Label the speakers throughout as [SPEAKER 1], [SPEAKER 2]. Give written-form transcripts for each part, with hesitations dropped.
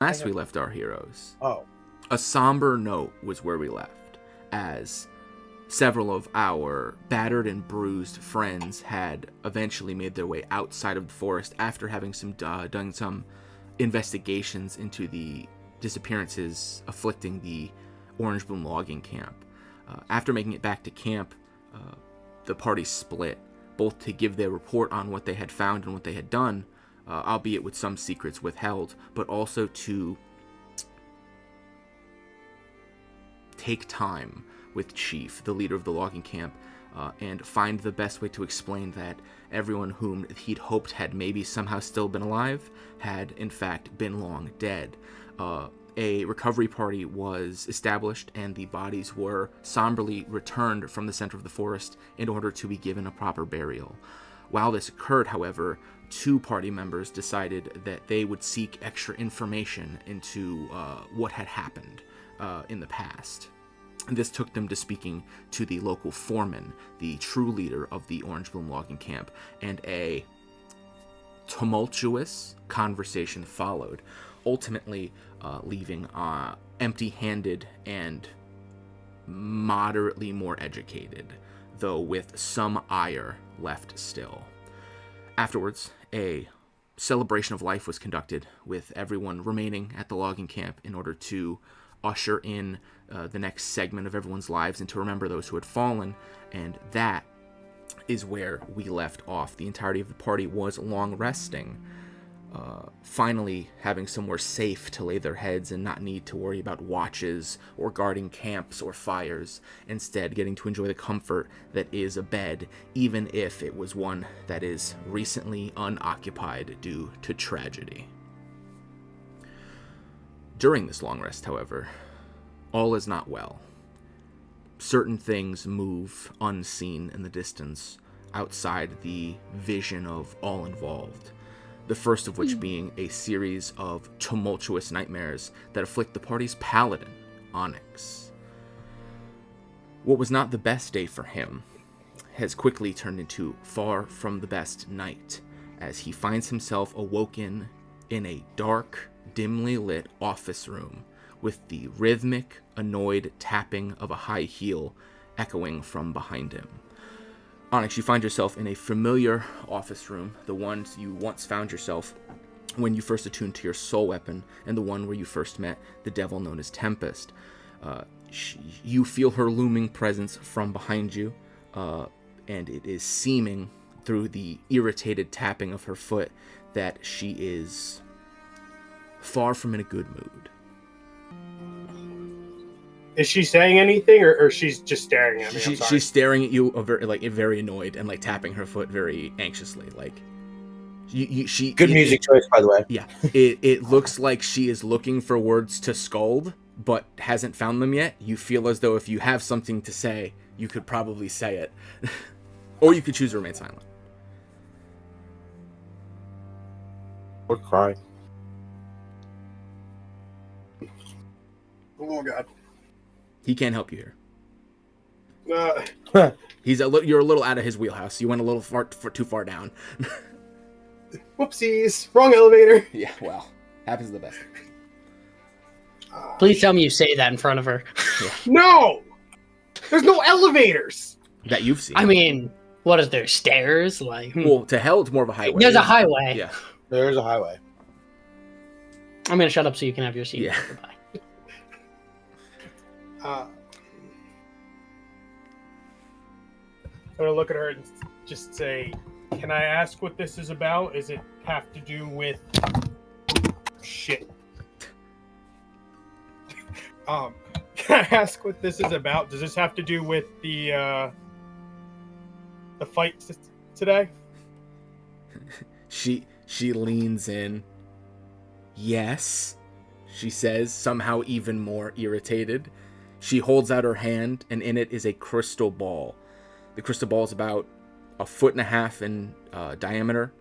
[SPEAKER 1] Last we left our heroes,
[SPEAKER 2] Oh.
[SPEAKER 1] a somber note was where we left, as several of our battered and bruised friends had eventually made their way outside of the forest after having done some investigations into the disappearances afflicting the Orangebloom logging camp. After making it back to camp, the party split, both to give their report on what they had found and what they had done, albeit with some secrets withheld, but also to take time with Chief, the leader of the logging camp, and find the best way to explain that everyone whom he'd hoped had maybe somehow still been alive had in fact been long dead. A recovery party was established and the bodies were somberly returned from the center of the forest in order to be given a proper burial. While this occurred, however, 2 party members decided that they would seek extra information into what had happened in the past. This took them to speaking to the local foreman, the true leader of the Orangebloom logging camp, and a tumultuous conversation followed, ultimately leaving empty-handed and moderately more educated, though with some ire left still. Afterwards, a celebration of life was conducted, with everyone remaining at the logging camp in order to usher in the next segment of everyone's lives and to remember those who had fallen, and that is where we left off. The entirety of the party was long resting, finally having somewhere safe to lay their heads and not need to worry about watches or guarding camps or fires, instead getting to enjoy the comfort that is a bed, even if it was one that is recently unoccupied due to tragedy. During this long rest, however, all is not well. Certain things move unseen in the distance, outside the vision of all involved. The first of which being a series of tumultuous nightmares that afflict the party's paladin, Onyx. What was not the best day for him has quickly turned into far from the best night, as he finds himself awoken in a dark, dimly lit office room with the rhythmic, annoyed tapping of a high heel echoing from behind him. Onyx, you find yourself in a familiar office room, the one you once found yourself when you first attuned to your soul weapon, and the one where you first met the devil known as Tempest. You feel her looming presence from behind you, and it is seeming through the irritated tapping of her foot that she is far from in a good mood.
[SPEAKER 2] Is she saying anything, or she's just staring at me?
[SPEAKER 1] She's staring at you, very annoyed, and tapping her foot very anxiously.
[SPEAKER 3] Good music choice, by the way.
[SPEAKER 1] Yeah, it looks like she is looking for words to scold, but hasn't found them yet. You feel as though if you have something to say, you could probably say it, or you could choose to remain silent.
[SPEAKER 3] Or cry.
[SPEAKER 2] Oh God.
[SPEAKER 1] He can't help you here.
[SPEAKER 2] Uh,
[SPEAKER 1] You're a little out of his wheelhouse. You went a little too far down.
[SPEAKER 2] Whoopsies! Wrong elevator.
[SPEAKER 1] Yeah, well, happens to the best.
[SPEAKER 4] Please tell me you say that in front of her.
[SPEAKER 1] Yeah.
[SPEAKER 2] No! There's no elevators!
[SPEAKER 1] That you've seen.
[SPEAKER 4] I mean, what is there, stairs?
[SPEAKER 1] Well, to hell, it's more of a highway.
[SPEAKER 4] There's a highway.
[SPEAKER 1] Yeah.
[SPEAKER 3] There's a highway.
[SPEAKER 4] I'm going to shut up so you can have your seat.
[SPEAKER 1] Yeah.
[SPEAKER 4] Goodbye.
[SPEAKER 2] I'm gonna look at her and just say, "Can I ask what this is about? Does it have to do with shit?" Can I ask what this is about? Does this have to do with the fight today?
[SPEAKER 1] She leans in. Yes, she says, somehow even more irritated. She holds out her hand, and in it is a crystal ball. The crystal ball is about 1.5 feet in diameter,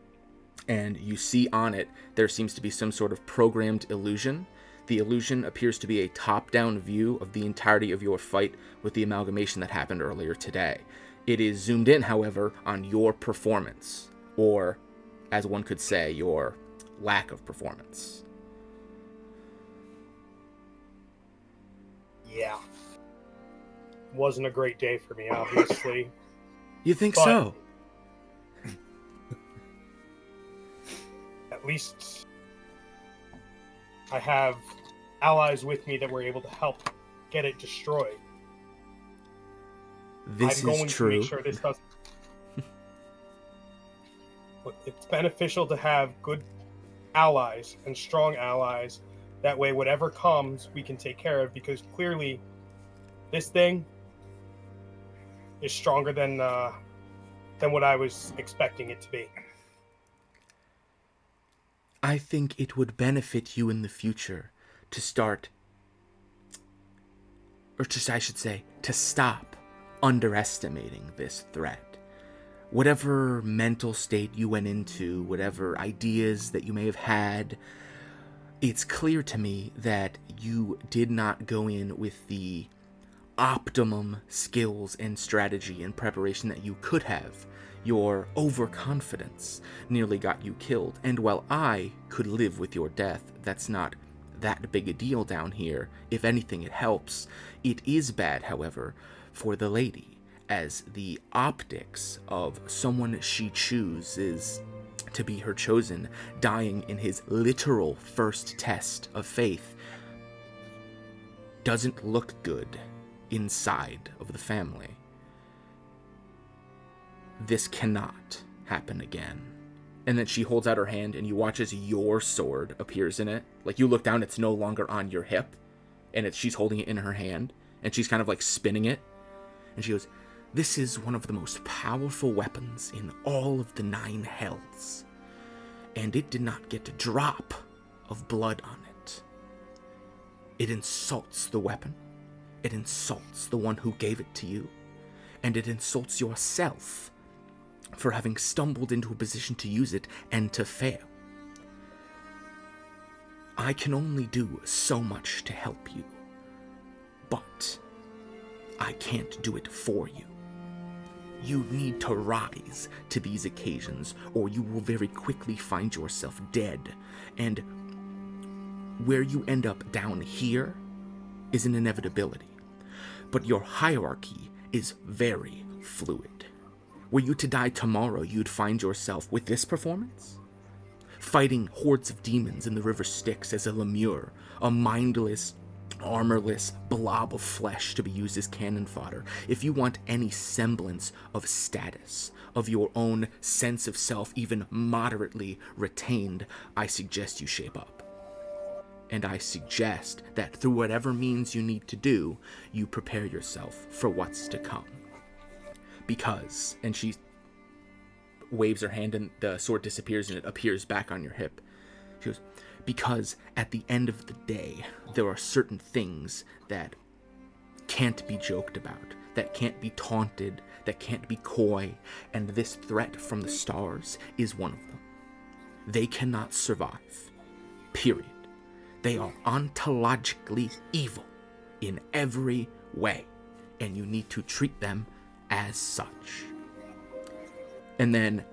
[SPEAKER 1] and you see on it there seems to be some sort of programmed illusion. The illusion appears to be a top-down view of the entirety of your fight with the amalgamation that happened earlier today. It is zoomed in, however, on your performance, or, as one could say, your lack of performance.
[SPEAKER 2] Yeah. Wasn't a great day for me, obviously.
[SPEAKER 1] You think
[SPEAKER 2] But-
[SPEAKER 1] so?
[SPEAKER 2] At least I have allies with me that were able to help get it destroyed.
[SPEAKER 1] This
[SPEAKER 2] I'm going
[SPEAKER 1] is
[SPEAKER 2] to make
[SPEAKER 1] true.
[SPEAKER 2] sure this doesn't. But it's beneficial to have good allies and strong allies. That way, whatever comes, we can take care of. Because clearly, this thing is stronger than what I was expecting it to be.
[SPEAKER 1] I think it would benefit you in the future to start, or just I should say, to stop underestimating this threat. Whatever mental state you went into, whatever ideas that you may have had, it's clear to me that you did not go in with the optimum skills and strategy and preparation that you could have. Your overconfidence nearly got you killed, and while I could live with your death, that's not that big a deal down here. If anything, it helps. It is bad, however, for the lady, as the optics of someone she chooses to be her chosen dying in his literal first test of faith doesn't look good inside of the family. This cannot happen again. And then she holds out her hand, and you watch as your sword appears in it. Like, you look down, it's no longer on your hip, and she's holding it in her hand, and she's kind of like spinning it. And she goes, "This is one of the most powerful weapons in all of the 9 hells. And it did not get a drop of blood on it. It insults the weapon. It insults the one who gave it to you. And it insults yourself for having stumbled into a position to use it and to fail. I can only do so much to help you, but I can't do it for you. You need to rise to these occasions, or you will very quickly find yourself dead. And where you end up down here is an inevitability. But your hierarchy is very fluid. Were you to die tomorrow, you'd find yourself with this performance, fighting hordes of demons in the river Styx as a lemure, a mindless, armorless blob of flesh to be used as cannon fodder. If you want any semblance of status, of your own sense of self even moderately retained, I suggest you shape up. And I suggest that through whatever means you need to do, you prepare yourself for what's to come. Because," and she waves her hand and the sword disappears and it appears back on your hip. She goes, "Because at the end of the day, there are certain things that can't be joked about, that can't be taunted, that can't be coy, and this threat from the stars is one of them. They cannot survive. Period. They are ontologically evil in every way, and you need to treat them as such." And then,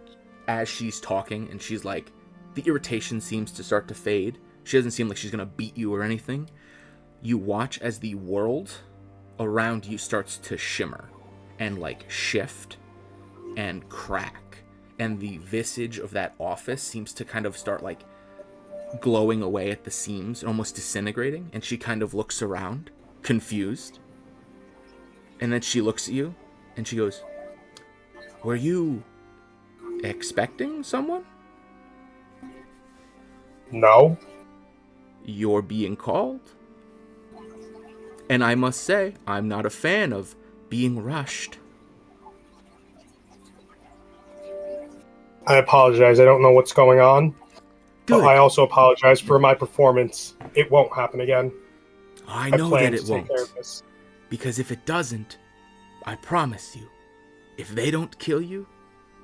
[SPEAKER 1] as she's talking, and she's like, the irritation seems to start to fade. She doesn't seem like she's gonna beat you or anything. You watch as the world around you starts to shimmer and like shift and crack, and the visage of that office seems to kind of start like glowing away at the seams, almost disintegrating. And she kind of looks around, confused, and then she looks at you and she goes, "Were you expecting someone?"
[SPEAKER 2] No.
[SPEAKER 1] "You're being called. And I must say, I'm not a fan of being rushed."
[SPEAKER 2] I apologize. I don't know what's going on.
[SPEAKER 1] Good.
[SPEAKER 2] But I also apologize for my performance. It won't happen again.
[SPEAKER 1] I know
[SPEAKER 2] plan
[SPEAKER 1] that it
[SPEAKER 2] to take care
[SPEAKER 1] won't.
[SPEAKER 2] of this.
[SPEAKER 1] Because if it doesn't, I promise you, if they don't kill you,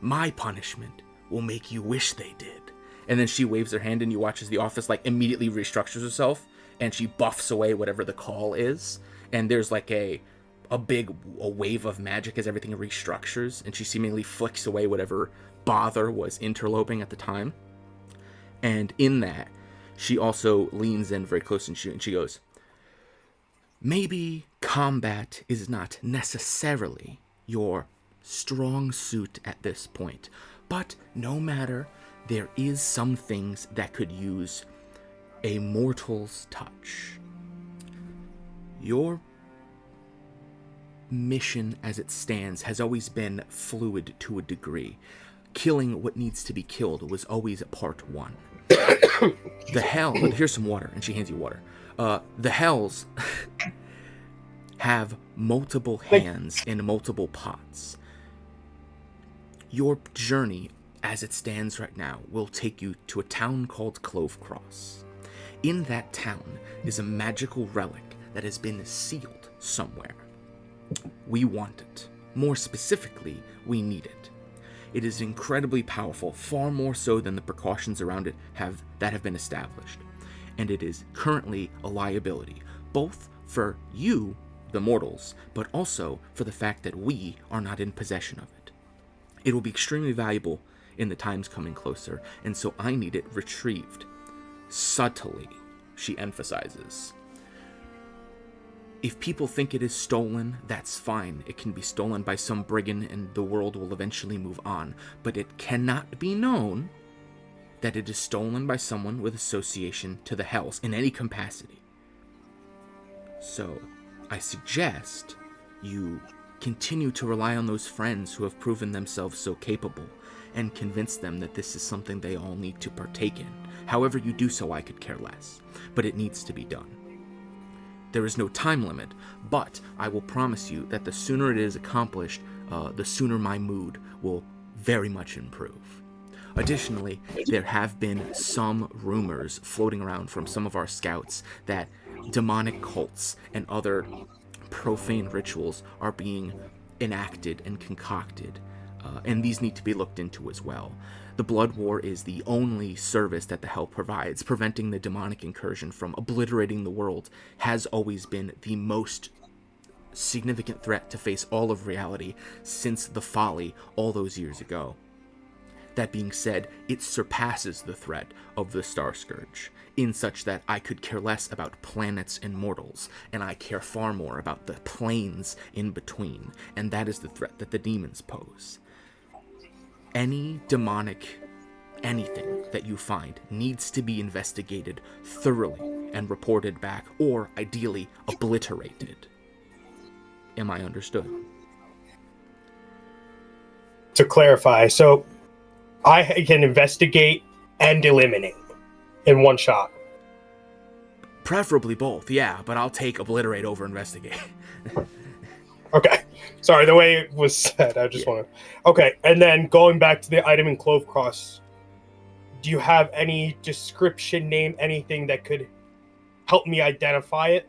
[SPEAKER 1] my punishment will make you wish they did. And then she waves her hand and you watch as the office like immediately restructures herself and she buffs away whatever the call is. And there's like a wave of magic as everything restructures, and she seemingly flicks away whatever bother was interloping at the time. And in that, she also leans in very close and she goes, maybe combat is not necessarily your strong suit at this point, but no matter, there is some things that could use a mortal's touch. Your mission as it stands has always been fluid to a degree. Killing what needs to be killed was always part one. Here's some water, and she hands you water. The hells have multiple hands in multiple pots. Your journey, as it stands right now, will take you to a town called Clove Cross. In that town is a magical relic that has been sealed somewhere. We want it. More specifically, we need it. It is incredibly powerful, far more so than the precautions around it have been established. And it is currently a liability, both for you, the mortals, but also for the fact that we are not in possession of it. It will be extremely valuable in the times coming closer, and so I need it retrieved. Subtly, she emphasizes. If people think it is stolen, that's fine. It can be stolen by some brigand and the world will eventually move on. But it cannot be known that it is stolen by someone with association to the hells in any capacity. So, I suggest you continue to rely on those friends who have proven themselves so capable and convince them that this is something they all need to partake in. However you do so, I could care less. But it needs to be done. There is no time limit, but I will promise you that the sooner it is accomplished, the sooner my mood will very much improve. Additionally, there have been some rumors floating around from some of our scouts that demonic cults and other profane rituals are being enacted and concocted, and these need to be looked into as well. The Blood War is the only service that the Hell provides. Preventing the demonic incursion from obliterating the world has always been the most significant threat to face all of reality since the folly all those years ago. That being said, it surpasses the threat of the Star Scourge, in such that I could care less about planets and mortals, and I care far more about the planes in between, and that is the threat that the demons pose. Any demonic anything that you find needs to be investigated thoroughly and reported back, or ideally obliterated. Am I understood?
[SPEAKER 2] To clarify, so I can investigate and eliminate in one shot.
[SPEAKER 1] Preferably both, yeah, but I'll take obliterate over investigate.
[SPEAKER 2] Okay. Sorry, the way it was said, I just want to... Okay, and then going back to the item in Clove Cross, do you have any description, name, anything that could help me identify it?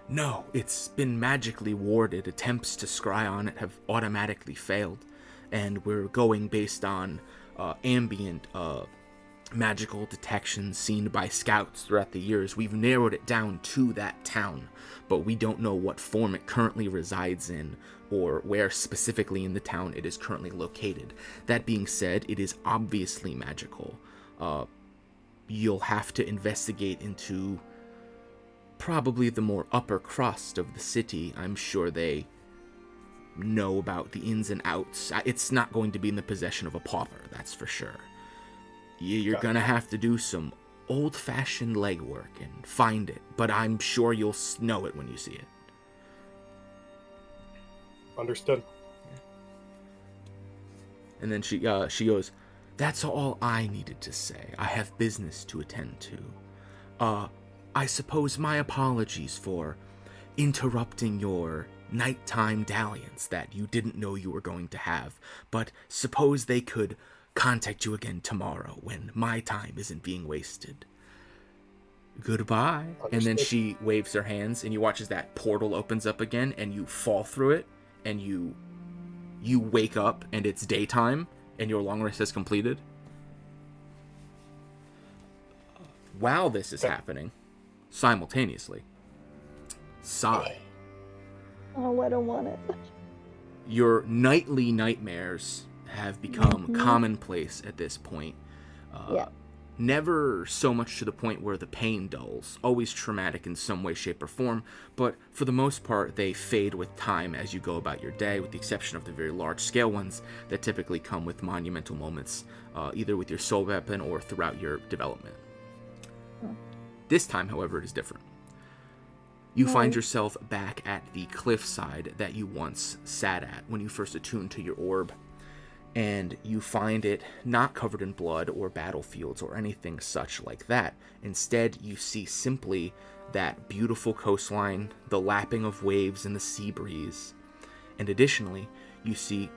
[SPEAKER 1] No, it's been magically warded. Attempts to scry on it have automatically failed, and we're going based on ambient magical detections seen by scouts throughout the years. We've narrowed it down to that town, but we don't know what form it currently resides in or where specifically in the town it is currently located. That being said, it is obviously magical. You'll have to investigate into probably the more upper crust of the city. I'm sure they know about the ins and outs. It's not going to be in the possession of a pauper, that's for sure. You're gonna have to do some old-fashioned legwork and find it, but I'm sure you'll know it when you see it.
[SPEAKER 2] Understood.
[SPEAKER 1] And then she goes, "That's all I needed to say. I have business to attend to. I suppose my apologies for interrupting your nighttime dalliance that you didn't know you were going to have, but suppose they could contact you again tomorrow when my time isn't being wasted. Goodbye."
[SPEAKER 2] Understood.
[SPEAKER 1] And then she waves her hands, and you watch as that portal opens up again, and you fall through it, and you wake up, and it's daytime, and your long rest is completed. While this is happening, simultaneously, Sigh,
[SPEAKER 5] Oh, I don't want it.
[SPEAKER 1] your nightly nightmares have become commonplace at this point.
[SPEAKER 5] Yeah.
[SPEAKER 1] Never so much to the point where the pain dulls, always traumatic in some way, shape, or form, but for the most part, they fade with time as you go about your day, with the exception of the very large-scale ones that typically come with monumental moments, either with your soul weapon or throughout your development. This time, however, it is different. You find yourself back at the cliffside that you once sat at when you first attuned to your orb, and you find it not covered in blood or battlefields or anything such like that. Instead, you see simply that beautiful coastline, the lapping of waves in the sea breeze, and additionally, you see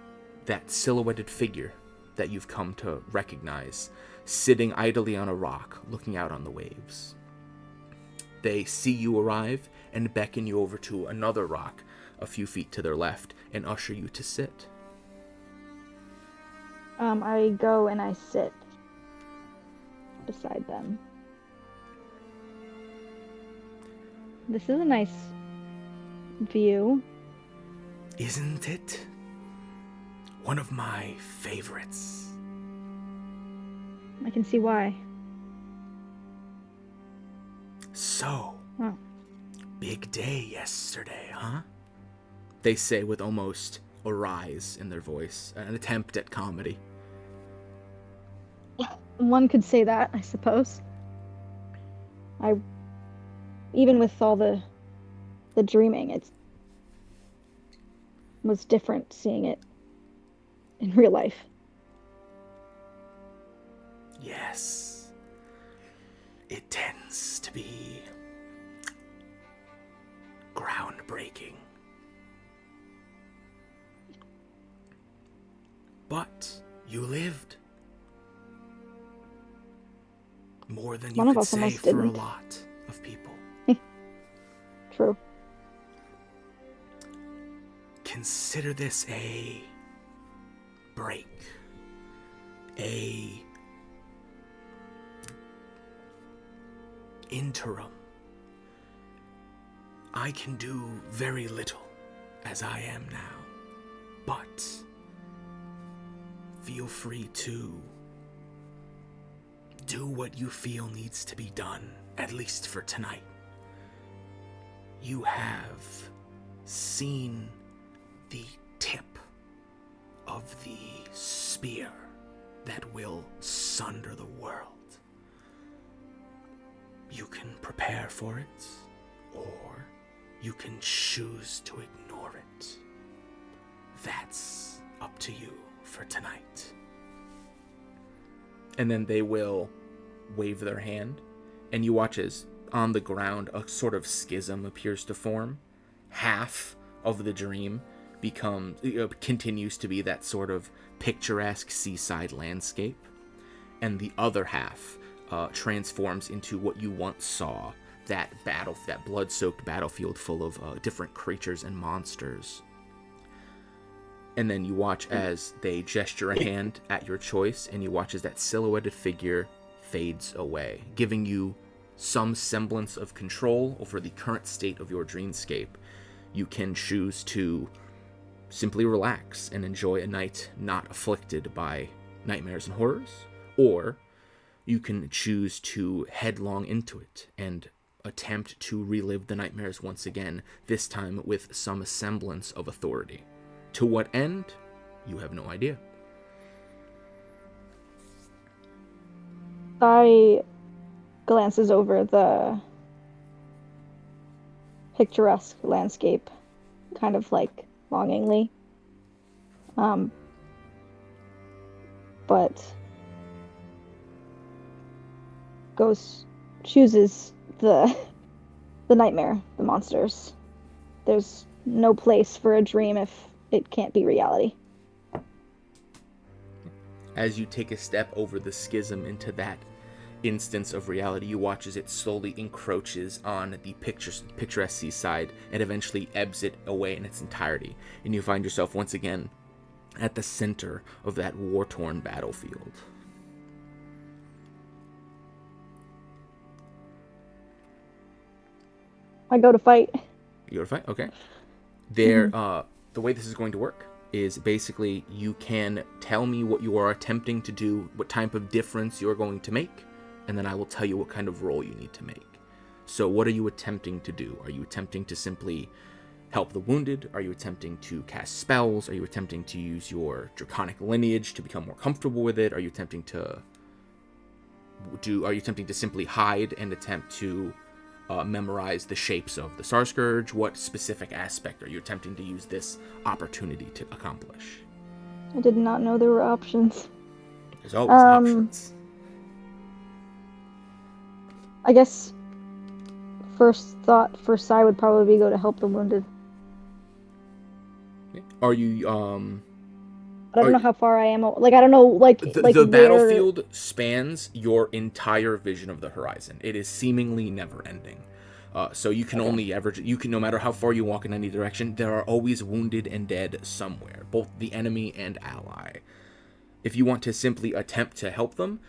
[SPEAKER 1] that silhouetted figure that you've come to recognize, sitting idly on a rock, looking out on the waves. They see you arrive and beckon you over to another rock a few feet to their left and usher you to sit.
[SPEAKER 5] I go and I sit beside them. This is a nice view.
[SPEAKER 1] Isn't it? One of my favorites.
[SPEAKER 5] I can see why.
[SPEAKER 1] So,
[SPEAKER 5] Oh.
[SPEAKER 1] big day yesterday, huh? They say with almost a rise in their voice, an attempt at comedy.
[SPEAKER 5] One could say that, I suppose. Even with all the dreaming, it was different seeing it in real life.
[SPEAKER 1] Yes. It tends to be groundbreaking. But you lived. More than you
[SPEAKER 5] One of
[SPEAKER 1] could
[SPEAKER 5] us
[SPEAKER 1] say
[SPEAKER 5] almost
[SPEAKER 1] for a
[SPEAKER 5] didn't.
[SPEAKER 1] lot of people.
[SPEAKER 5] True.
[SPEAKER 1] Consider this a break. A interim. I can do very little as I am now, but feel free to do what you feel needs to be done, at least for tonight. You have seen the tip of the spear that will sunder the world. You can prepare for it, or you can choose to ignore it. That's up to you for tonight. And then they will wave their hand, and you watch as on the ground a sort of schism appears to form. Half of the dream continues to be that sort of picturesque seaside landscape, and the other half transforms into what you once saw, that blood-soaked battlefield full of different creatures and monsters. And then you watch as they gesture a hand at your choice, and you watch as that silhouetted figure fades away, giving you some semblance of control over the current state of your dreamscape. You can choose to simply relax and enjoy a night not afflicted by nightmares and horrors, or you can choose to headlong into it and attempt to relive the nightmares once again, this time with some semblance of authority. To what end? You have no idea.
[SPEAKER 5] I glances over the picturesque landscape, kind of like longingly. But chooses the nightmare, the monsters. There's no place for a dream if it can't be reality.
[SPEAKER 1] As you take a step over the schism into that instance of reality, you watch as it slowly encroaches on the picturesque seaside and eventually ebbs it away in its entirety. And you find yourself once again at the center of that war-torn battlefield.
[SPEAKER 5] I go to fight.
[SPEAKER 1] You go to fight? Okay. The way this is going to work is basically you can tell me what you are attempting to do, what type of difference you're going to make, and then I will tell you what kind of roll you need to make. So what are you attempting to do? Are you attempting to simply help the wounded? Are you attempting to cast spells? Are you attempting to use your draconic lineage to become more comfortable with it? Are you attempting to simply hide and attempt to memorize the shapes of the Star Scourge? What specific aspect are you attempting to use this opportunity to accomplish?
[SPEAKER 5] I did not know there were options.
[SPEAKER 1] There's always options.
[SPEAKER 5] I guess first sight would probably be go to help the wounded.
[SPEAKER 1] Are you
[SPEAKER 5] But I don't know how far I am. Like, I don't know,
[SPEAKER 1] the battlefield spans your entire vision of the horizon. It is seemingly never ending. So you can only no matter how far you walk in any direction, there are always wounded and dead somewhere, both the enemy and ally. If you want to simply attempt to help them,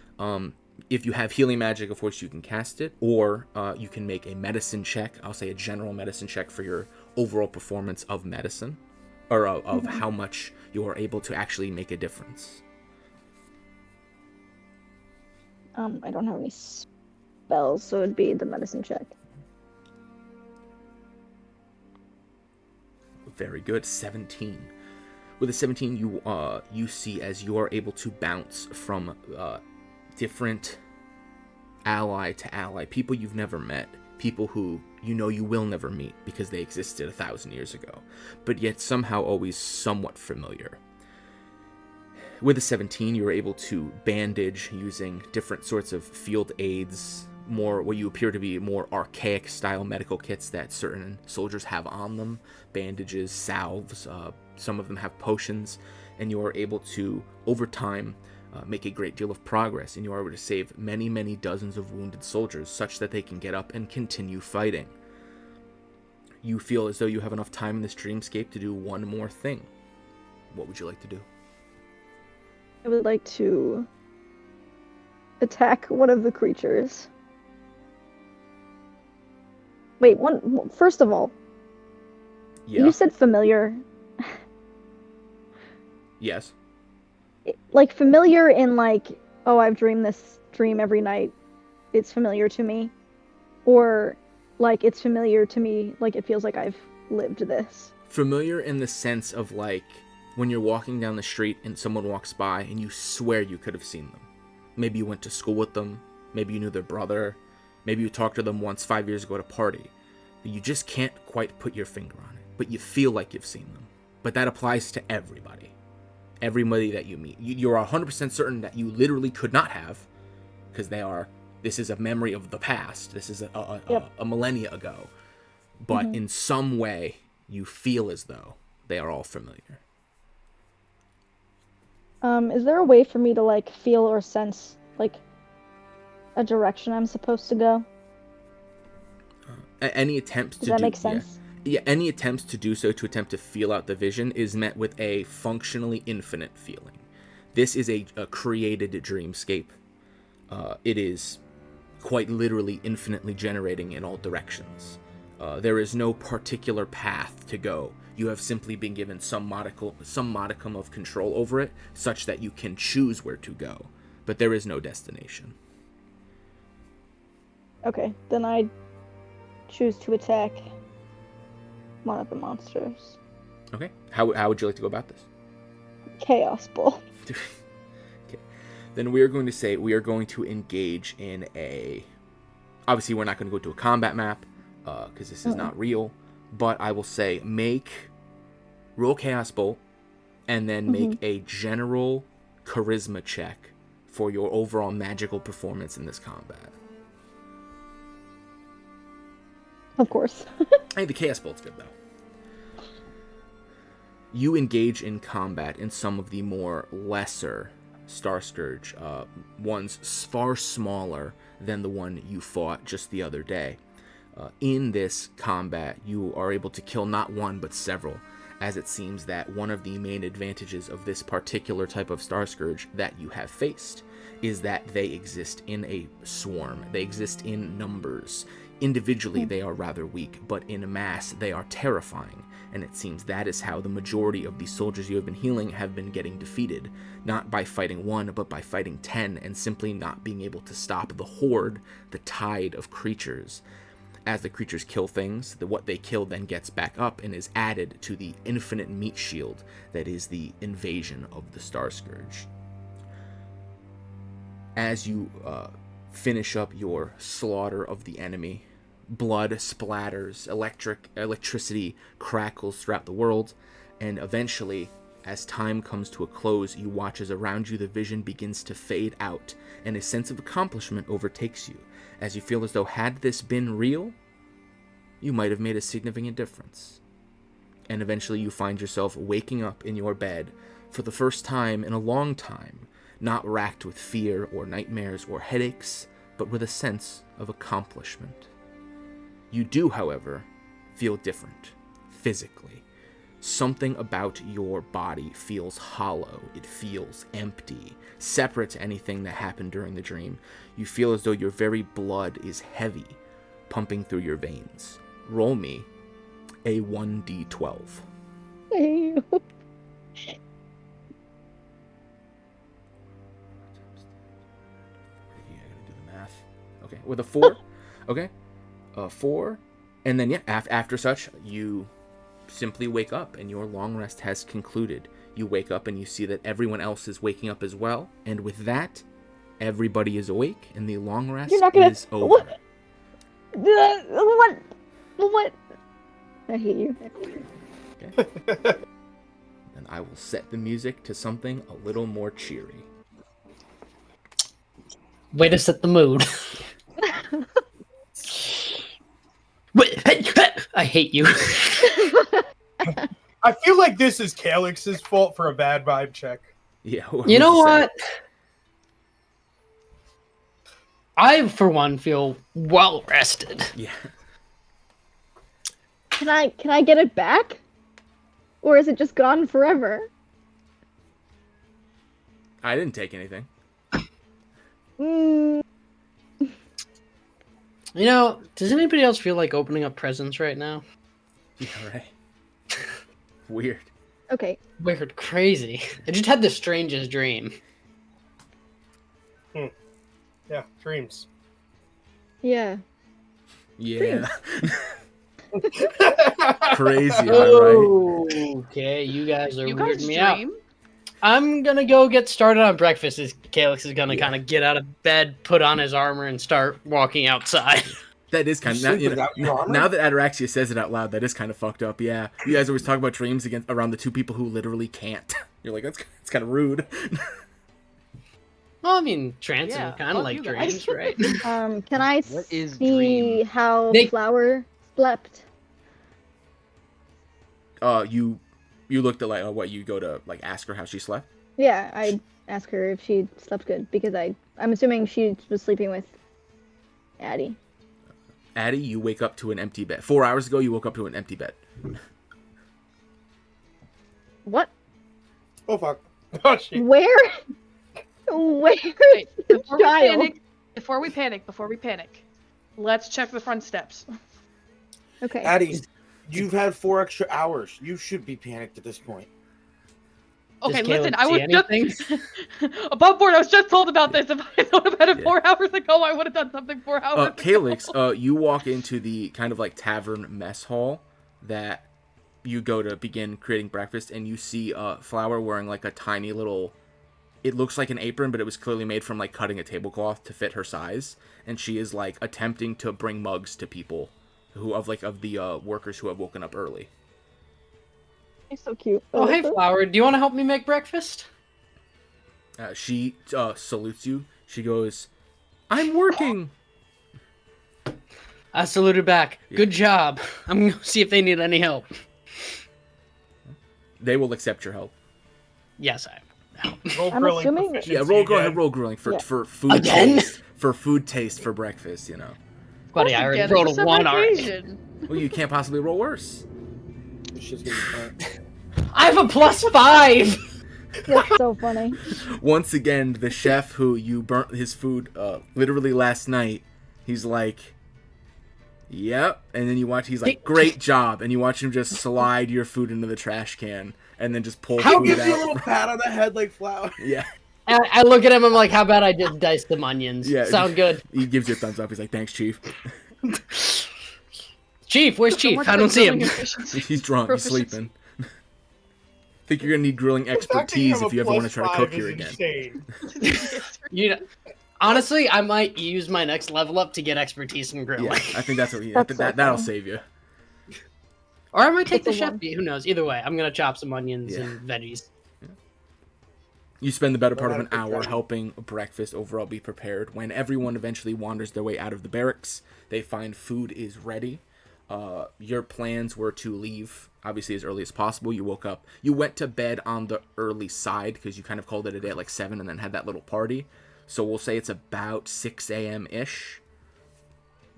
[SPEAKER 1] if you have healing magic, of course you can cast it, or you can make a medicine check. I'll say a general medicine check for your overall performance of medicine, or of how much you are able to actually make a difference.
[SPEAKER 5] I don't have any spells, so it'd be the medicine check.
[SPEAKER 1] Very good. 17. With a 17, you see as you are able to bounce from different ally to ally, people you've never met, people who you know you will never meet because they existed 1,000 years ago, but yet somehow always somewhat familiar. With a 17, you're able to bandage using different sorts of field aids, more what you appear to be more archaic style medical kits that certain soldiers have on them, bandages, salves, some of them have potions, and you are able to, over time, make a great deal of progress, and you are able to save many, many dozens of wounded soldiers such that they can get up and continue fighting. You feel as though you have enough time in this dreamscape to do one more thing. What would you like to do?
[SPEAKER 5] I would like to attack one of the creatures. Wait, first of all, you said familiar.
[SPEAKER 1] Yes.
[SPEAKER 5] Like, familiar in, like, oh, I've dreamed this dream every night. It's familiar to me. Or, like, it's familiar to me, like, it feels like I've lived this.
[SPEAKER 1] Familiar in the sense of, like, when you're walking down the street and someone walks by and you swear you could have seen them. Maybe you went to school with them. Maybe you knew their brother. Maybe you talked to them once 5 years ago at a party. You just can't quite put your finger on it, but you feel like you've seen them. But that applies to everybody. Everybody that you meet. You're 100% certain that you literally could not have, because this is a memory of the past. This is a millennia ago. But in some way, you feel as though they are all familiar.
[SPEAKER 5] Is there a way for me to, like, feel or sense, like, a direction I'm supposed to go?
[SPEAKER 1] Any attempts
[SPEAKER 5] Does that make sense?
[SPEAKER 1] Yeah, any attempts to do so, to attempt to feel out the vision, is met with a functionally infinite feeling. This is a created dreamscape. It is quite literally infinitely generating in all directions. There is no particular path to go. You have simply been given some modicum of control over it, such that you can choose where to go, but there is no destination.
[SPEAKER 5] Okay, then I choose to attack one of the monsters.
[SPEAKER 1] Okay, how would you like to go about this?
[SPEAKER 5] Chaos Bolt.
[SPEAKER 1] Okay, then we are going to engage in a. Obviously, we're not going to go to a combat map because this is not real. But I will say, roll Chaos Bolt, and then make a general charisma check for your overall magical performance in this combat.
[SPEAKER 5] Of course.
[SPEAKER 1] Hey, the Chaos Bolt's good, though. You engage in combat in some of the more lesser Star Scourge, ones far smaller than the one you fought just the other day. In this combat, you are able to kill not one, but several, as it seems that one of the main advantages of this particular type of Star Scourge that you have faced is that they exist in a swarm. They exist in numbers. Individually, they are rather weak, but in mass, they are terrifying. and it seems that is how the majority of the soldiers you have been healing have been getting defeated, not by fighting one, but by fighting 10, and simply not being able to stop the horde, the tide of creatures. As the creatures kill things, what they kill then gets back up and is added to the infinite meat shield that is the invasion of the Star Scourge. As you finish up your slaughter of the enemy, blood splatters, electricity crackles throughout the world, and eventually, as time comes to a close, you watch as around you the vision begins to fade out, and a sense of accomplishment overtakes you, as you feel as though had this been real, you might have made a significant difference. And eventually you find yourself waking up in your bed for the first time in a long time, not racked with fear or nightmares or headaches, but with a sense of accomplishment. You do, however, feel different, physically. Something about your body feels hollow. It feels empty, separate to anything that happened during the dream. You feel as though your very blood is heavy, pumping through your veins. Roll me a 1d12.
[SPEAKER 5] Ew.
[SPEAKER 1] Okay, with a 4. Okay, 4. And then, yeah, after such, you simply wake up and your long rest has concluded. You wake up and you see that everyone else is waking up as well. And with that, everybody is awake and the long rest is over.
[SPEAKER 5] What? What? I hate you.
[SPEAKER 1] Okay. And I will set the music to something a little more cheery.
[SPEAKER 4] Way to set the mood. Wait, I hate you.
[SPEAKER 2] I feel like this is Calix's fault for a bad vibe check.
[SPEAKER 1] Yeah.
[SPEAKER 4] You know what? I, for one, feel well rested.
[SPEAKER 1] Yeah.
[SPEAKER 5] Can I get it back? Or is it just gone forever?
[SPEAKER 1] I didn't take anything.
[SPEAKER 5] Mm,
[SPEAKER 4] You know, does anybody else feel like opening up presents right now?
[SPEAKER 1] Yeah, right. Weird.
[SPEAKER 5] okay.
[SPEAKER 4] Weird, crazy. I just had the strangest dream.
[SPEAKER 2] Yeah, dreams.
[SPEAKER 5] Yeah.
[SPEAKER 1] Yeah. Crazy, am I right?
[SPEAKER 4] Okay, you guys are
[SPEAKER 6] You
[SPEAKER 4] weirding
[SPEAKER 6] guys
[SPEAKER 4] me out.
[SPEAKER 6] dream?
[SPEAKER 4] I'm gonna go get started on breakfast. As Calix is gonna
[SPEAKER 1] Yeah.
[SPEAKER 4] kind of get out of bed, put on his armor, and start walking outside.
[SPEAKER 1] That is kind of now that Ataraxia says it out loud, that is kind of fucked up. Yeah, you guys always talk about dreams around the two people who literally can't. You're like, it's kind of rude.
[SPEAKER 4] Well, I mean, Transom
[SPEAKER 6] Yeah,
[SPEAKER 4] kind of
[SPEAKER 6] fuck
[SPEAKER 4] like
[SPEAKER 6] you guys.
[SPEAKER 4] dreams, right?
[SPEAKER 5] Can I
[SPEAKER 6] What is
[SPEAKER 5] see
[SPEAKER 6] dream?
[SPEAKER 5] how
[SPEAKER 4] They-
[SPEAKER 5] Flower slept?
[SPEAKER 1] You looked at what you go to ask her how she slept.
[SPEAKER 5] Yeah, I'd ask her if she slept good because I'm assuming she was sleeping with Addie.
[SPEAKER 1] Addie, you wake up to an empty bed. 4 hours ago, you woke up to an empty bed.
[SPEAKER 5] What?
[SPEAKER 3] Oh fuck.
[SPEAKER 2] Oh, shit.
[SPEAKER 5] Where? Where
[SPEAKER 6] Wait,
[SPEAKER 5] is the
[SPEAKER 6] before we
[SPEAKER 5] child?
[SPEAKER 6] before we panic, let's check the front steps.
[SPEAKER 5] Okay.
[SPEAKER 3] Addie, you've had 4 extra hours. You should be panicked at this point.
[SPEAKER 6] Okay,
[SPEAKER 4] Does
[SPEAKER 6] listen,
[SPEAKER 4] Caleb
[SPEAKER 6] I was
[SPEAKER 4] see anything?
[SPEAKER 6] just above board. I was just told about this. If I thought about it
[SPEAKER 1] Yeah.
[SPEAKER 6] 4 hours ago, I would have done something 4 hours ago.
[SPEAKER 1] Calix, you walk into the kind of tavern mess hall that you go to begin creating breakfast, and you see Flower wearing a tiny little. It looks like an apron, but it was clearly made from cutting a tablecloth to fit her size, and she is attempting to bring mugs to people who of the workers who have woken up early.
[SPEAKER 5] He's so cute.
[SPEAKER 4] Oh, hey, Flower. Do you want to help me make breakfast?
[SPEAKER 1] She salutes you. She goes, "I'm working."
[SPEAKER 4] I saluted back.
[SPEAKER 1] Yeah.
[SPEAKER 4] Good job. I'm gonna see if they need any help.
[SPEAKER 1] They will accept your help.
[SPEAKER 4] Yes, I help.
[SPEAKER 2] Roll
[SPEAKER 5] I'm
[SPEAKER 2] grilling
[SPEAKER 5] assuming-
[SPEAKER 2] proficiency
[SPEAKER 1] Yeah, go ahead,
[SPEAKER 2] again.
[SPEAKER 1] roll grilling for
[SPEAKER 5] Yeah.
[SPEAKER 1] for food
[SPEAKER 4] Again?
[SPEAKER 1] taste for food taste for breakfast.
[SPEAKER 4] Buddy, I already
[SPEAKER 6] Again,
[SPEAKER 4] rolled
[SPEAKER 6] it's
[SPEAKER 4] a 1 already.
[SPEAKER 6] occasion.
[SPEAKER 1] Well, you can't possibly roll worse.
[SPEAKER 3] This shit's gonna be fun.
[SPEAKER 4] I have a +5!
[SPEAKER 5] That's so funny.
[SPEAKER 1] Once again, the chef who you burnt his food literally last night, he's like, Yep. And then you watch, he's like, great job. And you watch him just slide your food into the trash can and then just pull
[SPEAKER 3] How
[SPEAKER 1] food
[SPEAKER 3] gives
[SPEAKER 1] out.
[SPEAKER 3] you a little pat on the head like Flower?
[SPEAKER 1] Yeah.
[SPEAKER 4] I look at him, I'm like, how about I just dice some onions?
[SPEAKER 1] Yeah.
[SPEAKER 4] Sound good.
[SPEAKER 1] He gives you a thumbs up. He's like, thanks, Chief.
[SPEAKER 4] Chief, where's
[SPEAKER 6] So
[SPEAKER 4] Chief?
[SPEAKER 6] much
[SPEAKER 4] I
[SPEAKER 6] for
[SPEAKER 4] don't see him.
[SPEAKER 6] grilling efficiency.
[SPEAKER 1] He's drunk. He's
[SPEAKER 6] Proficiency.
[SPEAKER 1] sleeping. Think you're going to need grilling
[SPEAKER 2] The fact that you
[SPEAKER 1] expertise
[SPEAKER 2] have
[SPEAKER 1] if you
[SPEAKER 2] a
[SPEAKER 1] ever want to
[SPEAKER 2] plus
[SPEAKER 1] try to cook
[SPEAKER 2] 5
[SPEAKER 1] here
[SPEAKER 2] is
[SPEAKER 1] again.
[SPEAKER 2] insane.
[SPEAKER 4] You know, honestly, I might use my next level up to get expertise in grilling.
[SPEAKER 1] Yeah, I think that's what
[SPEAKER 5] That's so
[SPEAKER 1] that'll
[SPEAKER 5] funny.
[SPEAKER 1] save you.
[SPEAKER 4] Or I might take
[SPEAKER 5] It's a
[SPEAKER 4] the chef
[SPEAKER 5] one.
[SPEAKER 4] beat. Who knows? Either way, I'm gonna chop some onions
[SPEAKER 1] Yeah.
[SPEAKER 4] and veggies.
[SPEAKER 1] You spend the better part of an
[SPEAKER 3] Well,
[SPEAKER 1] hour helping breakfast overall be prepared. When everyone eventually wanders their way out of the barracks, they find food is ready. Your plans were to leave, obviously, as early as possible. You woke up. You went to bed on the early side because you kind of called it a day at like 7 and then had that little party. So we'll say it's about 6 a.m.-ish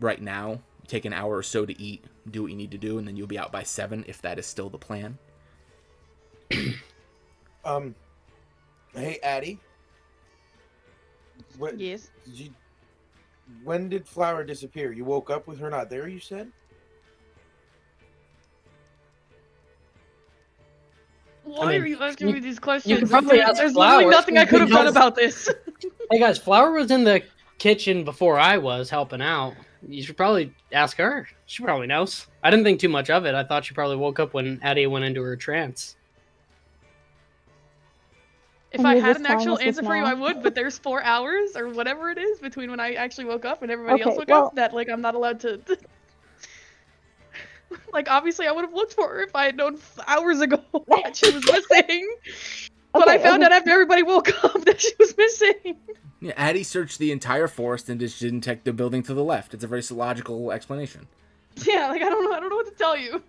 [SPEAKER 1] right now. Take an hour or so to eat, do what you need to do, and then you'll be out by 7 if that is still the plan.
[SPEAKER 3] Hey, Addie. What,
[SPEAKER 6] Yes.
[SPEAKER 3] when did Flower disappear? You woke up with her not there, you said?
[SPEAKER 6] Why
[SPEAKER 4] mean,
[SPEAKER 6] are you asking
[SPEAKER 4] you-
[SPEAKER 6] me these
[SPEAKER 4] you
[SPEAKER 6] questions?
[SPEAKER 4] could probably ask
[SPEAKER 6] There's
[SPEAKER 4] Flower.
[SPEAKER 6] literally nothing I could have done
[SPEAKER 4] Because-
[SPEAKER 6] about this.
[SPEAKER 4] Hey guys, Flower was in the kitchen before I was helping out. You should probably ask her. She probably knows. I didn't think too much of it. I thought she probably woke up when Addie went into her trance.
[SPEAKER 6] If
[SPEAKER 5] And
[SPEAKER 6] I
[SPEAKER 5] you're
[SPEAKER 6] had
[SPEAKER 5] just
[SPEAKER 6] an
[SPEAKER 5] telling
[SPEAKER 6] actual
[SPEAKER 5] us this
[SPEAKER 6] answer for you,
[SPEAKER 5] now?
[SPEAKER 6] I would. But there's 4 hours or whatever it is between when I actually woke up and everybody else
[SPEAKER 5] Okay,
[SPEAKER 6] woke
[SPEAKER 5] well-
[SPEAKER 6] up. That like I'm not allowed to. Like obviously I would have looked for her if I had known hours ago that she was missing. But I
[SPEAKER 5] Okay,
[SPEAKER 6] found
[SPEAKER 5] okay.
[SPEAKER 6] out after everybody woke up that she was missing.
[SPEAKER 1] Yeah, Addie searched the entire forest and just didn't check the building to the left. It's a very logical explanation.
[SPEAKER 6] Yeah, like I don't know what to tell you.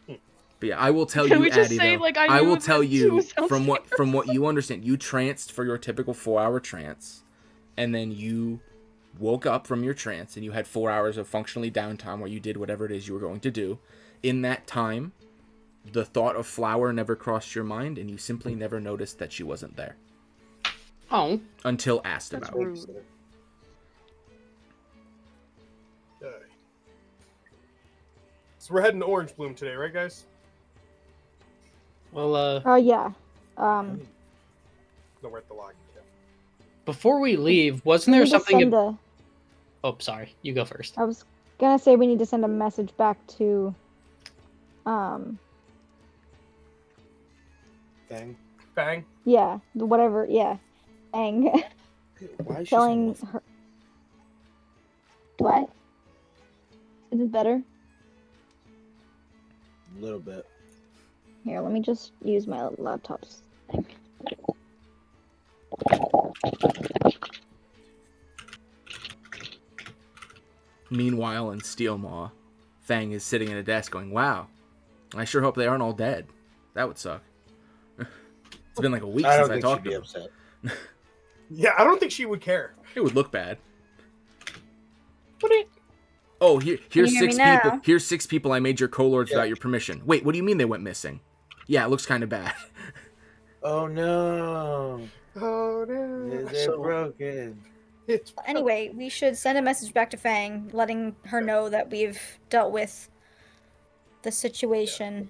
[SPEAKER 1] But yeah, I will tell
[SPEAKER 6] Can
[SPEAKER 1] you,
[SPEAKER 6] we just
[SPEAKER 1] Addie,
[SPEAKER 6] say,
[SPEAKER 1] though,
[SPEAKER 6] like, I knew
[SPEAKER 1] will
[SPEAKER 6] that
[SPEAKER 1] tell
[SPEAKER 6] she
[SPEAKER 1] you
[SPEAKER 6] was
[SPEAKER 1] from
[SPEAKER 6] downstairs?
[SPEAKER 1] what you understand, you tranced for your typical 4-hour trance, and then you woke up from your trance and you had 4 hours of functionally downtime where you did whatever it is you were going to do. In that time, the thought of Flower never crossed your mind, and you simply never noticed that she wasn't there
[SPEAKER 4] Oh,
[SPEAKER 1] until asked
[SPEAKER 6] That's
[SPEAKER 1] about.
[SPEAKER 6] rude.
[SPEAKER 2] So we're heading to Orangebloom today, right, guys?
[SPEAKER 4] well,
[SPEAKER 5] Yeah.
[SPEAKER 2] No, we're at the log. Yeah.
[SPEAKER 4] before we leave, wasn't
[SPEAKER 5] We
[SPEAKER 4] there
[SPEAKER 5] need to
[SPEAKER 4] something...
[SPEAKER 5] send a-
[SPEAKER 4] Oh, sorry. You go first.
[SPEAKER 5] I was gonna say we need to send a message back to,
[SPEAKER 3] Thing.
[SPEAKER 2] Bang.
[SPEAKER 5] yeah, whatever, yeah, Ang,
[SPEAKER 3] Why is she
[SPEAKER 5] telling
[SPEAKER 3] so
[SPEAKER 5] her. What? Is it better?
[SPEAKER 3] a little bit?
[SPEAKER 5] Here, let me just use my laptop's thing.
[SPEAKER 1] Meanwhile, in Steelmaw, Fang is sitting at a desk going, wow, I sure hope they aren't all dead. That would suck. It's been like a week
[SPEAKER 3] I
[SPEAKER 1] since
[SPEAKER 3] don't
[SPEAKER 1] I
[SPEAKER 3] think
[SPEAKER 1] talked
[SPEAKER 3] she'd
[SPEAKER 1] to
[SPEAKER 3] be
[SPEAKER 1] them.
[SPEAKER 3] upset.
[SPEAKER 2] Yeah, I don't think she would care.
[SPEAKER 1] It would look bad.
[SPEAKER 2] Would it?
[SPEAKER 1] Oh, here's
[SPEAKER 5] you hear me
[SPEAKER 1] 6 people.
[SPEAKER 5] now?
[SPEAKER 1] Here's 6 people I made your co-lords
[SPEAKER 3] Yeah.
[SPEAKER 1] without your permission. Wait, what do you mean they went missing? Yeah, it looks kind of bad.
[SPEAKER 3] Oh no!
[SPEAKER 2] Oh no.
[SPEAKER 3] Is it
[SPEAKER 4] So-
[SPEAKER 3] broken?
[SPEAKER 2] It's
[SPEAKER 7] Anyway, we should send a message back to Fang, letting her know that we've dealt with the situation.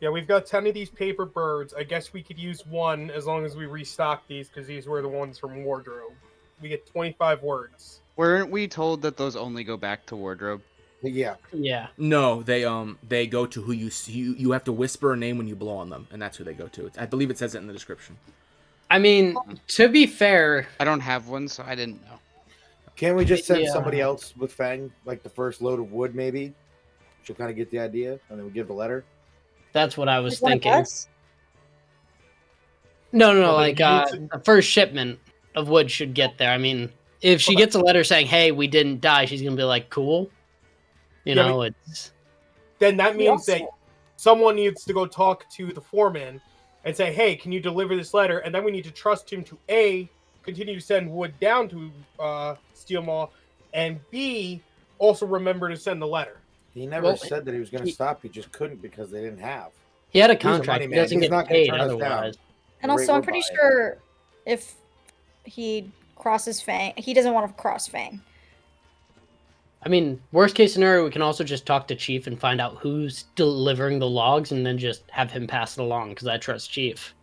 [SPEAKER 2] Yeah, we've got 10 of these paper birds. I guess we could use one as long as we restock these because these were the ones from wardrobe. We get 25 words.
[SPEAKER 8] Weren't we told that those only go back to wardrobe?
[SPEAKER 3] Yeah.
[SPEAKER 4] Yeah.
[SPEAKER 1] No, they go to who you see. You have to whisper a name when you blow on them, and that's who they go to. I believe it says it in the description.
[SPEAKER 4] I mean, to be fair,
[SPEAKER 8] I don't have one, so I didn't know.
[SPEAKER 3] Can't we just send
[SPEAKER 4] Yeah.
[SPEAKER 3] somebody else with Fang, like the first load of wood, maybe? She'll kind of get the idea, and then we give the letter.
[SPEAKER 4] that's what I was
[SPEAKER 7] Like one of
[SPEAKER 4] thinking.
[SPEAKER 7] us?
[SPEAKER 4] No,
[SPEAKER 2] Well,
[SPEAKER 4] like
[SPEAKER 2] then you need
[SPEAKER 4] the first shipment of wood should get there. I mean, if she gets a letter saying, "Hey, we didn't die," she's gonna be like, "Cool," you
[SPEAKER 2] Yeah,
[SPEAKER 4] know. It's
[SPEAKER 2] Then that
[SPEAKER 7] We
[SPEAKER 2] means that
[SPEAKER 7] also-
[SPEAKER 2] someone needs to go talk to the foreman and say, hey, can you deliver this letter? And then we need to trust him to A, continue to send wood down to Steelmaw, and B, also remember to send the letter.
[SPEAKER 3] He never
[SPEAKER 4] Well,
[SPEAKER 3] said that he was going to
[SPEAKER 4] he-
[SPEAKER 3] stop. He just couldn't because they didn't have.
[SPEAKER 4] he had a
[SPEAKER 3] a
[SPEAKER 4] contract.
[SPEAKER 3] money
[SPEAKER 4] He
[SPEAKER 3] man.
[SPEAKER 4] doesn't
[SPEAKER 3] He's
[SPEAKER 4] get
[SPEAKER 3] not gonna
[SPEAKER 4] paid
[SPEAKER 3] turn us down.
[SPEAKER 4] otherwise.
[SPEAKER 7] And
[SPEAKER 3] The rate
[SPEAKER 7] also, I'm
[SPEAKER 3] we're
[SPEAKER 7] pretty
[SPEAKER 3] buying.
[SPEAKER 7] sure if he crosses Fang. He doesn't want to cross Fang.
[SPEAKER 4] I mean, worst case scenario, we can also just talk to Chief and find out who's delivering the logs and then just have him pass it along, because I trust Chief.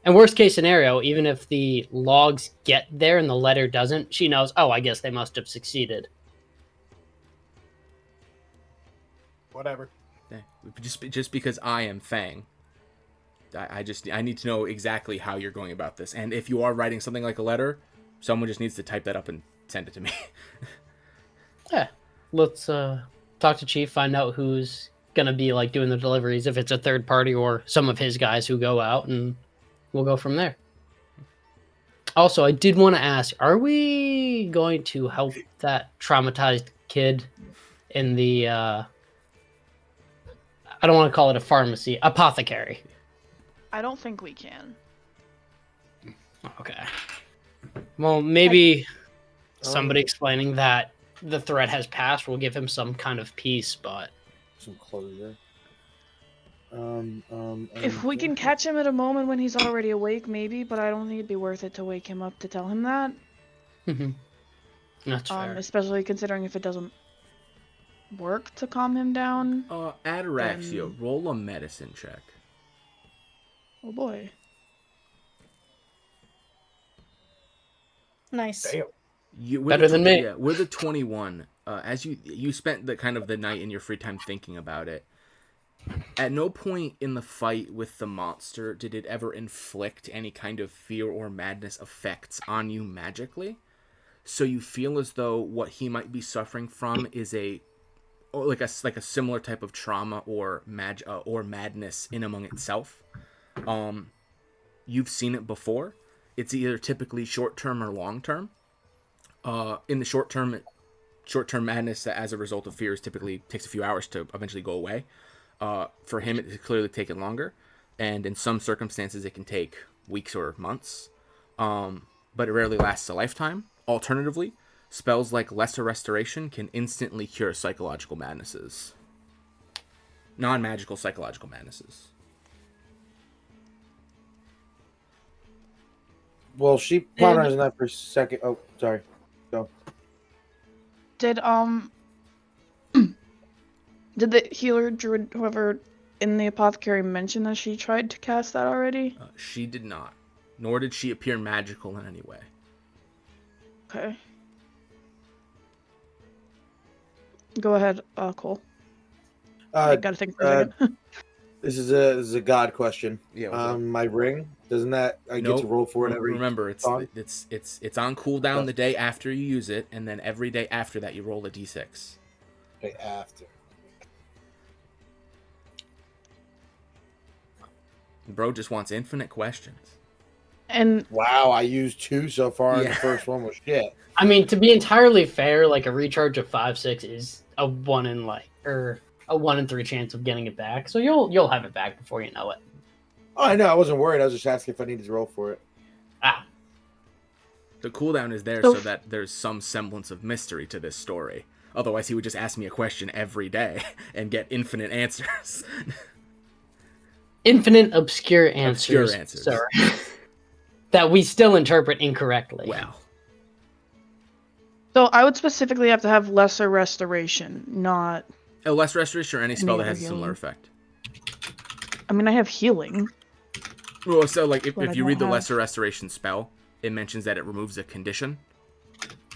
[SPEAKER 4] And worst case scenario, even if the logs get there and the letter doesn't, she knows, oh, I guess they must have succeeded.
[SPEAKER 2] Whatever.
[SPEAKER 1] Yeah, just because I am Fang, I need to know exactly how you're going about this. And if you are writing something like a letter, someone just needs to type that up and send it to me.
[SPEAKER 4] Yeah, let's talk to Chief, find out who's gonna be like doing the deliveries, if it's a third party or some of his guys who go out, and we'll go from there. Also, I did want to ask, are we going to help that traumatized kid in the I don't want to call it a pharmacy, apothecary?
[SPEAKER 6] I don't think we can.
[SPEAKER 4] Okay. Well, maybe somebody explaining that the threat has passed will give him some kind of peace, but
[SPEAKER 3] Some closure.
[SPEAKER 6] If we can catch him at a moment when he's already awake, maybe, but I don't think it'd be worth it to wake him up to tell him that.
[SPEAKER 4] that's fair.
[SPEAKER 6] Especially considering if it doesn't work to calm him down.
[SPEAKER 1] Ataraxia, roll a medicine check.
[SPEAKER 6] Oh boy.
[SPEAKER 7] Nice.
[SPEAKER 2] Damn.
[SPEAKER 4] Better than me.
[SPEAKER 1] Yeah, with a 21, as you spent the kind of the night in your free time thinking about it, at no point in the fight with the monster did it ever inflict any kind of fear or madness effects on you magically. So you feel as though what he might be suffering from is like a similar type of trauma or madness in among itself. You've seen it before. It's either typically short term or long term. In the short term madness as a result of fears typically takes a few hours to eventually go away. For him, it's clearly taken longer, and in some circumstances, it can take weeks or months. But it rarely lasts a lifetime. Alternatively, spells like Lesser Restoration can instantly cure psychological madnesses. Non-magical psychological madnesses.
[SPEAKER 3] Well, she pondered on that for a second. Oh, sorry. Go.
[SPEAKER 6] Did did the healer druid, whoever in the apothecary, mention that she tried to cast that already?
[SPEAKER 1] She did not, nor did she appear magical in any way.
[SPEAKER 6] Okay. Go ahead, Cole. I gotta think for a second.
[SPEAKER 3] This is a god question.
[SPEAKER 1] Yeah.
[SPEAKER 3] My ring, doesn't that I get to roll for it every?
[SPEAKER 1] Remember, it's on cooldown the day after you use it, and then every day after that you roll a d6.
[SPEAKER 3] Okay, after.
[SPEAKER 1] Bro just wants infinite questions.
[SPEAKER 6] And
[SPEAKER 3] wow, I used 2 so far, and the first one was shit.
[SPEAKER 4] I mean, to be entirely fair, like a recharge of 5/6 is a 1 in 3 chance of getting it back. So you'll have it back before you know it.
[SPEAKER 3] Oh, I know. I wasn't worried. I was just asking if I needed to roll for it.
[SPEAKER 1] The cooldown is there so that there's some semblance of mystery to this story. Otherwise, he would just ask me a question every day and get infinite answers.
[SPEAKER 4] Infinite obscure answers. Sir. That we still interpret incorrectly.
[SPEAKER 1] Well.
[SPEAKER 6] So I would specifically have to have Lesser Restoration, not...
[SPEAKER 1] A Lesser Restoration or any spell that has a similar effect.
[SPEAKER 6] I mean, I have healing.
[SPEAKER 1] Well, so like if you read the Lesser Restoration spell, it mentions that it removes a condition.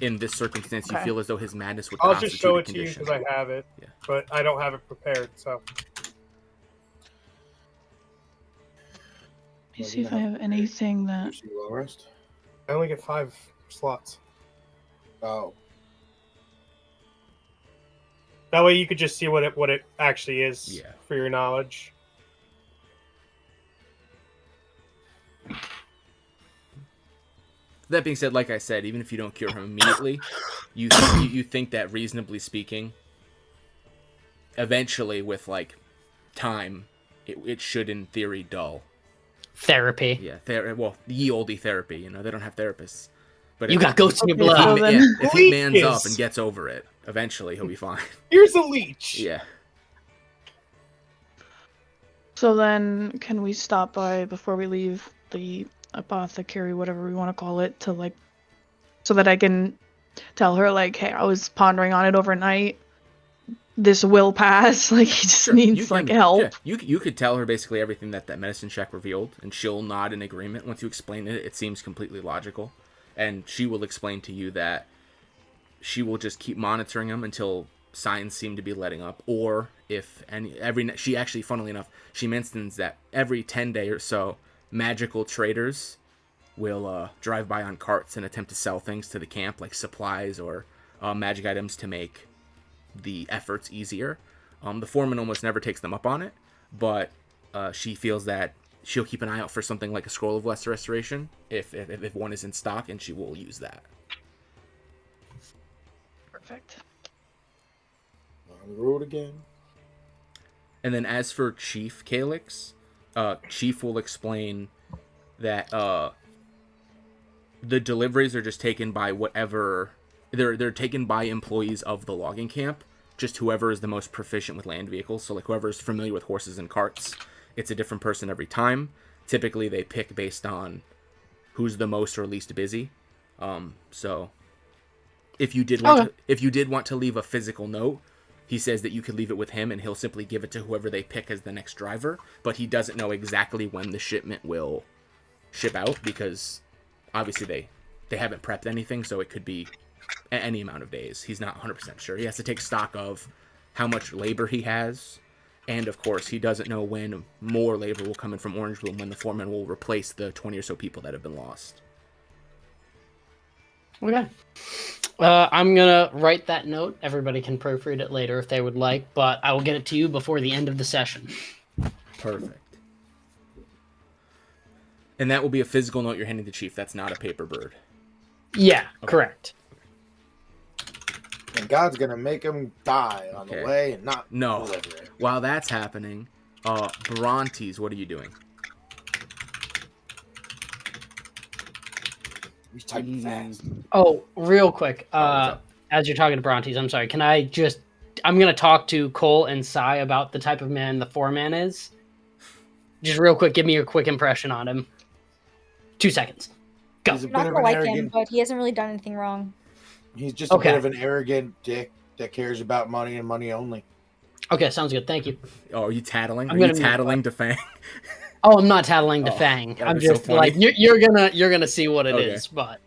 [SPEAKER 1] In this circumstance, you feel as though his madness would constitute a condition.
[SPEAKER 2] I'll just show it to you because I have it, but I don't have it prepared, so...
[SPEAKER 6] Let me see if I have anything that...
[SPEAKER 2] I only get 5 slots.
[SPEAKER 3] Oh.
[SPEAKER 2] That way you could just see what it actually is for your knowledge.
[SPEAKER 1] That being said, like I said, even if you don't cure him immediately, you think that reasonably speaking, eventually with like time, it should in theory dull.
[SPEAKER 4] Therapy.
[SPEAKER 1] Yeah, well, ye olde therapy. You know, they don't have therapists. But
[SPEAKER 4] you got ghosts in your blood.
[SPEAKER 1] If he mans up and gets over it, eventually he'll be fine.
[SPEAKER 2] Here's a leech.
[SPEAKER 1] Yeah.
[SPEAKER 6] So then, can we stop by before we leave the apothecary, whatever we want to call it, to like so that I can tell her, like, hey, I was pondering on it overnight. This will pass. Like, he just
[SPEAKER 1] Sure, you
[SPEAKER 6] needs, like,
[SPEAKER 1] can,
[SPEAKER 6] help.
[SPEAKER 1] yeah, you could tell her basically everything that medicine check revealed, and she'll nod in agreement. Once you explain it, it seems completely logical, and she will explain to you that she will just keep monitoring him until signs seem to be letting up, or if she actually, funnily enough, she mentions that every 10 day or so, magical traders will drive by on carts and attempt to sell things to the camp, like supplies or magic items to make the efforts easier. The foreman almost never takes them up on it, but she feels that she'll keep an eye out for something like a scroll of lesser restoration if one is in stock, and she will use that.
[SPEAKER 6] Perfect.
[SPEAKER 3] On the road again.
[SPEAKER 1] And then as for Chief Calyx, Chief will explain that the deliveries are just taken by whatever they're taken by employees of the logging camp, just whoever is the most proficient with land vehicles. So like whoever is familiar with horses and carts, it's a different person every time. Typically they pick based on who's the most or least busy. So if you did want to leave a physical note, he says that you could leave it with him and he'll simply give it to whoever they pick as the next driver, but he doesn't know exactly when the shipment will ship out because obviously they haven't prepped anything, so it could be any amount of days. He's not 100% sure. He has to take stock of how much labor he has, and of course he doesn't know when more labor will come in from Orangebloom, when the foreman will replace the 20 or so people that have been lost.
[SPEAKER 4] Okay. I'm gonna write that note. Everybody can proofread it later if they would like, but I will get it to you before the end of the session.
[SPEAKER 1] Perfect. And that will be a physical note you're handing to Chief. That's not a paper bird.
[SPEAKER 4] Yeah,
[SPEAKER 1] Okay.
[SPEAKER 4] correct.
[SPEAKER 3] And God's gonna make him die on the way and not deliver it.
[SPEAKER 1] While that's happening, Brontes, what are you doing?
[SPEAKER 3] He's typing fast.
[SPEAKER 4] Oh, real quick.
[SPEAKER 1] what's up?
[SPEAKER 4] As you're talking to Brontes, I'm sorry. I'm gonna talk to Cole and Sai about the type of man the foreman is. Just real quick, give me your quick impression on him. 2 seconds. Go.
[SPEAKER 3] He's a
[SPEAKER 7] I'm
[SPEAKER 3] bit
[SPEAKER 7] not
[SPEAKER 3] of
[SPEAKER 7] gonna
[SPEAKER 3] an
[SPEAKER 7] like him,
[SPEAKER 3] arrogant.
[SPEAKER 7] but he hasn't really done anything wrong.
[SPEAKER 3] He's just a
[SPEAKER 4] Okay.
[SPEAKER 3] bit of an arrogant dick that cares about money and money only.
[SPEAKER 4] Okay, sounds good. Thank you.
[SPEAKER 1] Oh, are you tattling?
[SPEAKER 4] I'm
[SPEAKER 1] Are you
[SPEAKER 4] gonna mute,
[SPEAKER 1] tattling to Fang?
[SPEAKER 4] Oh, I'm not tattling to Fang.
[SPEAKER 1] that'd
[SPEAKER 4] I'm
[SPEAKER 1] be so
[SPEAKER 4] just
[SPEAKER 1] funny.
[SPEAKER 4] like you're gonna see what it is.
[SPEAKER 1] Okay.
[SPEAKER 4] But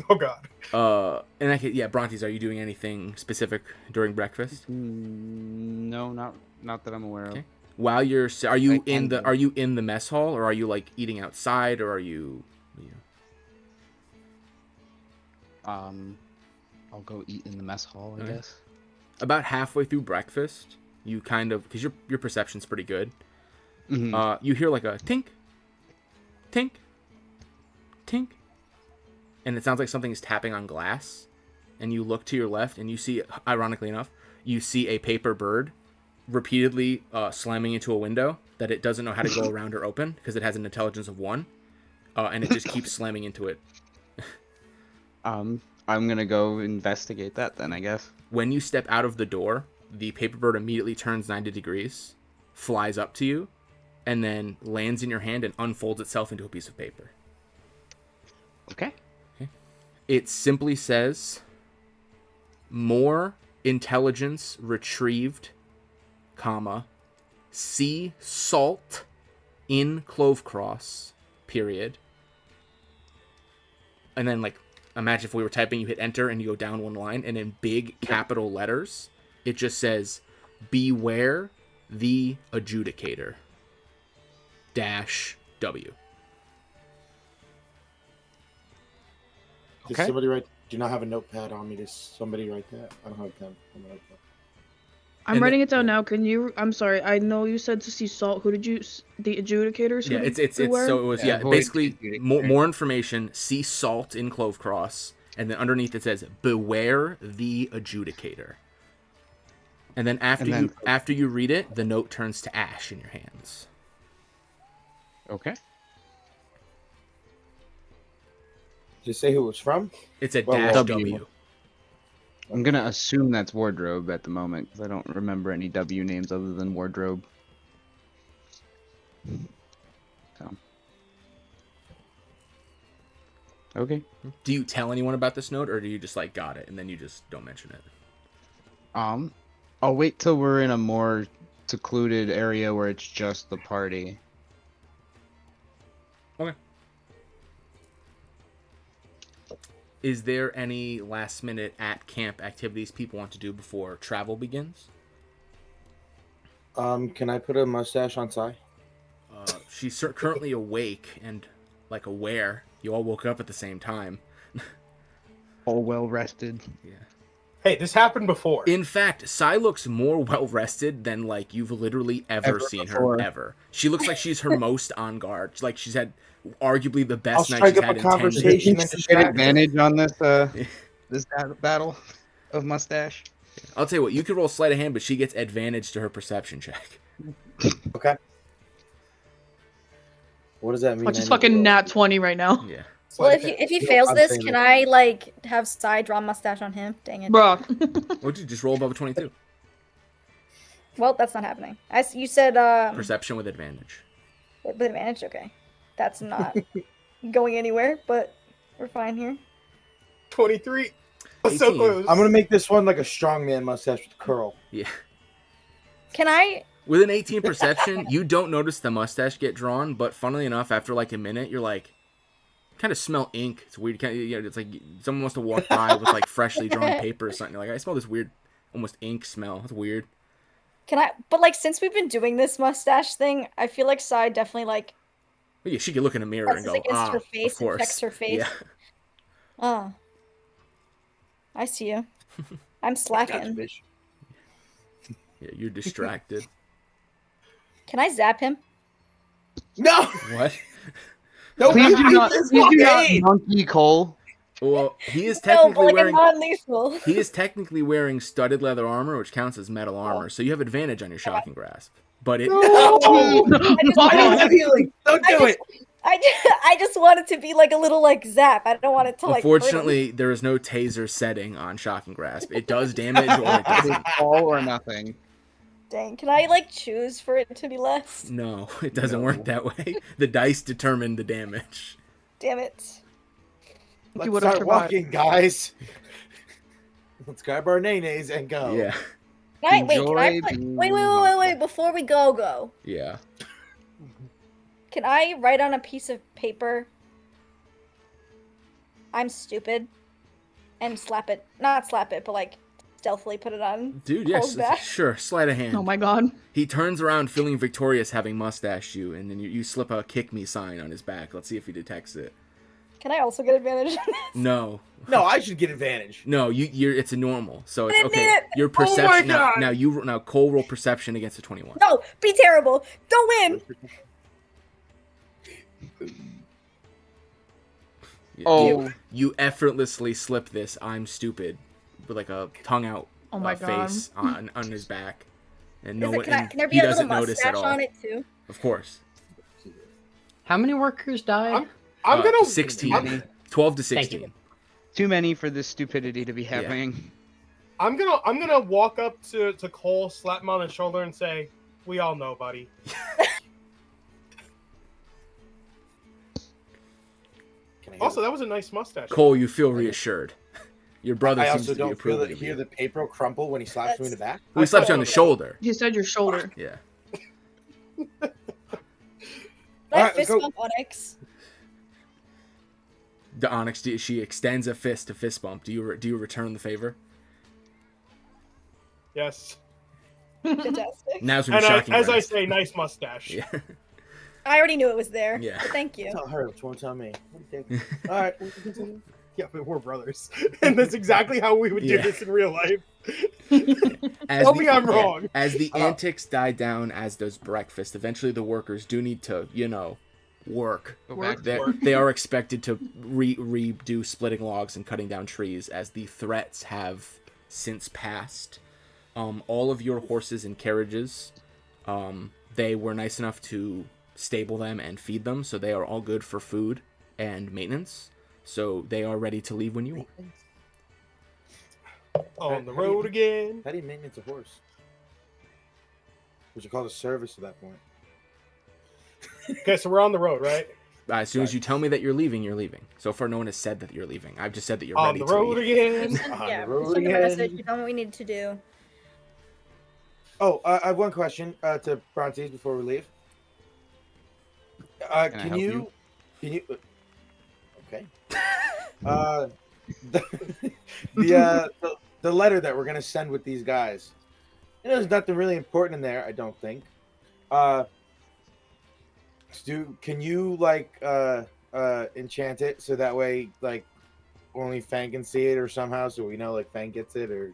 [SPEAKER 2] Oh god.
[SPEAKER 1] In that case, yeah, Brontes, are you doing anything specific during breakfast?
[SPEAKER 8] No, not that I'm aware of.
[SPEAKER 1] Okay. While you're, are you
[SPEAKER 8] can go.
[SPEAKER 1] in the mess hall, or are you like eating outside, or are you?
[SPEAKER 8] I'll go eat in the mess hall, I
[SPEAKER 1] Okay.
[SPEAKER 8] guess.
[SPEAKER 1] About halfway through breakfast, you kind of, because your perception's pretty good.
[SPEAKER 8] Mhm.
[SPEAKER 1] You hear like a tink, tink, tink, and it sounds like something is tapping on glass. And you look to your left, and you see, ironically enough, you see a paper bird repeatedly slamming into a window that it doesn't know how to go around or open because it has an intelligence of 1, and it just keeps slamming into it.
[SPEAKER 8] I'm gonna go investigate that then, I guess.
[SPEAKER 1] When you step out of the door, the paper bird immediately turns 90 degrees, flies up to you, and then lands in your hand and unfolds itself into a piece of paper.
[SPEAKER 8] Okay.
[SPEAKER 1] It simply says, more intelligence retrieved, comma, sea salt in Clovecross, period. And then, like, imagine if we were typing, you hit enter and you go down one line, and in big capital letters, it just says, beware the adjudicator. -W.
[SPEAKER 3] Did
[SPEAKER 8] Okay.
[SPEAKER 3] somebody write? Do you not have a notepad on me? Does somebody write that? I don't have a pen. I'm gonna write that.
[SPEAKER 6] I'm
[SPEAKER 1] And
[SPEAKER 6] writing
[SPEAKER 1] the-
[SPEAKER 6] it down now. Can you? I'm sorry. I know you said to see salt. Who did you? The adjudicators.
[SPEAKER 1] Yeah, it's
[SPEAKER 6] beware?
[SPEAKER 1] so it was
[SPEAKER 8] Yeah, avoid
[SPEAKER 1] basically
[SPEAKER 8] adjudicator.
[SPEAKER 1] more information. See salt in Clovecross, and then underneath it says beware the adjudicator. And then after you read it, the note turns to ash in your hands.
[SPEAKER 8] Okay.
[SPEAKER 3] Did it say who it was from?
[SPEAKER 1] It's a
[SPEAKER 3] Well,
[SPEAKER 1] -W.
[SPEAKER 8] I'm gonna assume that's wardrobe at the moment because I don't remember any W names other than wardrobe. So. Okay.
[SPEAKER 1] Do you tell anyone about this note, or do you just like got it and then you just don't mention it?
[SPEAKER 8] I'll wait till we're in a more secluded area where it's just the party.
[SPEAKER 1] Okay. Is there any last minute at camp activities people want to do before travel begins?
[SPEAKER 3] Can I put a mustache on Sai?
[SPEAKER 1] She's currently awake and like aware. You all woke up at the same time.
[SPEAKER 8] All well rested.
[SPEAKER 1] Yeah.
[SPEAKER 2] Hey, this happened before.
[SPEAKER 1] In fact, Sai looks more well rested than like you've literally ever seen
[SPEAKER 8] before.
[SPEAKER 1] her ever. She looks like she's her most on guard. Like she's had arguably the
[SPEAKER 3] I'll
[SPEAKER 1] best night
[SPEAKER 3] strike
[SPEAKER 1] she's
[SPEAKER 3] up
[SPEAKER 1] had
[SPEAKER 3] a
[SPEAKER 1] in 10
[SPEAKER 3] conversation
[SPEAKER 1] years.
[SPEAKER 3] and
[SPEAKER 8] Get advantage on this this battle of mustache.
[SPEAKER 1] I'll tell you what, you could roll sleight of hand, but she gets advantage to her perception check.
[SPEAKER 3] Okay. What does that mean?
[SPEAKER 6] I'll just
[SPEAKER 3] I need to
[SPEAKER 6] fucking
[SPEAKER 3] roll?
[SPEAKER 6] nat 20 right now.
[SPEAKER 1] Yeah.
[SPEAKER 7] Well,
[SPEAKER 2] Sleight of
[SPEAKER 7] if he
[SPEAKER 3] No,
[SPEAKER 7] fails
[SPEAKER 3] I'm
[SPEAKER 7] this,
[SPEAKER 3] saying
[SPEAKER 7] can
[SPEAKER 3] that.
[SPEAKER 7] I like have Sai draw mustache on him? Dang it.
[SPEAKER 6] Bruh.
[SPEAKER 1] What'd you just roll above a 22?
[SPEAKER 7] Well, that's not happening. You said
[SPEAKER 1] Perception with advantage.
[SPEAKER 7] with advantage. Okay, that's not going anywhere. But we're fine here.
[SPEAKER 2] 23. That's so
[SPEAKER 1] 18.
[SPEAKER 2] close.
[SPEAKER 3] I'm gonna make this one like a strongman mustache with curl.
[SPEAKER 1] Yeah.
[SPEAKER 7] Can I?
[SPEAKER 1] With an 18 perception, you don't notice the mustache get drawn, but funnily enough, after like a minute, you're like, kind of smell ink. It's weird. It's like someone must have walked by with like freshly drawn paper or something. You're like, I smell this weird, almost ink smell. It's weird.
[SPEAKER 7] Can I? But like, since we've been doing this mustache thing, I feel like Sai definitely like
[SPEAKER 1] But yeah, she could look in a mirror and
[SPEAKER 7] presses
[SPEAKER 1] go,
[SPEAKER 7] against her
[SPEAKER 1] of
[SPEAKER 7] face and
[SPEAKER 1] course.
[SPEAKER 7] checks her face.
[SPEAKER 1] Yeah.
[SPEAKER 7] Oh, I see you. I'm
[SPEAKER 3] Gotcha,
[SPEAKER 7] slacking.
[SPEAKER 3] bitch.
[SPEAKER 1] Yeah, you're distracted.
[SPEAKER 7] Can I zap him?
[SPEAKER 3] No.
[SPEAKER 1] What?
[SPEAKER 3] No.
[SPEAKER 8] Please do not,
[SPEAKER 3] this
[SPEAKER 8] please do not
[SPEAKER 3] game.
[SPEAKER 8] monkey Cole.
[SPEAKER 1] Well, he is
[SPEAKER 7] No, but
[SPEAKER 1] technically
[SPEAKER 7] like
[SPEAKER 1] wearing.
[SPEAKER 7] a non-lethal.
[SPEAKER 1] He is technically wearing studded leather armor, which counts as metal armor, so you have advantage on your shocking grasp. But it.
[SPEAKER 3] No.
[SPEAKER 7] I
[SPEAKER 3] I don't have healing. Don't do it.
[SPEAKER 7] I just want it to be like a little like zap. I don't want it to like. hurt him.
[SPEAKER 1] Unfortunately, there is no taser setting on shocking grasp. It does damage or it
[SPEAKER 8] It is
[SPEAKER 1] doesn't.
[SPEAKER 8] all or nothing.
[SPEAKER 7] Dang, can I like choose for it to be less?
[SPEAKER 1] No, it doesn't work that way. The dice determine the damage.
[SPEAKER 7] Damn it.
[SPEAKER 3] Let's
[SPEAKER 6] would've
[SPEAKER 3] start
[SPEAKER 6] survived.
[SPEAKER 3] walking, guys. Let's grab our nays and go.
[SPEAKER 1] Yeah,
[SPEAKER 7] Can I, wait, can I
[SPEAKER 8] Enjoy
[SPEAKER 7] put,
[SPEAKER 8] being
[SPEAKER 7] wait, before we go.
[SPEAKER 1] yeah.
[SPEAKER 7] Can I write on a piece of paper, I'm stupid, and slap it, not slap it, but like stealthily put it on
[SPEAKER 1] Dude,
[SPEAKER 7] Cole's
[SPEAKER 1] yes,
[SPEAKER 7] back?
[SPEAKER 1] sure. Sleight of hand.
[SPEAKER 6] Oh my god.
[SPEAKER 1] He turns around feeling victorious having mustached you, and then you slip a kick me sign on his back. Let's see if he detects it.
[SPEAKER 7] Can I also get advantage on this?
[SPEAKER 1] No.
[SPEAKER 3] No, I should get advantage.
[SPEAKER 1] No, you're it's a normal. So it's
[SPEAKER 7] I didn't
[SPEAKER 1] okay.
[SPEAKER 7] need it.
[SPEAKER 1] Your
[SPEAKER 2] Oh my
[SPEAKER 1] perception
[SPEAKER 2] God.
[SPEAKER 1] now Cole roll perception against a 21.
[SPEAKER 7] No, be terrible. Don't win.
[SPEAKER 1] Yeah,
[SPEAKER 8] Oh.
[SPEAKER 1] you effortlessly slip this I'm stupid with like a tongue out
[SPEAKER 6] Oh my God.
[SPEAKER 1] face on his back. And no one
[SPEAKER 7] Can there be
[SPEAKER 1] he
[SPEAKER 7] a little
[SPEAKER 1] doesn't notice at
[SPEAKER 7] mustache
[SPEAKER 1] all.
[SPEAKER 7] on it too?
[SPEAKER 1] Of course.
[SPEAKER 4] How many workers died?
[SPEAKER 2] I'm gonna
[SPEAKER 1] 16. 12 to 16.
[SPEAKER 4] you.
[SPEAKER 8] Too many for this stupidity to be happening.
[SPEAKER 2] I'm gonna walk up to Cole, slap him on the shoulder, and say, "We all know, buddy."
[SPEAKER 3] Can I
[SPEAKER 2] Also, that was a nice mustache.
[SPEAKER 1] Cole, you feel reassured. Your brother
[SPEAKER 3] I
[SPEAKER 1] seems
[SPEAKER 3] also
[SPEAKER 1] to be
[SPEAKER 3] don't feel
[SPEAKER 1] approving
[SPEAKER 3] that
[SPEAKER 1] of
[SPEAKER 3] hear
[SPEAKER 1] you.
[SPEAKER 3] the paper crumple when he slaps me in the back.
[SPEAKER 1] We slapped you on the shoulder.
[SPEAKER 6] You said your shoulder.
[SPEAKER 1] Yeah.
[SPEAKER 7] Can I
[SPEAKER 3] Alright,
[SPEAKER 7] fist
[SPEAKER 3] let's go.
[SPEAKER 7] bump Onyx?
[SPEAKER 1] The Onyx, she extends a fist to fist bump. Do you return the favor?
[SPEAKER 2] Yes.
[SPEAKER 7] Fantastic.
[SPEAKER 1] Now's when
[SPEAKER 2] And
[SPEAKER 1] you're shocking
[SPEAKER 2] as I
[SPEAKER 1] grasp.
[SPEAKER 2] say, nice mustache.
[SPEAKER 1] Yeah.
[SPEAKER 7] I already knew it was there.
[SPEAKER 1] Yeah.
[SPEAKER 7] But thank you.
[SPEAKER 3] Tell her, but you won't tell me. What do you think? All right, we can continue.
[SPEAKER 2] Yeah, but we're brothers, and that's exactly how we would do
[SPEAKER 1] Yeah.
[SPEAKER 2] this in real life.
[SPEAKER 1] As
[SPEAKER 2] Tell me I'm wrong.
[SPEAKER 1] As the
[SPEAKER 3] Oh.
[SPEAKER 1] antics die down, as does breakfast, eventually the workers do need to, work.
[SPEAKER 8] Go back
[SPEAKER 2] Work.
[SPEAKER 8] there.
[SPEAKER 1] They are expected to redo splitting logs and cutting down trees, as the threats have since passed. All of your horses and carriages, they were nice enough to stable them and feed them, so they are all good for food and maintenance. So they are ready to leave when you are.
[SPEAKER 2] On the road again.
[SPEAKER 3] How do you maintenance a horse? We should call the service at that point.
[SPEAKER 2] Okay, so we're on the road, right?
[SPEAKER 1] As soon as you tell me that you're leaving, you're leaving. So far, no one has said that you're leaving. I've just said that you're
[SPEAKER 2] On
[SPEAKER 1] ready
[SPEAKER 2] the
[SPEAKER 1] to
[SPEAKER 2] road
[SPEAKER 1] leave.
[SPEAKER 2] again.
[SPEAKER 7] We've sent,
[SPEAKER 3] On
[SPEAKER 7] yeah,
[SPEAKER 3] the road
[SPEAKER 7] we've sent them a
[SPEAKER 3] again.
[SPEAKER 7] message. We've done what we needed to do.
[SPEAKER 3] Oh, I have one question to Brontes before we leave.
[SPEAKER 8] Can I
[SPEAKER 3] Can
[SPEAKER 8] help
[SPEAKER 3] you? Okay. The letter that we're gonna send with these guys. There's nothing really important in there, I don't think. Can you enchant it so that way like only Fang can see it or somehow so we know like Fang gets it or?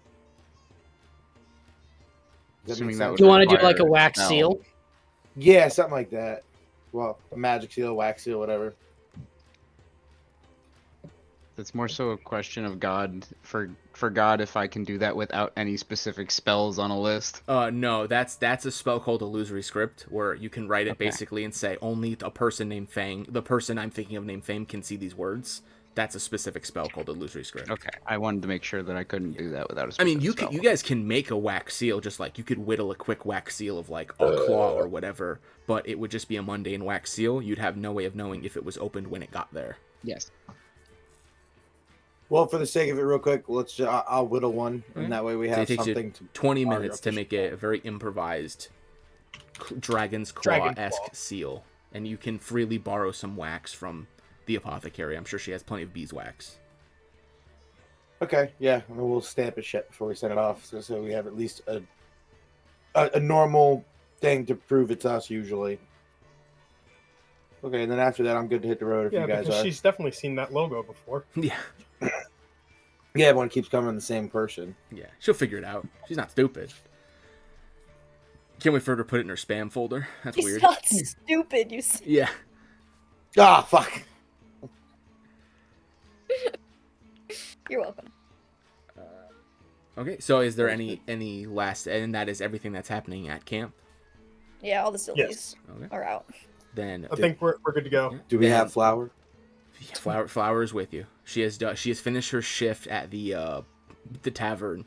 [SPEAKER 3] Does
[SPEAKER 8] Assuming
[SPEAKER 3] make
[SPEAKER 8] that
[SPEAKER 3] sense?
[SPEAKER 8] would
[SPEAKER 4] Do you want to do
[SPEAKER 8] require
[SPEAKER 4] like a wax
[SPEAKER 8] spell.
[SPEAKER 4] seal?
[SPEAKER 3] Yeah, something like that. Well, a magic seal, wax seal, whatever.
[SPEAKER 8] It's more so a question of God for God if I can do that without any specific spells on a list.
[SPEAKER 1] No, that's a spell called Illusory Script, where you can write it
[SPEAKER 8] Okay.
[SPEAKER 1] basically and say only a person named Fang, the person I'm thinking of named Fang, can see these words. That's a specific spell called Illusory Script.
[SPEAKER 8] Okay, I wanted to make sure that I couldn't do that without a
[SPEAKER 1] I
[SPEAKER 8] specific
[SPEAKER 1] mean, you
[SPEAKER 8] spell.
[SPEAKER 1] guys can make a wax seal, just like you could whittle a quick wax seal of like a claw or whatever, but it would just be a mundane wax seal. You'd have no way of knowing if it was opened when it got there.
[SPEAKER 8] Yes.
[SPEAKER 3] Well, for the sake of it, real quick, I'll whittle one,
[SPEAKER 1] Okay.
[SPEAKER 3] and that way we
[SPEAKER 1] So
[SPEAKER 3] have
[SPEAKER 1] it takes
[SPEAKER 3] something
[SPEAKER 1] you
[SPEAKER 3] to
[SPEAKER 1] 20
[SPEAKER 3] our
[SPEAKER 1] minutes to make
[SPEAKER 3] official
[SPEAKER 1] a very improvised dragon's
[SPEAKER 2] Dragon
[SPEAKER 1] claw-esque
[SPEAKER 2] claw.
[SPEAKER 1] seal, and you can freely borrow some wax from the apothecary. I'm sure she has plenty of beeswax.
[SPEAKER 3] Okay, yeah, and we'll stamp it shut before we send it off, so we have at least a normal thing to prove it's us usually. Okay, and then after that, I'm good to hit the road if
[SPEAKER 2] Yeah,
[SPEAKER 3] you guys
[SPEAKER 2] because
[SPEAKER 3] are.
[SPEAKER 2] she's definitely seen that logo before.
[SPEAKER 1] Yeah,
[SPEAKER 3] Yeah, everyone keeps coming the same person.
[SPEAKER 1] yeah, she'll figure it out. She's not stupid. Can't wait for her to put it in her spam folder. That's
[SPEAKER 7] He's
[SPEAKER 1] weird.
[SPEAKER 7] not stupid. You.
[SPEAKER 1] Yeah.
[SPEAKER 3] Ah, fuck.
[SPEAKER 7] You're welcome.
[SPEAKER 1] Okay, so is there any last, and that is everything that's happening at camp?
[SPEAKER 7] Yeah, all the sillies
[SPEAKER 1] Okay.
[SPEAKER 7] are out.
[SPEAKER 1] Then
[SPEAKER 2] I think we're good to go.
[SPEAKER 3] Do we have flour?
[SPEAKER 1] Flower is with you. She has finished her shift at the tavern.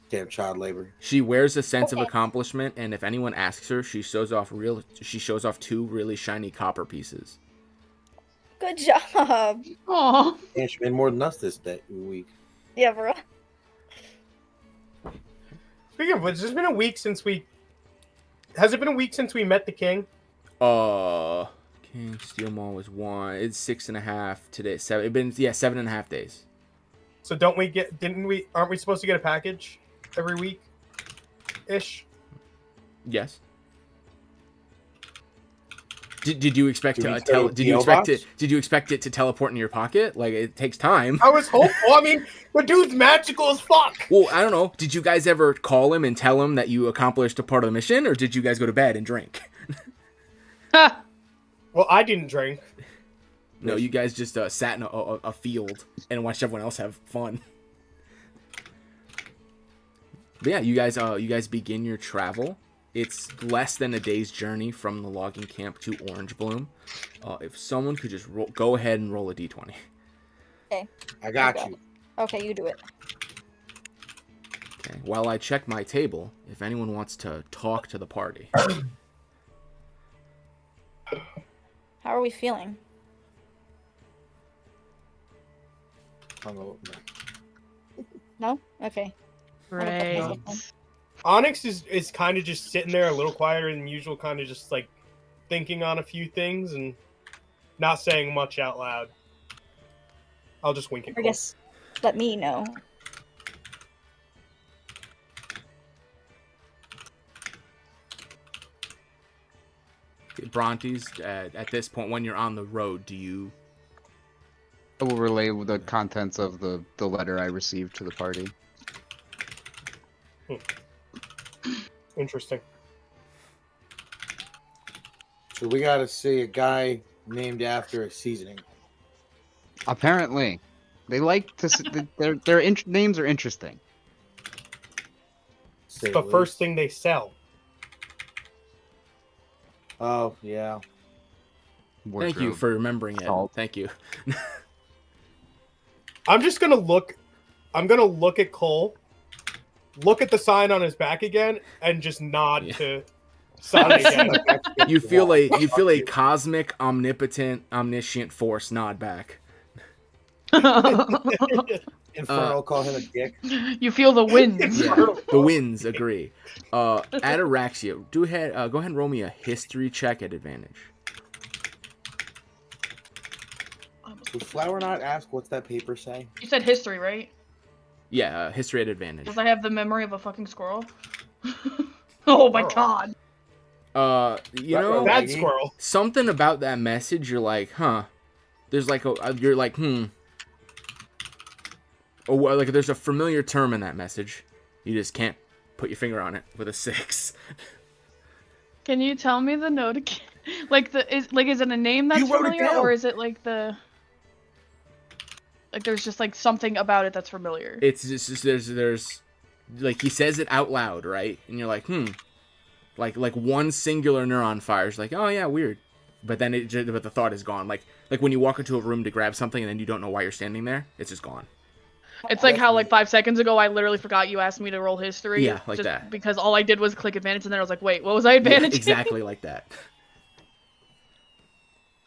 [SPEAKER 3] Damn child labor.
[SPEAKER 1] She wears a sense of accomplishment, and if anyone asks her, she shows off 2 really shiny copper pieces.
[SPEAKER 7] Good job.
[SPEAKER 6] Aw.
[SPEAKER 3] And she made more than us this week.
[SPEAKER 7] Yeah, bro.
[SPEAKER 2] Speaking of which, it's been a week since we. Has it been a week since we met the king?
[SPEAKER 1] King Steel Maul was 1. It's 6.5 today. 7. It's been 7.5 days.
[SPEAKER 2] So aren't we supposed to get a package every week? Ish.
[SPEAKER 1] Yes. Did you expect
[SPEAKER 3] Do
[SPEAKER 1] to
[SPEAKER 3] we go
[SPEAKER 1] Did you
[SPEAKER 3] PO
[SPEAKER 1] expect
[SPEAKER 3] box?
[SPEAKER 1] it? Did you expect it to teleport in your pocket? Like, it takes time.
[SPEAKER 2] I was hopeful. I mean, the dude's magical as fuck.
[SPEAKER 1] Well, I don't know. Did you guys ever call him and tell him that you accomplished a part of the mission, or did you guys go to bed and drink?
[SPEAKER 6] Ha!
[SPEAKER 2] Well, I didn't drink.
[SPEAKER 1] No, you guys just sat in a field and watched everyone else have fun. But yeah, you guys begin your travel. It's less than a day's journey from the logging camp to Orangebloom. If someone could just go ahead and roll a d20.
[SPEAKER 7] Okay.
[SPEAKER 3] I got
[SPEAKER 7] Okay.
[SPEAKER 3] you.
[SPEAKER 7] Okay, you do it.
[SPEAKER 1] Okay. While I check my table, if anyone wants to talk to the party.
[SPEAKER 7] How are we feeling? No? Okay.
[SPEAKER 6] Right.
[SPEAKER 2] Onyx is kind of just sitting there a little quieter than usual, kind of just like thinking on a few things and not saying much out loud. I'll just wink at
[SPEAKER 7] I
[SPEAKER 2] Cole.
[SPEAKER 7] guess let me know.
[SPEAKER 1] Brontes, at this point, when you're on the road, do you...
[SPEAKER 8] I will relay the contents of the letter I received to the party.
[SPEAKER 2] Interesting.
[SPEAKER 3] So we got to see a guy named after a seasoning.
[SPEAKER 8] Apparently, they like to. Their names are interesting.
[SPEAKER 3] Say
[SPEAKER 2] It's the
[SPEAKER 3] it
[SPEAKER 2] first
[SPEAKER 3] least.
[SPEAKER 2] thing they sell.
[SPEAKER 3] Oh yeah.
[SPEAKER 1] Thank you
[SPEAKER 8] Wardrobe.
[SPEAKER 1] for remembering it.
[SPEAKER 8] Salt.
[SPEAKER 1] Thank you.
[SPEAKER 2] I'm just gonna look. I'm gonna look at Cole, look at the sign on his back again, and just nod
[SPEAKER 1] Yeah.
[SPEAKER 2] to Sonnet again.
[SPEAKER 1] You feel a cosmic, omnipotent, omniscient force nod back.
[SPEAKER 3] Infernal call him a dick.
[SPEAKER 6] You feel the winds.
[SPEAKER 1] Yeah, the winds agree. Ataraxia, go ahead and roll me a history check at advantage.
[SPEAKER 3] Did Flower not ask what's that paper say?
[SPEAKER 6] You said history, right?
[SPEAKER 1] Yeah, history at advantage.
[SPEAKER 6] Because I have the memory of a fucking squirrel. Oh my god.
[SPEAKER 1] You know,
[SPEAKER 2] That squirrel.
[SPEAKER 1] something about that message, you're like, huh. There's like you're like, or like there's a familiar term in that message. You just can't put your finger on it with a 6.
[SPEAKER 6] Can you tell me the note again? Is it a name that's
[SPEAKER 3] You wrote it
[SPEAKER 6] familiar,
[SPEAKER 3] down.
[SPEAKER 6] or is it like there's just like something about it that's familiar?
[SPEAKER 1] It's just there's like he says it out loud, right? And you're like, like one singular neuron fires, like, oh yeah, weird. But then but the thought is gone. Like when you walk into a room to grab something and then you don't know why you're standing there, it's just gone.
[SPEAKER 6] It's like how like 5 seconds ago I literally forgot you asked me to roll history.
[SPEAKER 1] Yeah, like
[SPEAKER 6] just
[SPEAKER 1] that.
[SPEAKER 6] Because all I did was click advantage, and then I was like, wait, what was I advantaging?
[SPEAKER 1] Yeah, exactly like that.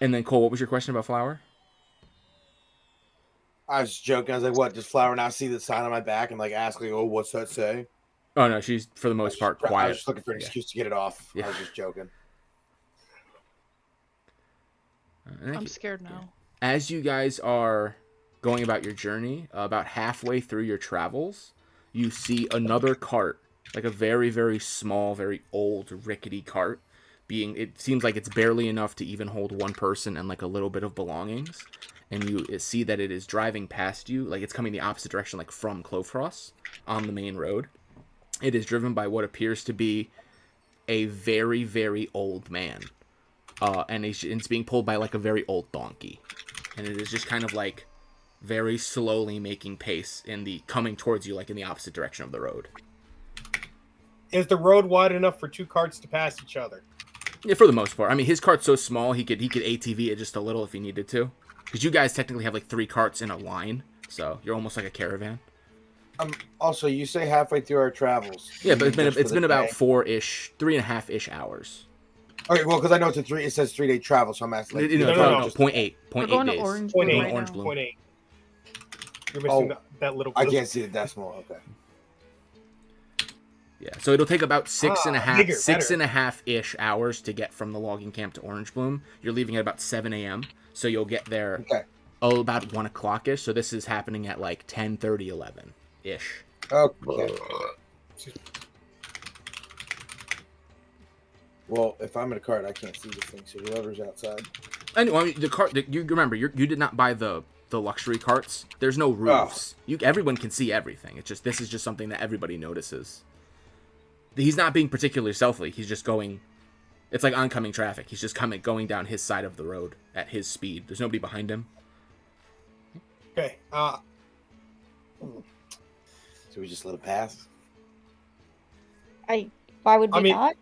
[SPEAKER 1] And then Cole, what was your question about Flower?
[SPEAKER 3] I was joking. I was like, "What? Does Flower not see the sign on my back and like ask like, oh, what's that say?"
[SPEAKER 1] Oh no, she's for the most part
[SPEAKER 3] I
[SPEAKER 1] quiet.
[SPEAKER 3] was just looking for an excuse to get it off.
[SPEAKER 1] Yeah.
[SPEAKER 3] I was just joking.
[SPEAKER 6] I'm scared now.
[SPEAKER 1] As you guys are going about your journey, about halfway through your travels, you see another cart, like a very, very small, very old, rickety cart. It seems like it's barely enough to even hold one person and like a little bit of belongings. And you see that it is driving past you, like it's coming the opposite direction, like from Clovecross on the main road. It is driven by what appears to be a very, very old man. And it's being pulled by like a very old donkey. And it is just kind of like very slowly making pace coming towards you, like in the opposite direction of the road.
[SPEAKER 2] Is the road wide enough for 2 carts to pass each other?
[SPEAKER 1] Yeah, for the most part. I mean, his cart's so small, he could ATV it just a little if he needed to. Because you guys technically have like 3 carts in a line, so you're almost like a caravan.
[SPEAKER 3] Also, you say halfway through our travels.
[SPEAKER 1] Yeah, but it's been about
[SPEAKER 3] day?
[SPEAKER 1] 3.5-ish hours.
[SPEAKER 3] Okay, well, because I know it says 3-day travel, so I'm asking. Like,
[SPEAKER 1] No,
[SPEAKER 2] no.
[SPEAKER 1] 0.8
[SPEAKER 6] We're going to
[SPEAKER 1] days.
[SPEAKER 6] Orangebloom
[SPEAKER 2] Point
[SPEAKER 1] Going
[SPEAKER 2] eight.
[SPEAKER 1] to
[SPEAKER 6] right
[SPEAKER 1] Orangebloom.
[SPEAKER 6] now.
[SPEAKER 2] 0.8. You're missing that little.
[SPEAKER 3] I can't see the decimal. Okay.
[SPEAKER 1] Yeah, so it'll take about six and
[SPEAKER 2] bigger,
[SPEAKER 1] a half-ish hours to get from the logging camp to Orangebloom. You're leaving at about 7 a.m., so you'll get there about 1 o'clock-ish. So this is happening at like 10:30, 11-ish.
[SPEAKER 3] Okay. Well, if I'm in a cart, I can't see the thing. So whoever's outside.
[SPEAKER 1] Anyway, the cart. You remember, you did not buy the luxury carts. There's no roofs. Everyone can see everything. This is just something that everybody notices. He's not being particularly stealthy. He's just going. It's like oncoming traffic. He's just going down his side of the road at his speed. There's nobody behind him.
[SPEAKER 2] Okay.
[SPEAKER 3] So we just let it pass?
[SPEAKER 7] Why would we
[SPEAKER 2] mean-
[SPEAKER 7] not?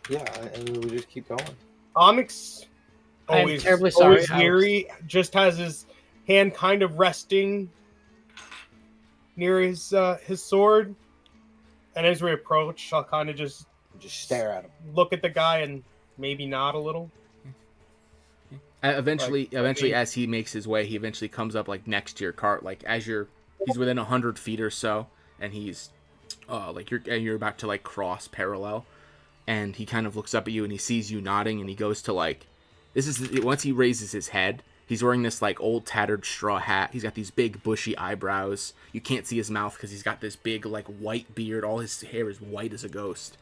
[SPEAKER 3] Yeah, and we just keep going.
[SPEAKER 2] Onyx,
[SPEAKER 4] I am
[SPEAKER 2] always
[SPEAKER 4] terribly sorry.
[SPEAKER 2] always weary, just has his hand kind of resting near his sword. And as we approach, I'll kind of just
[SPEAKER 3] stare at him.
[SPEAKER 2] look at the guy and maybe nod a little.
[SPEAKER 1] Eventually, as he makes his way, he eventually comes up like next to your cart, like he's within 100 feet or so, and he's you're about to like cross parallel, and he kind of looks up at you and he sees you nodding, and he goes to like, once he raises his head, he's wearing this like old tattered straw hat. He's got these big bushy eyebrows. You can't see his mouth because he's got this big like white beard. All his hair is white as a ghost,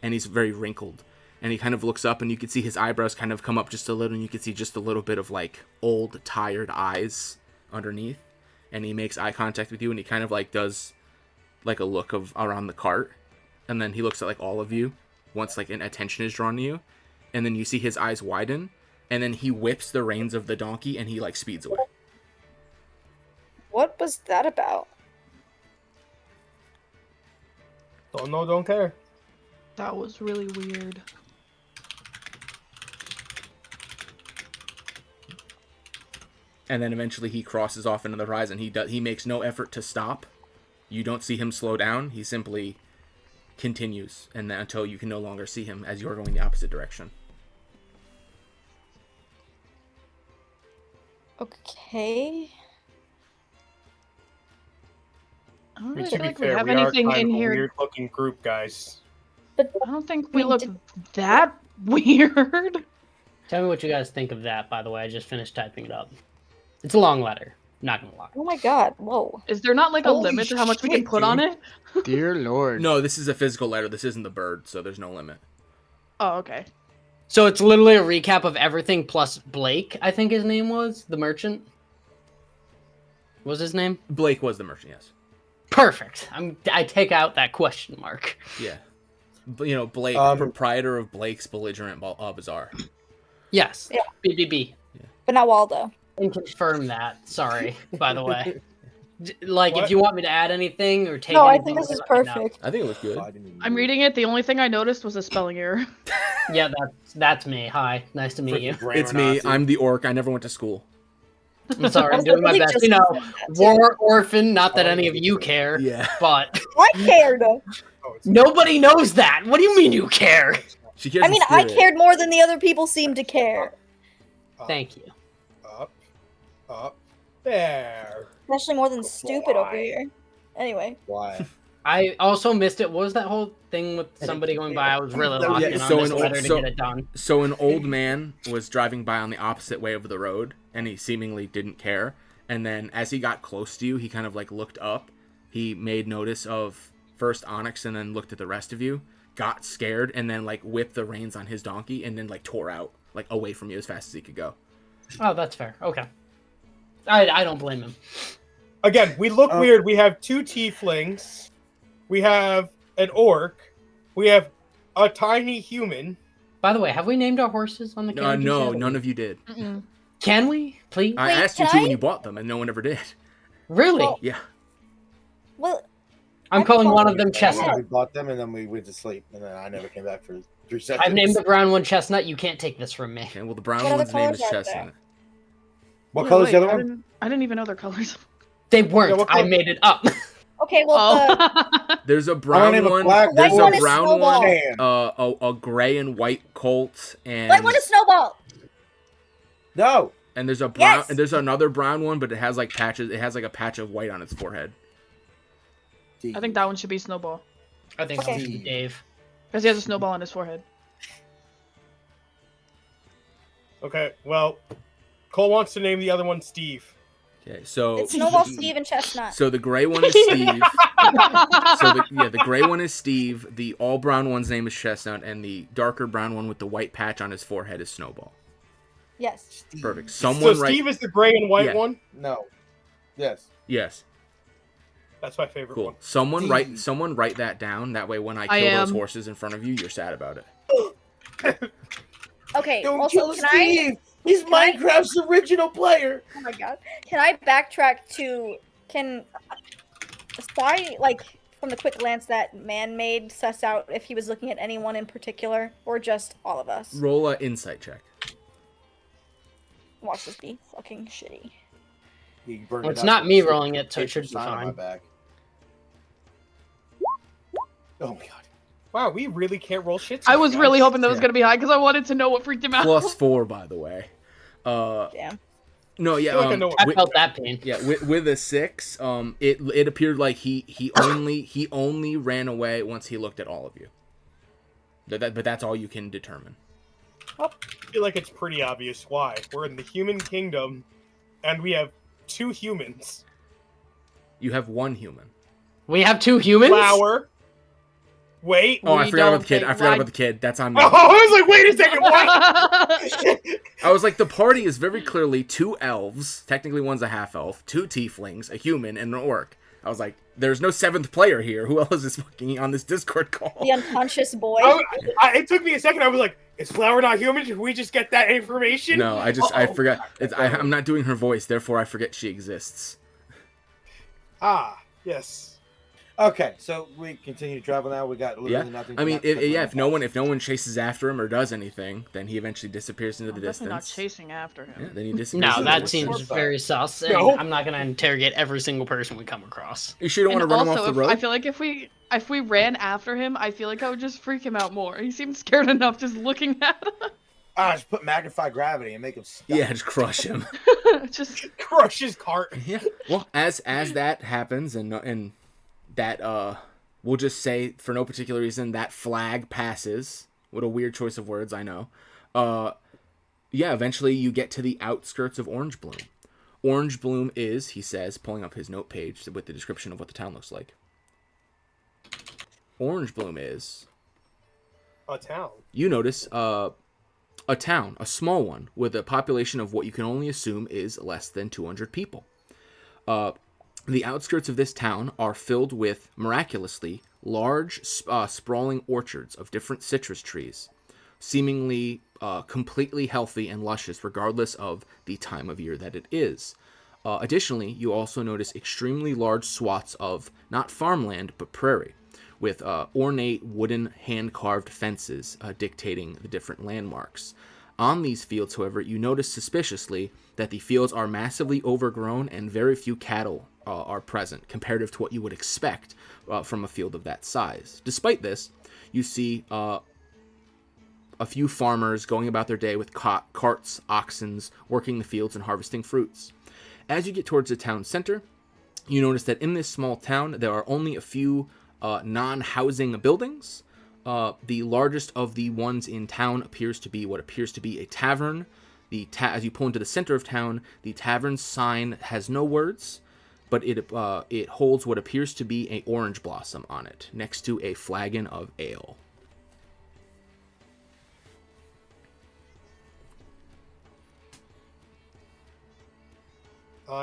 [SPEAKER 1] and he's very wrinkled. And he kind of looks up, and you can see his eyebrows kind of come up just a little, and you can see just a little bit of like old tired eyes underneath. And he makes eye contact with you, and he kind of like does like a look of around the cart, and then he looks at like all of you once like an attention is drawn to you, and then you see his eyes widen, and then he whips the reins of the donkey and he like speeds away.
[SPEAKER 7] What was that about?
[SPEAKER 2] Don't know, don't care.
[SPEAKER 6] That was really weird.
[SPEAKER 1] And then eventually he crosses off into the horizon. He makes no effort to stop. You don't see him slow down. He simply continues, and then until you can no longer see him as you're going the opposite direction.
[SPEAKER 7] Okay.
[SPEAKER 6] I don't
[SPEAKER 2] I mean,
[SPEAKER 6] really
[SPEAKER 2] to
[SPEAKER 6] feel
[SPEAKER 2] be
[SPEAKER 6] like we
[SPEAKER 2] fair,
[SPEAKER 6] have
[SPEAKER 2] we are
[SPEAKER 6] anything
[SPEAKER 2] kind
[SPEAKER 6] in
[SPEAKER 2] of a
[SPEAKER 6] here.
[SPEAKER 2] weird-looking group, guys.
[SPEAKER 7] But
[SPEAKER 6] I don't think
[SPEAKER 7] I
[SPEAKER 6] we
[SPEAKER 7] mean,
[SPEAKER 6] look that weird.
[SPEAKER 4] Tell me what you guys think of that, by the way. I just finished typing it up. It's a long letter. Not gonna lie.
[SPEAKER 7] oh my god, whoa.
[SPEAKER 6] Is there not like a
[SPEAKER 2] Holy
[SPEAKER 6] limit to how much we can
[SPEAKER 2] shit,
[SPEAKER 6] put on
[SPEAKER 2] dude.
[SPEAKER 6] it?
[SPEAKER 8] Dear Lord.
[SPEAKER 1] No, this is a physical letter. This isn't the bird, so there's no limit.
[SPEAKER 6] Oh, okay.
[SPEAKER 4] So it's literally a recap of everything plus Blake, I think his name was, the merchant. What was his name?
[SPEAKER 1] Blake was the merchant, yes.
[SPEAKER 4] Perfect. I take out that question mark.
[SPEAKER 1] Yeah. Blake, proprietor of Blake's Belligerent Bazaar.
[SPEAKER 4] Yes.
[SPEAKER 7] Yeah.
[SPEAKER 4] BBB.
[SPEAKER 7] But not Waldo.
[SPEAKER 4] And confirm that. Sorry, by the way. Like,
[SPEAKER 2] What?
[SPEAKER 4] if you want me to add anything or take
[SPEAKER 7] No, I
[SPEAKER 4] anything,
[SPEAKER 7] think this is
[SPEAKER 4] let me know.
[SPEAKER 7] perfect.
[SPEAKER 1] I think it was good.
[SPEAKER 6] I'm reading it. The only thing I noticed was a spelling error.
[SPEAKER 4] Yeah, that's me. Hi. Nice to meet you.
[SPEAKER 1] It's me. I'm the orc. I never went to school.
[SPEAKER 4] I'm sorry, I'm
[SPEAKER 7] Also,
[SPEAKER 4] doing my
[SPEAKER 7] really
[SPEAKER 4] best.
[SPEAKER 7] just
[SPEAKER 4] You know,
[SPEAKER 7] said that, too.
[SPEAKER 4] war orphan, not that any of you care,
[SPEAKER 1] Yeah.
[SPEAKER 4] but
[SPEAKER 7] I cared.
[SPEAKER 2] Oh, it's
[SPEAKER 4] nobody knows that. What do you mean you care?
[SPEAKER 1] She cares
[SPEAKER 7] I
[SPEAKER 1] in
[SPEAKER 7] mean, I
[SPEAKER 1] spirit.
[SPEAKER 7] cared more than the other people seemed to care.
[SPEAKER 2] up,
[SPEAKER 4] Thank you.
[SPEAKER 2] up, there.
[SPEAKER 7] Especially more than stupid over
[SPEAKER 3] Why?
[SPEAKER 7] here. Anyway.
[SPEAKER 3] Why?
[SPEAKER 4] I also missed it. What was that whole thing with somebody going by? I was really locked in on this letter to get it done.
[SPEAKER 1] So an old man was driving by on the opposite way of the road, and he seemingly didn't care. And then as he got close to you, he kind of like looked up. He made notice of first Onyx and then looked at the rest of you, got scared, and then like whipped the reins on his donkey and then like tore out like away from you as fast as he could go.
[SPEAKER 4] Oh, that's fair. Okay. I don't blame him.
[SPEAKER 2] Again, we look weird. We have 2 tieflings. We have an orc. We have a tiny human.
[SPEAKER 4] By the way, have we named our horses on the canopy
[SPEAKER 1] No,
[SPEAKER 4] yet?
[SPEAKER 1] none of you did.
[SPEAKER 6] Mm-mm.
[SPEAKER 4] Can we, please?
[SPEAKER 1] I
[SPEAKER 7] Wait,
[SPEAKER 1] asked you
[SPEAKER 7] can
[SPEAKER 1] to
[SPEAKER 7] I?
[SPEAKER 1] when you bought them, and no one ever did.
[SPEAKER 4] Really?
[SPEAKER 7] Well,
[SPEAKER 1] Yeah.
[SPEAKER 7] Well,
[SPEAKER 4] I'm
[SPEAKER 7] I
[SPEAKER 4] calling
[SPEAKER 7] thought-
[SPEAKER 4] one of them
[SPEAKER 3] We
[SPEAKER 4] Chestnut.
[SPEAKER 3] bought them and then we went to sleep, and then I never came back for 3 seconds.
[SPEAKER 4] I've named the brown one Chestnut. You can't take this from me.
[SPEAKER 1] Okay, well, the brown
[SPEAKER 7] What other
[SPEAKER 1] one's name is
[SPEAKER 7] colors are there?
[SPEAKER 1] Chestnut.
[SPEAKER 3] What
[SPEAKER 6] Wait,
[SPEAKER 3] color's
[SPEAKER 6] wait,
[SPEAKER 3] the other
[SPEAKER 6] I
[SPEAKER 3] one?
[SPEAKER 6] didn't even know their colors.
[SPEAKER 4] They weren't.
[SPEAKER 2] Yeah, what
[SPEAKER 4] I
[SPEAKER 2] color-
[SPEAKER 4] made it up.
[SPEAKER 7] okay, well,
[SPEAKER 6] Oh.
[SPEAKER 1] There's a
[SPEAKER 3] I'm gonna
[SPEAKER 1] brown
[SPEAKER 3] name a
[SPEAKER 1] one.
[SPEAKER 3] black.
[SPEAKER 1] There's
[SPEAKER 7] White one
[SPEAKER 1] a
[SPEAKER 7] is
[SPEAKER 1] brown
[SPEAKER 7] Snowball.
[SPEAKER 1] one. A gray and white colt, and
[SPEAKER 7] I want a snowball.
[SPEAKER 3] No.
[SPEAKER 1] and there's a brown.
[SPEAKER 7] Yes!
[SPEAKER 1] And there's another brown one, but it has like patches. It has like a patch of white on its forehead.
[SPEAKER 6] I think that one should be Snowball.
[SPEAKER 4] I think
[SPEAKER 7] Okay.
[SPEAKER 4] that should be Dave.
[SPEAKER 6] Because he has a snowball on his forehead.
[SPEAKER 2] Okay, well, Cole wants to name the other one Steve.
[SPEAKER 1] Okay, so
[SPEAKER 7] It's Snowball, Steve, and Chestnut.
[SPEAKER 1] so the gray one is Steve. The gray one is Steve. The all brown one's name is Chestnut, and the darker brown one with the white patch on his forehead is Snowball.
[SPEAKER 7] Yes.
[SPEAKER 1] Perfect.
[SPEAKER 2] So
[SPEAKER 1] Someone write.
[SPEAKER 2] Steve is the gray and white
[SPEAKER 1] Yeah.
[SPEAKER 2] one?
[SPEAKER 3] No. Yes.
[SPEAKER 1] Yes.
[SPEAKER 2] That's my favorite
[SPEAKER 1] Cool.
[SPEAKER 2] one.
[SPEAKER 1] Someone
[SPEAKER 3] Steve.
[SPEAKER 1] write that down. That way, when I
[SPEAKER 6] I
[SPEAKER 1] kill those
[SPEAKER 6] am.
[SPEAKER 1] horses in front of you, you're sad about it.
[SPEAKER 7] Okay,
[SPEAKER 3] Don't
[SPEAKER 7] also,
[SPEAKER 3] kill
[SPEAKER 7] can
[SPEAKER 3] Steve. He's
[SPEAKER 7] can I-
[SPEAKER 3] Minecraft's original player.
[SPEAKER 7] Oh my god. Can I backtrack to. Can. Spy, like, from the quick glance that man made, suss out if he was looking at anyone in particular, or just all of us?
[SPEAKER 1] Roll a insight check.
[SPEAKER 7] Watch this be fucking shitty.
[SPEAKER 3] He burned
[SPEAKER 4] Well,
[SPEAKER 3] it
[SPEAKER 4] it's
[SPEAKER 3] up
[SPEAKER 4] not
[SPEAKER 3] with
[SPEAKER 4] me
[SPEAKER 3] a
[SPEAKER 4] rolling it, so it
[SPEAKER 3] paper
[SPEAKER 4] should be
[SPEAKER 3] sign on my
[SPEAKER 4] fine.
[SPEAKER 3] back. Oh my god.
[SPEAKER 2] Wow, we really can't roll shit.
[SPEAKER 6] I was
[SPEAKER 2] tonight,
[SPEAKER 6] really
[SPEAKER 2] guys.
[SPEAKER 6] hoping that was
[SPEAKER 1] Yeah.
[SPEAKER 6] going to be high because I wanted to know what freaked him out.
[SPEAKER 1] +4, by the way.
[SPEAKER 7] Damn.
[SPEAKER 1] No, yeah.
[SPEAKER 2] I feel like I know
[SPEAKER 4] I
[SPEAKER 1] with,
[SPEAKER 4] felt that pain.
[SPEAKER 1] yeah, with a 6, it appeared like he only ran away once he looked at all of you. But that's all you can determine.
[SPEAKER 2] I feel like it's pretty obvious why. We're in the human kingdom, and we have 2 humans.
[SPEAKER 1] You have 1 human.
[SPEAKER 4] We have 2 humans?
[SPEAKER 2] Flower. Wait.
[SPEAKER 1] Oh, I
[SPEAKER 6] We
[SPEAKER 1] forgot about
[SPEAKER 6] don't
[SPEAKER 1] the kid.
[SPEAKER 6] think
[SPEAKER 1] I forgot
[SPEAKER 6] I-
[SPEAKER 1] about the kid. That's on me.
[SPEAKER 2] Oh, I was like, wait a second, what?
[SPEAKER 1] I was like, the party is very clearly 2 elves. Technically, one's a half elf, 2 tieflings, a human, and an orc. I was like, there's no 7th player here. Who else is fucking on this Discord call?
[SPEAKER 7] The unconscious boy.
[SPEAKER 2] It took me a second. I was like, is Flower not human? Did we just get that information?
[SPEAKER 1] No, I forgot. I'm not doing her voice, therefore I forget she exists.
[SPEAKER 2] Ah, yes.
[SPEAKER 3] Okay, so we continue to travel now. We got literally
[SPEAKER 1] Yeah,
[SPEAKER 3] nothing.
[SPEAKER 1] I mean,
[SPEAKER 3] to
[SPEAKER 1] if no one chases after him or does anything, then he eventually disappears into
[SPEAKER 6] I'm
[SPEAKER 1] the
[SPEAKER 6] definitely not
[SPEAKER 1] distance.
[SPEAKER 6] chasing after him.
[SPEAKER 1] Yeah, then he disappears.
[SPEAKER 4] No,
[SPEAKER 1] into the
[SPEAKER 4] that
[SPEAKER 1] distance.
[SPEAKER 4] seems very sus. And
[SPEAKER 2] No.
[SPEAKER 4] I'm not going to interrogate every single person we come across.
[SPEAKER 1] You sure don't want to
[SPEAKER 6] And
[SPEAKER 1] run him
[SPEAKER 6] also,
[SPEAKER 1] off the
[SPEAKER 6] I
[SPEAKER 1] road?
[SPEAKER 6] feel like if we if we ran after him, I feel like I would just freak him out more. He seemed scared enough just looking at us.
[SPEAKER 3] Just put magnify gravity and make him stop.
[SPEAKER 1] Yeah, just crush him.
[SPEAKER 6] Just
[SPEAKER 2] Crush his cart.
[SPEAKER 1] Yeah. Well, as that happens, and that we'll just say for no particular reason that flag passes. What a weird choice of words, I know. Yeah, eventually you get to the outskirts of Orangebloom. Orangebloom is, he says, pulling up his note page with the description of what the town looks like. Orangebloom is
[SPEAKER 2] A town.
[SPEAKER 1] you notice a town, a small one, with a population of what you can only assume is less than 200 people. The outskirts of this town are filled with, miraculously, large, sprawling orchards of different citrus trees, seemingly completely healthy and luscious regardless of the time of year that it is. Additionally, you also notice extremely large swaths of, not farmland, but prairie, with ornate wooden hand-carved fences dictating the different landmarks. On these fields, however, you notice suspiciously that the fields are massively overgrown and very few cattle are present, comparative to what you would expect from a field of that size. Despite this, you see a few farmers going about their day with carts, oxen, working the fields and harvesting fruits. As you get towards the town center, you notice that in this small town, there are only a few non-housing buildings. The largest of the ones in town appears to be what appears to be a tavern. As you pull into the center of town, the tavern sign has no words, but it holds what appears to be an orange blossom on it, next to a flagon of ale.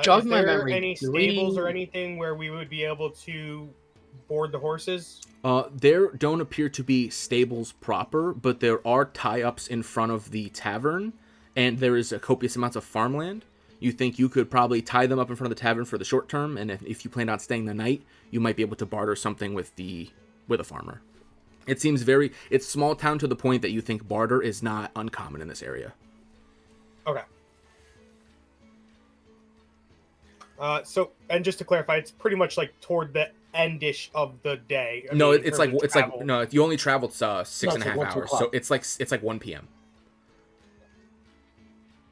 [SPEAKER 4] Jog
[SPEAKER 2] Is
[SPEAKER 4] my
[SPEAKER 2] there
[SPEAKER 4] memory.
[SPEAKER 2] any
[SPEAKER 4] Do
[SPEAKER 2] stables
[SPEAKER 4] we-
[SPEAKER 2] or anything where we would be able to board the horses?
[SPEAKER 1] There don't appear to be stables proper, but there are tie-ups in front of the tavern, and there is a copious amounts of farmland. You think you could probably tie them up in front of the tavern for the short term, and if you planned on staying the night, you might be able to barter something with a farmer. It seems it's small town to the point that you think barter is not uncommon in this area.
[SPEAKER 2] Okay. And just to clarify, it's pretty much like toward the endish of the day.
[SPEAKER 1] No,
[SPEAKER 2] in
[SPEAKER 1] it's
[SPEAKER 2] terms
[SPEAKER 1] like
[SPEAKER 2] of travel.
[SPEAKER 1] no. You only traveled 6.5
[SPEAKER 3] No, it's like 1, 2
[SPEAKER 1] hours, so
[SPEAKER 3] o'clock.
[SPEAKER 1] it's like 1 p.m.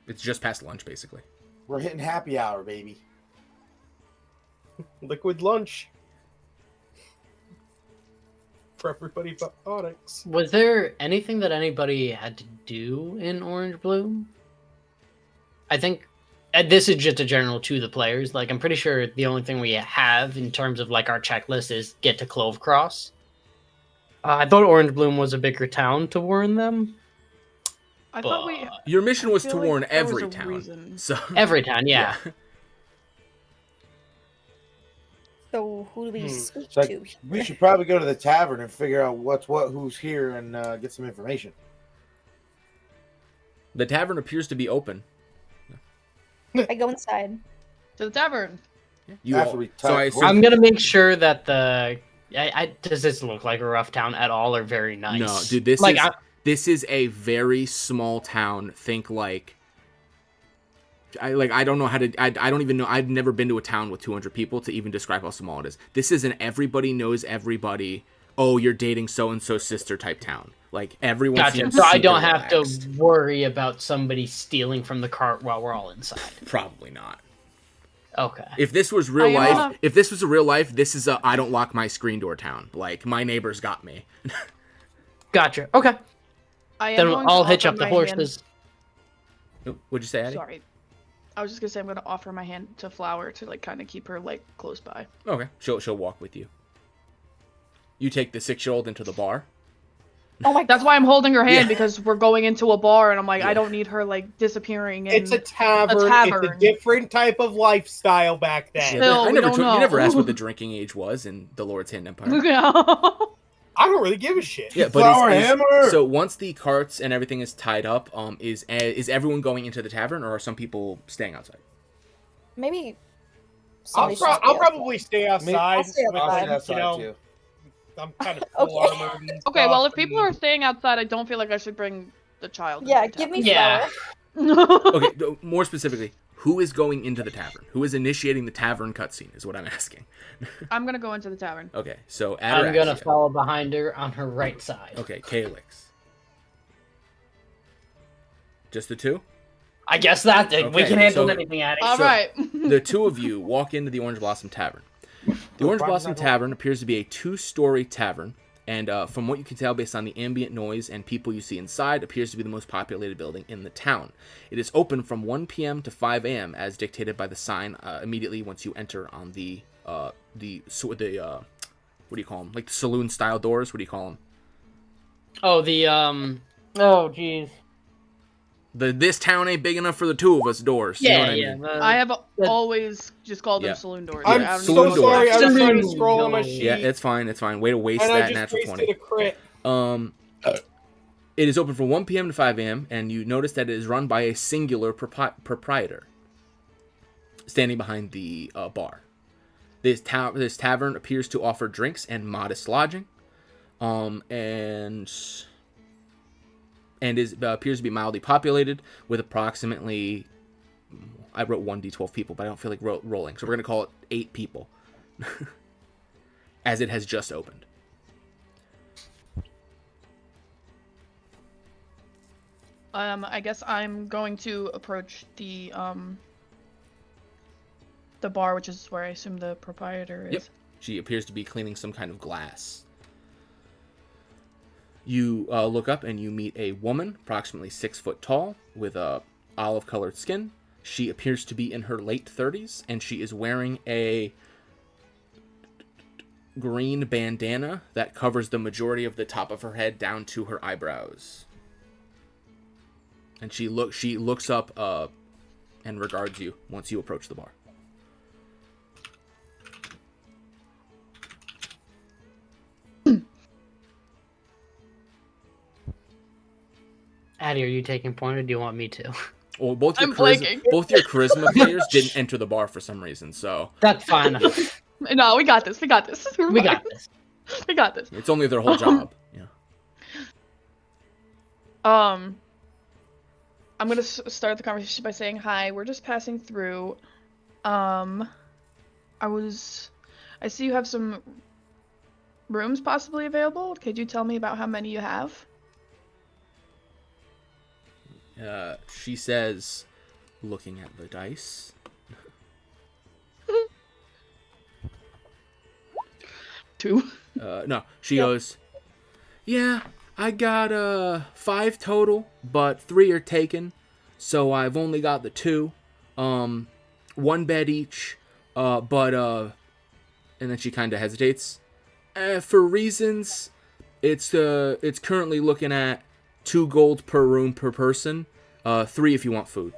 [SPEAKER 1] It's just past lunch, basically.
[SPEAKER 3] We're hitting happy hour, baby.
[SPEAKER 2] Liquid lunch for everybody but Onyx.
[SPEAKER 4] Was there anything that anybody had to do in Orangebloom? I think this is just a general to the players. Like, I'm pretty sure the only thing we have in terms of like our checklist is get to Clove Cross. I thought Orangebloom was a bigger town to warn them.
[SPEAKER 6] I thought we.
[SPEAKER 1] Your mission was
[SPEAKER 6] feel
[SPEAKER 1] to
[SPEAKER 6] like
[SPEAKER 1] warn
[SPEAKER 6] there was
[SPEAKER 1] every
[SPEAKER 6] a
[SPEAKER 1] town.
[SPEAKER 6] reason.
[SPEAKER 1] So
[SPEAKER 4] Every town, yeah.
[SPEAKER 7] So who do we speak
[SPEAKER 3] It's like,
[SPEAKER 7] to?
[SPEAKER 3] we should probably go to the tavern and figure out what's what, who's here, and get some information.
[SPEAKER 1] The tavern appears to be open.
[SPEAKER 7] I go inside.
[SPEAKER 6] To the tavern.
[SPEAKER 1] You
[SPEAKER 3] After
[SPEAKER 1] all-
[SPEAKER 3] we
[SPEAKER 1] so I
[SPEAKER 3] talk-
[SPEAKER 1] assume
[SPEAKER 4] I'm gonna make sure that the. Does this look like a rough town at all, or very nice?
[SPEAKER 1] no, dude. This
[SPEAKER 4] like,
[SPEAKER 1] is this is a very small town. Think like. I don't know how to. I don't even know. I've never been to a town with 200 people to even describe how small it is. This is an everybody knows everybody. Oh, you're dating so and so sister type town. Like everyone.
[SPEAKER 4] Gotcha.
[SPEAKER 1] seems
[SPEAKER 4] So I
[SPEAKER 1] super
[SPEAKER 4] don't have
[SPEAKER 1] relaxed.
[SPEAKER 4] to worry about somebody stealing from the cart while we're all inside.
[SPEAKER 1] Probably not.
[SPEAKER 4] Okay.
[SPEAKER 1] If this was real
[SPEAKER 6] I am
[SPEAKER 1] life,
[SPEAKER 6] not-
[SPEAKER 1] if this was a real life, this is a I don't lock my screen door town. Like my neighbors got me.
[SPEAKER 4] Gotcha. Okay.
[SPEAKER 6] I am
[SPEAKER 4] Then
[SPEAKER 6] going to
[SPEAKER 4] I'll hitch
[SPEAKER 6] offer
[SPEAKER 4] up the
[SPEAKER 6] my
[SPEAKER 4] horses.
[SPEAKER 1] What'd you say, Addie?
[SPEAKER 6] Sorry. I was just gonna say I'm gonna offer my hand to Flower to like kind of keep her like close by.
[SPEAKER 1] Okay, she'll walk with you. You take the 6-year-old into the bar.
[SPEAKER 7] Oh my
[SPEAKER 6] That's why I'm holding her hand
[SPEAKER 1] Yeah.
[SPEAKER 6] because we're going into a bar and I'm like
[SPEAKER 1] Yeah.
[SPEAKER 6] I don't need her like disappearing.
[SPEAKER 2] It's a tavern. It's
[SPEAKER 6] tavern.
[SPEAKER 2] a different type of lifestyle back then.
[SPEAKER 6] Yeah. Still,
[SPEAKER 1] I
[SPEAKER 6] we
[SPEAKER 1] never
[SPEAKER 6] don't
[SPEAKER 1] you
[SPEAKER 6] know.
[SPEAKER 1] never asked what the drinking age was in the Lord's Hand Empire.
[SPEAKER 2] I don't really give a shit.
[SPEAKER 1] Yeah, but
[SPEAKER 3] Flower hammer!
[SPEAKER 1] so once the carts and everything is tied up, is everyone going into the tavern or are some people staying outside?
[SPEAKER 7] Maybe.
[SPEAKER 2] I'll,
[SPEAKER 7] somebody should stay
[SPEAKER 2] I'll
[SPEAKER 7] outside.
[SPEAKER 2] probably stay outside.
[SPEAKER 7] I'll stay
[SPEAKER 2] with,
[SPEAKER 3] I'll
[SPEAKER 7] outside.
[SPEAKER 3] sit outside
[SPEAKER 2] you know,
[SPEAKER 3] too.
[SPEAKER 2] I'm kind of full
[SPEAKER 7] Okay.
[SPEAKER 2] armored and
[SPEAKER 6] Okay, well
[SPEAKER 2] stuff,
[SPEAKER 6] if people
[SPEAKER 2] and-
[SPEAKER 6] are staying outside, I don't feel like I should bring the child.
[SPEAKER 7] Yeah,
[SPEAKER 6] into
[SPEAKER 7] give me
[SPEAKER 6] town.
[SPEAKER 4] Yeah.
[SPEAKER 7] flour.
[SPEAKER 1] Okay, more specifically, Who is going into the tavern? Who is initiating the tavern cutscene is what I'm asking.
[SPEAKER 6] I'm gonna go into the tavern.
[SPEAKER 1] Okay, so
[SPEAKER 4] I'm gonna
[SPEAKER 1] Ataraxia.
[SPEAKER 4] follow behind her on her right side.
[SPEAKER 1] Okay, Calyx. Just the two?
[SPEAKER 4] I guess that we
[SPEAKER 1] Okay,
[SPEAKER 4] can handle
[SPEAKER 1] so-
[SPEAKER 4] anything, Addy.
[SPEAKER 6] All right.
[SPEAKER 1] The two of you walk into the Orange Blossom Tavern. The Orange Blossom Tavern appears to be a 2-story tavern, and from what you can tell based on the ambient noise and people you see inside, appears to be the most populated building in the town. It is open from 1 p.m. to 5 a.m. as dictated by the sign immediately once you enter on the what do you call them? Like the saloon style doors. What do you call them?
[SPEAKER 4] Oh, the oh, jeez.
[SPEAKER 1] This town ain't big enough for the two of us doors. You know what I mean?
[SPEAKER 6] I have always just called them saloon doors.
[SPEAKER 2] I'm
[SPEAKER 6] I don't
[SPEAKER 2] so
[SPEAKER 1] Saloon
[SPEAKER 6] know.
[SPEAKER 1] doors.
[SPEAKER 2] sorry. I was
[SPEAKER 4] Saloon
[SPEAKER 2] trying to scroll on my
[SPEAKER 4] doors.
[SPEAKER 2] sheet.
[SPEAKER 1] Yeah, it's fine. It's fine. Way to waste
[SPEAKER 2] and I
[SPEAKER 1] that
[SPEAKER 2] just
[SPEAKER 1] natural
[SPEAKER 2] wasted
[SPEAKER 1] 20.
[SPEAKER 2] a crit.
[SPEAKER 1] It is open from 1 p.m. to 5 a.m., and you notice that it is run by a singular proprietor standing behind the bar. This tavern appears to offer drinks and modest lodging, and appears to be mildly populated with approximately, I wrote 1d12 people, but I don't feel like rolling, so we're going to call it 8 people, as it has just opened.
[SPEAKER 6] I guess I'm going to approach the bar, which is where I assume the proprietor is.
[SPEAKER 1] Yep. She appears to be cleaning some kind of glass. You look up and you meet a woman, approximately 6 foot tall, with olive-colored skin. She appears to be in her late 30s, and she is wearing a green bandana that covers the majority of the top of her head down to her eyebrows. And she looks up and regards you once you approach the bar.
[SPEAKER 4] Addy, are you taking point, or do you want me to?
[SPEAKER 1] Well, both your
[SPEAKER 6] I'm blanking.
[SPEAKER 1] charisma players didn't enter the bar for some reason, so
[SPEAKER 4] That's fine.
[SPEAKER 6] No, we got this. We got this.
[SPEAKER 4] We got this.
[SPEAKER 6] We got this.
[SPEAKER 1] it's only their whole job. Yeah.
[SPEAKER 6] I'm gonna start the conversation by saying, "Hi, we're just passing through. I see you have some rooms possibly available. Could you tell me about how many you have?"
[SPEAKER 1] She says, looking at the dice.
[SPEAKER 6] Two.
[SPEAKER 1] No, she goes, yeah, I got 5 total, but 3 are taken, so I've only got the 2. 1 bed each, but and then she kind of hesitates. For reasons, it's currently looking at 2 gold per room per person, 3 if you want food.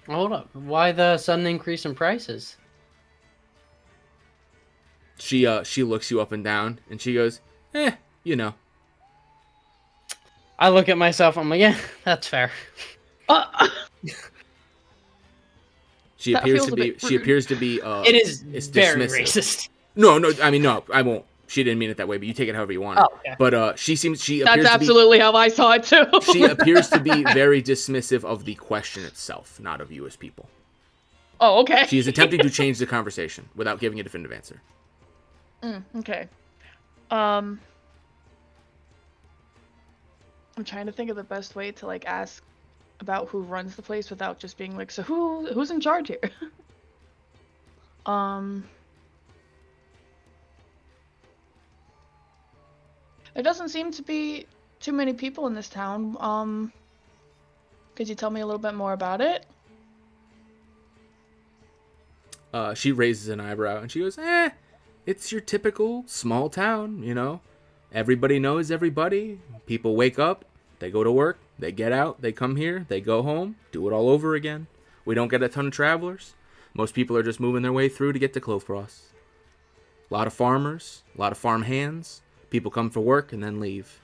[SPEAKER 4] Hold up. Why the sudden increase in prices?
[SPEAKER 1] She looks you up and down, and she goes, you know.
[SPEAKER 4] I look at myself. I'm like, yeah, that's fair.
[SPEAKER 1] She
[SPEAKER 6] That
[SPEAKER 1] appears
[SPEAKER 6] feels
[SPEAKER 1] to
[SPEAKER 6] a
[SPEAKER 1] be.
[SPEAKER 6] bit
[SPEAKER 1] She
[SPEAKER 6] rude.
[SPEAKER 1] appears to be.
[SPEAKER 4] It is
[SPEAKER 1] it's
[SPEAKER 4] very
[SPEAKER 1] dismissive.
[SPEAKER 4] racist.
[SPEAKER 1] No, I mean, no, I won't. She didn't mean it that way, but you take it however you want.
[SPEAKER 4] Oh, okay.
[SPEAKER 1] But she appears
[SPEAKER 6] That's
[SPEAKER 1] to
[SPEAKER 6] absolutely how I saw it too.
[SPEAKER 1] be. She appears to be very dismissive of the question itself, not of you as people.
[SPEAKER 6] Oh, okay.
[SPEAKER 1] She is attempting to change the conversation without giving a definitive answer.
[SPEAKER 6] Okay. I'm trying to think of the best way to like ask about who runs the place without just being like, so who's in charge here? There doesn't seem to be too many people in this town. Could you tell me a little bit more about it?
[SPEAKER 1] She raises an eyebrow and she goes, it's your typical small town, you know. Everybody knows everybody. People wake up, they go to work, they get out, they come here, they go home, do it all over again. We don't get a ton of travelers. Most people are just moving their way through to get to Clovecross. A lot of farmers, a lot of farm hands. People come for work and then leave.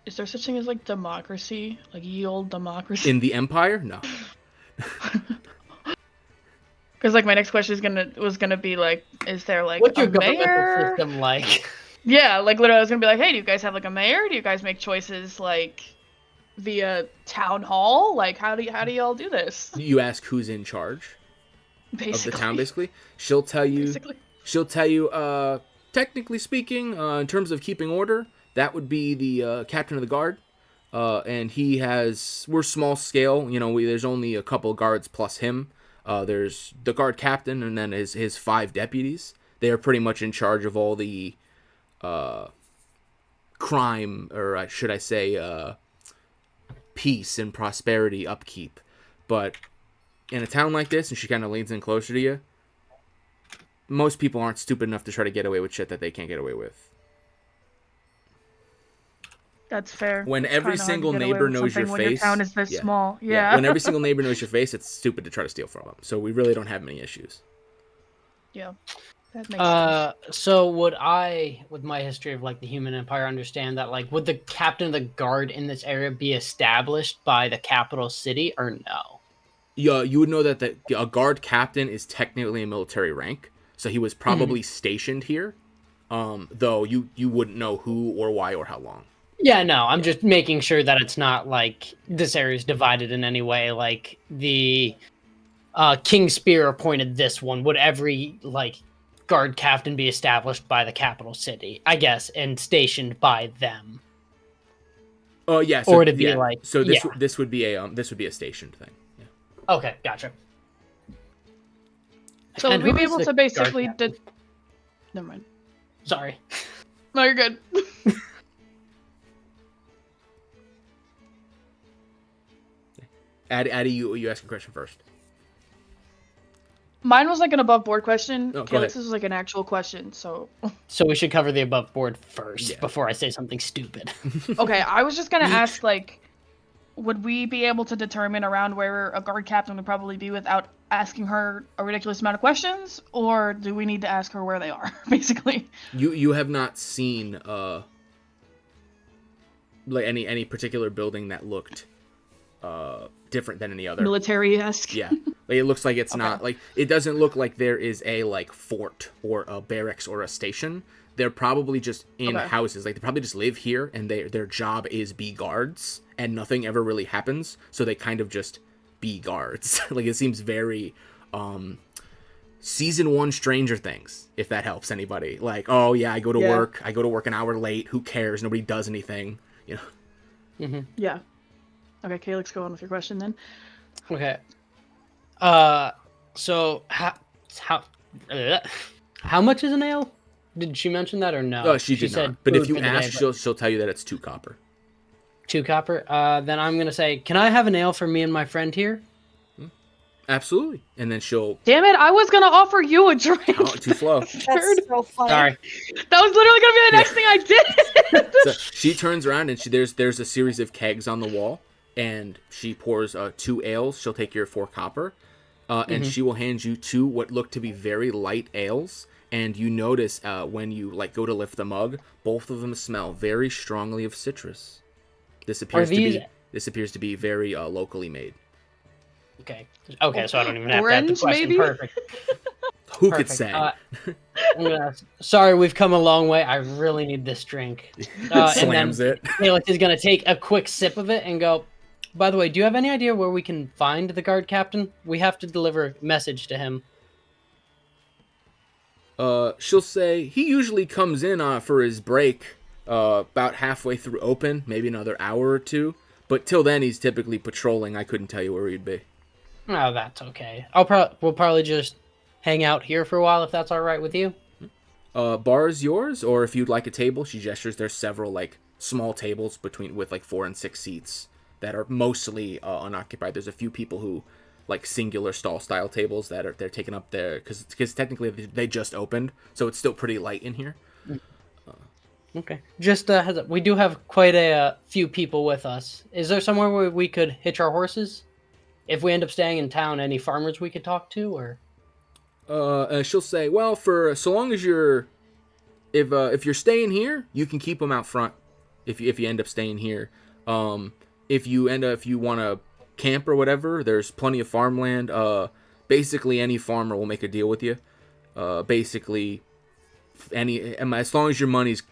[SPEAKER 6] Is there such thing as like democracy, like ye old democracy?
[SPEAKER 1] In the Empire? No.
[SPEAKER 6] Because like my next question was gonna be like, is there like
[SPEAKER 4] What's
[SPEAKER 6] a
[SPEAKER 4] your governmental
[SPEAKER 6] mayor?
[SPEAKER 4] system like?
[SPEAKER 6] Yeah, like literally, I was gonna be like, hey, do you guys have like a mayor? Do you guys make choices like via town hall? Like, how do y'all do this?
[SPEAKER 1] You ask who's in charge of the town, basically. She'll tell you.
[SPEAKER 6] Basically.
[SPEAKER 1] She'll tell you. Technically speaking, in terms of keeping order, that would be the captain of the guard. And we're small scale. You know, there's only a couple guards plus him. There's the guard captain and then his 5 deputies. They are pretty much in charge of all the crime, or should I say, peace and prosperity upkeep. But in a town like this, and she kind of leans in closer to you, most people aren't stupid enough to try to get away with shit that they can't get away with.
[SPEAKER 6] That's fair.
[SPEAKER 1] When
[SPEAKER 6] It's
[SPEAKER 1] every
[SPEAKER 6] kinda hard to
[SPEAKER 1] single
[SPEAKER 6] get away
[SPEAKER 1] neighbor
[SPEAKER 6] with
[SPEAKER 1] knows your
[SPEAKER 6] something when
[SPEAKER 1] face.
[SPEAKER 6] Your town is this
[SPEAKER 1] Yeah.
[SPEAKER 6] small. Yeah.
[SPEAKER 1] When every single neighbor knows your face, it's stupid to try to steal from them. So we really don't have many issues.
[SPEAKER 6] Yeah. That makes sense.
[SPEAKER 4] So would I, with my history of like the human empire, understand that like would the captain of the guard in this area be established by the capital city or no?
[SPEAKER 1] Yeah, you would know that a guard captain is technically a military rank, so he was probably stationed here. Though you wouldn't know who or why or how long.
[SPEAKER 4] Yeah, no, I'm just making sure that it's not like this area is divided in any way. Like the King Spear appointed this one. Would every like guard captain be established by the capital city, I guess, and stationed by them?
[SPEAKER 1] Oh yeah,
[SPEAKER 4] or would it be like
[SPEAKER 1] so this would be a stationed thing. Yeah.
[SPEAKER 4] Okay, gotcha.
[SPEAKER 6] So
[SPEAKER 4] And
[SPEAKER 6] would we
[SPEAKER 4] who
[SPEAKER 6] be
[SPEAKER 4] is
[SPEAKER 6] able
[SPEAKER 4] the
[SPEAKER 6] to basically
[SPEAKER 4] guard
[SPEAKER 6] Never mind.
[SPEAKER 4] Sorry.
[SPEAKER 6] No, you're good.
[SPEAKER 1] Addie, you ask a question first.
[SPEAKER 6] Mine was like an above board question.
[SPEAKER 1] Oh, go
[SPEAKER 6] Calyx's
[SPEAKER 1] ahead.
[SPEAKER 6] was like an actual question, so
[SPEAKER 4] So we should cover the above board first
[SPEAKER 1] Yeah.
[SPEAKER 4] before I say something stupid.
[SPEAKER 6] okay, I was just gonna ask, like, would we be able to determine around where a guard captain would probably be without asking her a ridiculous amount of questions, or do we need to ask her where they are, basically?
[SPEAKER 1] You have not seen like any particular building that looked different than any other.
[SPEAKER 6] Military-esque.
[SPEAKER 1] Yeah, like, it looks like it's
[SPEAKER 6] Okay.
[SPEAKER 1] not like it doesn't look like there is a like fort or a barracks or a station. They're probably just in
[SPEAKER 6] Okay.
[SPEAKER 1] houses. Like they probably just live here, and their job is be guards, and nothing ever really happens. So they kind of just be guards. Like it seems very season 1 Stranger Things, if that helps anybody. Like, oh yeah, I go to work an hour late. Who cares? Nobody does anything. You know.
[SPEAKER 4] Mm-hmm.
[SPEAKER 6] Yeah. Okay, Calyx, go on with your question then.
[SPEAKER 4] Okay. So how much is an ale? Did she mention that or no?
[SPEAKER 1] Oh, she did
[SPEAKER 4] said
[SPEAKER 1] not. But if
[SPEAKER 4] food
[SPEAKER 1] you
[SPEAKER 4] for the
[SPEAKER 1] ask,
[SPEAKER 4] day,
[SPEAKER 1] she'll tell you that it's 2 copper.
[SPEAKER 4] 2 copper. Then I'm gonna say, can I have an ale for me and my friend here?
[SPEAKER 1] Absolutely. And then she'll.
[SPEAKER 6] Damn it, I was gonna offer you a drink.
[SPEAKER 1] Oh, too slow.
[SPEAKER 7] That's so funny.
[SPEAKER 4] Sorry.
[SPEAKER 6] That was literally gonna be the next thing I did.
[SPEAKER 1] So she turns around and there's a series of kegs on the wall, and she pours 2 ales. She'll take your 4 copper, and she will hand you 2 what look to be very light ales. And you notice when you like go to lift the mug, both of them smell very strongly of citrus. This appears to be very locally made.
[SPEAKER 4] Okay. Okay, so I don't even have to add the
[SPEAKER 6] Orange,
[SPEAKER 4] question.
[SPEAKER 6] maybe?
[SPEAKER 4] Perfect.
[SPEAKER 1] Who could
[SPEAKER 4] Perfect.
[SPEAKER 1] say?
[SPEAKER 4] Sorry, we've come a long way. I really need this drink.
[SPEAKER 1] Slams it.
[SPEAKER 4] Felix is going to take a quick sip of it and go, by the way, do you have any idea where we can find the guard captain? We have to deliver a message to him.
[SPEAKER 1] She'll say he usually comes in for his break about halfway through open, maybe another hour or 2. But till then, he's typically patrolling. I couldn't tell you where he'd be.
[SPEAKER 4] Oh, that's okay. We'll probably just hang out here for a while if that's all right with you.
[SPEAKER 1] Bar is yours, or if you'd like a table, she gestures. There's several like small tables with like 4 and 6 seats that are mostly unoccupied. There's a few people who like singular stall style tables that they're taking up there because technically they just opened, so it's still pretty light in here.
[SPEAKER 4] Okay. Just heads up, we do have quite a few people with us. Is there somewhere where we could hitch our horses? If we end up staying in town, any farmers we could talk to, or?
[SPEAKER 1] She'll say, well, for so long as you're, if you're staying here, you can keep them out front. If you end up staying here, if you want to camp or whatever, there's plenty of farmland. Basically any farmer will make a deal with you. Basically, as long as your money's,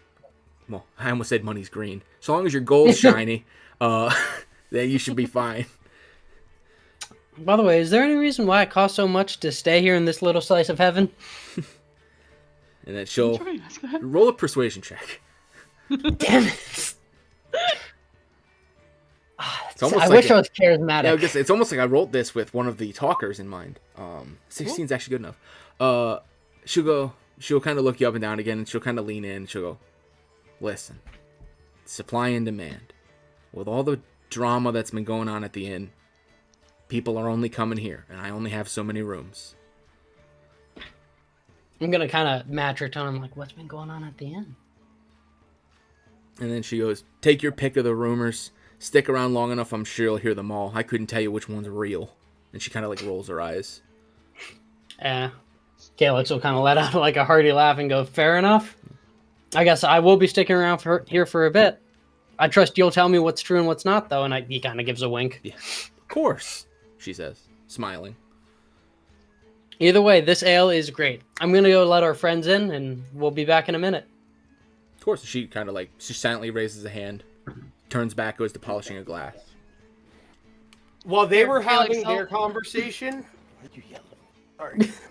[SPEAKER 1] well, I almost said money's green. So long as your gold's shiny, then you should be fine.
[SPEAKER 4] By the way, is there any reason why it costs so much to stay here in this little slice of heaven?
[SPEAKER 1] And then she'll
[SPEAKER 6] Try to ask that.
[SPEAKER 1] roll a persuasion check.
[SPEAKER 4] Damn it!
[SPEAKER 1] It's almost
[SPEAKER 4] I
[SPEAKER 1] like
[SPEAKER 4] wish I was charismatic.
[SPEAKER 1] Yeah, I guess it's almost like I rolled this with one of the talkers in mind. 16's actually good enough. She'll kind of look you up and down again, and she'll kind of lean in, and she'll go, listen, supply and demand. With all the drama that's been going on at the inn, people are only coming here, and I only have so many rooms.
[SPEAKER 4] I'm gonna kind of match her tone. I'm like, what's been going on at the inn?
[SPEAKER 1] And then she goes, take your pick of the rumors. Stick around long enough, I'm sure you'll hear them all. I couldn't tell you which one's real. And she kind of like rolls her eyes.
[SPEAKER 4] Calyx will kind of let out like a hearty laugh and go, fair enough. I guess I will be sticking around here for a bit. I trust you'll tell me what's true and what's not, though. And he kind of gives a wink.
[SPEAKER 1] Yeah, of course, she says, smiling.
[SPEAKER 4] Either way, this ale is great. I'm gonna go let our friends in, and we'll be back in a minute.
[SPEAKER 1] Of course, she kind of like, she silently raises a hand, turns back, goes to polishing a glass.
[SPEAKER 2] While they were
[SPEAKER 6] Felix,
[SPEAKER 2] having their conversation,
[SPEAKER 3] Why'd you yell?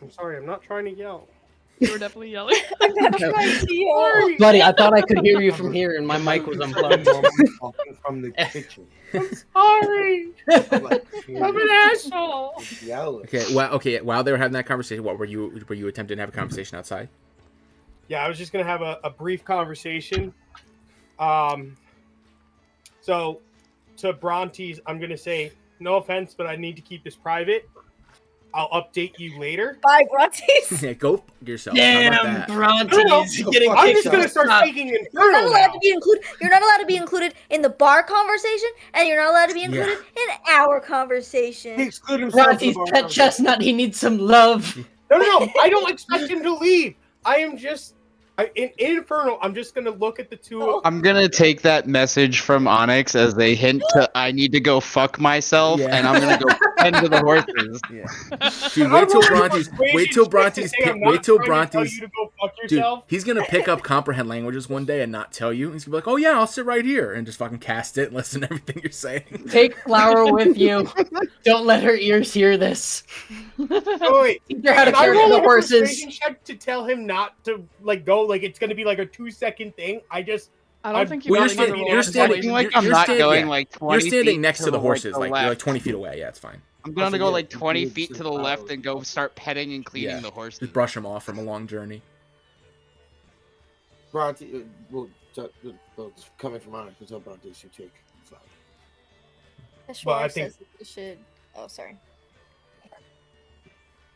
[SPEAKER 2] I'm sorry, I'm not trying to yell.
[SPEAKER 6] You were definitely yelling.
[SPEAKER 7] I'm not trying to yell.
[SPEAKER 4] Buddy, I thought I could hear you from here, and my mic was unplugged.
[SPEAKER 3] Talking from the kitchen.
[SPEAKER 2] Sorry,
[SPEAKER 3] I'm like,
[SPEAKER 2] I'm an asshole.
[SPEAKER 3] yelling.
[SPEAKER 1] Okay. While they were having that conversation, what were you attempting to have a conversation outside?
[SPEAKER 2] Yeah, I was just gonna have a brief conversation. So to Brontes, I'm gonna say no offense, but I need to keep this private. I'll update you later.
[SPEAKER 7] Bye, Brontes.
[SPEAKER 1] Yeah, go yourself. How about
[SPEAKER 4] Damn,
[SPEAKER 1] that?
[SPEAKER 4] Brontes, getting
[SPEAKER 2] I'm
[SPEAKER 4] kicked
[SPEAKER 2] just gonna
[SPEAKER 4] off.
[SPEAKER 2] start speaking
[SPEAKER 7] You're not
[SPEAKER 2] Infernal
[SPEAKER 7] allowed
[SPEAKER 2] now.
[SPEAKER 7] to be included. You're not allowed to be included in the bar conversation, and you're not allowed to be included in our
[SPEAKER 2] He
[SPEAKER 7] conversation.
[SPEAKER 2] excluded himself from
[SPEAKER 4] Brontes,
[SPEAKER 2] the bar
[SPEAKER 4] pet
[SPEAKER 2] conversation.
[SPEAKER 4] chestnut, he needs some love.
[SPEAKER 2] No. I don't expect him to leave. I am just in Infernal. I'm just gonna look at the two.
[SPEAKER 7] Oh.
[SPEAKER 8] I'm gonna take that message from Onyx as a hint to I need to go fuck myself,
[SPEAKER 1] Yeah.
[SPEAKER 8] and I'm gonna go tend to the horses.
[SPEAKER 1] Yeah. Dude, wait till Brontes.
[SPEAKER 2] Tell you to go fuck
[SPEAKER 1] Dude,
[SPEAKER 2] yourself.
[SPEAKER 1] he's gonna pick up comprehend languages one day and not tell you. He's gonna be like, "Oh yeah, I'll sit right here," and just fucking cast it and listen to everything you're saying.
[SPEAKER 4] Take Flower with you. Don't let her ears hear this.
[SPEAKER 2] Oh, wait.
[SPEAKER 4] Teach her how to
[SPEAKER 2] Can I
[SPEAKER 4] care
[SPEAKER 2] roll
[SPEAKER 4] for the
[SPEAKER 2] a
[SPEAKER 4] horses.
[SPEAKER 2] persuasion check to tell him not to like go? Like it's gonna be like a 2-second thing.
[SPEAKER 6] I don't think you
[SPEAKER 1] Well,
[SPEAKER 6] really need to roll
[SPEAKER 1] you're
[SPEAKER 6] a
[SPEAKER 1] standing-
[SPEAKER 6] persuasion.
[SPEAKER 8] Like
[SPEAKER 1] you're
[SPEAKER 8] I'm not
[SPEAKER 1] standing-
[SPEAKER 8] going
[SPEAKER 1] yeah.
[SPEAKER 8] like 20
[SPEAKER 1] You're standing
[SPEAKER 8] feet
[SPEAKER 1] next to the horses,
[SPEAKER 8] the
[SPEAKER 1] like you're like
[SPEAKER 8] left.
[SPEAKER 1] 20 feet away. Yeah, it's fine.
[SPEAKER 8] I'm gonna go like 20
[SPEAKER 3] includes
[SPEAKER 8] feet
[SPEAKER 3] the
[SPEAKER 8] to the left
[SPEAKER 3] flowers.
[SPEAKER 8] and go start petting and cleaning
[SPEAKER 1] Yeah.
[SPEAKER 8] the horses.
[SPEAKER 1] Just brush them off from a long journey.
[SPEAKER 3] Bronte, coming from Onyx, we'll tell Bronte to take flower.
[SPEAKER 2] Well, I
[SPEAKER 7] Ashmore
[SPEAKER 2] think-
[SPEAKER 7] says that we should. Oh, sorry.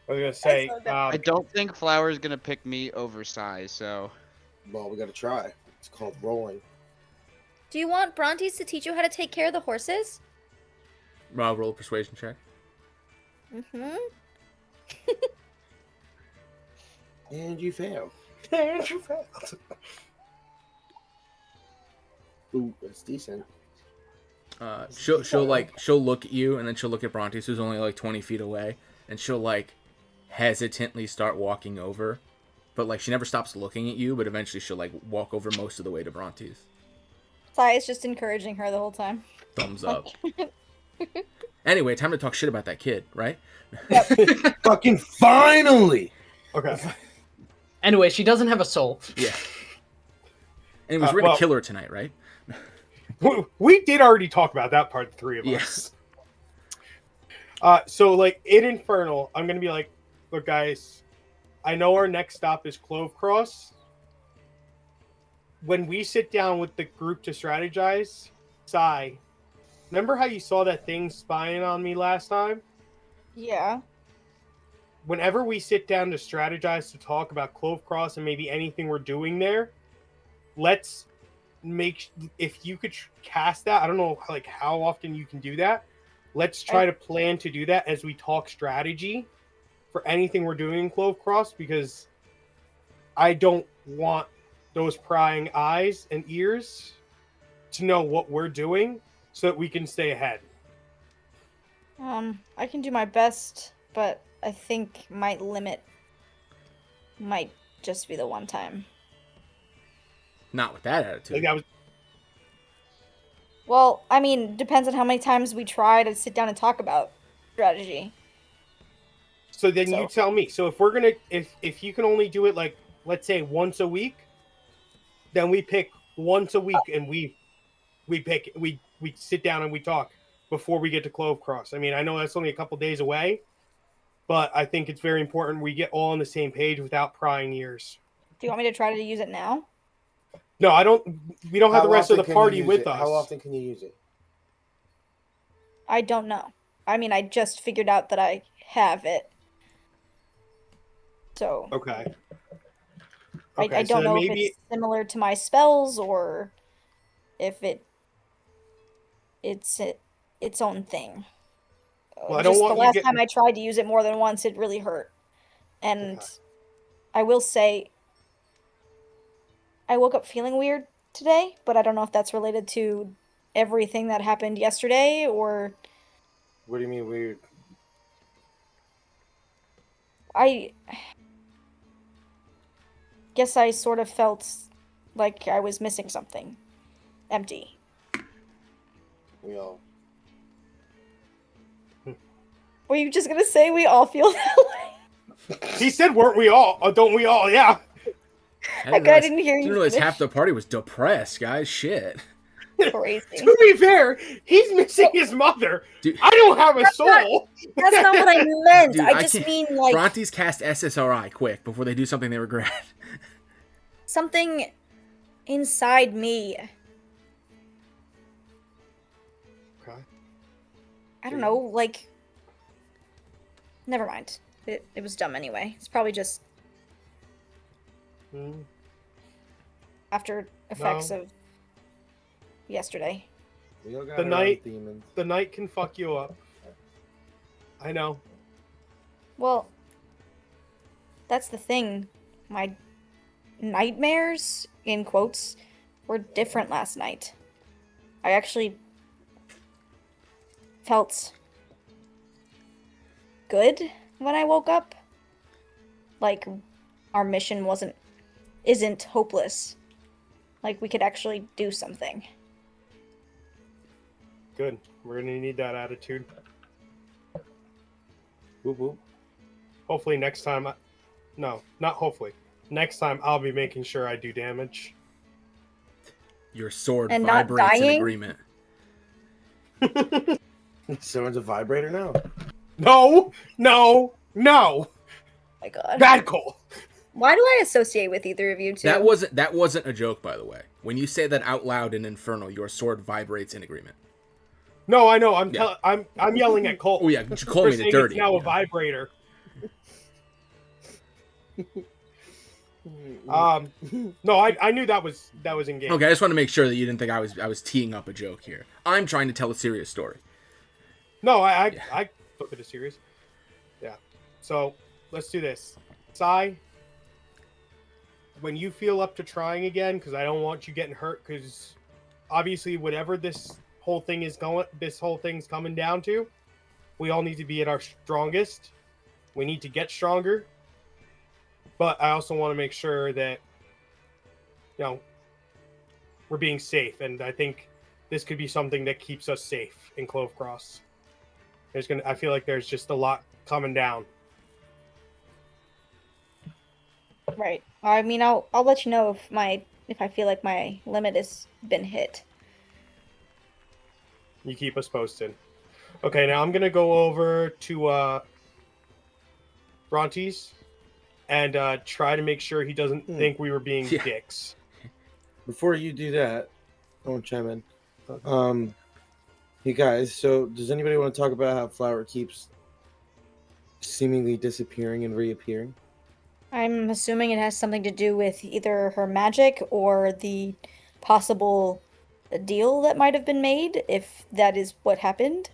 [SPEAKER 2] I was gonna say.
[SPEAKER 7] That's so
[SPEAKER 8] I don't think Flower's gonna pick me oversized, so
[SPEAKER 3] Well, we gotta try. It's called rolling.
[SPEAKER 7] Do you want Brontes to teach you how to take care of the horses?
[SPEAKER 1] Roll a persuasion check.
[SPEAKER 7] Mm-hmm.
[SPEAKER 3] And you fail.
[SPEAKER 2] And you failed.
[SPEAKER 3] Ooh, that's decent.
[SPEAKER 1] She'll look at you and then she'll look at Brontes, who's only like 20 feet away, and she'll like hesitantly start walking over, but like she never stops looking at you. But eventually she'll like walk over most of the way to Brontes.
[SPEAKER 7] Sai is just encouraging her the whole time.
[SPEAKER 1] Thumbs up. Anyway, time to talk shit about that kid, right?
[SPEAKER 3] Fucking finally!
[SPEAKER 2] Okay.
[SPEAKER 4] Anyway, she doesn't have a soul.
[SPEAKER 1] Yeah. Anyways, we're gonna
[SPEAKER 2] well-
[SPEAKER 1] kill her tonight, right?
[SPEAKER 2] We did already talk about that part, the three of us. So like in Infernal, I'm gonna be like, look guys, I know our next stop is Clove Cross. When we sit down with the group to strategize, Sai, remember how you saw that thing spying on me last time?
[SPEAKER 7] Yeah.
[SPEAKER 2] Whenever we sit down to strategize to talk about Clove Cross and maybe anything we're doing there, let's make, if you could cast that, I don't know like how often you can do that. Let's try to plan to do that as we talk strategy for anything we're doing in Clove Cross, because I don't want those prying eyes and ears to know what we're doing so that we can stay ahead.
[SPEAKER 7] I can do my best, but I think my limit might just be the one time.
[SPEAKER 1] Not with that attitude.
[SPEAKER 2] Like that was
[SPEAKER 7] Well, I mean, depends on how many times we try to sit down and talk about strategy.
[SPEAKER 2] So then
[SPEAKER 7] So-
[SPEAKER 2] you tell me. So if we're gonna, if you can only do it like, let's say once a week, then we pick once a week and we sit down and we talk before we get to Clove Cross. I mean, I know that's only a couple days away, but I think it's very important we get all on the same page without prying ears.
[SPEAKER 7] Do you want me to try to use it now?
[SPEAKER 2] No, I don't. We don't have the rest of the
[SPEAKER 3] often can you
[SPEAKER 2] party
[SPEAKER 3] use
[SPEAKER 2] with
[SPEAKER 3] it?
[SPEAKER 2] us.
[SPEAKER 3] How often can you use it?
[SPEAKER 7] I don't know. I mean, I just figured out that I have it. So
[SPEAKER 2] Okay.
[SPEAKER 7] I
[SPEAKER 2] so
[SPEAKER 7] don't
[SPEAKER 2] then
[SPEAKER 7] know if
[SPEAKER 2] maybe
[SPEAKER 7] it's similar to my spells or if it's its own thing.
[SPEAKER 2] Well, I don't
[SPEAKER 7] Just
[SPEAKER 2] want
[SPEAKER 7] the
[SPEAKER 2] you
[SPEAKER 7] last
[SPEAKER 2] getting-
[SPEAKER 7] time I tried to use it more than once, it really hurt. And
[SPEAKER 2] Okay.
[SPEAKER 7] I will say, I woke up feeling weird today, but I don't know if that's related to everything that happened yesterday or
[SPEAKER 3] What do you mean weird?
[SPEAKER 7] I guess I sort of felt like I was missing something. Empty.
[SPEAKER 3] We all.
[SPEAKER 7] Were you just gonna say we all feel that way?
[SPEAKER 2] He said, "Weren't we all? Or don't we all?" Yeah.
[SPEAKER 7] I didn't hear you
[SPEAKER 1] Didn't realize
[SPEAKER 7] finish.
[SPEAKER 1] half the party was depressed, guys. Shit.
[SPEAKER 7] Crazy.
[SPEAKER 2] To be fair, he's missing his mother.
[SPEAKER 1] Dude,
[SPEAKER 2] I don't have a soul.
[SPEAKER 7] That's not what I meant.
[SPEAKER 1] Dude,
[SPEAKER 7] I just
[SPEAKER 1] can't-
[SPEAKER 7] mean like
[SPEAKER 1] Brontes cast SSRI quick before they do something they regret.
[SPEAKER 7] something inside me.
[SPEAKER 2] Okay.
[SPEAKER 7] I don't know, like never mind. It was dumb anyway. It's probably just
[SPEAKER 2] Hmm.
[SPEAKER 7] after effects
[SPEAKER 2] No.
[SPEAKER 7] of yesterday.
[SPEAKER 3] We all got
[SPEAKER 2] The
[SPEAKER 3] our own
[SPEAKER 2] night-
[SPEAKER 3] demons.
[SPEAKER 2] The night can fuck you up. I know.
[SPEAKER 7] Well, that's the thing. My nightmares, in quotes, were different last night. I actually felt good when I woke up. Like, our mission isn't hopeless. Like, we could actually do something.
[SPEAKER 2] Good. We're gonna need that attitude.
[SPEAKER 3] Whoop whoop.
[SPEAKER 2] Hopefully next time. No, not hopefully. Next time I'll be making sure I do damage.
[SPEAKER 1] Your sword
[SPEAKER 7] And not
[SPEAKER 1] vibrates in
[SPEAKER 7] dying?
[SPEAKER 1] agreement.
[SPEAKER 3] Someone's a vibrator now.
[SPEAKER 2] No, no, no.
[SPEAKER 7] My god.
[SPEAKER 2] Bad call.
[SPEAKER 7] Why do I associate with either of you two?
[SPEAKER 1] That wasn't a joke, by the way. When you say that out loud in Infernal, your sword vibrates in agreement.
[SPEAKER 2] No, I know. I'm
[SPEAKER 1] Yeah.
[SPEAKER 2] I'm yelling at Colt.
[SPEAKER 1] Oh yeah, you call
[SPEAKER 2] for
[SPEAKER 1] me the
[SPEAKER 2] saying
[SPEAKER 1] dirty.
[SPEAKER 2] It's now
[SPEAKER 1] you
[SPEAKER 2] a
[SPEAKER 1] know.
[SPEAKER 2] vibrator. No, I knew that was in game.
[SPEAKER 1] Okay, I just want to make sure that you didn't think I was teeing up a joke here. I'm trying to tell a serious story.
[SPEAKER 2] No, I
[SPEAKER 1] Yeah.
[SPEAKER 2] took it as serious. Yeah. So let's do this. Sai, when you feel up to trying again, because I don't want you getting hurt, because obviously whatever this whole thing's coming down to, we all need to be at our strongest. We need to get stronger. But I also want to make sure that, we're being safe, and I think this could be something that keeps us safe in Clove Cross. I feel like there's just a lot coming down.
[SPEAKER 7] Right. I mean, I'll let you know if I feel like my limit has been hit.
[SPEAKER 2] You keep us posted. Okay, now I'm gonna go over to Brontes and try to make sure he doesn't think we were being
[SPEAKER 1] Yeah.
[SPEAKER 2] dicks.
[SPEAKER 3] Before you do that, I want to chime in. You guys, so does anybody want to talk about how Flower keeps seemingly disappearing and reappearing?
[SPEAKER 7] I'm assuming it has something to do with either her magic or the possible deal that might have been made, if that is what happened,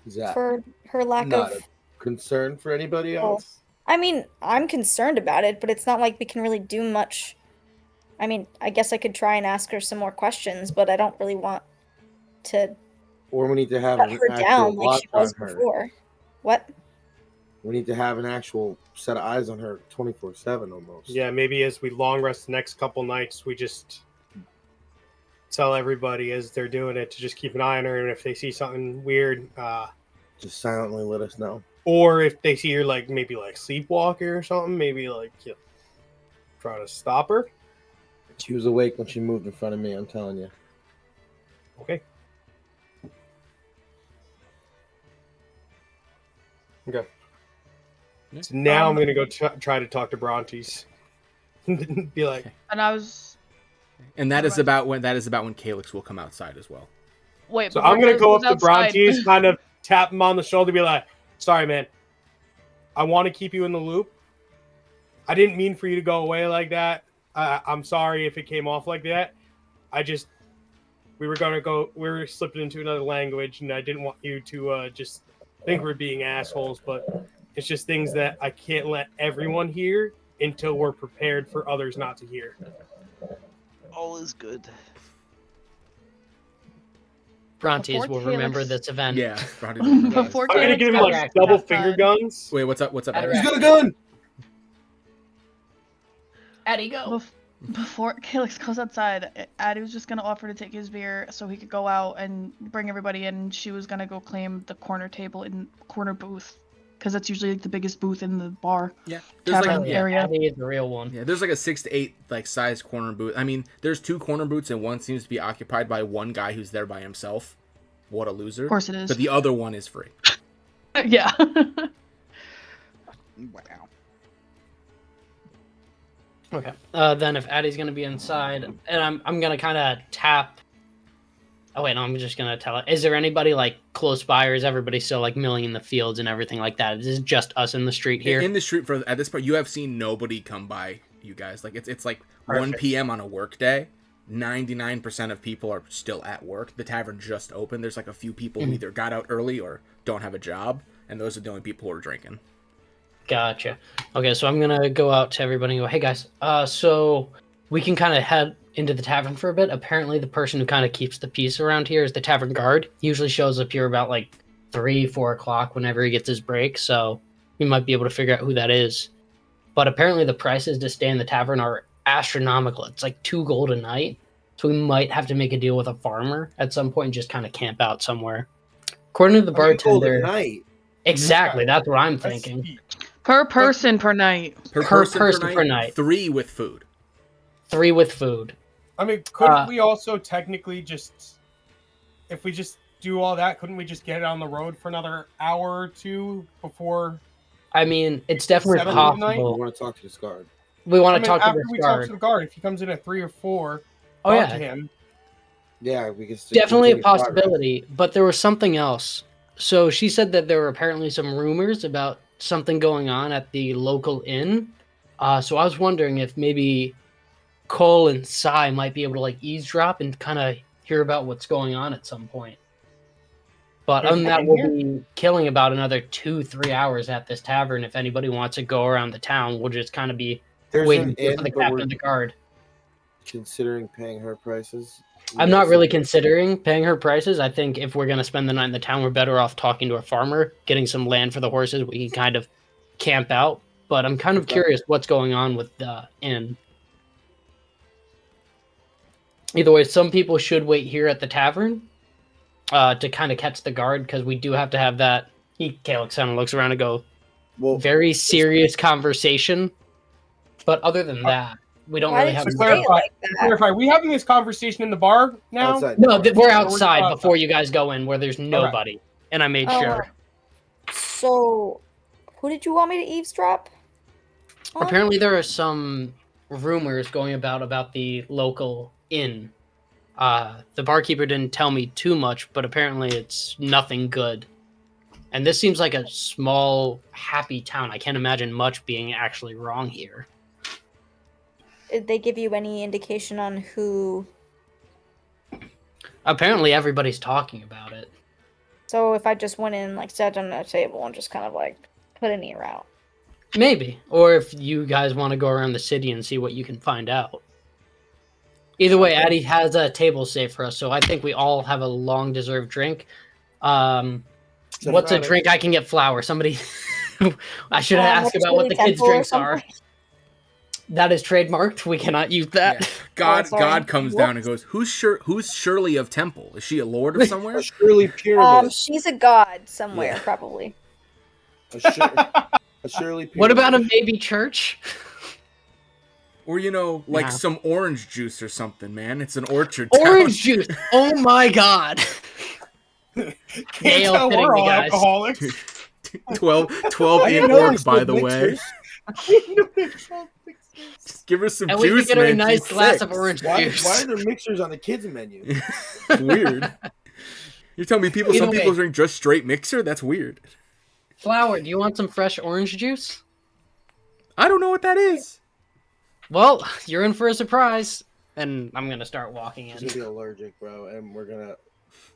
[SPEAKER 3] Is that
[SPEAKER 7] for her lack
[SPEAKER 3] not
[SPEAKER 7] of.
[SPEAKER 3] a concern for anybody
[SPEAKER 7] Well,
[SPEAKER 3] else?
[SPEAKER 7] I mean, I'm concerned about it, but it's not like we can really do much. I mean, I guess I could try and ask her some more questions, but I don't really want to
[SPEAKER 3] Or we need to have
[SPEAKER 7] cut
[SPEAKER 3] an
[SPEAKER 7] her
[SPEAKER 3] actual
[SPEAKER 7] down like
[SPEAKER 3] watch
[SPEAKER 7] she was
[SPEAKER 3] on her.
[SPEAKER 7] before. What?
[SPEAKER 3] We need to have an actual set of eyes on her 24/7 almost.
[SPEAKER 2] Yeah, maybe as we long rest the next couple nights, we just tell everybody as they're doing it to just keep an eye on her, and if they see something weird,
[SPEAKER 3] Just silently let us know.
[SPEAKER 2] or if they see her like maybe like sleepwalking or something, maybe like try to stop her.
[SPEAKER 3] She was awake when she moved in front of me, I'm telling you.
[SPEAKER 2] Okay. Okay.
[SPEAKER 1] Yeah.
[SPEAKER 2] So now I'm gonna go try to talk to Brontes. Be like,
[SPEAKER 6] And I was
[SPEAKER 1] And that is about when Calyx will come outside as well.
[SPEAKER 6] wait.
[SPEAKER 2] so
[SPEAKER 6] before
[SPEAKER 2] I'm gonna
[SPEAKER 6] Caleb
[SPEAKER 2] go
[SPEAKER 6] goes
[SPEAKER 2] up to
[SPEAKER 6] outside-
[SPEAKER 2] Brontes, kind of tap him on the shoulder, be like, "Sorry, man. I want to keep you in the loop. I didn't mean for you to go away like that. I'm sorry if it came off like that. We were slipping into another language, and I didn't want you to just think we're being assholes, but it's just things that I can't let everyone hear until we're prepared for others not to hear."
[SPEAKER 8] All is good.
[SPEAKER 4] Brontes
[SPEAKER 6] Before
[SPEAKER 4] will remember
[SPEAKER 6] Calyx-
[SPEAKER 4] this event.
[SPEAKER 1] Yeah. Brontes will remember
[SPEAKER 6] Before
[SPEAKER 1] this.
[SPEAKER 2] I'm gonna
[SPEAKER 6] Calyx
[SPEAKER 2] give him
[SPEAKER 6] got
[SPEAKER 2] like double
[SPEAKER 6] outside.
[SPEAKER 2] finger guns.
[SPEAKER 1] Wait, what's up? What's up?
[SPEAKER 4] He's
[SPEAKER 1] Adam?
[SPEAKER 3] He's got a gun!
[SPEAKER 4] Eddie, go.
[SPEAKER 6] Before Calyx goes outside, Addie was just gonna offer to take his beer so he could go out and bring everybody in. She was gonna go claim the corner table in corner booth, because that's usually like the biggest booth in the bar.
[SPEAKER 1] Yeah. There's
[SPEAKER 6] Tavern
[SPEAKER 1] like
[SPEAKER 6] area.
[SPEAKER 4] Eddie is the real one.
[SPEAKER 1] Yeah, there's like a 6 to 8 like size corner booth. I mean, there's 2 corner booths and one seems to be occupied by one guy who's there by himself. What a loser.
[SPEAKER 6] Of course it is.
[SPEAKER 1] But the other one is free.
[SPEAKER 6] Yeah.
[SPEAKER 8] Wow.
[SPEAKER 4] Okay. Then if Addie's gonna be inside, and I'm gonna kind of tap. Oh wait, no, I'm just gonna tell it. Is there anybody like close by, or is everybody still like milling in the fields and everything like that? Is this just us in the street here?
[SPEAKER 1] In the street for at this point, you have seen nobody come by you guys. Like it's like 1
[SPEAKER 4] Perfect.
[SPEAKER 1] p.m. on a work day. 99% of people are still at work. The tavern just opened. There's like a few people who either got out early or don't have a job, and those are the only people who are drinking.
[SPEAKER 4] Gotcha. Okay, so I'm gonna go out to everybody and go, hey guys, so we can kind of head into the tavern for a bit. Apparently the person who kind of keeps the peace around here is the tavern guard. He usually shows up here about like 3-4 o'clock whenever he gets his break, so we might be able to figure out who that is. But apparently the prices to stay in the tavern are astronomical. It's like 2 gold a night, so we might have to make a deal with a farmer at some point and just kind of camp out somewhere. According to the bartender,
[SPEAKER 3] Night.
[SPEAKER 4] exactly, that's what I'm
[SPEAKER 2] That's
[SPEAKER 4] thinking.
[SPEAKER 2] steep.
[SPEAKER 6] Per person per night.
[SPEAKER 1] Per
[SPEAKER 4] person
[SPEAKER 1] person
[SPEAKER 4] per night.
[SPEAKER 1] 3 with food.
[SPEAKER 4] 3 with food.
[SPEAKER 2] I mean, couldn't we also technically just, if we just do all that, couldn't we just get it on the road for another hour or 2 before?
[SPEAKER 4] I mean, it's definitely
[SPEAKER 2] 7 at night?
[SPEAKER 3] I
[SPEAKER 4] possible.
[SPEAKER 3] want to talk to this guard.
[SPEAKER 4] We want
[SPEAKER 2] I
[SPEAKER 4] to
[SPEAKER 2] mean,
[SPEAKER 4] talk to
[SPEAKER 2] after
[SPEAKER 4] this
[SPEAKER 2] we talk to
[SPEAKER 4] guard.
[SPEAKER 2] the guard, if he comes in at 3 or 4,
[SPEAKER 4] Oh
[SPEAKER 2] talk to
[SPEAKER 4] yeah,
[SPEAKER 2] him.
[SPEAKER 3] Yeah, we can
[SPEAKER 4] definitely a
[SPEAKER 3] continue progress.
[SPEAKER 4] possibility. But there was something else. So she said that there were apparently some rumors about something going on at the local inn. So I was wondering if maybe Cole and Sai might be able to like eavesdrop and kind of hear about what's going on at some point. But
[SPEAKER 2] There's
[SPEAKER 4] other than that,
[SPEAKER 2] one
[SPEAKER 4] we'll
[SPEAKER 2] here.
[SPEAKER 4] be killing about another 2-3 hours at this tavern. If anybody wants to go around the town, we'll just kind of be
[SPEAKER 3] There's
[SPEAKER 4] waiting
[SPEAKER 3] an
[SPEAKER 4] for
[SPEAKER 3] inn,
[SPEAKER 4] the
[SPEAKER 3] but
[SPEAKER 4] captain
[SPEAKER 3] we're
[SPEAKER 4] of the guard.
[SPEAKER 3] considering paying her prices.
[SPEAKER 4] I'm not really considering paying her prices. I think if we're going to spend the night in the town, we're better off talking to a farmer, getting some land for the horses. We can kind of camp out. But I'm kind of
[SPEAKER 3] Okay.
[SPEAKER 4] curious what's going on with the inn. Either way, some people should wait here at the tavern to kind of catch the guard, because we do have to have that. Calyx kind of looks around and go,
[SPEAKER 3] Well,
[SPEAKER 4] very serious conversation. But other than that, we don't
[SPEAKER 7] Why
[SPEAKER 4] really
[SPEAKER 7] did
[SPEAKER 4] have.
[SPEAKER 7] you
[SPEAKER 2] To
[SPEAKER 7] say it
[SPEAKER 2] clarify,
[SPEAKER 7] like
[SPEAKER 2] to
[SPEAKER 7] that?
[SPEAKER 2] clarify, we having this conversation in the bar now?
[SPEAKER 3] outside.
[SPEAKER 4] No, we're
[SPEAKER 2] outside.
[SPEAKER 4] outside before you guys go in, where there's nobody, and I made
[SPEAKER 7] Oh,
[SPEAKER 4] sure.
[SPEAKER 7] wow. So, who did you want me to eavesdrop on?
[SPEAKER 4] Apparently, there are some rumors going about the local inn. The barkeeper didn't tell me too much, but apparently it's nothing good. And this seems like a small, happy town. I can't imagine much being actually wrong here.
[SPEAKER 7] Did they give you any indication on who?
[SPEAKER 4] Apparently, everybody's talking about it.
[SPEAKER 7] So if I just went in, like, sat down at a table and just kind of like put an ear out.
[SPEAKER 4] Maybe. Or if you guys want to go around the city and see what you can find out. Either way, Addie has a table saved for us, so I think we all have a long-deserved drink. What's a drink I can get flour? Somebody... I should ask
[SPEAKER 7] Like
[SPEAKER 4] about what the kids'
[SPEAKER 7] Temple or
[SPEAKER 4] drinks are.
[SPEAKER 7] something?
[SPEAKER 4] That is trademarked. We cannot use that.
[SPEAKER 1] Yeah. God
[SPEAKER 7] sorry.
[SPEAKER 1] God comes down and goes, Who's Shirley of Temple? Is she a lord of somewhere?
[SPEAKER 3] A Shirley pyramid.
[SPEAKER 7] She's a god somewhere,
[SPEAKER 3] Yeah.
[SPEAKER 7] probably.
[SPEAKER 3] A Shirley pyramid.
[SPEAKER 4] What about a maybe church?
[SPEAKER 1] Or like
[SPEAKER 4] Nah.
[SPEAKER 1] some orange juice or something, man. It's an orchard
[SPEAKER 4] Orange
[SPEAKER 1] town.
[SPEAKER 4] juice. Oh my god.
[SPEAKER 2] Can't
[SPEAKER 4] Nail
[SPEAKER 2] tell
[SPEAKER 4] hitting
[SPEAKER 2] we're
[SPEAKER 4] me,
[SPEAKER 2] all
[SPEAKER 4] guys.
[SPEAKER 2] alcoholics.
[SPEAKER 1] 12
[SPEAKER 3] I
[SPEAKER 1] in
[SPEAKER 3] didn't know
[SPEAKER 1] orc,
[SPEAKER 3] it's
[SPEAKER 1] by
[SPEAKER 3] good
[SPEAKER 1] the way.
[SPEAKER 3] mixers.
[SPEAKER 1] Just give her some
[SPEAKER 4] And we
[SPEAKER 1] juice,
[SPEAKER 4] can get her a
[SPEAKER 1] man.
[SPEAKER 4] nice
[SPEAKER 1] She's
[SPEAKER 4] glass
[SPEAKER 1] 6.
[SPEAKER 4] of orange
[SPEAKER 3] Why
[SPEAKER 4] juice.
[SPEAKER 3] are there mixers on the kids menu?
[SPEAKER 1] It's weird. You're telling me
[SPEAKER 4] Either
[SPEAKER 1] some people
[SPEAKER 4] way.
[SPEAKER 1] drink just straight mixer? That's weird.
[SPEAKER 4] Flower, do you want some fresh orange juice?
[SPEAKER 1] I don't know what that is.
[SPEAKER 4] Well, you're in for a surprise. And I'm gonna start walking
[SPEAKER 3] She's
[SPEAKER 4] in.
[SPEAKER 3] gonna be allergic, bro, and we're gonna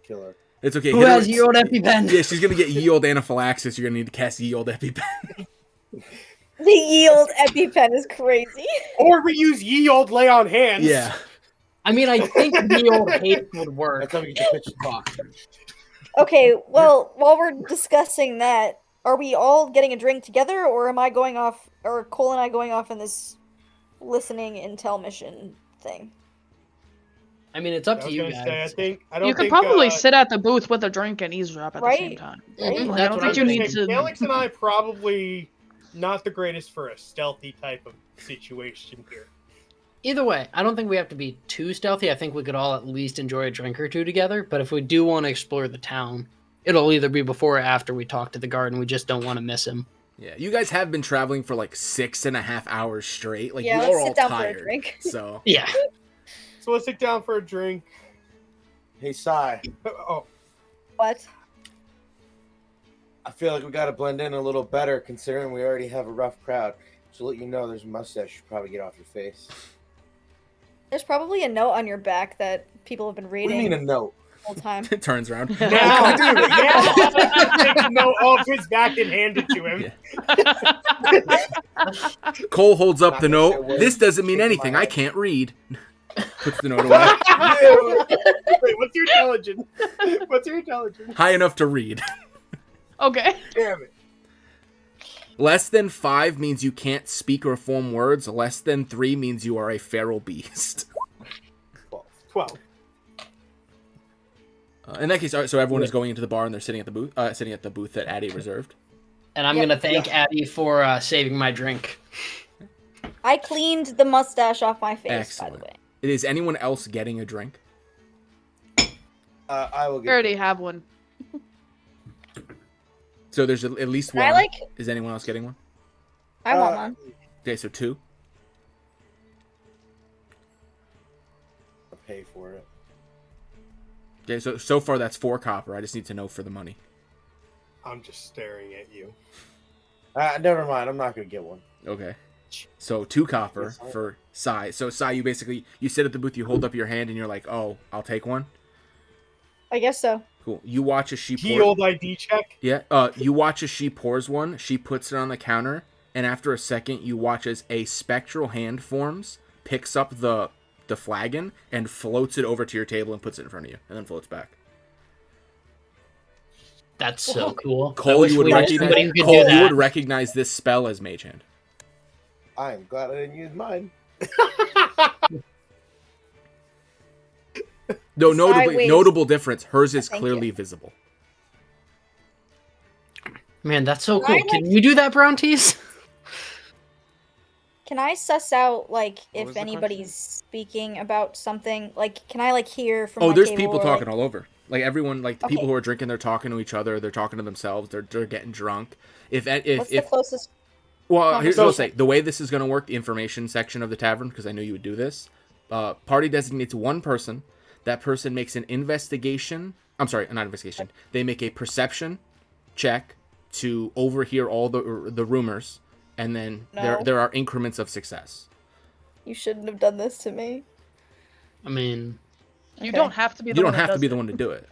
[SPEAKER 3] kill her.
[SPEAKER 1] It's okay.
[SPEAKER 4] Who
[SPEAKER 1] hit her
[SPEAKER 4] has
[SPEAKER 1] with-
[SPEAKER 4] yield EpiPen?
[SPEAKER 1] Yeah, she's gonna get yield anaphylaxis. You're gonna need to cast yield EpiPen.
[SPEAKER 7] The yield EpiPen is crazy.
[SPEAKER 2] Or we use ye old lay on hands.
[SPEAKER 1] Yeah.
[SPEAKER 4] I mean, I think yield hate would work.
[SPEAKER 3] That's how we get the pitch to talk.
[SPEAKER 7] Okay, well, while we're discussing that, are we all getting a drink together, or am I going off, or Cole and I going off in this listening intel mission thing?
[SPEAKER 4] I mean, it's up
[SPEAKER 2] I
[SPEAKER 4] to
[SPEAKER 2] was
[SPEAKER 4] you
[SPEAKER 2] gonna say,
[SPEAKER 4] guys.
[SPEAKER 2] I don't
[SPEAKER 6] You could
[SPEAKER 2] think,
[SPEAKER 6] probably sit at the booth with a drink and eavesdrop at the same
[SPEAKER 7] Right?
[SPEAKER 6] time.
[SPEAKER 7] Right?
[SPEAKER 4] Mhm,
[SPEAKER 6] I
[SPEAKER 4] that's
[SPEAKER 6] don't
[SPEAKER 4] what I
[SPEAKER 6] think you
[SPEAKER 4] was
[SPEAKER 6] need
[SPEAKER 4] thinking.
[SPEAKER 6] to.
[SPEAKER 2] Alex and I probably not the greatest for a stealthy type of situation here.
[SPEAKER 4] Either way, I don't think we have to be too stealthy. I think we could all at least enjoy a drink or two together. But if we do want to explore the town, it'll either be before or after we talk to the guard, and we just don't want to miss him.
[SPEAKER 1] Yeah. You guys have been traveling for like 6.5 hours straight. Like
[SPEAKER 7] Yeah,
[SPEAKER 1] you
[SPEAKER 7] let's
[SPEAKER 1] are all
[SPEAKER 7] sit down for a
[SPEAKER 1] tired.
[SPEAKER 7] drink.
[SPEAKER 1] So
[SPEAKER 4] Yeah.
[SPEAKER 2] So let's sit down for a drink.
[SPEAKER 3] Hey, Sai,
[SPEAKER 2] Oh,
[SPEAKER 7] What?
[SPEAKER 3] I feel like we gotta blend in a little better considering we already have a rough crowd. So let you know there's a mustache you should probably get off your face.
[SPEAKER 7] There's probably a note on your back that people have been
[SPEAKER 3] What do you
[SPEAKER 7] reading
[SPEAKER 3] mean a note?
[SPEAKER 7] the whole time.
[SPEAKER 1] it turns around.
[SPEAKER 2] now, dude, now take a note off his back and hand it to him.
[SPEAKER 1] Yeah. Cole holds up the
[SPEAKER 3] Not gonna say a
[SPEAKER 1] note.
[SPEAKER 3] word.
[SPEAKER 1] This doesn't mean
[SPEAKER 3] Shake my
[SPEAKER 1] anything. I
[SPEAKER 3] head.
[SPEAKER 1] can't read. Puts the note away.
[SPEAKER 2] Wait, what's your intelligence? What's your intelligence?
[SPEAKER 1] High enough to read.
[SPEAKER 6] Okay.
[SPEAKER 2] Damn it.
[SPEAKER 1] Less than 5 means you can't speak or form words. Less than 3 means you are a feral beast.
[SPEAKER 2] 12.
[SPEAKER 1] In that case, all right, so everyone is going into the bar and they're sitting at the booth that Addie reserved.
[SPEAKER 4] And I'm
[SPEAKER 7] Yep.
[SPEAKER 4] going to thank Addie for saving my drink.
[SPEAKER 7] I cleaned the mustache off my face, by
[SPEAKER 1] Excellent.
[SPEAKER 7] the way.
[SPEAKER 1] Is anyone else getting a drink?
[SPEAKER 3] I will
[SPEAKER 6] We
[SPEAKER 3] get.
[SPEAKER 6] already have one.
[SPEAKER 1] So there's at least
[SPEAKER 7] Can
[SPEAKER 1] one.
[SPEAKER 7] I
[SPEAKER 1] Is anyone else getting one?
[SPEAKER 7] I want one.
[SPEAKER 1] Okay, so 2.
[SPEAKER 3] I'll pay for it.
[SPEAKER 1] Okay, so far that's 4 copper. I just need to know for the money.
[SPEAKER 2] I'm just staring at you.
[SPEAKER 3] Never mind. I'm not gonna get one.
[SPEAKER 1] Okay. So 2 copper for Sai. So Sai, you sit at the booth, you hold up your hand, and you're like, "Oh, I'll take one."
[SPEAKER 7] I guess so.
[SPEAKER 1] Cool. You watch as she
[SPEAKER 2] Ye
[SPEAKER 1] pours.
[SPEAKER 2] old ID check.
[SPEAKER 1] Yeah. You watch as she pours one. She puts it on the counter, and after a second, you watch as a spectral hand forms, picks up the flagon, and floats it over to your table and puts it in front of you, and then floats back.
[SPEAKER 4] That's so cool. I
[SPEAKER 1] Cole,
[SPEAKER 4] wish
[SPEAKER 1] you would
[SPEAKER 4] we had
[SPEAKER 1] recognize.
[SPEAKER 4] somebody who could
[SPEAKER 1] Cole,
[SPEAKER 4] do
[SPEAKER 1] you would
[SPEAKER 4] that.
[SPEAKER 1] recognize this spell as Mage Hand.
[SPEAKER 3] I am glad I didn't use mine.
[SPEAKER 1] No,
[SPEAKER 7] Sideways.
[SPEAKER 1] notable difference. Hers is
[SPEAKER 7] Thank
[SPEAKER 1] clearly
[SPEAKER 7] you.
[SPEAKER 1] visible.
[SPEAKER 4] Man, that's so
[SPEAKER 7] Can
[SPEAKER 4] cool.
[SPEAKER 7] I,
[SPEAKER 4] Can you do that, Brown Tees?
[SPEAKER 7] Can I suss out, like,
[SPEAKER 8] was
[SPEAKER 7] if
[SPEAKER 8] the
[SPEAKER 7] anybody's speaking about something? Like, can I, like, hear from
[SPEAKER 1] Oh,
[SPEAKER 7] my
[SPEAKER 1] there's
[SPEAKER 7] table
[SPEAKER 1] people
[SPEAKER 7] or,
[SPEAKER 1] talking
[SPEAKER 7] like...
[SPEAKER 1] all over. Like everyone, like the people
[SPEAKER 7] Okay.
[SPEAKER 1] who are drinking, they're talking to each other. They're talking to themselves. They're getting drunk.
[SPEAKER 7] What's the closest...
[SPEAKER 1] Well, here's what I'll say.
[SPEAKER 7] conversation?
[SPEAKER 1] The way this is going to work, the information section of the tavern, because I knew you would do this. Party designates one person. That person makes an investigation. I'm sorry, not investigation. They make a perception check to overhear all the rumors, and then
[SPEAKER 7] No.
[SPEAKER 1] there are increments of success.
[SPEAKER 7] You shouldn't have done this to me.
[SPEAKER 4] I mean,
[SPEAKER 6] You
[SPEAKER 7] Okay.
[SPEAKER 6] don't have to be the
[SPEAKER 1] You
[SPEAKER 6] one
[SPEAKER 1] don't
[SPEAKER 6] that
[SPEAKER 1] have to
[SPEAKER 6] does
[SPEAKER 1] be
[SPEAKER 6] it.
[SPEAKER 1] the one to do it.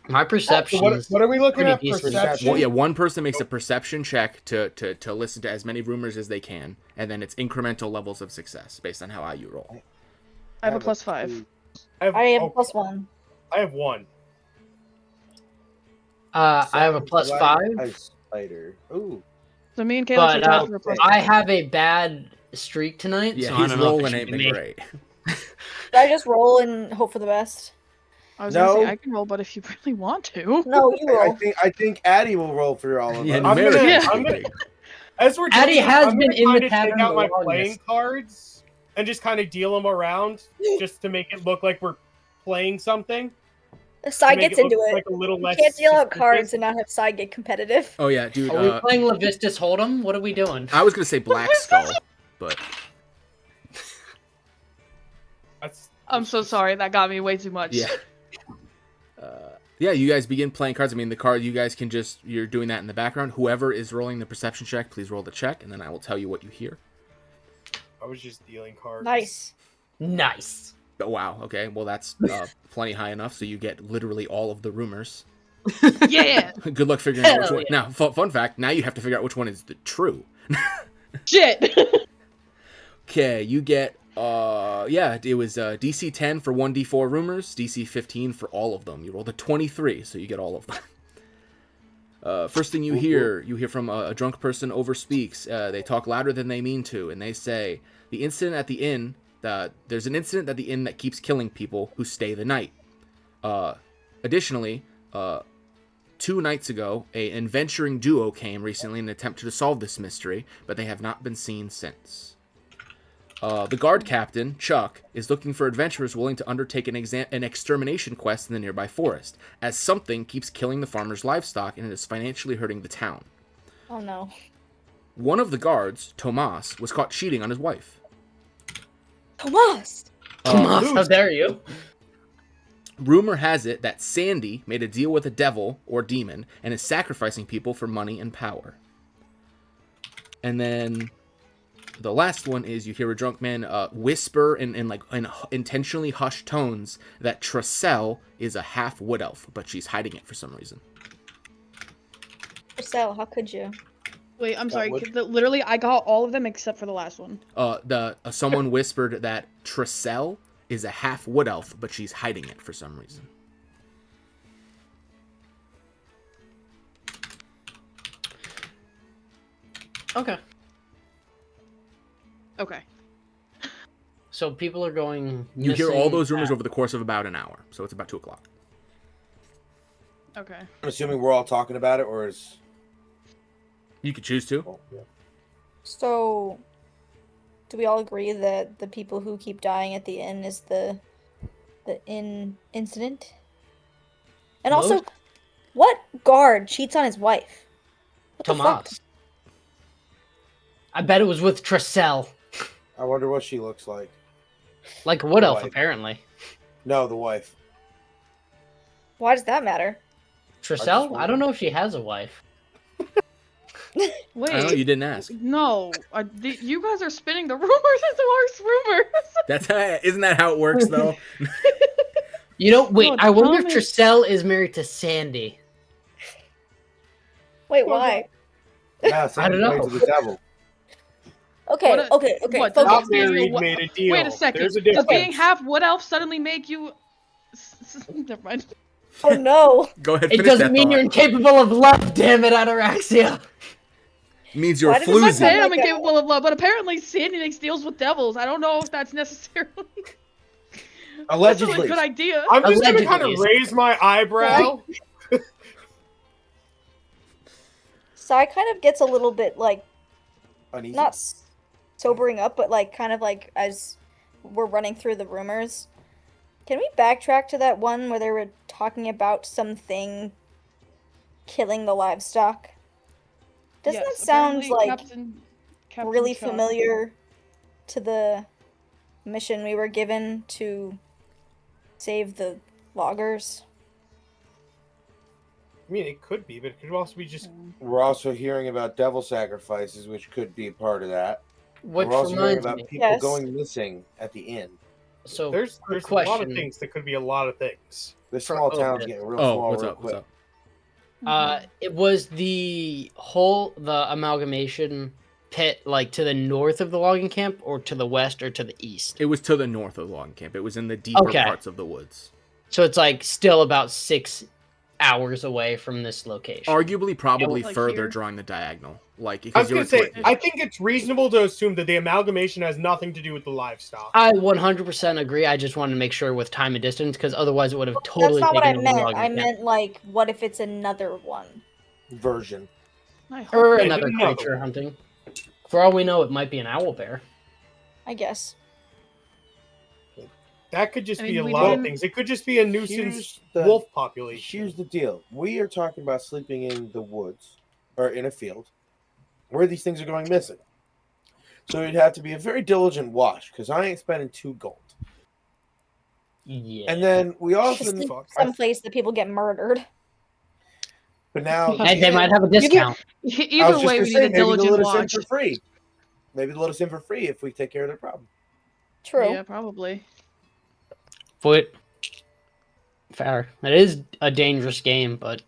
[SPEAKER 4] my perception
[SPEAKER 2] What,
[SPEAKER 4] is
[SPEAKER 2] what are we looking
[SPEAKER 4] pretty
[SPEAKER 2] at?
[SPEAKER 4] decent.
[SPEAKER 2] Perception?
[SPEAKER 1] Well, yeah, one person makes a perception check to listen to as many rumors as they can, and then it's incremental levels of success based on how high you roll.
[SPEAKER 6] I have a +5.
[SPEAKER 7] I have
[SPEAKER 2] oh,
[SPEAKER 7] +1.
[SPEAKER 2] I have 1.
[SPEAKER 4] I have a +5,
[SPEAKER 3] I spider. Ooh.
[SPEAKER 6] So me and Caleb
[SPEAKER 4] but
[SPEAKER 6] should talk for a +5.
[SPEAKER 4] I have a bad streak tonight.
[SPEAKER 1] Yeah,
[SPEAKER 4] so I
[SPEAKER 1] he's
[SPEAKER 4] don't know if it
[SPEAKER 1] rolling
[SPEAKER 4] should
[SPEAKER 1] ain't
[SPEAKER 4] be
[SPEAKER 1] been
[SPEAKER 4] me.
[SPEAKER 1] great.
[SPEAKER 7] Should I just roll and hope for the best?
[SPEAKER 6] I was gonna say
[SPEAKER 3] No.
[SPEAKER 6] I can roll, but if you really want to.
[SPEAKER 7] No, you roll.
[SPEAKER 3] I think Addie will roll for all of
[SPEAKER 1] Yeah,
[SPEAKER 3] us.
[SPEAKER 2] I'm gonna-
[SPEAKER 1] numerically
[SPEAKER 2] I'm gonna-
[SPEAKER 1] speaking.
[SPEAKER 2] As we're doing
[SPEAKER 4] Addie
[SPEAKER 2] this,
[SPEAKER 4] has
[SPEAKER 2] I'm
[SPEAKER 4] been
[SPEAKER 2] gonna
[SPEAKER 4] in the
[SPEAKER 2] kinda
[SPEAKER 4] tavern
[SPEAKER 2] take out
[SPEAKER 4] the
[SPEAKER 2] my
[SPEAKER 4] longest.
[SPEAKER 2] playing cards and just kind of deal them around, just to make it look like we're playing something.
[SPEAKER 7] The
[SPEAKER 2] To
[SPEAKER 7] side
[SPEAKER 2] make
[SPEAKER 7] gets
[SPEAKER 2] it look
[SPEAKER 7] into it.
[SPEAKER 2] like a little
[SPEAKER 7] You
[SPEAKER 2] less
[SPEAKER 7] can't deal out
[SPEAKER 2] suspicious.
[SPEAKER 7] cards and not have side get competitive.
[SPEAKER 1] Oh yeah, dude.
[SPEAKER 4] Are we playing Levistus Hold'em? What are we doing?
[SPEAKER 1] I was gonna say Black Skull, but
[SPEAKER 2] That's
[SPEAKER 6] I'm so sorry. That got me way too much.
[SPEAKER 1] yeah. Yeah, you guys begin playing cards. I mean, the card you guys can you're doing that in the background. Whoever is rolling the perception check, please roll the check, and then I will tell you what you hear.
[SPEAKER 2] I was just dealing cards.
[SPEAKER 7] Nice.
[SPEAKER 4] Nice.
[SPEAKER 1] Oh, wow. Okay. Well, that's plenty high enough. So you get literally all of the rumors.
[SPEAKER 6] Yeah.
[SPEAKER 1] Good luck figuring out which
[SPEAKER 4] Hell
[SPEAKER 1] one.
[SPEAKER 4] yeah.
[SPEAKER 1] Now, fun fact. Now you have to figure out which one is the true.
[SPEAKER 6] Shit.
[SPEAKER 1] Okay. You get. Yeah. It was DC 10 for 1d4 rumors. DC 15 for all of them. You rolled a 23, so you get all of them. First thing you hear from a drunk person overspeaks. They talk louder than they mean to, and they say, "The incident at the inn. There's an incident at the inn that keeps killing people who stay the night. Additionally, 2 nights ago, an adventuring duo came recently in an attempt to solve this mystery, but they have not been seen since. The guard captain, Chuck, is looking for adventurers willing to undertake an extermination quest in the nearby forest, as something keeps killing the farmer's livestock and it is financially hurting the town.
[SPEAKER 7] Oh no.
[SPEAKER 1] One of the guards, Tomas, was caught cheating on his wife.
[SPEAKER 7] Tomas!
[SPEAKER 4] Tomas, how dare you?
[SPEAKER 1] Rumor has it that Sandy made a deal with a devil or demon and is sacrificing people for money and power. And then the last one is you hear a drunk man whisper in intentionally hushed tones that Tressel is a half wood elf, but she's hiding it for some reason.
[SPEAKER 7] Marcel, how could you?
[SPEAKER 6] Wait, I'm sorry.
[SPEAKER 3] would-
[SPEAKER 6] Literally, I got all of them except for the last one.
[SPEAKER 1] Someone whispered that Tressel is a half wood elf, but she's hiding it for some reason.
[SPEAKER 4] Okay.
[SPEAKER 6] Okay.
[SPEAKER 4] So people are going.
[SPEAKER 1] You hear all
[SPEAKER 4] missing
[SPEAKER 1] those rumors
[SPEAKER 4] at-
[SPEAKER 1] over the course of about an hour, so it's about 2 o'clock.
[SPEAKER 6] Okay.
[SPEAKER 3] I'm assuming we're all talking about it, or is...
[SPEAKER 1] You could choose to.
[SPEAKER 3] Oh, yeah.
[SPEAKER 7] So, do we all agree that the people who keep dying at the inn is the inn incident? And also,
[SPEAKER 4] Most-
[SPEAKER 7] what guard cheats on his wife? What the fuck?
[SPEAKER 4] Tomas. I bet it was with Tressel.
[SPEAKER 3] I wonder what she looks like.
[SPEAKER 4] Like a wood elf,
[SPEAKER 3] Wife.
[SPEAKER 4] apparently.
[SPEAKER 3] No, the wife.
[SPEAKER 7] Why does that matter?
[SPEAKER 4] Tressel? I don't know if she has a wife.
[SPEAKER 6] Wait.
[SPEAKER 1] I know you didn't ask.
[SPEAKER 6] No. You guys are spinning the rumors into our rumors.
[SPEAKER 1] Isn't that how it works though?
[SPEAKER 4] You know, wait,
[SPEAKER 6] No,
[SPEAKER 4] I wonder if
[SPEAKER 6] Thomas-
[SPEAKER 4] Tressel is married to Sandy.
[SPEAKER 7] Wait, why?
[SPEAKER 3] Nah,
[SPEAKER 4] I don't know.
[SPEAKER 3] To the devil.
[SPEAKER 7] Okay,
[SPEAKER 6] What a-
[SPEAKER 7] okay.
[SPEAKER 6] what,
[SPEAKER 7] Focus.
[SPEAKER 2] Not
[SPEAKER 6] being a
[SPEAKER 2] married,
[SPEAKER 6] wo-
[SPEAKER 2] made a deal.
[SPEAKER 6] Wait a second.
[SPEAKER 2] There's a
[SPEAKER 6] Does
[SPEAKER 2] difference.
[SPEAKER 6] being half wood elf suddenly make you? Never mind.
[SPEAKER 7] Oh no.
[SPEAKER 1] Go ahead.
[SPEAKER 4] It
[SPEAKER 1] Finish
[SPEAKER 4] doesn't
[SPEAKER 1] that
[SPEAKER 4] mean
[SPEAKER 1] thought.
[SPEAKER 4] you're incapable of love, damn it, Ataraxia.
[SPEAKER 1] Means you're
[SPEAKER 7] Why does it not
[SPEAKER 1] floozy.
[SPEAKER 7] sound
[SPEAKER 6] Saying I'm
[SPEAKER 7] like
[SPEAKER 6] incapable of love, but apparently Sandy makes deals with devils. I don't know if that's necessarily that's a
[SPEAKER 3] Allegedly.
[SPEAKER 6] good idea.
[SPEAKER 2] I'm just gonna kind of
[SPEAKER 4] Allegedly.
[SPEAKER 2] raise my eyebrow.
[SPEAKER 7] Sai kind of gets a little bit like
[SPEAKER 3] Uneasy.
[SPEAKER 7] not sobering up, but like kind of like as we're running through the rumors. Can we backtrack to that one where they were talking about something killing the livestock? Doesn't
[SPEAKER 6] Yes,
[SPEAKER 7] that sound
[SPEAKER 6] apparently
[SPEAKER 7] like
[SPEAKER 6] Captain
[SPEAKER 7] really
[SPEAKER 6] Chuck-
[SPEAKER 7] familiar to the mission we were given to save the loggers?
[SPEAKER 2] I mean, it could be, but it could also be just.
[SPEAKER 3] We're also hearing about devil sacrifices, which could be part of that.
[SPEAKER 4] Which
[SPEAKER 3] We're also hearing
[SPEAKER 4] reminds
[SPEAKER 3] about
[SPEAKER 4] me.
[SPEAKER 3] people
[SPEAKER 7] Yes.
[SPEAKER 3] going missing at the inn.
[SPEAKER 4] So,
[SPEAKER 2] There's
[SPEAKER 4] quick
[SPEAKER 2] a lot of
[SPEAKER 4] question.
[SPEAKER 2] things that could be a lot of things.
[SPEAKER 3] This
[SPEAKER 4] For
[SPEAKER 3] small town's
[SPEAKER 4] Ophis.
[SPEAKER 3] getting real
[SPEAKER 1] Oh,
[SPEAKER 3] small
[SPEAKER 1] what's
[SPEAKER 3] real
[SPEAKER 1] up?
[SPEAKER 3] quick.
[SPEAKER 1] What's up?
[SPEAKER 4] It was the amalgamation pit, like to the north of the logging camp, or to the west, or to the east.
[SPEAKER 1] It was to the north of the logging camp. It was in the deeper
[SPEAKER 4] Okay.
[SPEAKER 1] parts of the woods.
[SPEAKER 4] So it's like still about 6 hours away from this location.
[SPEAKER 1] Arguably, probably
[SPEAKER 6] like
[SPEAKER 1] further
[SPEAKER 6] here.
[SPEAKER 1] drawing the diagonal. Like,
[SPEAKER 2] I was
[SPEAKER 1] because you're
[SPEAKER 2] gonna say,
[SPEAKER 1] at
[SPEAKER 2] I think it's reasonable to assume that the amalgamation has nothing to do with the livestock.
[SPEAKER 4] I 100% agree. I just wanted to make sure with time and distance, because otherwise it would have totally
[SPEAKER 7] That's not what I
[SPEAKER 4] taken over the
[SPEAKER 7] meant.
[SPEAKER 4] logging
[SPEAKER 7] I
[SPEAKER 4] camp.
[SPEAKER 7] meant like, what if it's another one?
[SPEAKER 3] Version.
[SPEAKER 6] I hope
[SPEAKER 4] Or
[SPEAKER 2] Yeah,
[SPEAKER 4] another
[SPEAKER 2] another
[SPEAKER 4] creature
[SPEAKER 2] one.
[SPEAKER 4] hunting. For all we know, it might be an owl bear.
[SPEAKER 7] I guess.
[SPEAKER 2] That could just
[SPEAKER 6] I
[SPEAKER 2] be
[SPEAKER 6] mean,
[SPEAKER 2] a
[SPEAKER 6] we
[SPEAKER 2] lot of
[SPEAKER 6] didn't-
[SPEAKER 2] things. It could just be a nuisance
[SPEAKER 3] Here's the-
[SPEAKER 2] wolf population.
[SPEAKER 3] Here's the deal. We are talking about sleeping in the woods or in a field where these things are going missing. So it'd have to be a very diligent watch because I ain't spending 2 gold.
[SPEAKER 4] Yeah.
[SPEAKER 3] And then we
[SPEAKER 7] Just
[SPEAKER 3] also,
[SPEAKER 7] sleep
[SPEAKER 2] fuck.
[SPEAKER 7] someplace that people get murdered.
[SPEAKER 3] but now
[SPEAKER 4] And they might have a discount.
[SPEAKER 3] I was
[SPEAKER 6] Either
[SPEAKER 3] just
[SPEAKER 6] way,
[SPEAKER 3] gonna
[SPEAKER 6] we
[SPEAKER 3] say,
[SPEAKER 6] need a
[SPEAKER 3] maybe they'll
[SPEAKER 6] diligent
[SPEAKER 3] let us in
[SPEAKER 6] watch.
[SPEAKER 3] for free. Maybe they'll let us in for free if we take care of their problem.
[SPEAKER 7] True.
[SPEAKER 6] Yeah, probably.
[SPEAKER 4] But fair. It is a dangerous game, but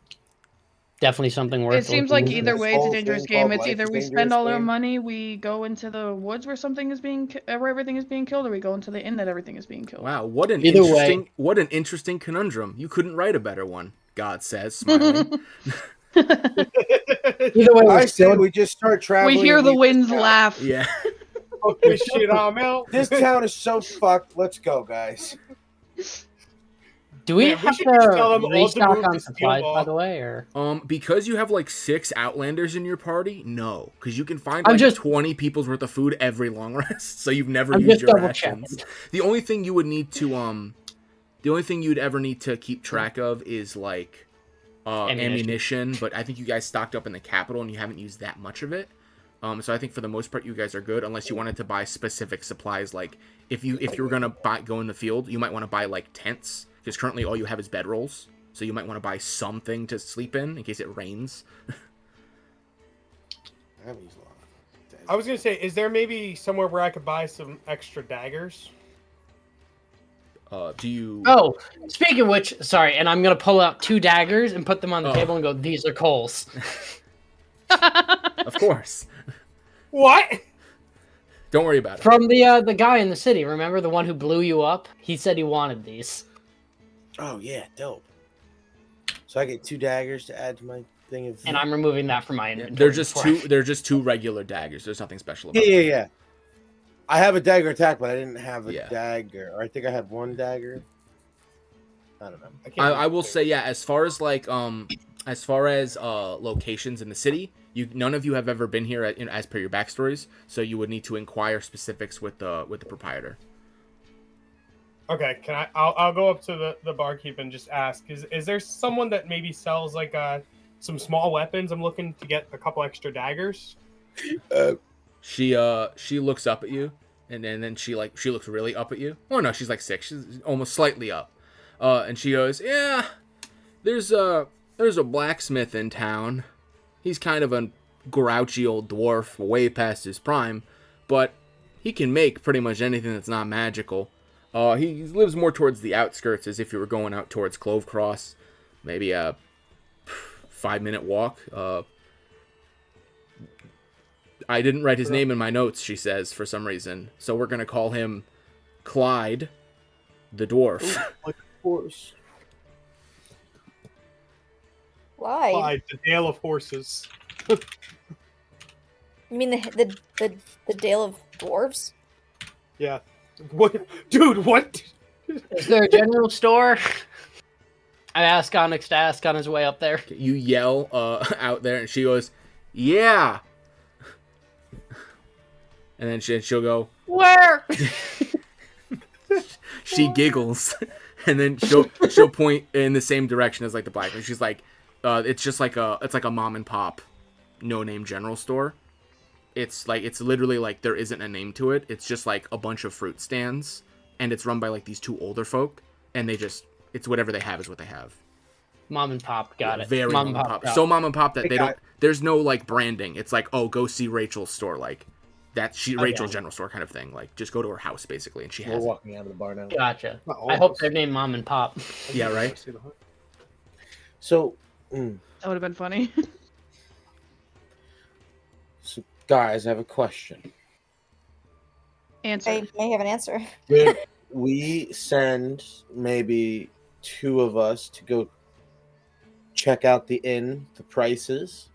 [SPEAKER 4] definitely something worth
[SPEAKER 6] It seems
[SPEAKER 4] looking
[SPEAKER 6] like
[SPEAKER 4] into.
[SPEAKER 6] either
[SPEAKER 3] This
[SPEAKER 6] way, it's a
[SPEAKER 3] whole
[SPEAKER 6] dangerous
[SPEAKER 3] thing called
[SPEAKER 6] game. It's
[SPEAKER 3] life
[SPEAKER 6] either
[SPEAKER 3] is
[SPEAKER 6] we
[SPEAKER 3] dangerous
[SPEAKER 6] spend all our
[SPEAKER 3] game.
[SPEAKER 6] money, we go into the woods where something is being, where everything is being killed, or we go into the inn that everything is being killed.
[SPEAKER 1] Wow, what an
[SPEAKER 4] Either way.
[SPEAKER 1] interesting conundrum. You couldn't write a better one. God says, smiling.
[SPEAKER 4] Either way,
[SPEAKER 3] I
[SPEAKER 4] we're
[SPEAKER 3] say
[SPEAKER 4] still
[SPEAKER 3] we just start traveling.
[SPEAKER 6] We hear
[SPEAKER 3] and
[SPEAKER 6] the
[SPEAKER 3] leave
[SPEAKER 6] winds
[SPEAKER 3] this town.
[SPEAKER 6] laugh.
[SPEAKER 1] Yeah.
[SPEAKER 2] Fuck this shit, I'm out.
[SPEAKER 3] This town is so fucked. Let's go, guys.
[SPEAKER 4] Do we
[SPEAKER 2] Man, we
[SPEAKER 4] have
[SPEAKER 2] should just tell them
[SPEAKER 4] to
[SPEAKER 2] all to
[SPEAKER 4] restock
[SPEAKER 2] move
[SPEAKER 4] on
[SPEAKER 2] to
[SPEAKER 4] supplies,
[SPEAKER 2] Steel
[SPEAKER 4] by
[SPEAKER 2] Ball.
[SPEAKER 4] the way, or
[SPEAKER 1] Because you have like 6 Outlanders in your party, no, because you can find
[SPEAKER 4] I'm
[SPEAKER 1] like
[SPEAKER 4] just-
[SPEAKER 1] 20 people's worth of food every long rest, so you've never
[SPEAKER 4] I'm
[SPEAKER 1] used
[SPEAKER 4] just
[SPEAKER 1] your
[SPEAKER 4] double
[SPEAKER 1] rations.
[SPEAKER 4] checking.
[SPEAKER 1] The only thing you would need to the only thing you'd ever need to keep track of is like ammunition, but I think you guys stocked up in the capital and you haven't used that much of it. So I think for the most part you guys are good, unless you wanted to buy specific supplies. Like if you were gonna go in the field, you might want to buy like tents, because currently all you have is bedrolls. So you might want to buy something to sleep in case it rains.
[SPEAKER 2] I was gonna say, is there maybe somewhere where I could buy some extra daggers?
[SPEAKER 1] Do you?
[SPEAKER 4] Oh, speaking of which, sorry, and I'm gonna pull out 2 daggers and put them on the
[SPEAKER 1] Oh.
[SPEAKER 4] table and go, "These are Cole's."
[SPEAKER 1] Of course.
[SPEAKER 2] What?
[SPEAKER 1] Don't worry about it.
[SPEAKER 4] From the guy in the city, remember the one who blew you up? He said he wanted these.
[SPEAKER 3] Oh yeah, dope. So I get 2 daggers to add to my thing of.
[SPEAKER 4] And I'm removing that from my
[SPEAKER 1] Yeah,
[SPEAKER 4] inventory.
[SPEAKER 1] they're just
[SPEAKER 4] before I-
[SPEAKER 1] two. They're just 2 regular daggers. There's nothing special about
[SPEAKER 3] Yeah,
[SPEAKER 1] them.
[SPEAKER 3] yeah. I have a dagger attack, but I didn't have a
[SPEAKER 1] Yeah.
[SPEAKER 3] dagger. Or I think I had 1 dagger. I don't know.
[SPEAKER 1] I will say, yeah. As far as like locations in the city, none of you have ever been here as per your backstories, so you would need to inquire specifics with the proprietor.
[SPEAKER 2] Okay, I'll go up to the barkeep and just ask, is there someone that maybe sells like some small weapons? I'm looking to get a couple extra daggers.
[SPEAKER 1] She looks up at you, and then she looks really up at you. Oh no, she's like 6. She's almost slightly up. And she goes, "Yeah, there's a blacksmith in town. He's kind of a grouchy old dwarf, way past his prime, but he can make pretty much anything that's not magical. He lives more towards the outskirts, as if you were going out towards Clove Cross, maybe a 5-minute walk. I didn't write his name in my notes," she says, for some reason, so we're gonna call him Clyde, the dwarf.
[SPEAKER 3] Of course.
[SPEAKER 7] Why?
[SPEAKER 2] Clyde, the Dale of Horses.
[SPEAKER 7] You mean the Dale of Dwarves?
[SPEAKER 2] Yeah. What, dude? What?
[SPEAKER 4] Is there a general store? I ask Onyx to ask on his way up there.
[SPEAKER 1] You yell out there, and she goes, "Yeah." And then she'll go,
[SPEAKER 4] Where?
[SPEAKER 1] she giggles, and then she'll point in the same direction as like the black. And she's like, it's just like a mom and pop, no name general store. It's literally like there isn't a name to it. It's just like a bunch of fruit stands, and it's run by like these 2 older folk, and it's whatever they have is what they have.
[SPEAKER 4] Mom and pop, got it.
[SPEAKER 1] Very mom and pop.
[SPEAKER 4] shop.
[SPEAKER 1] So mom and pop that
[SPEAKER 3] They
[SPEAKER 1] they
[SPEAKER 3] got
[SPEAKER 1] don't. There's no like branding. It's like, oh, go see Rachel's store, like that's
[SPEAKER 4] Okay.
[SPEAKER 1] Rachel's general store kind of thing. Like just go to her house basically, and she
[SPEAKER 3] We're
[SPEAKER 1] has it.
[SPEAKER 3] walking out of the bar now.
[SPEAKER 4] Gotcha.
[SPEAKER 2] Not all
[SPEAKER 4] I
[SPEAKER 2] of
[SPEAKER 4] hope
[SPEAKER 2] us.
[SPEAKER 4] they're named Mom and Pop.
[SPEAKER 1] Yeah, right.
[SPEAKER 3] So,
[SPEAKER 6] That would have been funny.
[SPEAKER 3] so, guys, I have a question.
[SPEAKER 6] Answer.
[SPEAKER 7] I may have an answer.
[SPEAKER 3] Did we send maybe 2 of us to go check out the inn, the prices,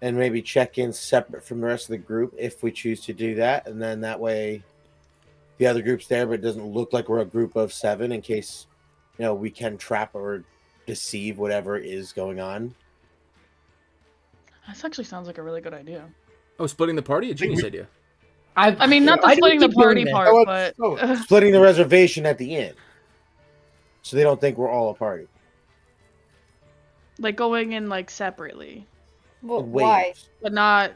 [SPEAKER 3] and maybe check in separate from the rest of the group if we choose to do that. And then that way the other group's there, but it doesn't look like we're a group of 7 in case, we can trap or deceive whatever is going on.
[SPEAKER 6] This actually sounds like a really good idea.
[SPEAKER 1] Oh, splitting the party? A genius idea.
[SPEAKER 6] I mean, not the
[SPEAKER 4] Why do we
[SPEAKER 6] splitting the
[SPEAKER 4] keep doing
[SPEAKER 6] party
[SPEAKER 4] this?
[SPEAKER 6] part, but
[SPEAKER 3] Splitting the reservation at the inn. So they don't think we're all a party.
[SPEAKER 6] like going in like separately,
[SPEAKER 7] Well,
[SPEAKER 3] In
[SPEAKER 7] why?
[SPEAKER 3] waves.
[SPEAKER 6] but not.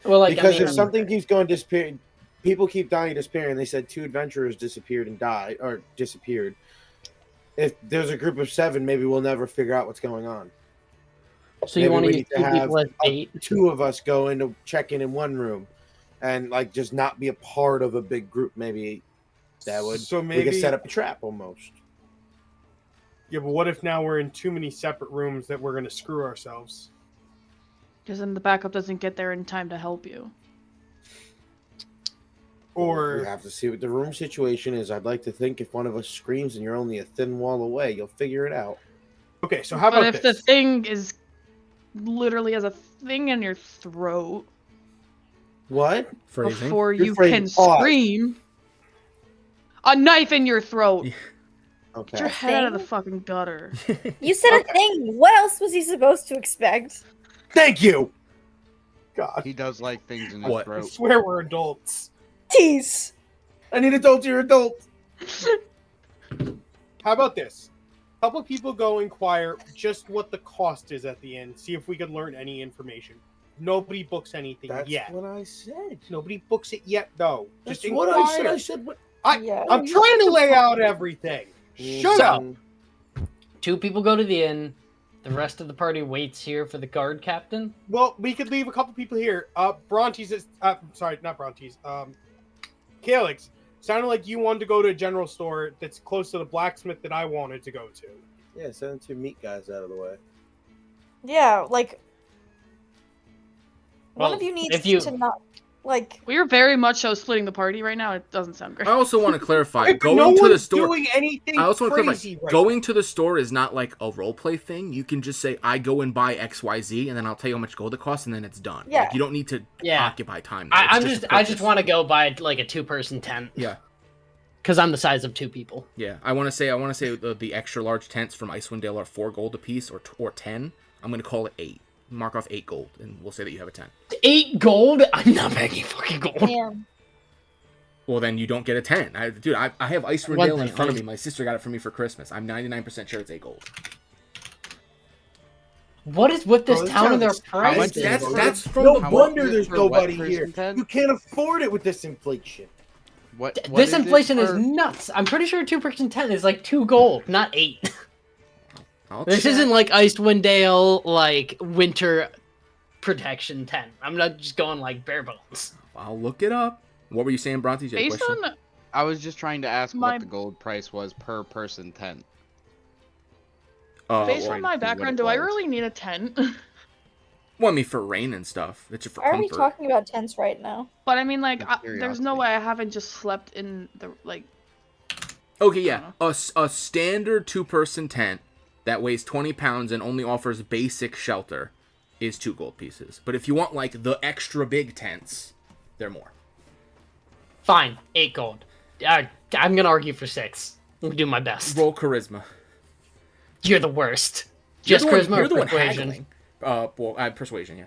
[SPEAKER 4] Well, like
[SPEAKER 3] Because
[SPEAKER 4] I mean,
[SPEAKER 3] if something keeps going disappearing, people keep dying and disappearing. They said 2 adventurers disappeared and died, or disappeared. If there's a group of 7, maybe we'll never figure out what's going on.
[SPEAKER 4] so you
[SPEAKER 3] maybe
[SPEAKER 4] want
[SPEAKER 3] we
[SPEAKER 4] to
[SPEAKER 3] need
[SPEAKER 4] use
[SPEAKER 3] to
[SPEAKER 4] 2
[SPEAKER 3] have
[SPEAKER 4] people as bait?
[SPEAKER 3] 2 of us go into check in one room, and like just not be a part of a big group. Maybe that would
[SPEAKER 2] So
[SPEAKER 3] we
[SPEAKER 2] maybe
[SPEAKER 3] could set up a trap almost.
[SPEAKER 2] Yeah, but what if now we're in too many separate rooms that we're gonna screw ourselves?
[SPEAKER 6] Because then the backup doesn't get there in time to help you.
[SPEAKER 3] We
[SPEAKER 2] Or
[SPEAKER 3] have to see what the room situation is. I'd like to think if one of us screams and you're only a thin wall away, you'll figure it out.
[SPEAKER 2] okay, so how
[SPEAKER 6] But
[SPEAKER 2] about
[SPEAKER 6] if
[SPEAKER 2] this?
[SPEAKER 6] the thing is literally has a thing in your throat
[SPEAKER 3] What?
[SPEAKER 1] Phrasing.
[SPEAKER 6] before
[SPEAKER 3] You're
[SPEAKER 6] you
[SPEAKER 3] phrasing.
[SPEAKER 6] can
[SPEAKER 3] Pause.
[SPEAKER 6] scream, a knife in your throat.
[SPEAKER 1] Yeah.
[SPEAKER 6] Get your
[SPEAKER 3] Okay.
[SPEAKER 6] head out of the
[SPEAKER 7] Thing?
[SPEAKER 6] fucking gutter.
[SPEAKER 7] You said a thing. What else was he supposed to expect?
[SPEAKER 3] Thank you. God,
[SPEAKER 8] He does like things in his
[SPEAKER 1] What?
[SPEAKER 2] I
[SPEAKER 8] throat.
[SPEAKER 2] swear we're adults.
[SPEAKER 7] Tease.
[SPEAKER 3] I need adults. You're adults.
[SPEAKER 2] How about this? A couple people go inquire just what the cost is at the end. See if we can learn any information. Nobody books anything
[SPEAKER 3] That's
[SPEAKER 2] yet.
[SPEAKER 3] what I said.
[SPEAKER 2] Nobody books it yet, though.
[SPEAKER 3] That's
[SPEAKER 2] Just
[SPEAKER 3] what
[SPEAKER 2] inquire.
[SPEAKER 3] I said. I said what?
[SPEAKER 7] Yeah.
[SPEAKER 2] I'm trying to lay out everything. Shut
[SPEAKER 4] So-
[SPEAKER 2] up.
[SPEAKER 4] 2 people go to the inn. The rest of the party waits here for the guard captain.
[SPEAKER 2] Well, we could leave a couple people here. Brontes is. Sorry, not Brontes. Calix, sounded like you wanted to go to a general store that's close to the blacksmith that I wanted to go to.
[SPEAKER 3] Yeah, send 2 meat guys out of the way.
[SPEAKER 7] Yeah, like one
[SPEAKER 4] Well,
[SPEAKER 7] of you needs
[SPEAKER 4] if you-
[SPEAKER 7] to not like.
[SPEAKER 6] We are very much so splitting the party right now. It doesn't sound great.
[SPEAKER 1] I also want to clarify,
[SPEAKER 2] But
[SPEAKER 1] going
[SPEAKER 2] no
[SPEAKER 1] to the
[SPEAKER 2] one's
[SPEAKER 1] store.
[SPEAKER 2] doing anything
[SPEAKER 1] I also want to
[SPEAKER 2] crazy
[SPEAKER 1] clarify,
[SPEAKER 2] right
[SPEAKER 1] going to the store is not like a roleplay thing. You can just say, I go and buy XYZ, and then I'll tell you how much gold it costs, and then it's done.
[SPEAKER 7] Yeah.
[SPEAKER 1] Like, you don't need to
[SPEAKER 4] Yeah.
[SPEAKER 1] occupy time. there. It's
[SPEAKER 4] I
[SPEAKER 1] a
[SPEAKER 4] just
[SPEAKER 1] purpose.
[SPEAKER 4] want to go buy like a 2-person tent.
[SPEAKER 1] Yeah.
[SPEAKER 4] Because I'm the size of 2 people.
[SPEAKER 1] Yeah, I want to say the extra large tents from Icewind Dale are 4 gold apiece or 10. I'm going to call it 8. Mark off 8 gold, and we'll say that you have a 10.
[SPEAKER 4] 8 gold? I'm not paying fucking gold.
[SPEAKER 7] Damn.
[SPEAKER 1] Well, then you don't get a 10. I have Icewind
[SPEAKER 4] One
[SPEAKER 1] Dale in
[SPEAKER 4] thing,
[SPEAKER 1] front of me. My sister got it for me for Christmas. I'm 99% sure it's 8 gold.
[SPEAKER 4] What is with this
[SPEAKER 3] Bro, this
[SPEAKER 4] town and their
[SPEAKER 3] sounds-
[SPEAKER 8] How much
[SPEAKER 4] prices?
[SPEAKER 8] is
[SPEAKER 1] That's
[SPEAKER 8] it?
[SPEAKER 1] that's from
[SPEAKER 3] No
[SPEAKER 1] the
[SPEAKER 8] How
[SPEAKER 1] book.
[SPEAKER 8] much
[SPEAKER 3] wonder
[SPEAKER 8] is it
[SPEAKER 3] there's
[SPEAKER 8] for a wet
[SPEAKER 3] nobody here.
[SPEAKER 8] person tent?
[SPEAKER 3] You can't afford it with this inflation.
[SPEAKER 8] What
[SPEAKER 4] This
[SPEAKER 8] is it
[SPEAKER 4] inflation is
[SPEAKER 8] for-
[SPEAKER 4] nuts. I'm pretty sure a 2-person tent is like 2 gold, not 8.
[SPEAKER 1] I'll
[SPEAKER 4] This
[SPEAKER 1] check.
[SPEAKER 4] isn't like Icewind Dale, like winter protection tent. I'm not just going like bare bones.
[SPEAKER 1] I'll look it up. What were you saying, Bronte? You had a
[SPEAKER 6] Based
[SPEAKER 1] question?
[SPEAKER 6] on
[SPEAKER 8] I was just trying to ask
[SPEAKER 6] My-
[SPEAKER 8] what the gold price was per person tent.
[SPEAKER 6] based
[SPEAKER 1] well,
[SPEAKER 6] on my
[SPEAKER 8] to see what
[SPEAKER 6] background,
[SPEAKER 8] it
[SPEAKER 6] do I
[SPEAKER 8] was.
[SPEAKER 6] really need a tent?
[SPEAKER 1] well, I mean, for rain and stuff. It's just for
[SPEAKER 7] Why are we
[SPEAKER 1] comfort.
[SPEAKER 7] talking about tents right now?
[SPEAKER 6] But I mean, like,
[SPEAKER 8] Just
[SPEAKER 6] there's no
[SPEAKER 8] curiosity.
[SPEAKER 6] way I haven't just slept in the like.
[SPEAKER 1] Okay, yeah. A standard 2-person tent that weighs 20 pounds and only offers basic shelter is 2 gold pieces. But if you want, like, the extra big tents, they're more.
[SPEAKER 4] Fine, 8 gold. I'm gonna argue for 6. I'll do my best.
[SPEAKER 1] Roll charisma.
[SPEAKER 4] You're the worst.
[SPEAKER 1] You're
[SPEAKER 4] Just
[SPEAKER 1] the one-
[SPEAKER 4] charisma
[SPEAKER 1] You're
[SPEAKER 4] or
[SPEAKER 1] the one
[SPEAKER 4] persuasion.
[SPEAKER 1] haggling. Persuasion, yeah.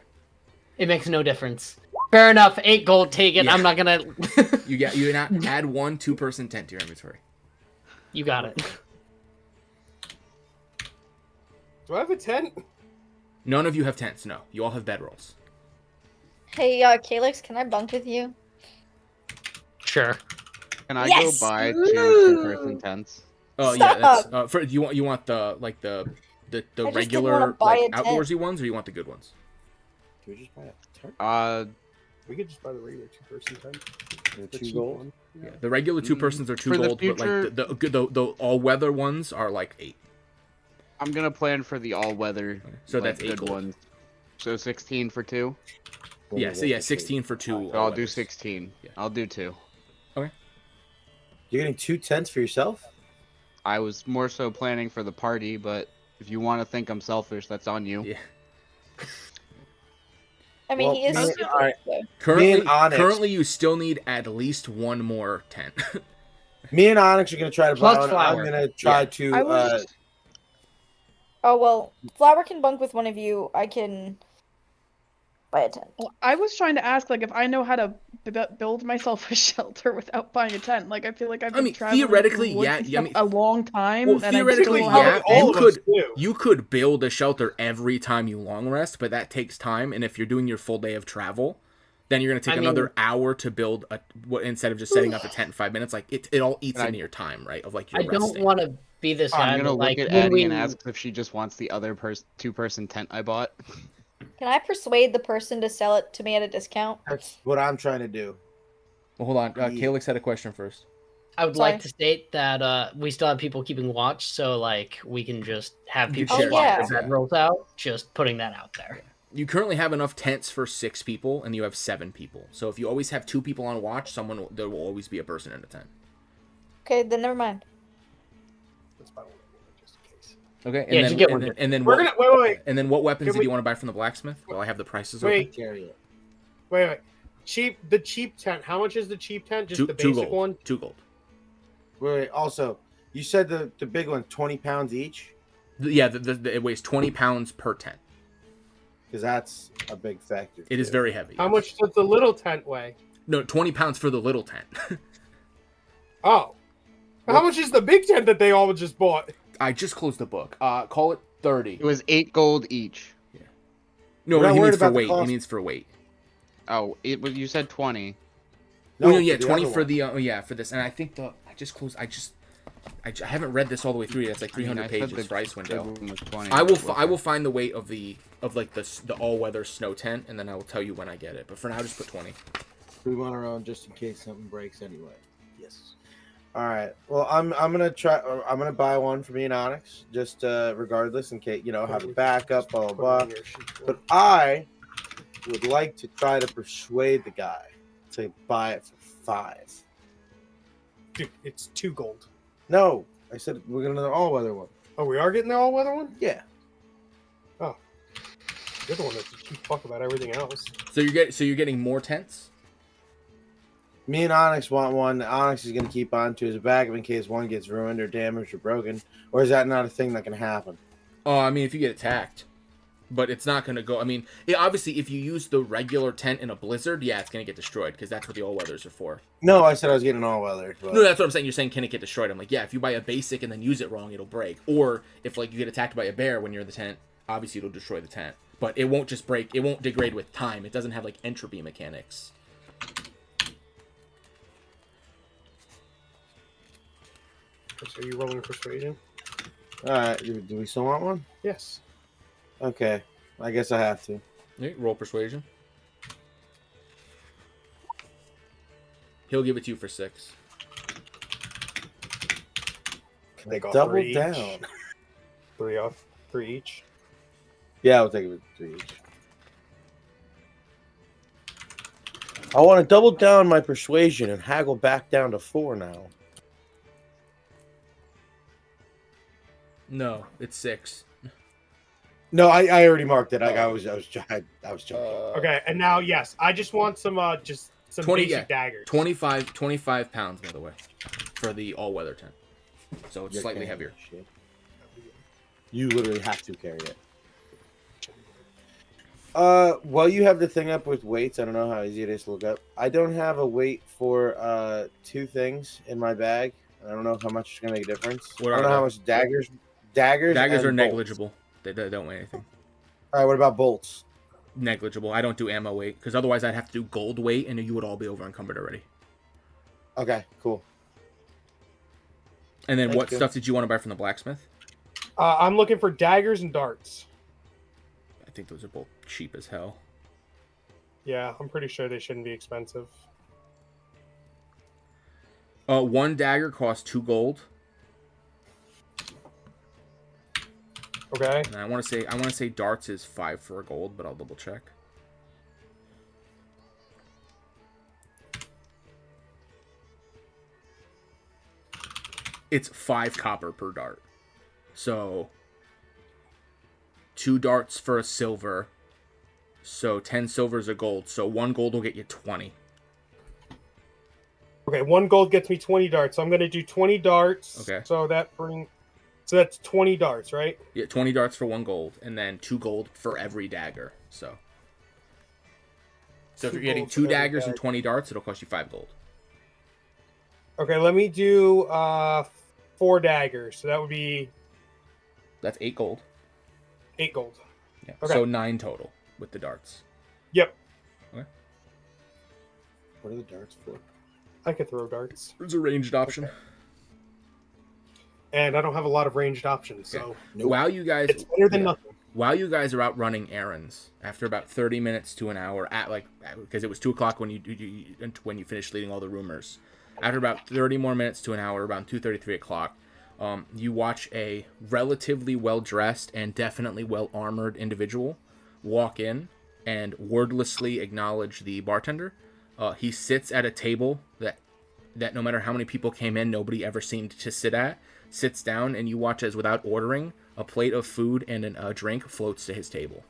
[SPEAKER 4] It makes no difference. Fair enough. 8 gold, take it.
[SPEAKER 1] Yeah.
[SPEAKER 4] I'm not gonna.
[SPEAKER 1] You not add 1 2-person tent to your inventory.
[SPEAKER 4] You got it.
[SPEAKER 2] Do I have a tent?
[SPEAKER 1] None of you have tents, no. You all have bedrolls.
[SPEAKER 7] Hey, Calix, can I bunk with you?
[SPEAKER 4] Sure.
[SPEAKER 8] Can I
[SPEAKER 7] Yes!
[SPEAKER 8] go buy 2
[SPEAKER 7] Ooh.
[SPEAKER 8] 2-person tents?
[SPEAKER 1] Oh yeah, that's
[SPEAKER 7] Stop!
[SPEAKER 1] for you want the like the
[SPEAKER 7] didn't wanna
[SPEAKER 1] regular
[SPEAKER 7] buy
[SPEAKER 1] like
[SPEAKER 7] a tent.
[SPEAKER 1] outdoorsy ones, or you want the good ones?
[SPEAKER 3] Can we just buy a tent?
[SPEAKER 2] We could just buy the regular 2-person tent.
[SPEAKER 3] And
[SPEAKER 2] The
[SPEAKER 3] 2
[SPEAKER 2] cheap
[SPEAKER 3] gold?
[SPEAKER 2] one.
[SPEAKER 1] Yeah, the regular 2-persons are 2
[SPEAKER 8] For the
[SPEAKER 1] gold,
[SPEAKER 8] future-
[SPEAKER 1] but like the all-weather ones are like 8.
[SPEAKER 8] I'm gonna plan for the all-weather.
[SPEAKER 1] So
[SPEAKER 8] like,
[SPEAKER 1] that's 8
[SPEAKER 8] good
[SPEAKER 1] gold.
[SPEAKER 8] ones. So 16 for 2.
[SPEAKER 1] Yeah, so yeah, 16 for 2.
[SPEAKER 8] So I'll do
[SPEAKER 1] all-weathers.
[SPEAKER 8] 16.
[SPEAKER 1] Yeah.
[SPEAKER 8] I'll do 2.
[SPEAKER 3] You're getting 2 tents for yourself?
[SPEAKER 8] I was more so planning for the party, but If you want to think I'm selfish, that's on you.
[SPEAKER 1] Yeah.
[SPEAKER 7] I mean,
[SPEAKER 3] Well,
[SPEAKER 7] he is
[SPEAKER 3] me-
[SPEAKER 7] super.
[SPEAKER 3] alright.
[SPEAKER 7] So.
[SPEAKER 1] Currently,
[SPEAKER 3] Onyx-
[SPEAKER 1] currently, you still need at least one more tent.
[SPEAKER 3] Me and Onyx are gonna try to
[SPEAKER 4] Plus
[SPEAKER 3] buy one.
[SPEAKER 4] flour.
[SPEAKER 3] I'm gonna try
[SPEAKER 1] Yeah.
[SPEAKER 3] to.
[SPEAKER 6] I was
[SPEAKER 7] Oh well, Flower can bunk with one of you. I can buy a tent.
[SPEAKER 6] well, I was trying to ask like if I know how to build myself a shelter without buying a tent. Like I feel like I've
[SPEAKER 1] I
[SPEAKER 6] been
[SPEAKER 1] mean,
[SPEAKER 6] traveling
[SPEAKER 1] theoretically,
[SPEAKER 6] through woods
[SPEAKER 1] yeah,
[SPEAKER 6] and
[SPEAKER 1] yeah, I
[SPEAKER 6] stuff
[SPEAKER 1] mean,
[SPEAKER 6] a long time,
[SPEAKER 1] well,
[SPEAKER 6] and I
[SPEAKER 1] theoretically,
[SPEAKER 6] still
[SPEAKER 2] Probably
[SPEAKER 1] yeah,
[SPEAKER 6] haven't.
[SPEAKER 2] all
[SPEAKER 1] you
[SPEAKER 2] of us
[SPEAKER 1] could
[SPEAKER 2] do.
[SPEAKER 1] you could build a shelter every time you long rest, but that takes time. And if you're doing your full day of travel, then you're gonna take
[SPEAKER 4] I mean-
[SPEAKER 1] another hour to build instead of just setting up a tent in 5 minutes. Like it all eats
[SPEAKER 8] And
[SPEAKER 1] into your time, right? Of like
[SPEAKER 4] I
[SPEAKER 1] your
[SPEAKER 4] don't
[SPEAKER 1] resting.
[SPEAKER 4] want to be this guy,
[SPEAKER 8] I'm gonna
[SPEAKER 4] but like
[SPEAKER 8] look at
[SPEAKER 4] when
[SPEAKER 8] Addie
[SPEAKER 4] we
[SPEAKER 8] and ask if she just wants the other two-person tent I bought.
[SPEAKER 7] Can I persuade the person to sell it to me at a discount?
[SPEAKER 3] That's what I'm trying to do.
[SPEAKER 1] Well, hold on.
[SPEAKER 3] Yeah.
[SPEAKER 1] Calyx had a question first.
[SPEAKER 4] I would
[SPEAKER 7] Sorry.
[SPEAKER 4] like to state that we still have people keeping watch, so like we can just have
[SPEAKER 1] You
[SPEAKER 4] people
[SPEAKER 1] share
[SPEAKER 4] watch
[SPEAKER 7] chairs,
[SPEAKER 4] their bed
[SPEAKER 1] yeah.
[SPEAKER 4] rolls out. Just putting that out there.
[SPEAKER 1] You currently have enough tents for 6 people, and you have 7 people. So if you always have 2 people on watch, there will always be a person in a tent.
[SPEAKER 7] Okay, then never mind.
[SPEAKER 2] Let's buy one just in case.
[SPEAKER 1] Okay. And
[SPEAKER 4] Yeah,
[SPEAKER 1] then
[SPEAKER 4] just get
[SPEAKER 1] and
[SPEAKER 4] one.
[SPEAKER 1] then, and then
[SPEAKER 2] We're
[SPEAKER 1] what,
[SPEAKER 2] gonna wait.
[SPEAKER 1] and then what weapons
[SPEAKER 2] Can
[SPEAKER 1] do
[SPEAKER 2] we-
[SPEAKER 1] you want to buy from the blacksmith? Well, I have the prices.
[SPEAKER 2] Wait.
[SPEAKER 3] Carry it.
[SPEAKER 2] Wait. The cheap tent. How much is the cheap tent? Just
[SPEAKER 1] Two,
[SPEAKER 2] the
[SPEAKER 1] two
[SPEAKER 2] basic
[SPEAKER 1] gold.
[SPEAKER 2] one.
[SPEAKER 1] 2 gold.
[SPEAKER 3] Wait. Also, you said the big one 20 pounds each,
[SPEAKER 1] Yeah, it weighs 20 pounds per tent.
[SPEAKER 3] because that's a big factor.
[SPEAKER 1] It is
[SPEAKER 3] too.
[SPEAKER 1] very heavy.
[SPEAKER 2] How much does the little tent weigh?
[SPEAKER 1] No, 20 pounds for the little tent.
[SPEAKER 2] Oh. How much is the big tent that they all just bought?
[SPEAKER 1] I just closed the book. Call it 30.
[SPEAKER 8] It was 8 gold each.
[SPEAKER 1] No,
[SPEAKER 3] We're not
[SPEAKER 1] he
[SPEAKER 3] worried
[SPEAKER 1] means for
[SPEAKER 3] about the
[SPEAKER 1] weight. He
[SPEAKER 3] cost.
[SPEAKER 1] means for weight.
[SPEAKER 8] Oh, you said 20.
[SPEAKER 1] No,
[SPEAKER 3] for
[SPEAKER 1] yeah,
[SPEAKER 3] the
[SPEAKER 1] 20
[SPEAKER 3] other
[SPEAKER 1] for
[SPEAKER 3] one.
[SPEAKER 1] the for this. And I think I haven't read this all the way through yet. It's like 300
[SPEAKER 8] I said
[SPEAKER 1] pages for Icewind
[SPEAKER 8] big
[SPEAKER 1] Dale.
[SPEAKER 8] one was 20.
[SPEAKER 1] I will find the weight of the all-weather snow tent, and then I will tell you when I get it. But for now, just put 20.
[SPEAKER 3] We want our own just in case something breaks anyway. Yes. All right. Well, I'm gonna try. I'm gonna buy one for me and Onyx, just regardless, in case have a backup, blah blah blah. But I would like to try to persuade the guy to buy it for 5.
[SPEAKER 2] Dude, it's 2 gold.
[SPEAKER 3] No, I said we're gonna do an all-weather one.
[SPEAKER 2] Oh, we are getting the all-weather one?
[SPEAKER 3] Yeah.
[SPEAKER 2] You're the one that keep fuck about everything else.
[SPEAKER 1] So you're getting more tents.
[SPEAKER 3] Me and Onyx want one. Onyx is gonna keep on to his backup in case one gets ruined or damaged or broken. Or is that not a thing that can happen?
[SPEAKER 1] Oh, I mean, if you get attacked, but it's not gonna go. I mean, obviously, if you use the regular tent in a blizzard, yeah, it's gonna get destroyed because that's what the all-weathers are for.
[SPEAKER 3] No, I said I was getting all-weather. But...
[SPEAKER 1] No, that's what I'm saying. You're saying, can it get destroyed? I'm like, yeah, if you buy a basic and then use it wrong, it'll break. Or if like you get attacked by a bear when you're in the tent, obviously it'll destroy the tent. But it won't just break. It won't degrade with time. It doesn't have like entropy mechanics.
[SPEAKER 2] So are you rolling persuasion?
[SPEAKER 3] All right. Do we still want one?
[SPEAKER 2] Yes.
[SPEAKER 3] Okay. I guess I have to.
[SPEAKER 1] Okay, roll persuasion. He'll give it to you for 6.
[SPEAKER 2] Can they go
[SPEAKER 3] Double
[SPEAKER 2] 3
[SPEAKER 3] down.
[SPEAKER 2] each? 3 off, 3 each.
[SPEAKER 3] Yeah, I'll take it with 3 each. I want to double down my persuasion and haggle back down to 4 now.
[SPEAKER 1] No, it's 6.
[SPEAKER 3] No, I already marked it. I was joking.
[SPEAKER 2] Okay, and now yes, I just want some
[SPEAKER 1] 20,
[SPEAKER 2] basic
[SPEAKER 1] yeah.
[SPEAKER 2] daggers.
[SPEAKER 1] 25 pounds, by the way, for the all-weather tent. So it's
[SPEAKER 3] You're
[SPEAKER 1] slightly
[SPEAKER 3] carrying
[SPEAKER 1] heavier.
[SPEAKER 3] shit. You literally have to carry it. While you have the thing up with weights, I don't know how easy it is to look up. I don't have a weight for 2 things in my bag. I don't know how much it's gonna make a difference.
[SPEAKER 1] What
[SPEAKER 3] I
[SPEAKER 1] are
[SPEAKER 3] don't know how
[SPEAKER 1] they?
[SPEAKER 3] much daggers
[SPEAKER 1] Daggers
[SPEAKER 3] and
[SPEAKER 1] are
[SPEAKER 3] bolts.
[SPEAKER 1] negligible. They don't weigh anything.
[SPEAKER 3] All right, what about bolts?
[SPEAKER 1] Negligible. I don't do ammo weight because otherwise I'd have to do gold weight and you would all be over encumbered already.
[SPEAKER 3] Okay, cool.
[SPEAKER 1] And then
[SPEAKER 3] Thank
[SPEAKER 1] what
[SPEAKER 3] you.
[SPEAKER 1] stuff did you want to buy from the blacksmith?
[SPEAKER 2] I'm looking for daggers and darts.
[SPEAKER 1] I think those are both cheap as hell.
[SPEAKER 2] Yeah, I'm pretty sure they shouldn't be expensive.
[SPEAKER 1] 1 dagger costs 2 gold.
[SPEAKER 2] Okay.
[SPEAKER 1] And I want to say darts is 5 for a gold, but I'll double check. It's 5 copper per dart. So 2 darts for a silver. So 10 silvers a gold. So 1 gold will get you 20.
[SPEAKER 2] Okay, 1 gold gets me 20 darts. So I'm gonna do 20 darts.
[SPEAKER 1] Okay.
[SPEAKER 2] So that's 20 darts, right?
[SPEAKER 1] Yeah, 20 darts for 1 gold, and then 2 gold for every dagger. So if you're
[SPEAKER 2] 2
[SPEAKER 1] getting
[SPEAKER 2] gold
[SPEAKER 1] 2
[SPEAKER 2] for every
[SPEAKER 1] daggers and
[SPEAKER 2] dagger.
[SPEAKER 1] 20 darts, it'll cost you 5 gold.
[SPEAKER 2] Okay, let me do 4 daggers. So that would be
[SPEAKER 1] That's 8 gold.
[SPEAKER 2] 8 gold.
[SPEAKER 1] Yeah.
[SPEAKER 2] Okay.
[SPEAKER 1] So 9 total with the darts.
[SPEAKER 2] Yep,
[SPEAKER 3] What are the darts for?
[SPEAKER 2] I could throw darts.
[SPEAKER 1] There's a ranged option.
[SPEAKER 2] And I don't have a lot of ranged options, so
[SPEAKER 3] Nope.
[SPEAKER 1] While you guys
[SPEAKER 2] it's better than
[SPEAKER 1] yeah.
[SPEAKER 2] nothing.
[SPEAKER 1] While you guys are out running errands, after about 30 minutes to an hour, because it was 2 o'clock when you finished leading all the rumors, after about 30 more minutes to an hour, around 2:30, 3 o'clock, you watch a relatively well-dressed and definitely well-armored individual walk in and wordlessly acknowledge the bartender. He sits at a table that no matter how many people came in, nobody ever seemed to sit at. Sits down, and you watch as, without ordering, a plate of food and a drink floats to his table.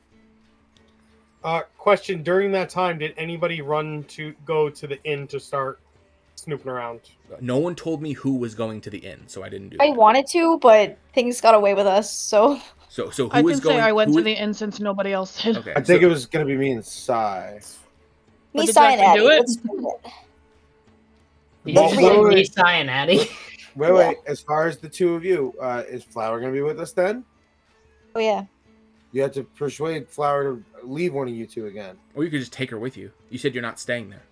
[SPEAKER 2] Question: during that time, did anybody go to the inn to start snooping around?
[SPEAKER 1] No one told me who was going to the inn, so I didn't do
[SPEAKER 7] I
[SPEAKER 1] that.
[SPEAKER 7] wanted to, but things got away with us, so.
[SPEAKER 1] So who
[SPEAKER 6] I
[SPEAKER 1] is
[SPEAKER 6] can
[SPEAKER 1] going?
[SPEAKER 6] say I went
[SPEAKER 1] who
[SPEAKER 6] to
[SPEAKER 1] is-
[SPEAKER 6] the inn since nobody else did.
[SPEAKER 1] Okay,
[SPEAKER 3] I think
[SPEAKER 1] so-
[SPEAKER 3] it was gonna be me and Sai.
[SPEAKER 6] But
[SPEAKER 7] Me,
[SPEAKER 6] did you
[SPEAKER 7] Sai, and
[SPEAKER 6] actually
[SPEAKER 7] Addie.
[SPEAKER 6] do it?
[SPEAKER 7] Let's do it.
[SPEAKER 4] You
[SPEAKER 3] Well,
[SPEAKER 4] just
[SPEAKER 3] wait,
[SPEAKER 4] said
[SPEAKER 3] wait,
[SPEAKER 4] me,
[SPEAKER 3] wait.
[SPEAKER 4] Sai, and Addie.
[SPEAKER 3] Wait. As far as the 2 of you, is Flower gonna be with us then?
[SPEAKER 7] Oh, yeah.
[SPEAKER 3] You have to persuade Flower to leave one of you 2 again.
[SPEAKER 1] Or you could just take her with you. You said you're not staying there.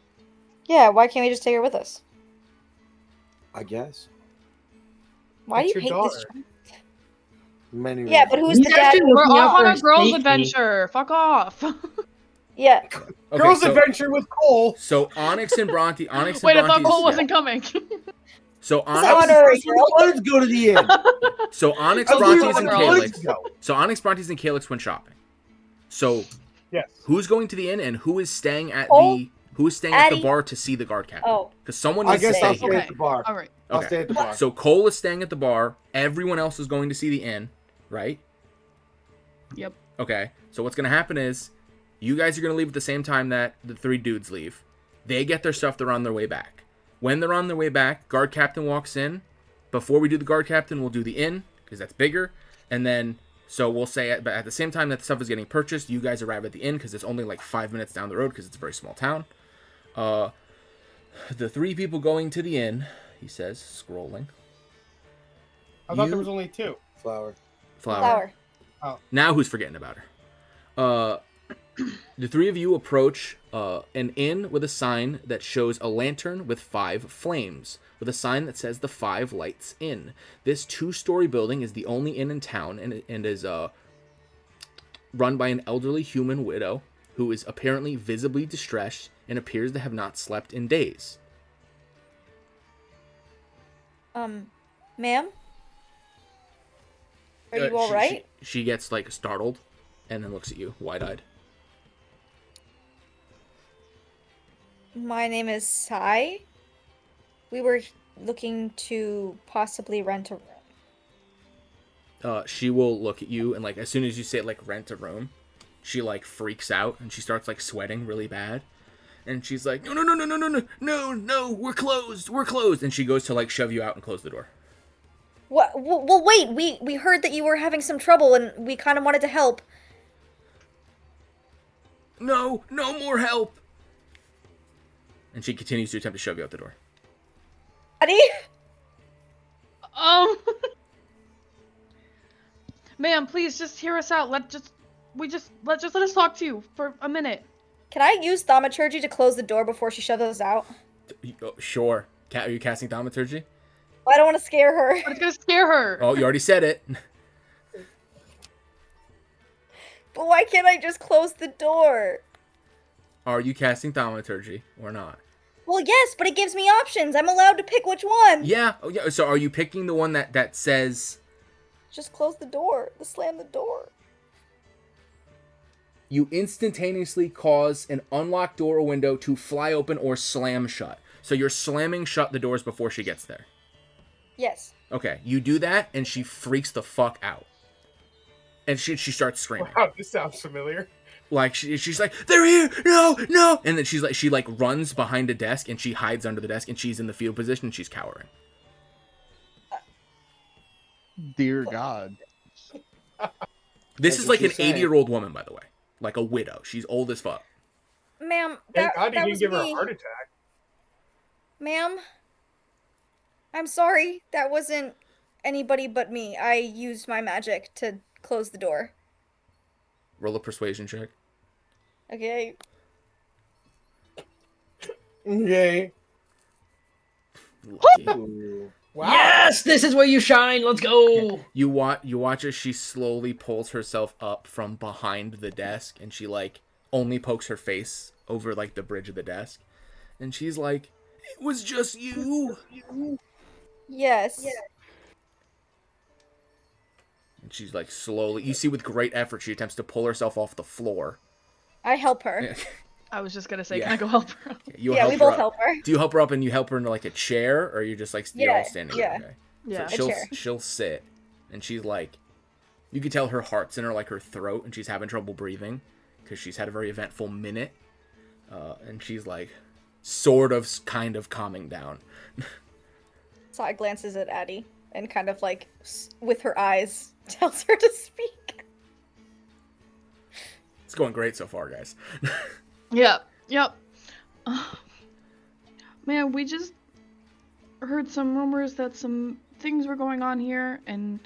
[SPEAKER 7] Yeah, why can't we just take her with us?
[SPEAKER 3] I guess.
[SPEAKER 7] Why
[SPEAKER 2] It's
[SPEAKER 7] do you
[SPEAKER 2] your
[SPEAKER 7] hate this?
[SPEAKER 2] daughter.
[SPEAKER 3] Many
[SPEAKER 7] Yeah, but
[SPEAKER 3] reasons.
[SPEAKER 7] who's the
[SPEAKER 4] He's
[SPEAKER 7] dad?
[SPEAKER 4] actually
[SPEAKER 6] We're
[SPEAKER 4] looking out
[SPEAKER 6] off on
[SPEAKER 4] for
[SPEAKER 6] a
[SPEAKER 4] his
[SPEAKER 6] girls'
[SPEAKER 4] safety.
[SPEAKER 6] adventure. Fuck off.
[SPEAKER 7] Yeah.
[SPEAKER 1] Okay,
[SPEAKER 2] Girls'
[SPEAKER 1] so,
[SPEAKER 2] adventure with Cole.
[SPEAKER 1] so Onyx and Bronte.
[SPEAKER 6] Wait, I thought Cole wasn't coming.
[SPEAKER 1] So
[SPEAKER 7] It's
[SPEAKER 1] Onyx.
[SPEAKER 7] honorary
[SPEAKER 3] That's when
[SPEAKER 7] girl.
[SPEAKER 3] the Bloods go to the inn.
[SPEAKER 1] So Onyx,
[SPEAKER 6] I'll do
[SPEAKER 1] Brontes,
[SPEAKER 6] it
[SPEAKER 1] and
[SPEAKER 6] with the girls.
[SPEAKER 1] Calyx.
[SPEAKER 3] Go.
[SPEAKER 1] So Onyx, Brontes, and Calyx went shopping. So
[SPEAKER 2] Yes.
[SPEAKER 1] who's going to the inn and who is staying at
[SPEAKER 7] Cole?
[SPEAKER 1] the
[SPEAKER 7] Addie?
[SPEAKER 1] bar to see the guard captain?
[SPEAKER 7] Oh.
[SPEAKER 1] Because someone
[SPEAKER 3] I
[SPEAKER 1] needs to
[SPEAKER 3] guess
[SPEAKER 1] stay
[SPEAKER 3] I'll
[SPEAKER 1] here.
[SPEAKER 3] stay
[SPEAKER 6] Okay.
[SPEAKER 3] at the bar.
[SPEAKER 6] All right.
[SPEAKER 3] I'll
[SPEAKER 1] Okay.
[SPEAKER 3] stay at the bar.
[SPEAKER 1] So Cole is staying at the bar. Everyone else is going to see the inn, right?
[SPEAKER 6] Yep.
[SPEAKER 1] Okay. So what's going to happen is you guys are going to leave at the same time that the 3 dudes leave. They get their stuff. They're on their way back. When they're on their way back, guard captain walks in. Before we do the guard captain, we'll do the inn because that's bigger. And then, so we'll say at the same time that the stuff is getting purchased, you guys arrive at the inn because it's only like 5 minutes down the road because it's a very small town. The 3 people going to the inn, he says, scrolling.
[SPEAKER 2] I thought
[SPEAKER 1] You-
[SPEAKER 2] there was only 2.
[SPEAKER 3] Flower.
[SPEAKER 1] Flower. Now who's forgetting about her? The 3 of you approach an inn with a sign that shows a lantern with 5 flames, with a sign that says the 5 Lights Inn. This 2-story building is the only inn in town and is run by an elderly human widow who is apparently visibly distressed and appears to have not slept in days.
[SPEAKER 7] Ma'am? Are you all
[SPEAKER 1] She-
[SPEAKER 7] right?
[SPEAKER 1] She gets like startled and then looks at you wide-eyed.
[SPEAKER 7] My name is Sai. We were looking to possibly rent a room.
[SPEAKER 1] She will look at you and like as soon as you say like rent a room, she like freaks out and she starts like sweating really bad. And she's like, no, we're closed. And she goes to like shove you out and close the door.
[SPEAKER 7] What? Well, wait. We heard that you were having some trouble, and we kind of wanted to help.
[SPEAKER 1] No more help. And she continues to attempt to shove you out the door.
[SPEAKER 7] Addie?
[SPEAKER 6] Ma'am, please just hear us out. Let us talk to you for a minute.
[SPEAKER 7] Can I use thaumaturgy to close the door before she shoves us out?
[SPEAKER 1] Oh, sure. Are you casting thaumaturgy?
[SPEAKER 7] I don't want to scare her.
[SPEAKER 6] But it's gonna scare her.
[SPEAKER 1] Oh, you already said it.
[SPEAKER 7] But why can't I just close the door?
[SPEAKER 1] Are you casting thaumaturgy or not?
[SPEAKER 7] Well, yes, but it gives me options. I'm allowed to pick which one.
[SPEAKER 1] Yeah. Oh, yeah. So are you picking the one that says
[SPEAKER 7] Just close the door. Slam the door.
[SPEAKER 1] you instantaneously cause an unlocked door or window to fly open or slam shut? So you're slamming shut the doors before she gets there.
[SPEAKER 7] Yes.
[SPEAKER 1] Okay, you do that and she freaks the fuck out. And she starts screaming.
[SPEAKER 2] Wow, this sounds familiar.
[SPEAKER 1] Like she's like, they're here, no, and then she runs behind a desk and she hides under the desk and she's in the fetal position and she's cowering.
[SPEAKER 8] Dear God.
[SPEAKER 1] This
[SPEAKER 3] That's
[SPEAKER 1] is
[SPEAKER 3] what
[SPEAKER 1] like an
[SPEAKER 3] she's saying.
[SPEAKER 1] 80-year-old woman, by the way, like a widow. She's old as fuck.
[SPEAKER 7] Ma'am,
[SPEAKER 2] Thank
[SPEAKER 7] that
[SPEAKER 2] God he didn't
[SPEAKER 7] was
[SPEAKER 2] give her a
[SPEAKER 7] me.
[SPEAKER 2] heart attack.
[SPEAKER 7] Ma'am, I'm sorry. That wasn't anybody but me. I used my magic to close the door.
[SPEAKER 1] Roll a persuasion check.
[SPEAKER 7] Okay.
[SPEAKER 3] Okay.
[SPEAKER 1] Lucky.
[SPEAKER 3] Ooh.
[SPEAKER 2] Wow.
[SPEAKER 4] Yes, this is where you shine. Let's go.
[SPEAKER 1] You watch as she slowly pulls herself up from behind the desk and she like only pokes her face over like the bridge of the desk and she's like, it was just you.
[SPEAKER 7] Yes.
[SPEAKER 1] And she's like slowly, you see with great effort she attempts to pull herself off the floor.
[SPEAKER 7] I help her.
[SPEAKER 6] I was just gonna say,
[SPEAKER 1] Yeah.
[SPEAKER 6] can I go help her?
[SPEAKER 1] You
[SPEAKER 7] Yeah,
[SPEAKER 1] help
[SPEAKER 7] we
[SPEAKER 1] her
[SPEAKER 7] both
[SPEAKER 1] up.
[SPEAKER 7] help her.
[SPEAKER 1] Do you help her up and you help her into like a chair, or you're just like you're all
[SPEAKER 7] Yeah,
[SPEAKER 1] standing
[SPEAKER 7] yeah.
[SPEAKER 1] there? Okay.
[SPEAKER 6] Yeah.
[SPEAKER 1] So
[SPEAKER 7] chair.
[SPEAKER 1] she'll sit, and she's like, you can tell her heart's in her like her throat, and she's having trouble breathing because she's had a very eventful minute, and she's like, sort of, kind of calming down.
[SPEAKER 7] Side glances at Addie and kind of like with her eyes tells her to speak.
[SPEAKER 1] It's going great so far, guys.
[SPEAKER 6] Yep. Man, we just heard some rumors that some things were going on here, and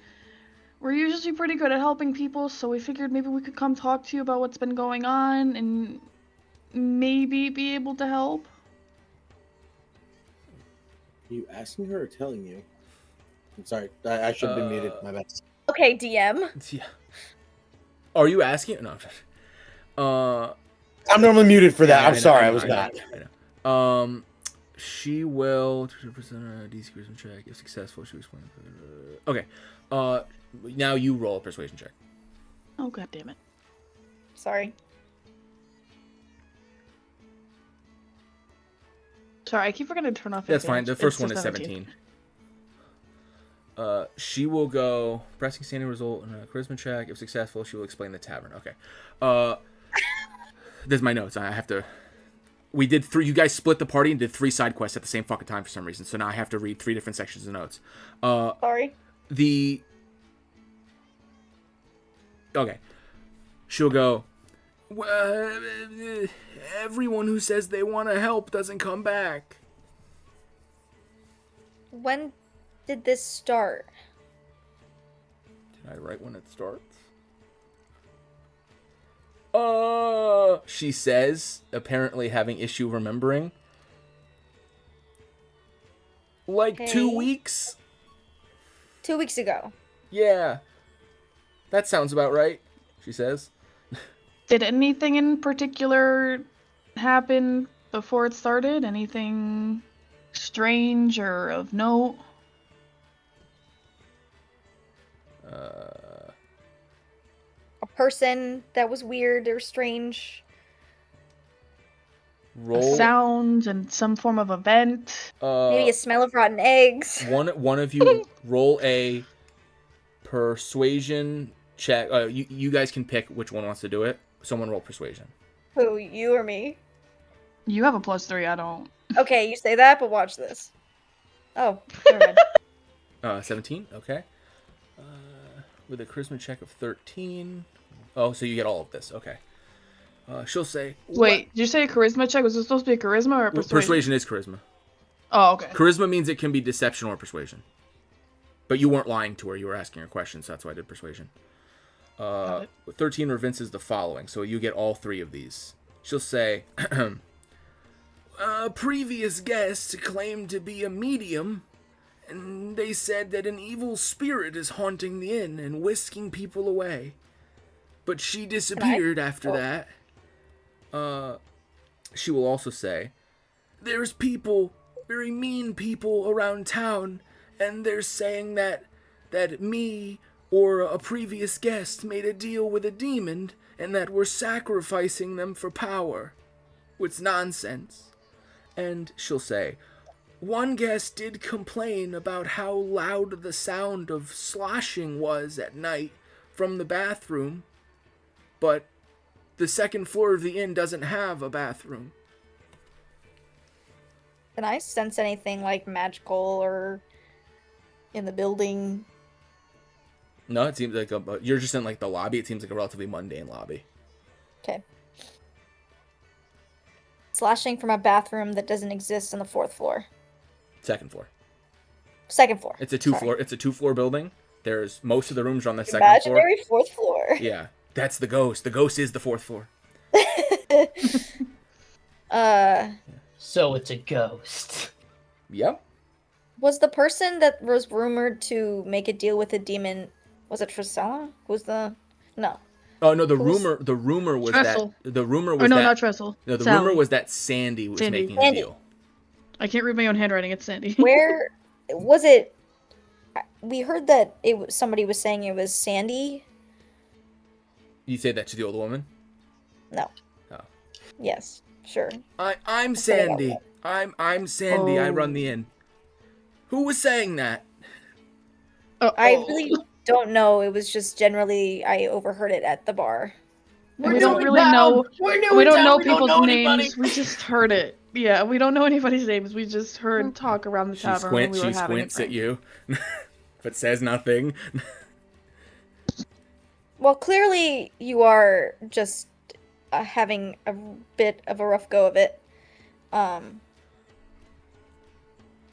[SPEAKER 6] we're usually pretty good at helping people, so we figured maybe we could come talk to you about what's been going on and maybe be able to help.
[SPEAKER 3] Are you asking her or telling you? I'm sorry. I should have been muted. My bad.
[SPEAKER 7] Okay, DM.
[SPEAKER 1] Yeah. Are you asking? No.
[SPEAKER 3] I'm normally muted for that.
[SPEAKER 1] Yeah,
[SPEAKER 3] I'm
[SPEAKER 1] I know,
[SPEAKER 3] sorry.
[SPEAKER 1] I
[SPEAKER 3] I
[SPEAKER 1] know,
[SPEAKER 3] was
[SPEAKER 1] I know,
[SPEAKER 3] not.
[SPEAKER 1] I know. She will 2% a DC charisma check. If successful, she will explain. Okay. Now you roll a persuasion check.
[SPEAKER 6] Oh, god damn it.
[SPEAKER 7] Sorry.
[SPEAKER 6] Sorry, I keep forgetting to turn off
[SPEAKER 1] That's fine. The
[SPEAKER 6] advantage.
[SPEAKER 1] first
[SPEAKER 6] It's
[SPEAKER 1] one
[SPEAKER 6] a
[SPEAKER 1] is 17. She will go pressing standing result in a charisma check. If successful, she will explain the tavern. Okay. There's my notes. I have to. We did 3. You guys split the party and did 3 side quests at the same fucking time for some reason. So now I have to read 3 different sections of notes.
[SPEAKER 7] Sorry.
[SPEAKER 1] Okay. She'll go, well, everyone who says they want to help doesn't come back.
[SPEAKER 7] When did this start?
[SPEAKER 1] Did I write when it starts? She says, apparently having issue remembering. Like 2
[SPEAKER 7] Okay.
[SPEAKER 1] weeks?
[SPEAKER 7] 2 weeks ago.
[SPEAKER 1] Yeah. That sounds about right, she says.
[SPEAKER 6] Did anything in particular happen before it started? Anything strange or of note?
[SPEAKER 7] A person that was weird or strange.
[SPEAKER 1] Roll.
[SPEAKER 6] Sounds and some form of event?
[SPEAKER 7] Maybe a smell of rotten eggs.
[SPEAKER 1] One of you roll a persuasion check. You guys can pick which one wants to do it. Someone roll persuasion.
[SPEAKER 7] Who, you or me?
[SPEAKER 6] You have a +3, I don't.
[SPEAKER 7] Okay, you say that, but watch this. Oh, never mind.
[SPEAKER 1] 17. Okay. With a charisma check of 13. Oh, so you get all of this. Okay. She'll say.
[SPEAKER 6] Wait, did you say a charisma check? Was it supposed to be a charisma or a persuasion?
[SPEAKER 1] Persuasion is charisma.
[SPEAKER 6] Oh, okay.
[SPEAKER 1] Charisma means it can be deception or persuasion. But you weren't lying to her. You were asking her questions, so that's why I did persuasion. 13 evinces the following, so you get all 3 of these. She'll say, a previous guest claimed to be a medium, and they said that an evil spirit is haunting the inn and whisking people away. But she disappeared after that. She will also say, there's people, very mean people around town, and they're saying that me or a previous guest made a deal with a demon and that we're sacrificing them for power. It's nonsense. And she'll say, one guest did complain about how loud the sound of sloshing was at night from the bathroom, but the second floor of the inn doesn't have a bathroom.
[SPEAKER 7] Can I sense anything like magical or in the building?
[SPEAKER 1] No, it seems like you're just in like the lobby. It seems like a relatively mundane lobby.
[SPEAKER 7] Okay. Slashing from a bathroom that doesn't exist on the 4th floor.
[SPEAKER 1] Second floor.
[SPEAKER 7] 2nd floor.
[SPEAKER 1] It's a two-floor building. There's most of the rooms are on the second
[SPEAKER 7] Imaginary
[SPEAKER 1] floor.
[SPEAKER 7] 4th floor.
[SPEAKER 1] Yeah, that's the ghost. The ghost is the 4th floor.
[SPEAKER 4] So it's a ghost.
[SPEAKER 1] Yep.
[SPEAKER 7] Was the person that was rumored to make a deal with a demon, was it Trisella? No.
[SPEAKER 1] Oh no, the rumor was
[SPEAKER 6] Trestle.
[SPEAKER 1] that the rumor was
[SPEAKER 6] Or no,
[SPEAKER 1] that
[SPEAKER 6] not Trestle.
[SPEAKER 1] no, the
[SPEAKER 6] Sally.
[SPEAKER 1] rumor was that Sandy was
[SPEAKER 6] Sandy.
[SPEAKER 1] making a
[SPEAKER 7] Sandy.
[SPEAKER 1] deal.
[SPEAKER 6] I can't read my own handwriting. It's Sandy.
[SPEAKER 7] Where was it? We heard that somebody was saying it was Sandy.
[SPEAKER 1] You say that to the old woman?
[SPEAKER 7] No.
[SPEAKER 1] Oh.
[SPEAKER 7] Yes, sure.
[SPEAKER 1] I'm
[SPEAKER 7] Let's put it out
[SPEAKER 1] Sandy.
[SPEAKER 7] there.
[SPEAKER 1] I'm Sandy. I
[SPEAKER 6] Oh.
[SPEAKER 1] run the inn. Who was saying that?
[SPEAKER 7] I really don't know. It was just generally I overheard it at the bar.
[SPEAKER 6] We don't really know. We don't know people's names. We just heard it. Yeah, we don't know anybody's names. We just heard talk around the
[SPEAKER 1] She
[SPEAKER 6] tavern when we were
[SPEAKER 1] squints
[SPEAKER 6] having a
[SPEAKER 1] at
[SPEAKER 6] drink.
[SPEAKER 1] you, but says nothing.
[SPEAKER 7] Well, clearly you are just having a bit of a rough go of it.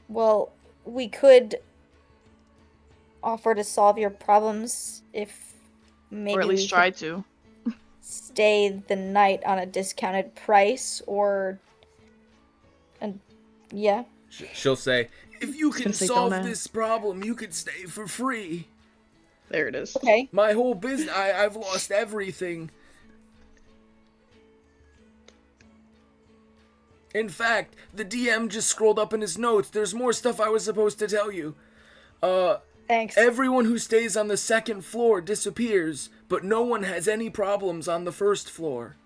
[SPEAKER 7] Well, we could offer to solve your problems if maybe
[SPEAKER 6] Or at
[SPEAKER 7] we
[SPEAKER 6] least
[SPEAKER 7] could
[SPEAKER 6] try to.
[SPEAKER 7] stay the night on a discounted price, and yeah.
[SPEAKER 1] She'll say, "If you can
[SPEAKER 6] gonna say
[SPEAKER 1] solve
[SPEAKER 6] don't ask.
[SPEAKER 1] this problem, you could stay for free.
[SPEAKER 6] There it is.
[SPEAKER 7] Okay.
[SPEAKER 1] My whole business, I've lost everything. In fact, the DM just scrolled up in his notes. There's more stuff I was supposed to tell you.
[SPEAKER 7] Thanks.
[SPEAKER 1] Everyone who stays on the second floor disappears, but no one has any problems on the first floor.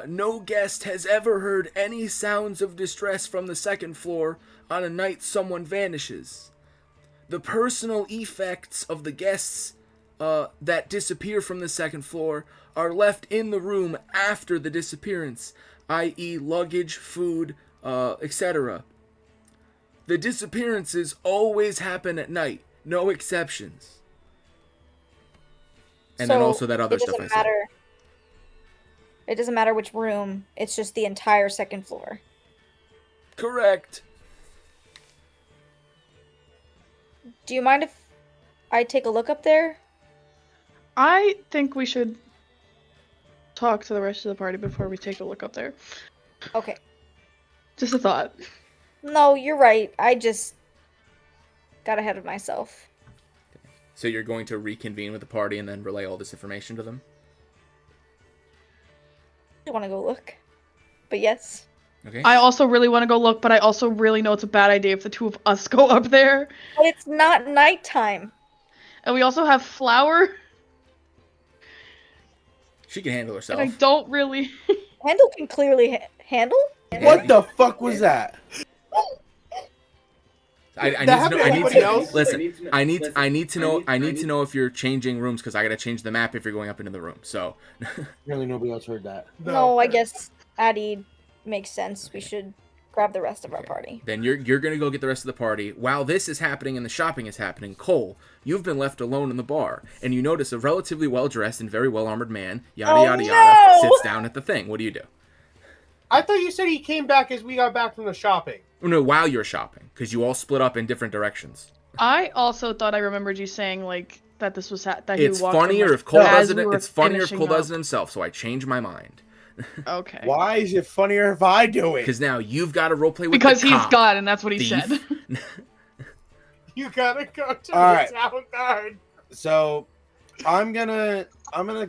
[SPEAKER 1] No guest has ever heard any sounds of distress from the second floor on a night someone vanishes. The personal effects of the guests that disappear from the second floor are left in the room after the disappearance, i.e. luggage, food, etc. The disappearances always happen at night, no exceptions. And then also that other stuff I said.
[SPEAKER 7] It doesn't matter which room, it's just the entire second floor.
[SPEAKER 1] Correct.
[SPEAKER 7] Do you mind if I take a look up there?
[SPEAKER 6] I think we should talk to the rest of the party before we take a look up there.
[SPEAKER 7] Okay.
[SPEAKER 6] Just a thought.
[SPEAKER 7] No, you're right. I just got ahead of myself.
[SPEAKER 1] So you're going to reconvene with the party and then relay all this information to them?
[SPEAKER 7] I want to go look. But yes.
[SPEAKER 1] Okay.
[SPEAKER 6] I also really want to go look, but I also really know it's a bad idea if the two of us go up there.
[SPEAKER 7] But it's not nighttime.
[SPEAKER 6] And we also have Flower,
[SPEAKER 1] She can handle herself.
[SPEAKER 6] and I don't really...
[SPEAKER 7] Handle can clearly handle?
[SPEAKER 3] What the fuck was that?
[SPEAKER 1] I
[SPEAKER 3] That
[SPEAKER 1] need to
[SPEAKER 3] happened
[SPEAKER 1] know.
[SPEAKER 3] to anybody else?
[SPEAKER 1] Listen, I need to know if you're changing rooms because I gotta change the map if you're going up into the room. So
[SPEAKER 3] Really, nobody else heard that.
[SPEAKER 7] No, I guess Addie makes sense. We should grab the rest of our party.
[SPEAKER 1] then you're gonna go get the rest of the party. While this is happening and the shopping is happening, Cole, you've been left alone in the bar, and you notice a relatively well-dressed and very well-armored man, yada
[SPEAKER 7] Oh,
[SPEAKER 1] yada yada,
[SPEAKER 7] no!
[SPEAKER 1] sits down at the thing. What do you do?
[SPEAKER 2] I thought you said he came back as we got back from the shopping.
[SPEAKER 1] Oh, no, while you're shopping, because you all split up in different directions.
[SPEAKER 6] I also thought I remembered you saying, like, that this was... that he
[SPEAKER 1] It's
[SPEAKER 6] walked in,
[SPEAKER 1] funnier
[SPEAKER 6] like,
[SPEAKER 1] if Cole
[SPEAKER 6] as
[SPEAKER 1] does it.
[SPEAKER 6] we were
[SPEAKER 1] It's funnier if
[SPEAKER 6] finishing
[SPEAKER 1] Cole does it
[SPEAKER 6] up.
[SPEAKER 1] himself. So I changed my mind
[SPEAKER 6] Okay.
[SPEAKER 3] Why is it funnier if I do it?
[SPEAKER 1] because now you've got to roleplay with
[SPEAKER 6] Because
[SPEAKER 1] the
[SPEAKER 6] he's
[SPEAKER 1] cop,
[SPEAKER 6] God, and that's what he
[SPEAKER 1] thief.
[SPEAKER 6] said.
[SPEAKER 2] You gotta go to
[SPEAKER 3] All
[SPEAKER 2] the
[SPEAKER 3] right.
[SPEAKER 2] town guard.
[SPEAKER 3] So, I'm gonna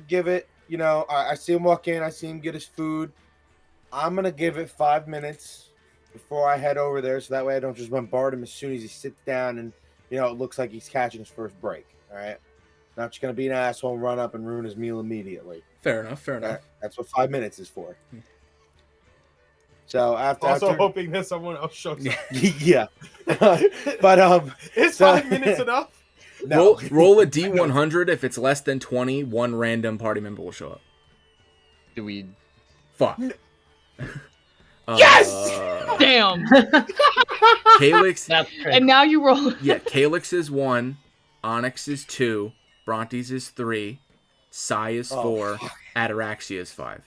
[SPEAKER 3] give it. You know, I see him walk in. I see him get his food. I'm gonna give it 5 minutes before I head over there, so that way I don't just bombard him as soon as he sits down and it looks like he's catching his first break. All right, not just gonna be an asshole and run up and ruin his meal immediately.
[SPEAKER 1] Fair enough. Fair enough.
[SPEAKER 3] That's what 5 minutes is for. So
[SPEAKER 2] Also
[SPEAKER 3] after
[SPEAKER 2] hoping that someone else shows up.
[SPEAKER 3] yeah, but
[SPEAKER 2] Is
[SPEAKER 3] so-
[SPEAKER 2] 5 minutes enough?
[SPEAKER 3] No.
[SPEAKER 1] Roll a D100. If it's less than 20, one random party member will show up.
[SPEAKER 8] Do we?
[SPEAKER 1] Fuck.
[SPEAKER 3] Yes!
[SPEAKER 6] Damn.
[SPEAKER 1] Calyx.
[SPEAKER 4] That's great.
[SPEAKER 6] And now you roll.
[SPEAKER 1] Yeah, Calyx is 1. Onyx is 2. Brontes is 3. Psy is 4. Ataraxia is 5.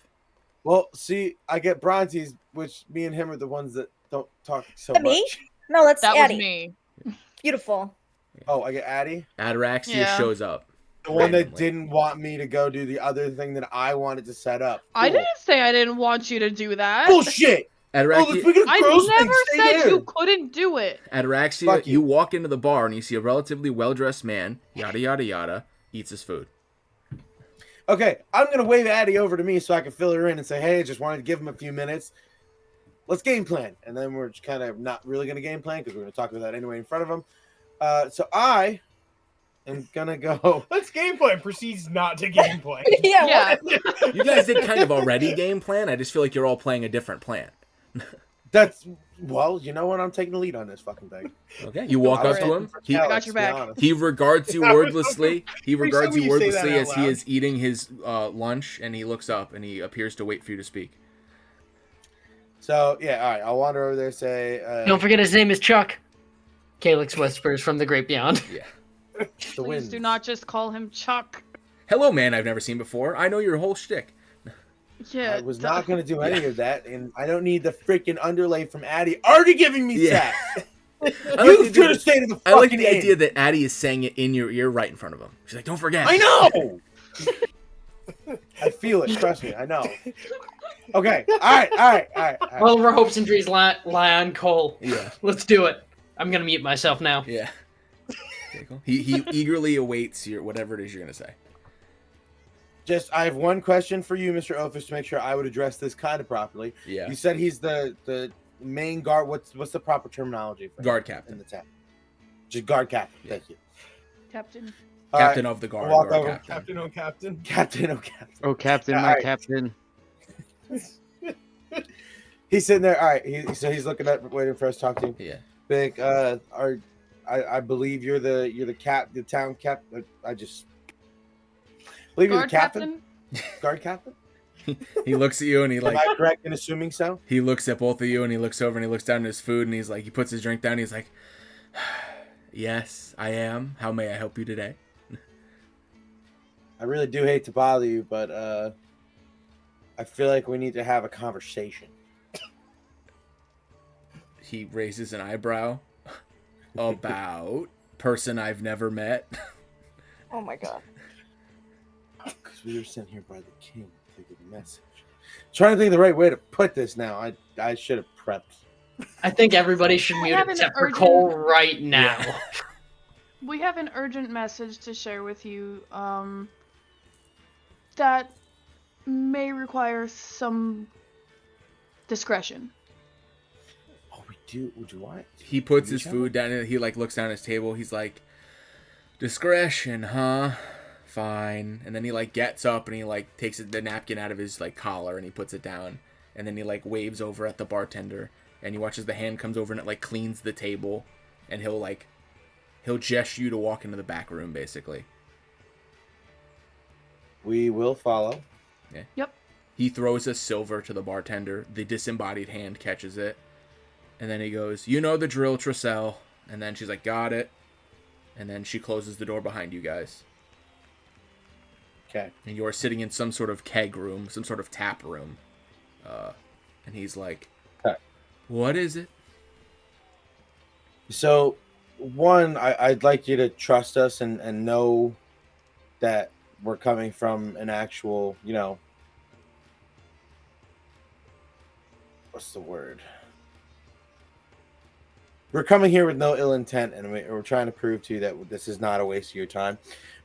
[SPEAKER 3] Well, see, I get Brontes, which me and him are the ones that don't talk so
[SPEAKER 7] Me?
[SPEAKER 3] much.
[SPEAKER 7] No, that's
[SPEAKER 6] That was
[SPEAKER 7] Addie.
[SPEAKER 6] me.
[SPEAKER 7] Beautiful.
[SPEAKER 3] Oh, I get Addie?
[SPEAKER 1] Ataraxia
[SPEAKER 6] Yeah.
[SPEAKER 1] shows up.
[SPEAKER 3] The one that
[SPEAKER 1] randomly.
[SPEAKER 3] didn't want me to go do the other thing that I wanted to set up.
[SPEAKER 6] I
[SPEAKER 3] Cool.
[SPEAKER 6] didn't say I didn't want you to do that.
[SPEAKER 3] Bullshit! Oh, let's
[SPEAKER 1] Ataraxia,
[SPEAKER 3] pick up
[SPEAKER 6] I
[SPEAKER 3] girls'
[SPEAKER 6] never
[SPEAKER 3] things. Stay
[SPEAKER 6] said
[SPEAKER 3] there.
[SPEAKER 6] you couldn't do it.
[SPEAKER 1] Ataraxia,
[SPEAKER 3] Fuck
[SPEAKER 1] you
[SPEAKER 3] you.
[SPEAKER 1] walk into the bar and you see a relatively well-dressed man, yada yada yada, eats his food.
[SPEAKER 3] Okay, I'm gonna wave Addie over to me so I can fill her in and say, "Hey, just wanted to give him a few minutes. Let's game plan." And then we're just kind of not really gonna game plan because we're gonna talk about that anyway in front of him. So I am gonna go.
[SPEAKER 2] Let's gameplay proceeds not to gameplay.
[SPEAKER 7] Yeah.
[SPEAKER 6] Yeah.
[SPEAKER 7] What?
[SPEAKER 1] You guys did kind of already game plan. I just feel like you're all playing a different plan.
[SPEAKER 3] That's well, you know what? I'm taking the lead on this fucking thing.
[SPEAKER 1] Okay, you walk
[SPEAKER 3] I was
[SPEAKER 1] up to
[SPEAKER 3] hoping
[SPEAKER 1] him.
[SPEAKER 3] for
[SPEAKER 1] He,
[SPEAKER 6] I got
[SPEAKER 3] Alex,
[SPEAKER 6] your
[SPEAKER 3] to be
[SPEAKER 6] back.
[SPEAKER 3] honest.
[SPEAKER 1] he regards you
[SPEAKER 2] I was
[SPEAKER 1] wordlessly. He
[SPEAKER 2] Pretty
[SPEAKER 1] regards
[SPEAKER 2] sure
[SPEAKER 1] you
[SPEAKER 2] when you say that
[SPEAKER 1] wordlessly
[SPEAKER 2] out
[SPEAKER 1] as he
[SPEAKER 2] loud.
[SPEAKER 1] is eating his lunch, and he looks up and he appears to wait for you to speak.
[SPEAKER 3] So yeah, all right. I'll wander over there. Say,
[SPEAKER 4] Don't forget his name is Chuck. Calyx whispers from the great beyond.
[SPEAKER 1] Yeah.
[SPEAKER 3] the
[SPEAKER 6] Please
[SPEAKER 3] winds.
[SPEAKER 6] do not just call him Chuck.
[SPEAKER 1] Hello, man. I've never seen before. I know your whole shtick.
[SPEAKER 6] Yeah.
[SPEAKER 3] I was not going to do any of that, and I don't need the freaking underlay from Addie already giving me
[SPEAKER 1] Yeah.
[SPEAKER 3] sass.
[SPEAKER 1] I
[SPEAKER 3] You
[SPEAKER 1] like
[SPEAKER 3] should have stayed in the
[SPEAKER 1] I
[SPEAKER 3] fucking
[SPEAKER 1] like the
[SPEAKER 3] inn.
[SPEAKER 1] idea that Addie is saying it in your ear right in front of him. She's like, don't forget.
[SPEAKER 3] I know. I feel it. Trust me. I know. Okay. All right.
[SPEAKER 4] Well, our hopes and dreams lie on Cole.
[SPEAKER 1] Yeah.
[SPEAKER 4] Let's do it. I'm gonna mute myself now.
[SPEAKER 1] Yeah. Okay, cool. He eagerly awaits your whatever it is you're gonna say.
[SPEAKER 3] Just, I have one question for you, Mr. Ophis, to make sure I would address this kind of properly.
[SPEAKER 1] Yeah.
[SPEAKER 3] You said he's the main guard. What's the proper terminology for him
[SPEAKER 1] Guard
[SPEAKER 3] in
[SPEAKER 1] captain.
[SPEAKER 3] the town? Just guard captain.
[SPEAKER 1] Yeah.
[SPEAKER 3] Thank you.
[SPEAKER 6] Captain.
[SPEAKER 3] All
[SPEAKER 1] Captain
[SPEAKER 3] right.
[SPEAKER 1] of the guard.
[SPEAKER 3] Walk
[SPEAKER 1] Guard
[SPEAKER 3] over.
[SPEAKER 1] captain.
[SPEAKER 2] Captain, oh captain.
[SPEAKER 3] Captain. Oh, captain.
[SPEAKER 8] Oh, Captain,
[SPEAKER 3] All
[SPEAKER 8] my
[SPEAKER 3] right.
[SPEAKER 8] Captain.
[SPEAKER 3] He's sitting there. All right. So he's looking up, waiting for us to talk to him.
[SPEAKER 1] Yeah.
[SPEAKER 3] Big. I believe you're the town cap. I just believe you're the
[SPEAKER 6] Guard
[SPEAKER 3] captain.
[SPEAKER 6] captain?
[SPEAKER 3] Guard captain.
[SPEAKER 1] He looks at you and he
[SPEAKER 3] Am
[SPEAKER 1] like
[SPEAKER 3] I correct in assuming so?
[SPEAKER 1] he looks at both of you and he looks over and he looks down at his food and he's like he puts his drink down and he's like, yes, I am. How may I help you today?
[SPEAKER 3] I really do hate to bother you, but I feel like we need to have a conversation.
[SPEAKER 1] He raises an eyebrow. About person I've never met.
[SPEAKER 7] Oh my god.
[SPEAKER 3] Because we were sent here by the king to give a message. Trying to think of the right way to put this now. I should have prepped.
[SPEAKER 4] I think everybody should
[SPEAKER 6] I
[SPEAKER 4] mute
[SPEAKER 6] have an
[SPEAKER 4] except for
[SPEAKER 6] urgent-
[SPEAKER 4] Cole right now.
[SPEAKER 1] Yeah.
[SPEAKER 6] We have an urgent message to share with you, that may require some discretion.
[SPEAKER 3] Oh, we do. Do I?
[SPEAKER 1] He puts
[SPEAKER 3] Do we
[SPEAKER 1] his
[SPEAKER 3] have
[SPEAKER 1] food down and he like looks down at his table. He's like, discretion, huh? Fine. And then he like gets up and he like takes the napkin out of his like collar and he puts it down. And then he like waves over at the bartender and you watch as the hand comes over and it like cleans the table. And he'll gesture you to walk into the back room basically.
[SPEAKER 3] We will follow.
[SPEAKER 6] Yep.
[SPEAKER 1] He throws a silver to the bartender. The disembodied hand catches it. And then he goes, you know the drill, Trissell. And then she's like, got it. And then she closes the door behind you guys.
[SPEAKER 3] Okay.
[SPEAKER 1] And you're sitting in some sort of keg room, some sort of tap room. And he's like,
[SPEAKER 3] Okay.
[SPEAKER 1] what is it?
[SPEAKER 3] So, one, I'd like you to trust us and know that we're coming from an actual, what's the word? We're coming here with no ill intent, and we're trying to prove to you that this is not a waste of your time.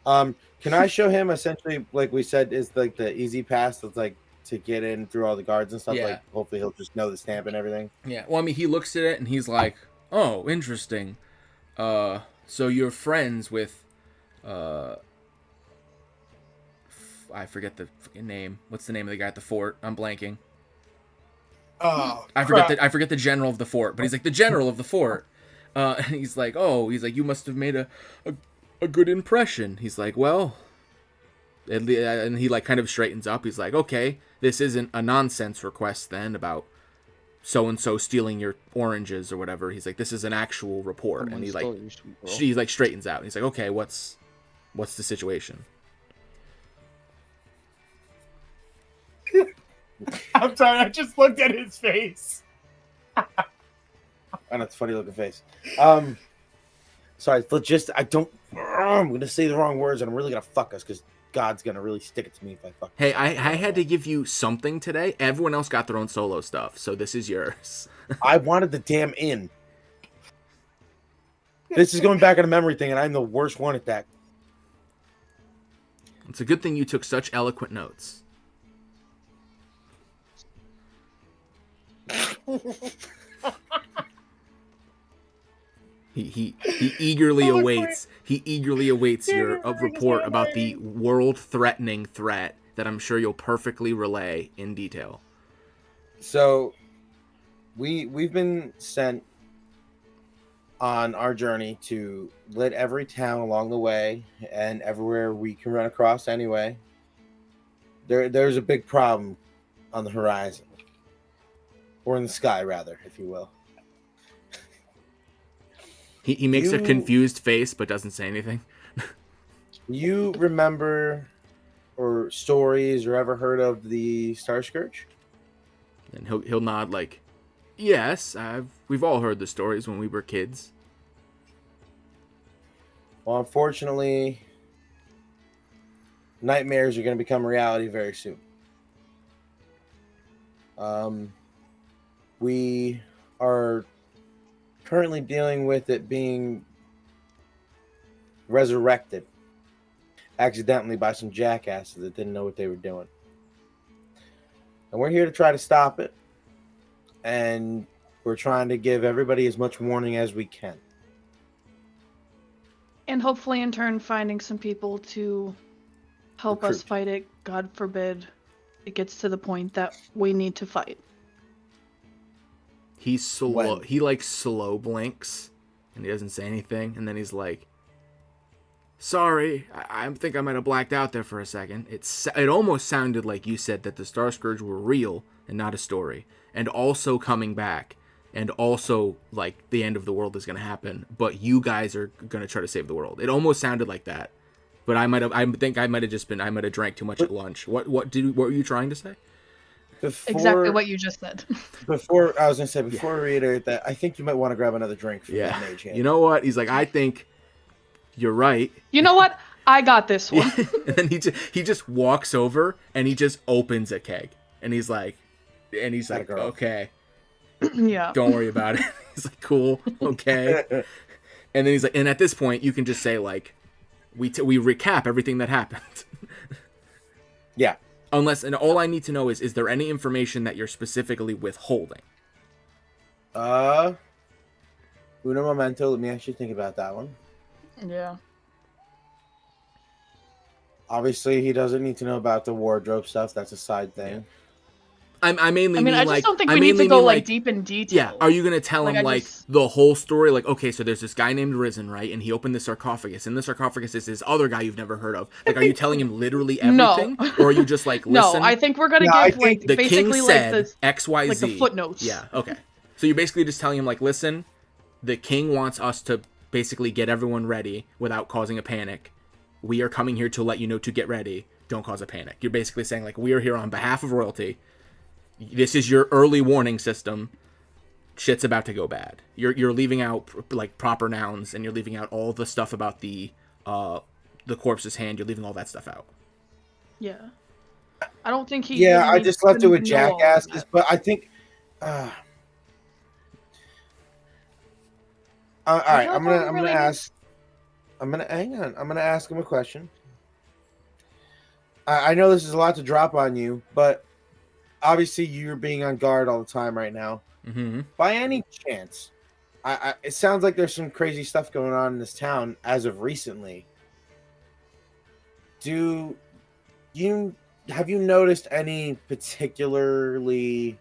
[SPEAKER 3] Can I show him essentially, like we said, is like the easy pass that's like to get in through all the guards and stuff?
[SPEAKER 1] Yeah.
[SPEAKER 3] Like, hopefully he'll just know the stamp and everything.
[SPEAKER 1] Yeah, well, I mean, he looks at it and he's like, oh, interesting. So you're friends with, I forget the fucking name. What's the name of the guy at the fort? I'm blanking.
[SPEAKER 2] Oh,
[SPEAKER 1] I forget the general of the fort, but he's like the general of the fort. And he's like, you must have made a a good impression. He's like, well, and he like kind of straightens up. He's like, okay, this isn't a nonsense request then about so and so stealing your oranges or whatever. He's like, this is an actual report, and
[SPEAKER 8] Someone
[SPEAKER 1] he like
[SPEAKER 8] stole your sweet roll.
[SPEAKER 1] he like straightens out. He's like, okay, what's the situation?
[SPEAKER 2] I'm sorry, I just looked at his face.
[SPEAKER 3] And it's a funny looking face. Sorry, I don't. I'm gonna say the wrong words, and I'm really gonna fuck us because God's gonna really stick it to me if I fuck.
[SPEAKER 1] Hey, I had to give you something today. Everyone else got their own solo stuff, so this is yours.
[SPEAKER 3] I wanted the damn inn. This is going back on a memory thing, and I'm the worst one at that.
[SPEAKER 1] It's a good thing you took such eloquent notes. He eagerly awaits. He eagerly awaits your report about the world-threatening threat that I'm sure you'll perfectly relay in detail.
[SPEAKER 3] So, we've been sent on our journey to lit every town along the way and everywhere we can run across anyway. There's a big problem on the horizon. Or in the sky, rather, if you will.
[SPEAKER 1] He makes a confused face but doesn't say anything.
[SPEAKER 3] You remember or stories or ever heard of the Star Scourge?
[SPEAKER 1] And he'll nod like, yes, we've all heard the stories when we were kids.
[SPEAKER 3] Well, unfortunately, nightmares are going to become reality very soon. We are currently dealing with it being resurrected accidentally by some jackasses that didn't know what they were doing. And we're here to try to stop it. And we're trying to give everybody as much warning as we can.
[SPEAKER 6] And hopefully, in turn, finding some people to help us
[SPEAKER 3] Recruit.
[SPEAKER 6] fight it. God forbid it gets to the point that we need to fight.
[SPEAKER 1] He's slow.
[SPEAKER 3] When?
[SPEAKER 1] He like slow blinks, and he doesn't say anything. And then he's like, "Sorry, I think I might have blacked out there for a second. It almost sounded like you said that the Star Scourge were real and not a story, and also coming back, and also like the end of the world is gonna happen. But you guys are gonna try to save the world. It almost sounded like that. But I might have drank too much at lunch. What were you trying to say?
[SPEAKER 6] Exactly what you just said.
[SPEAKER 3] Before we reiterate that, I think you might want to grab another drink from that mage hand.
[SPEAKER 1] You know what? He's like, I think you're right.
[SPEAKER 6] You know what? I got this one.
[SPEAKER 1] And then he just walks over and he just opens a keg. And he's like, okay,
[SPEAKER 6] Yeah.
[SPEAKER 1] don't worry about it. He's like, cool, okay. And then he's like, and at this point, you can just say like, we recap everything that happened.
[SPEAKER 3] Yeah.
[SPEAKER 1] Unless, and all I need to know is there any information that you're specifically withholding?
[SPEAKER 3] Uno momento. Let me actually think about that one.
[SPEAKER 6] Yeah.
[SPEAKER 3] Obviously, he doesn't need to know about the wardrobe stuff. That's a side thing.
[SPEAKER 1] I mainly mean
[SPEAKER 6] I just
[SPEAKER 1] like,
[SPEAKER 6] don't think
[SPEAKER 1] I
[SPEAKER 6] we need
[SPEAKER 1] mainly
[SPEAKER 6] to go
[SPEAKER 1] mean,
[SPEAKER 6] like deep in detail.
[SPEAKER 1] Yeah, are you gonna tell him like the whole story? Like, okay, so there's this guy named Risen, right? And he opened the sarcophagus, and the sarcophagus is this other guy you've never heard of. Like, are you telling him literally everything, or are you just like, listen?
[SPEAKER 6] No, I think we're gonna give like
[SPEAKER 1] the
[SPEAKER 6] basically
[SPEAKER 1] king said
[SPEAKER 6] like the
[SPEAKER 1] XYZ,
[SPEAKER 6] like the footnotes.
[SPEAKER 1] Yeah, okay. So you're basically just telling him like, listen, the king wants us to basically get everyone ready without causing a panic. We are coming here to let you know to get ready. Don't cause a panic. You're basically saying like, we are here on behalf of royalty. This is your early warning system. Shit's about to go bad. You're leaving out like proper nouns, and you're leaving out all the stuff about the corpse's hand. You're leaving all that stuff out.
[SPEAKER 6] Yeah. I don't think he.
[SPEAKER 3] Yeah,
[SPEAKER 6] really
[SPEAKER 3] I just left it with
[SPEAKER 6] know all of
[SPEAKER 3] jackasses,
[SPEAKER 6] that.
[SPEAKER 3] but I think. All right, I'm gonna ask. I'm gonna hang on. I'm gonna ask him a question. I know this is a lot to drop on you, but obviously you're being on guard all the time right now.
[SPEAKER 1] Mm-hmm.
[SPEAKER 3] By any chance, it sounds like there's some crazy stuff going on in this town as of recently. Have you noticed any particularly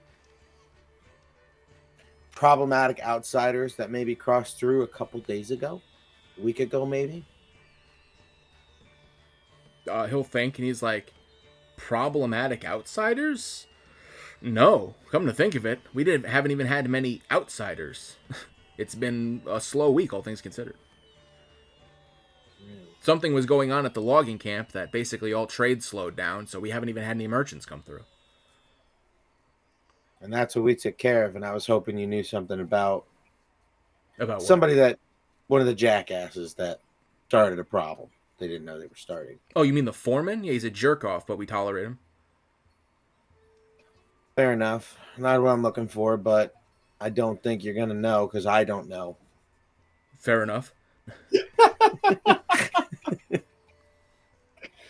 [SPEAKER 3] problematic outsiders that maybe crossed through a couple days ago, a week ago maybe?
[SPEAKER 1] he'll think, and he's like, problematic outsiders? No, come to think of it, we haven't even had many outsiders. It's been a slow week, all things considered. Something was going on at the logging camp that basically all trade slowed down, so we haven't even had any merchants come through.
[SPEAKER 3] And that's what we took care of, and I was hoping you knew something about
[SPEAKER 1] About
[SPEAKER 3] somebody one of the jackasses that started a problem. They didn't know they were starting.
[SPEAKER 1] Oh, you mean the foreman? Yeah, he's a jerk off, but we tolerate him.
[SPEAKER 3] Fair enough. Not what I'm looking for, but I don't think you're going to know because I don't know.
[SPEAKER 1] Fair enough.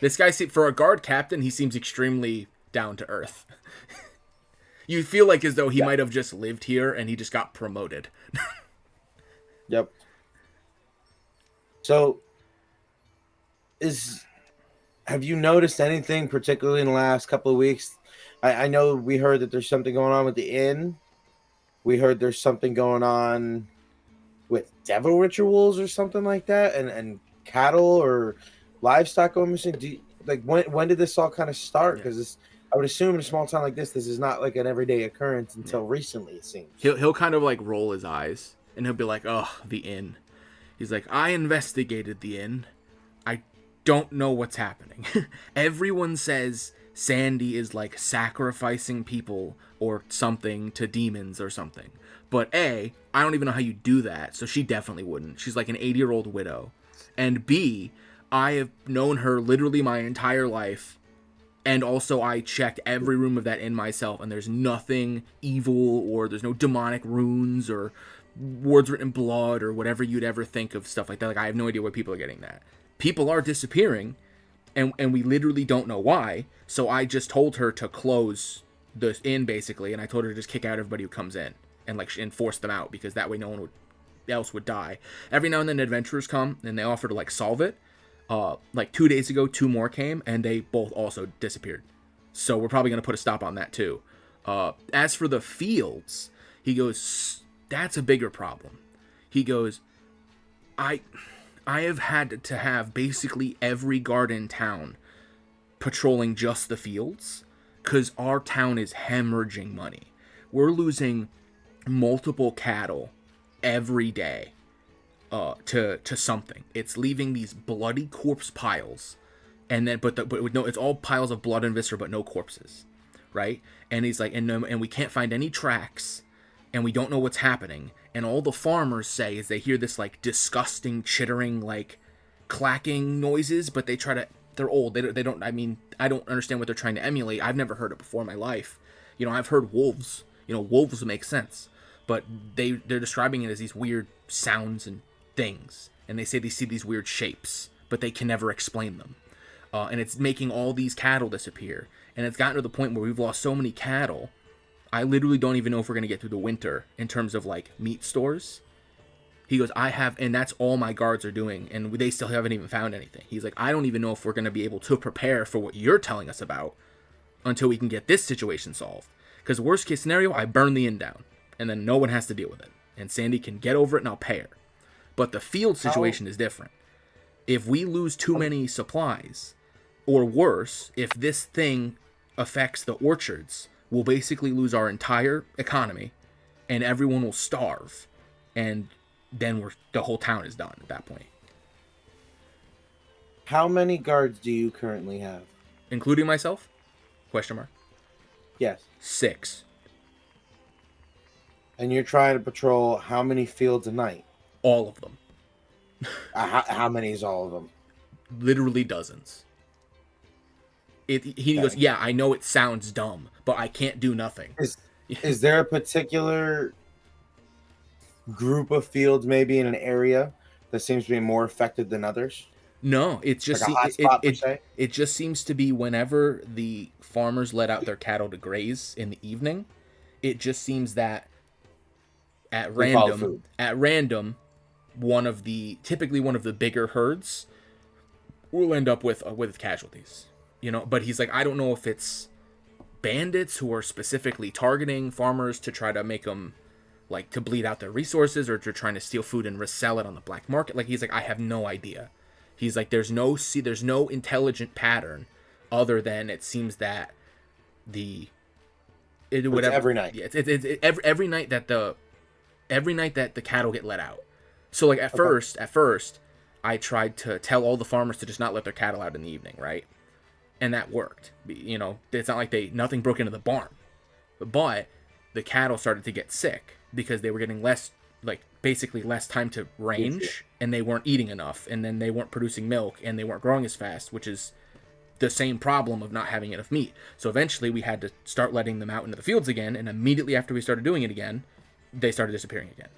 [SPEAKER 1] This guy, for a guard captain, he seems extremely down to earth. You feel like as though he might have just lived here and he just got promoted.
[SPEAKER 3] Yep. So, have you noticed anything particularly in the last couple of weeks? I know we heard that there's something going on with the inn. We heard there's something going on with devil rituals or something like that, and cattle or livestock going missing. When did this all kind of start? Because I would assume in a small town like this is not like an everyday occurrence until recently, it seems.
[SPEAKER 1] He'll kind of like roll his eyes and he'll be like, "Oh, the inn." He's like, "I investigated the inn. I don't know what's happening." Everyone says Sandy is like sacrificing people or something to demons or something. But A, I don't even know how you do that, so she definitely wouldn't. She's like an 80-year-old widow. And B, I have known her literally my entire life. And also I checked every room of that inn myself, and there's nothing evil or there's no demonic runes or words written in blood or whatever you'd ever think of stuff like that. Like, I have no idea where people are getting that. People are disappearing, and we literally don't know why. So I just told her to close the inn, basically, and I told her to just kick out everybody who comes in and force them out, because that way no one else would die. Every now and then adventurers come and they offer to like solve it. Like 2 days ago, 2 more came and they both also disappeared. So we're probably going to put a stop on that too. As for the fields, he goes, that's a bigger problem. He goes, I have had to have basically every guard in town patrolling just the fields because our town is hemorrhaging money. We're losing multiple cattle every day to something. It's leaving these bloody corpse piles, and then but no, it's all piles of blood and viscera, but no corpses, right? And he's like, and we can't find any tracks, and we don't know what's happening. And all the farmers say is they hear this like disgusting chittering, like clacking noises, but they're old. They don't. I mean, I don't understand what they're trying to emulate. I've never heard it before in my life. You know, I've heard wolves. You know, wolves make sense, but they're describing it as these weird sounds and things, and they say they see these weird shapes, but they can never explain them. And it's making all these cattle disappear, and it's gotten to the point where we've lost so many cattle. I literally don't even know if we're gonna get through the winter in terms of like meat stores. He goes, and that's all my guards are doing, and they still haven't even found anything. He's like, I don't even know if we're gonna be able to prepare for what you're telling us about until we can get this situation solved. Because worst case scenario, I burn the inn down, and then no one has to deal with it, and Sandy can get over it, and I'll pay her. But the field situation is different. If we lose too many supplies, or worse, if this thing affects the orchards, we'll basically lose our entire economy, and everyone will starve, and then the whole town is done at that point.
[SPEAKER 3] How many guards do you currently have?
[SPEAKER 1] Including myself? Question mark.
[SPEAKER 3] Yes.
[SPEAKER 1] 6.
[SPEAKER 3] And you're trying to patrol how many fields a night?
[SPEAKER 1] All of them.
[SPEAKER 3] How many is all of them?
[SPEAKER 1] Literally dozens. He goes, yeah, I know it sounds dumb, but I can't do nothing.
[SPEAKER 3] Is there a particular group of fields maybe in an area that seems to be more affected than others?
[SPEAKER 1] No, it's just
[SPEAKER 3] like a hot spot, per se?
[SPEAKER 1] It just seems to be whenever the farmers let out their cattle to graze in the evening, it just seems that at random, typically one of the bigger herds will end up with casualties. You know, but he's like, I don't know if it's bandits who are specifically targeting farmers to try to make them like to bleed out their resources, or to trying to steal food and resell it on the black market. Like, he's like, I have no idea. He's like, there's no intelligent pattern other than it seems that whatever
[SPEAKER 3] every night.
[SPEAKER 1] Yeah, it's every night that the cattle get let out. So like at first, I tried to tell all the farmers to just not let their cattle out in the evening, right? And that worked. You know, it's not like nothing broke into the barn, but the cattle started to get sick because they were getting basically less time to range, and they weren't eating enough, and then they weren't producing milk, and they weren't growing as fast, which is the same problem of not having enough meat. So eventually we had to start letting them out into the fields again, and immediately after we started doing it again, they started disappearing again.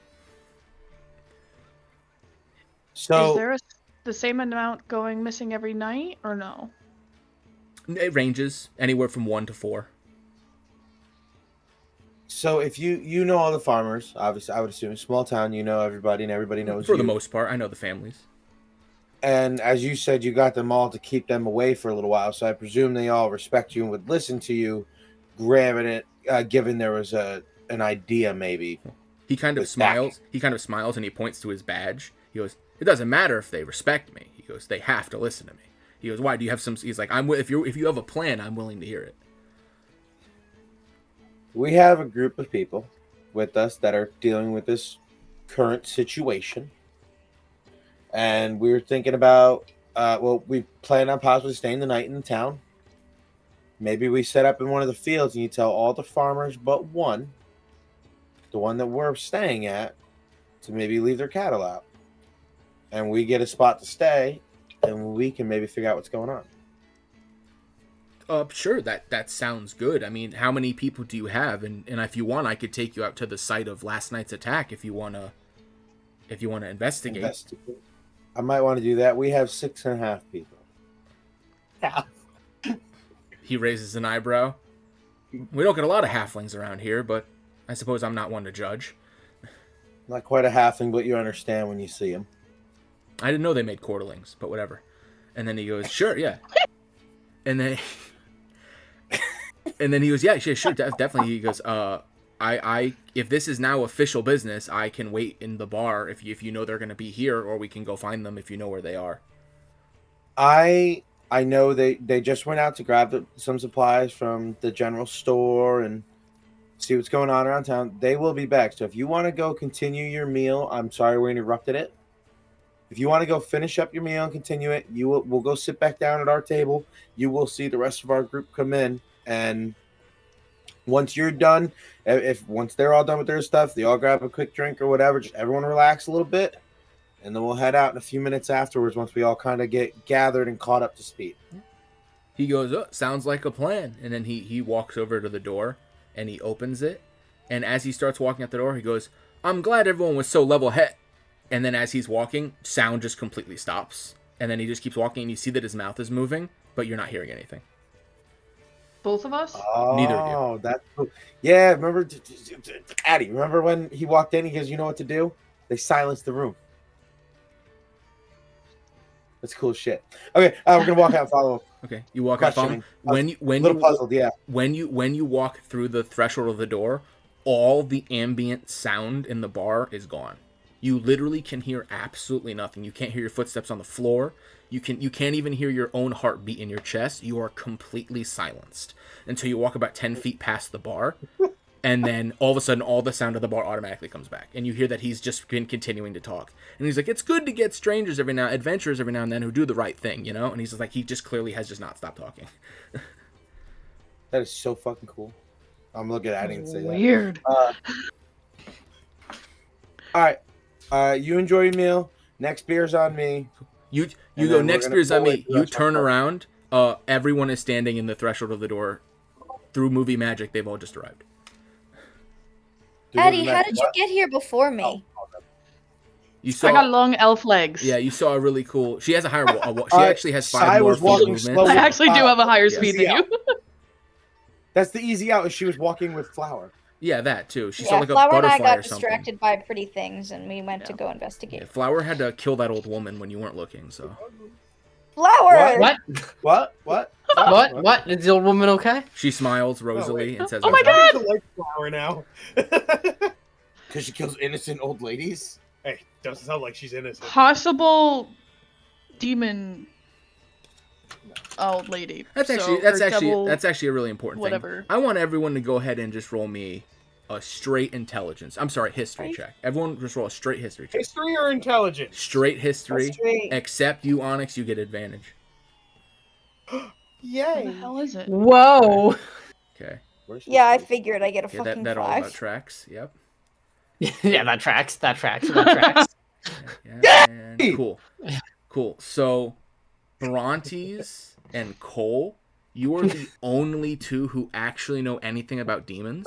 [SPEAKER 6] Is there the same amount going missing every night, or no?
[SPEAKER 1] It ranges anywhere from 1 to 4.
[SPEAKER 3] So if you know all the farmers, obviously I would assume small town, you know everybody and everybody knows
[SPEAKER 1] For
[SPEAKER 3] you.
[SPEAKER 1] the most part, I know the families.
[SPEAKER 3] And as you said, you got them all to keep them away for a little while. So I presume they all respect you and would listen to you, grabbing it, given there was an idea maybe.
[SPEAKER 1] He kind of smiles. He kind of smiles and he points to his badge. He goes, "It doesn't matter if they respect me." He goes, "They have to listen to me." He goes, "Why? Do you have some?" He's like, if you have a plan, I'm willing to hear it."
[SPEAKER 3] We have a group of people with us that are dealing with this current situation. And we were thinking about, we plan on possibly staying the night in the town. Maybe we set up in one of the fields and you tell all the farmers but one, the one that we're staying at, to maybe leave their cattle out. And we get a spot to stay, and we can maybe figure out what's going on.
[SPEAKER 1] Sure, that sounds good. I mean, how many people do you have? And if you want, I could take you out to the site of last night's attack if you wanna investigate.
[SPEAKER 3] I might want to do that. We have 6.5 people.
[SPEAKER 2] Yeah.
[SPEAKER 1] He raises an eyebrow. We don't get a lot of halflings around here, but I suppose I'm not one to judge.
[SPEAKER 3] Not quite a halfling, but you understand when you see him.
[SPEAKER 1] I didn't know they made quarterlings, but whatever. And then he goes, "Sure, yeah." And then he goes, "Yeah, sure, definitely." He goes, I if this is now official business, I can wait in the bar if you know they're going to be here, or we can go find them if you know where they are."
[SPEAKER 3] I know they just went out to grab some supplies from the general store and see what's going on around town. They will be back. So if you want to go continue your meal, I'm sorry we interrupted it. If you want to go finish up your meal and continue it, we'll go sit back down at our table. You will see the rest of our group come in, and once you're done, once they're all done with their stuff, they all grab a quick drink or whatever. Just everyone relax a little bit, and then we'll head out in a few minutes afterwards once we all kind of get gathered and caught up to speed.
[SPEAKER 1] He goes, "Oh, sounds like a plan." And then he walks over to the door and he opens it. And as he starts walking out the door, he goes, "I'm glad everyone was so level-headed." And then as he's walking, sound just completely stops. And then he just keeps walking, and you see that his mouth is moving, but you're not hearing anything.
[SPEAKER 6] Both of us?
[SPEAKER 3] Oh,
[SPEAKER 1] Neither of you.
[SPEAKER 3] That's cool. Yeah, remember, Addy, remember when he walked in, he goes, "You know what to do?" They silenced the room. That's cool shit. Okay, we're going to walk out and follow him.
[SPEAKER 1] Okay, you walk out, follow him.
[SPEAKER 3] Puzzled, yeah.
[SPEAKER 1] When you walk through the threshold of the door, all the ambient sound in the bar is gone. You literally can hear absolutely nothing. You can't hear your footsteps on the floor. You can't even hear your own heartbeat in your chest. You are completely silenced until you walk about 10 feet past the bar, and then all of a sudden, all the sound of the bar automatically comes back, and you hear that he's just been continuing to talk. And he's like, "It's good to get adventurers every now and then who do the right thing, you know." And he's just like, he just clearly has just not stopped talking.
[SPEAKER 3] That is so fucking cool. I'm looking at it and say
[SPEAKER 6] Weird.
[SPEAKER 3] that. All right. You enjoy your meal. Next beer's on me.
[SPEAKER 1] You go, "Next beer's on me." You turn around. Everyone is standing in the threshold of the door. Through movie magic, they've all just arrived.
[SPEAKER 7] Eddie, how did you get here before me?
[SPEAKER 6] I got long elf legs.
[SPEAKER 1] Yeah, you saw a really cool. She has a higher. She actually has 5 more feet of movement.
[SPEAKER 6] I actually do have a higher speed than you.
[SPEAKER 3] That's the easy out. Is she was walking with Flower.
[SPEAKER 1] Yeah, that too. She saw like
[SPEAKER 7] Flower
[SPEAKER 1] a butterfly
[SPEAKER 7] and I got
[SPEAKER 1] or something.
[SPEAKER 7] distracted by pretty things, and we went to go investigate.
[SPEAKER 1] Yeah, Flower had to kill that old woman when you weren't looking. So.
[SPEAKER 7] Flower.
[SPEAKER 3] What?
[SPEAKER 4] What? Is the old woman okay?
[SPEAKER 1] She smiles rosily and says,
[SPEAKER 6] "Oh my god!"
[SPEAKER 2] I like Flower now.
[SPEAKER 3] Because she kills innocent old ladies.
[SPEAKER 2] Hey, doesn't sound like she's innocent.
[SPEAKER 6] Possible demon old lady.
[SPEAKER 1] That's
[SPEAKER 6] or devil,
[SPEAKER 1] actually a really important
[SPEAKER 6] whatever.
[SPEAKER 1] thing. I want everyone to go ahead and just roll me a straight intelligence. I'm sorry, history check. Everyone just roll a straight history check.
[SPEAKER 2] History or intelligence?
[SPEAKER 1] Straight history.
[SPEAKER 7] History.
[SPEAKER 1] Except you, Onyx, you get advantage.
[SPEAKER 6] What
[SPEAKER 2] Yay.
[SPEAKER 6] the hell is it?
[SPEAKER 4] Whoa.
[SPEAKER 1] Okay.
[SPEAKER 7] Yeah, I figured I get a
[SPEAKER 1] Okay,
[SPEAKER 7] fucking
[SPEAKER 1] that all
[SPEAKER 7] 5.
[SPEAKER 1] about tracks. Yep.
[SPEAKER 4] Yeah, that tracks. That tracks. That tracks.
[SPEAKER 1] Yeah, and cool. So, Brontes and Cole, you are the only two who actually know anything about demons.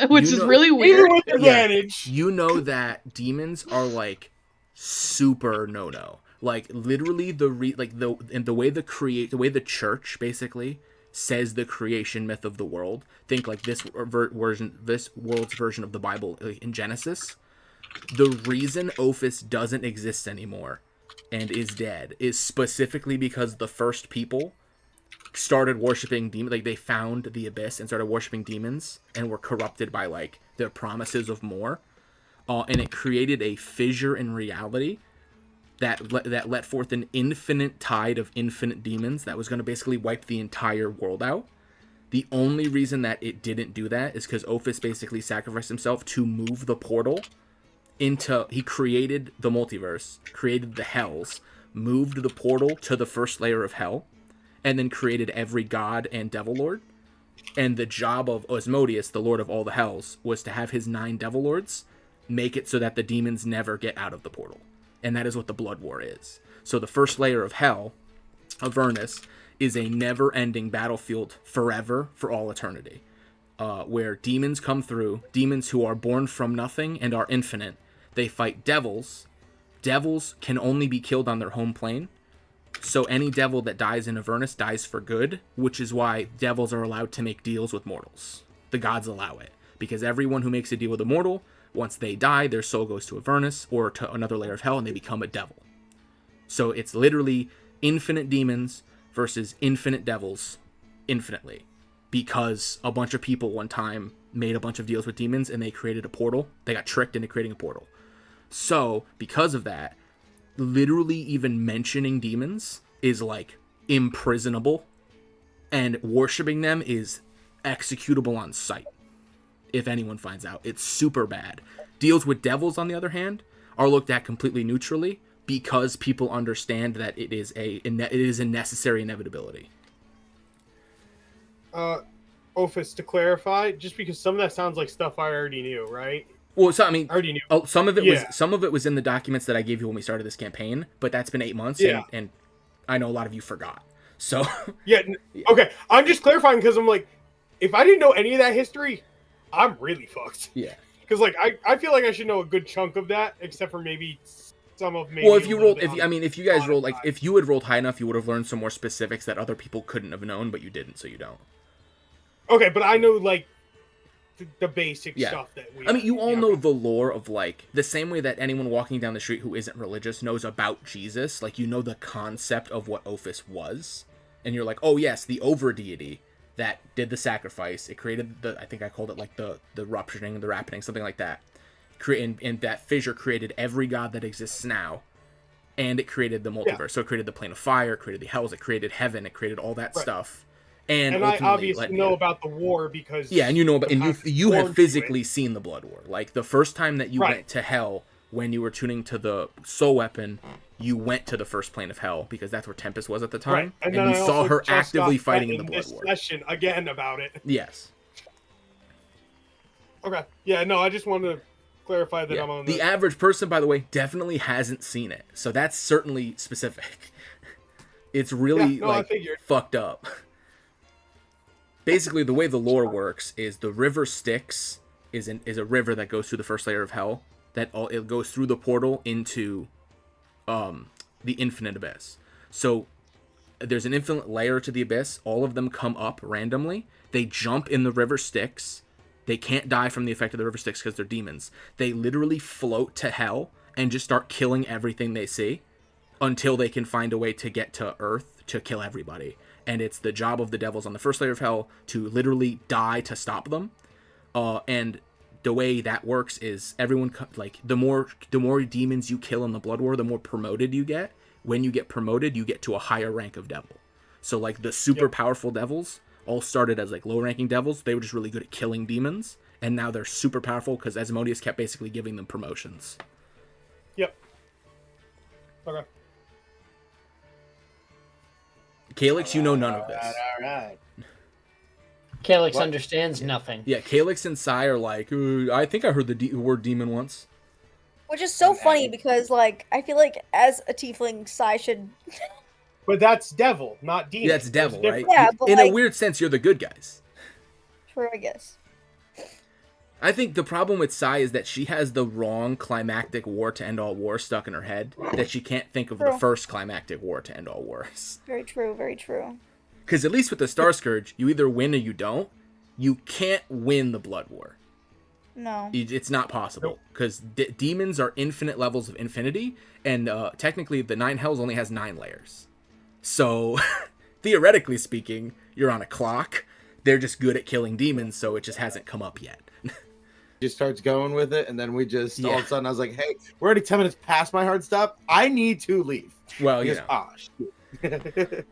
[SPEAKER 6] Which is really weird.
[SPEAKER 2] With advantage.
[SPEAKER 1] You know that demons are like super no. Like literally the way the church basically says the creation myth of the world. Think like this world's version of the Bible in Genesis. The reason Ophis doesn't exist anymore and is dead is specifically because the first people started worshiping demons. Like they found the abyss and started worshiping demons and were corrupted by like their promises of more, and it created a fissure in reality that let forth an infinite tide of infinite demons that was going to basically wipe the entire world out. The only reason that it didn't do that is because Ophis basically sacrificed himself to move the portal he created the multiverse, created the hells, moved the portal to the first layer of hell, and then created every god and devil lord. And the job of Asmodeus, the lord of all the hells, was to have his 9 devil lords make it so that the demons never get out of the portal. And that is what the Blood War is. So the first layer of hell, Avernus, is a never-ending battlefield forever, for all eternity, where demons come through, demons who are born from nothing and are infinite. They fight devils. Devils can only be killed on their home plane. So any devil that dies in Avernus dies for good, which is why devils are allowed to make deals with mortals. The gods allow it. Because everyone who makes a deal with a mortal, once they die, their soul goes to Avernus or to another layer of hell and they become a devil. So it's literally infinite demons versus infinite devils infinitely. Because a bunch of people one time made a bunch of deals with demons and they created a portal. They got tricked into creating a portal. So because of that, literally even mentioning demons is like imprisonable, and worshiping them is executable on sight if anyone finds out. It's super bad. Deals with devils, on the other hand, are looked at completely neutrally because people understand that it is a necessary inevitability.
[SPEAKER 2] Ophis, to clarify, just because some of that sounds like stuff I already knew, right?
[SPEAKER 1] Well, so I mean,
[SPEAKER 2] I already knew.
[SPEAKER 1] some of it was in the documents that I gave you when we started this campaign, but that's been 8 months, and I know a lot of you forgot. So
[SPEAKER 2] Okay, I'm just clarifying because I'm like, if I didn't know any of that history, I'm really fucked.
[SPEAKER 1] Yeah.
[SPEAKER 2] Because like I feel like I should know a good chunk of that, except for maybe some of maybe.
[SPEAKER 1] Well, if you had rolled high enough, you would have learned some more specifics that other people couldn't have known, but you didn't, so you don't.
[SPEAKER 2] Okay, but I know like the basic stuff that we.
[SPEAKER 1] I mean, you all know the lore of like the same way that anyone walking down the street who isn't religious knows about Jesus. Like you know the concept of what Ophis was, and you're like, oh yes, the over deity that did the sacrifice. It created I think I called it like the rupturing, the rappening, something like that. And that fissure created every god that exists now, and it created the multiverse. Yeah. So it created the plane of fire, it created the hells, it created heaven, it created all that stuff. And
[SPEAKER 2] I obviously know about the war because
[SPEAKER 1] and you know about, and you have physically seen the Blood War. Like the first time that you went to hell when you were tuning to the soul weapon, you went to the first plane of hell because that's where Tempest was at the time, and you saw her actively fighting in the Blood War.
[SPEAKER 2] Session again about it.
[SPEAKER 1] Yes.
[SPEAKER 2] Okay. Yeah. No, I just wanted to clarify that I'm on
[SPEAKER 1] the average person, by the I hasn't seen it, so that's certainly specific. It's really fucked up. Basically, the way the lore works is the river Styx is a river that goes through the first layer of hell. It goes through the portal into the infinite abyss. So there's an infinite layer to the abyss. All of them come up randomly. They jump in the river Styx. They can't die from the effect of the river Styx because they're demons. They literally float to hell and just start killing everything they see until they can find a way to get to Earth to kill everybody. And it's the job of the devils on the first layer of hell to literally die to stop them. And the way that works is like the more demons you kill in the Blood War, the more promoted you get. When you get promoted, you get to a higher rank of devil. So like the super powerful devils all started as like low ranking devils. They were just really good at killing demons, and now they're super powerful because Asmodeus kept basically giving them promotions.
[SPEAKER 2] Yep. Okay.
[SPEAKER 1] Calyx, you know none of this.
[SPEAKER 3] All right.
[SPEAKER 4] Calyx
[SPEAKER 3] What?
[SPEAKER 4] understands nothing.
[SPEAKER 1] Yeah, Calyx and Sai are like, I think I heard the word demon once.
[SPEAKER 7] Which is so funny because, like, I feel like as a tiefling, Sai should.
[SPEAKER 2] But that's devil, not demon.
[SPEAKER 1] Yeah, it's devil,
[SPEAKER 2] There's a
[SPEAKER 1] right?
[SPEAKER 2] difference.
[SPEAKER 7] Yeah, but
[SPEAKER 1] In a
[SPEAKER 7] like-
[SPEAKER 1] weird sense, you're the good guys.
[SPEAKER 7] True, I guess.
[SPEAKER 1] I think the problem with Sai is that she has the wrong climactic war to end all war stuck in her head, that she can't think of the
[SPEAKER 7] True.
[SPEAKER 1] first climactic war to end all wars.
[SPEAKER 7] Very true. Very true.
[SPEAKER 1] Because at least with the Star Scourge, you either win or you don't. You can't win the Blood War.
[SPEAKER 7] No.
[SPEAKER 1] It's not possible. Because demons are infinite levels of infinity, and technically the 9 Hells only has 9 layers. So, theoretically speaking, you're on a clock. They're just good at killing demons, so it just hasn't come up yet.
[SPEAKER 3] Just starts going with it, and then we just all
[SPEAKER 1] Yeah.
[SPEAKER 3] of a sudden I was like, "Hey, we're already 10 minutes past my hard stop. I need to leave."
[SPEAKER 1] Well,
[SPEAKER 3] He
[SPEAKER 1] you
[SPEAKER 3] goes,
[SPEAKER 1] know.
[SPEAKER 3] "Ah, shit."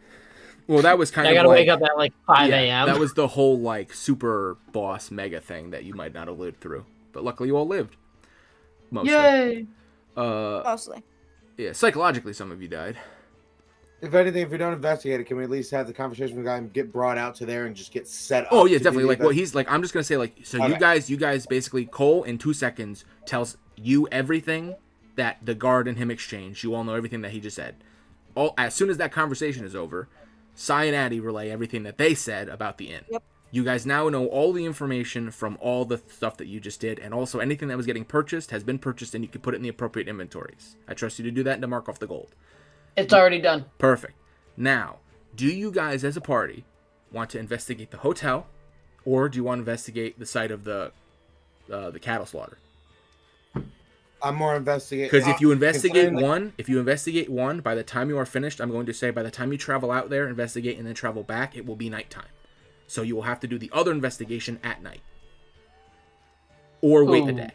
[SPEAKER 1] Well, that was kind
[SPEAKER 4] I
[SPEAKER 1] of
[SPEAKER 4] gotta
[SPEAKER 1] like,
[SPEAKER 4] wake up at like 5
[SPEAKER 1] yeah,
[SPEAKER 4] a.m.
[SPEAKER 1] that was the whole like super boss mega thing that you might not have lived through, but luckily you all lived. Mostly.
[SPEAKER 4] Yay!
[SPEAKER 7] Mostly.
[SPEAKER 1] Yeah, psychologically some of you died.
[SPEAKER 3] If anything, if we don't investigate it, can we at least have the conversation with the guy and get brought out to there and just get set up?
[SPEAKER 1] Oh yeah,
[SPEAKER 3] to do
[SPEAKER 1] definitely.
[SPEAKER 3] the
[SPEAKER 1] Like, well,
[SPEAKER 3] event?
[SPEAKER 1] he's like, I'm just gonna say like, so
[SPEAKER 3] Okay.
[SPEAKER 1] you guys basically, Cole in 2 seconds tells you everything that the guard and him exchanged. You all know everything that he just said. All as soon as that conversation is over, Sai and Addy relay everything that they said about the inn.
[SPEAKER 7] Yep.
[SPEAKER 1] You guys now know all the information from all the stuff that you just did, and also anything that was getting purchased has been purchased, and you can put it in the appropriate inventories. I trust you to do that and to mark off the gold.
[SPEAKER 4] It's already done.
[SPEAKER 1] Perfect. Now, do you guys as a party want to investigate the hotel, or do you want to investigate the site of the cattle slaughter?
[SPEAKER 3] I'm more investigating.
[SPEAKER 1] Because if you investigate
[SPEAKER 3] considering,
[SPEAKER 1] one, by the time you are finished, I'm going to say by the time you travel out there, investigate, and then travel back, it will be nighttime. So you will have to do the other investigation at night, or wait a
[SPEAKER 4] Ooh.
[SPEAKER 1] day.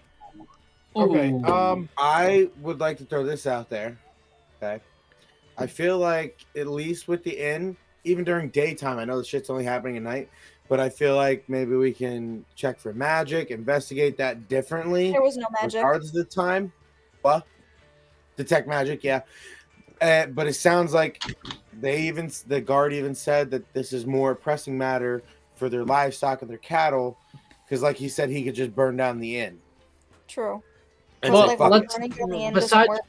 [SPEAKER 2] Okay.
[SPEAKER 4] Ooh.
[SPEAKER 3] I would like to throw this out there. Okay. I feel like at least with the inn, even during daytime, I know the shit's only happening at night, but I feel like maybe we can check for magic, investigate that differently.
[SPEAKER 7] There was no magic.
[SPEAKER 3] Regardless of the time. What? Detect magic, yeah. But it sounds like the guard even said that this is more a pressing matter for their livestock and their cattle, because like he said, he could just burn down the inn.
[SPEAKER 7] True.
[SPEAKER 3] And
[SPEAKER 4] Well,
[SPEAKER 3] say,
[SPEAKER 7] Like,
[SPEAKER 3] fuck
[SPEAKER 4] let's-
[SPEAKER 3] it.
[SPEAKER 7] burning down the end
[SPEAKER 4] besides-
[SPEAKER 7] doesn't work.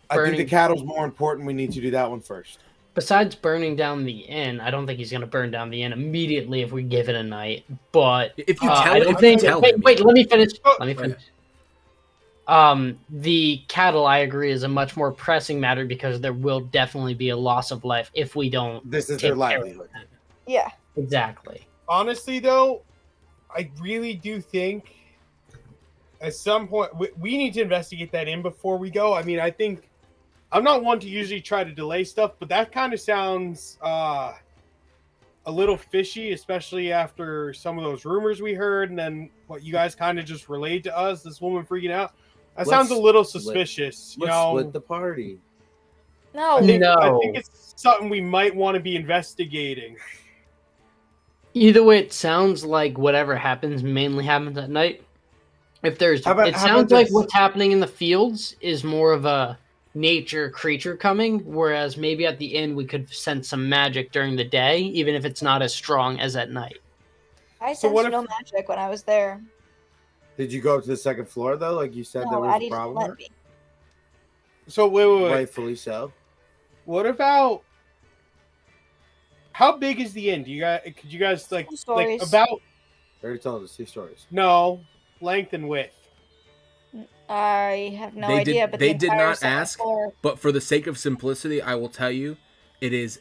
[SPEAKER 3] I think the
[SPEAKER 4] burning-
[SPEAKER 3] cattle's more important. We need to do that one first.
[SPEAKER 4] Besides burning down the inn, I don't think he's gonna burn down the inn immediately if we give it a night. But
[SPEAKER 1] If you
[SPEAKER 4] I don't
[SPEAKER 1] if you
[SPEAKER 4] think.
[SPEAKER 1] tell
[SPEAKER 4] Wait,
[SPEAKER 1] him,
[SPEAKER 4] wait, let me finish.
[SPEAKER 2] Oh,
[SPEAKER 4] Let me
[SPEAKER 1] yeah.
[SPEAKER 4] finish. The cattle, I agree, is a much more pressing matter because there will definitely be a loss of life if we don't.
[SPEAKER 3] This is
[SPEAKER 4] take
[SPEAKER 3] their
[SPEAKER 4] care of
[SPEAKER 3] livelihood.
[SPEAKER 4] it.
[SPEAKER 7] Yeah.
[SPEAKER 4] Exactly.
[SPEAKER 2] Honestly, though, I really do think at some point we need to investigate that in before we go. I mean, I think I'm not one to usually try to delay stuff, but that kind of sounds a little fishy, especially after some of those rumors we heard, and then what you guys kind of just relayed to us. This woman freaking out. That sounds a
[SPEAKER 3] Let's
[SPEAKER 2] little
[SPEAKER 3] split-
[SPEAKER 2] suspicious. You
[SPEAKER 3] Let's
[SPEAKER 2] know,
[SPEAKER 3] split the party.
[SPEAKER 7] No.
[SPEAKER 2] I think
[SPEAKER 4] No.
[SPEAKER 2] it's something we might want to be investigating.
[SPEAKER 4] Either way, it sounds like whatever happens mainly happens at night. If there's,
[SPEAKER 3] How about-
[SPEAKER 4] it
[SPEAKER 3] how about
[SPEAKER 4] sounds like
[SPEAKER 3] this?
[SPEAKER 4] what's happening in the fields is more of a nature creature coming, whereas maybe at the inn we could sense some magic during the day, even if it's not as strong as at night.
[SPEAKER 7] I
[SPEAKER 2] So
[SPEAKER 7] sensed
[SPEAKER 2] what if-
[SPEAKER 7] no magic when I was there.
[SPEAKER 3] Did you go up to the second floor though? Like you said, there
[SPEAKER 7] No,
[SPEAKER 3] was
[SPEAKER 7] Addie
[SPEAKER 3] a
[SPEAKER 7] didn't
[SPEAKER 3] problem.
[SPEAKER 7] let me.
[SPEAKER 2] So wait.
[SPEAKER 3] Rightfully so.
[SPEAKER 2] What about how big is the inn? Do you guys could you guys like
[SPEAKER 7] 2 stories.
[SPEAKER 2] about
[SPEAKER 3] I already told us 2 stories.
[SPEAKER 2] no length and width?
[SPEAKER 7] I have no
[SPEAKER 1] They
[SPEAKER 7] idea,
[SPEAKER 1] did-
[SPEAKER 7] but
[SPEAKER 1] they
[SPEAKER 7] the
[SPEAKER 1] did
[SPEAKER 7] entire
[SPEAKER 1] not
[SPEAKER 7] second
[SPEAKER 1] ask.
[SPEAKER 7] floor-
[SPEAKER 1] But for the sake of simplicity, I will tell you, it's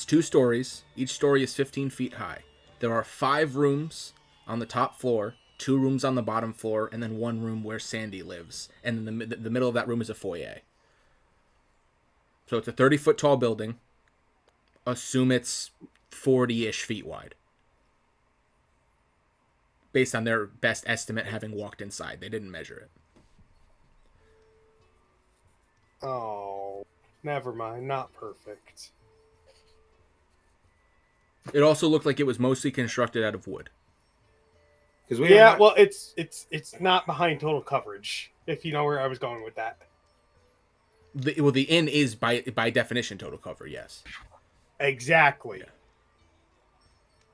[SPEAKER 1] 2 stories. Each story is 15 feet high. There are 5 rooms on the top floor, 2 rooms on the bottom floor, and then 1 room where Sandy lives. And then the middle of that room is a foyer. So it's a 30-foot tall building. Assume it's 40-ish feet wide. based on their best estimate having walked inside. They didn't measure it.
[SPEAKER 2] Oh, never mind. Not perfect.
[SPEAKER 1] It also looked like it was mostly constructed out of wood.
[SPEAKER 3] Because we
[SPEAKER 2] Yeah,
[SPEAKER 3] are not-
[SPEAKER 2] well, it's not behind total coverage. If you know where I was going with that.
[SPEAKER 1] The inn is by definition total cover, yes.
[SPEAKER 2] Exactly.
[SPEAKER 1] Yeah.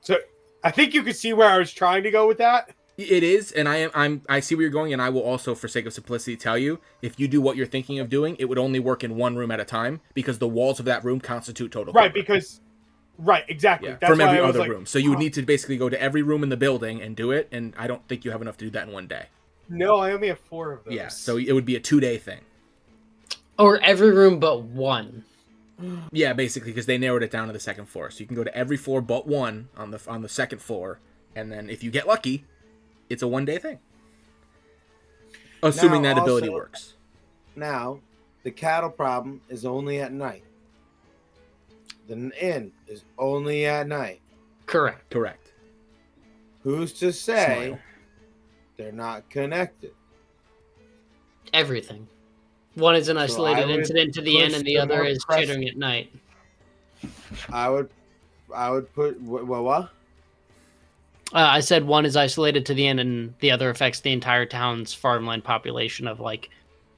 [SPEAKER 2] So I think you could see where I was trying to go with that.
[SPEAKER 1] It is, and I see where you're going, and I will also, for sake of simplicity, tell you, if you do what you're thinking of doing, it would only work in one room at a time, because the walls of that room constitute total cover.
[SPEAKER 2] Right, because right, exactly.
[SPEAKER 1] Yeah,
[SPEAKER 2] That's
[SPEAKER 1] from
[SPEAKER 2] why
[SPEAKER 1] every
[SPEAKER 2] I was
[SPEAKER 1] other
[SPEAKER 2] like,
[SPEAKER 1] room. So you would need to basically go to every room in the building and do it, and I don't think you have enough to do that in one day.
[SPEAKER 2] No, I only have 4 of those.
[SPEAKER 1] Yeah, so it would be a 2-day thing.
[SPEAKER 4] Or every room but one.
[SPEAKER 1] Yeah, basically, because they narrowed it down to the second floor. So you can go to every floor but one on the second floor, and then if you get lucky, it's a 1-day thing. Assuming
[SPEAKER 3] Now,
[SPEAKER 1] that ability
[SPEAKER 3] also-
[SPEAKER 1] works.
[SPEAKER 3] Now, the cattle problem is only at night. The inn is only at night.
[SPEAKER 4] Correct.
[SPEAKER 1] Correct.
[SPEAKER 3] Who's to say
[SPEAKER 1] Smile.
[SPEAKER 3] they're not connected?
[SPEAKER 4] Everything. One is an
[SPEAKER 3] I
[SPEAKER 4] isolated
[SPEAKER 3] would
[SPEAKER 4] incident to the inn,
[SPEAKER 3] push
[SPEAKER 4] and the
[SPEAKER 3] the
[SPEAKER 4] other
[SPEAKER 3] more
[SPEAKER 4] is
[SPEAKER 3] press-
[SPEAKER 4] tutoring at night.
[SPEAKER 3] I would put what?
[SPEAKER 4] I said one is isolated to the inn, and the other affects the entire town's farmland population of like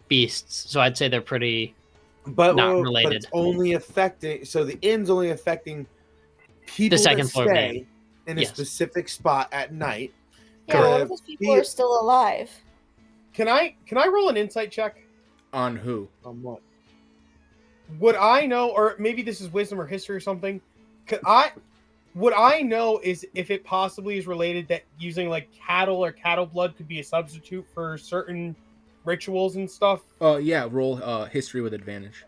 [SPEAKER 4] beasts. So I'd say they're pretty.
[SPEAKER 3] But
[SPEAKER 4] Not
[SPEAKER 3] but
[SPEAKER 4] related.
[SPEAKER 3] it's only affecting. So the inn's only affecting people
[SPEAKER 4] second
[SPEAKER 3] that
[SPEAKER 4] floor
[SPEAKER 3] stay
[SPEAKER 4] main.
[SPEAKER 3] in a
[SPEAKER 4] Yes.
[SPEAKER 3] specific spot at night.
[SPEAKER 7] Yeah, what
[SPEAKER 3] Uh,
[SPEAKER 7] if those people are still alive?
[SPEAKER 2] Can I roll an insight check?
[SPEAKER 1] On who?
[SPEAKER 3] On what?
[SPEAKER 2] Would I know, or maybe this is wisdom or history or something? Would I know is if it possibly is related that using like cattle or cattle blood could be a substitute for certain rituals and stuff?
[SPEAKER 1] Yeah, roll history with advantage.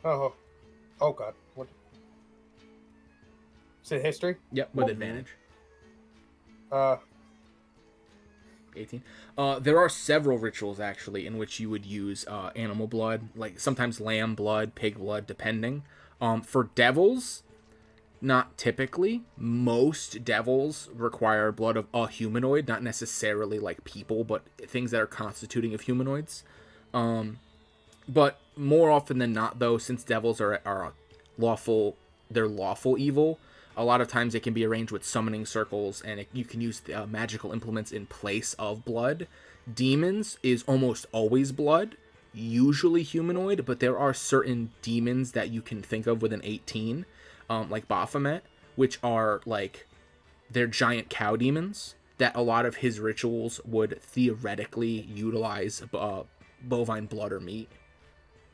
[SPEAKER 2] Oh god. What? Is it history?
[SPEAKER 1] Yep, with advantage. 18. There are several rituals actually in which you would use animal blood, like sometimes lamb blood, pig blood, depending. For devils, not typically. Most devils require blood of a humanoid, not necessarily like people, but things that are constituting of humanoids. But more often than not, though, since devils are lawful, they're lawful evil. A lot of times it can be arranged with summoning circles, and you can use magical implements in place of blood. Demons is almost always blood, usually humanoid, but there are certain demons that you can think of with an 18, like Baphomet, which are like, they're giant cow demons that a lot of his rituals would theoretically utilize bovine blood or meat.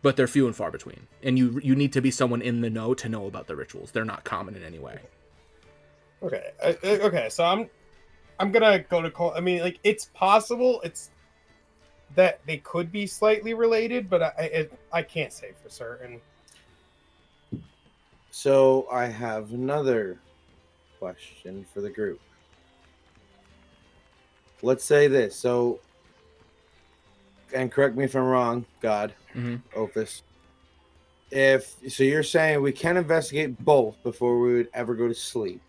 [SPEAKER 1] But they're few and far between, and you need to be someone in the know to know about the rituals. They're not common in any way.
[SPEAKER 2] Okay. Okay. So I'm gonna go to call. I mean, like it's possible. It's that they could be slightly related, but I can't say for certain.
[SPEAKER 3] So I have another question for the group. Let's say this. So, and correct me if I'm wrong, God, Ophis. If so, you're saying we can investigate both before we would ever go to sleep.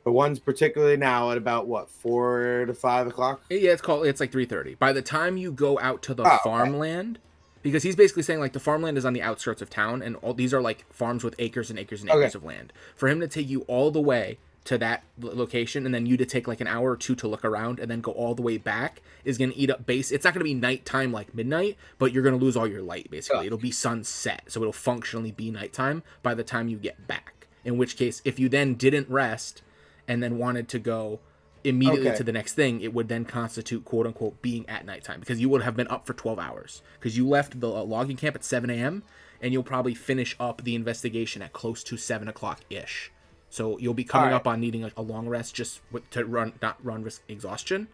[SPEAKER 3] But one's particularly now at about what, 4 to 5 o'clock?
[SPEAKER 1] Yeah, it's like 3:30. By the time you go out to the
[SPEAKER 3] okay.
[SPEAKER 1] farmland, because he's basically saying like the farmland is on the outskirts of town, and all these are like farms with acres and acres and acres of land. For him to take you all the way to that location, and then you to take like an hour or two to look around, and then go all the way back is going to eat up base. It's not going to be nighttime like midnight, but you're going to lose all your light basically. It'll be sunset, so it'll functionally be nighttime by the time you get back. In which case, if you then didn't rest and then wanted to go immediately to the next thing, it would then constitute quote unquote being at nighttime, because you would have been up for 12 hours because you left the logging camp at 7 a.m. and you'll probably finish up the investigation at close to 7 o'clock ish. So you'll be coming up on needing a long rest just to not run risk exhaustion,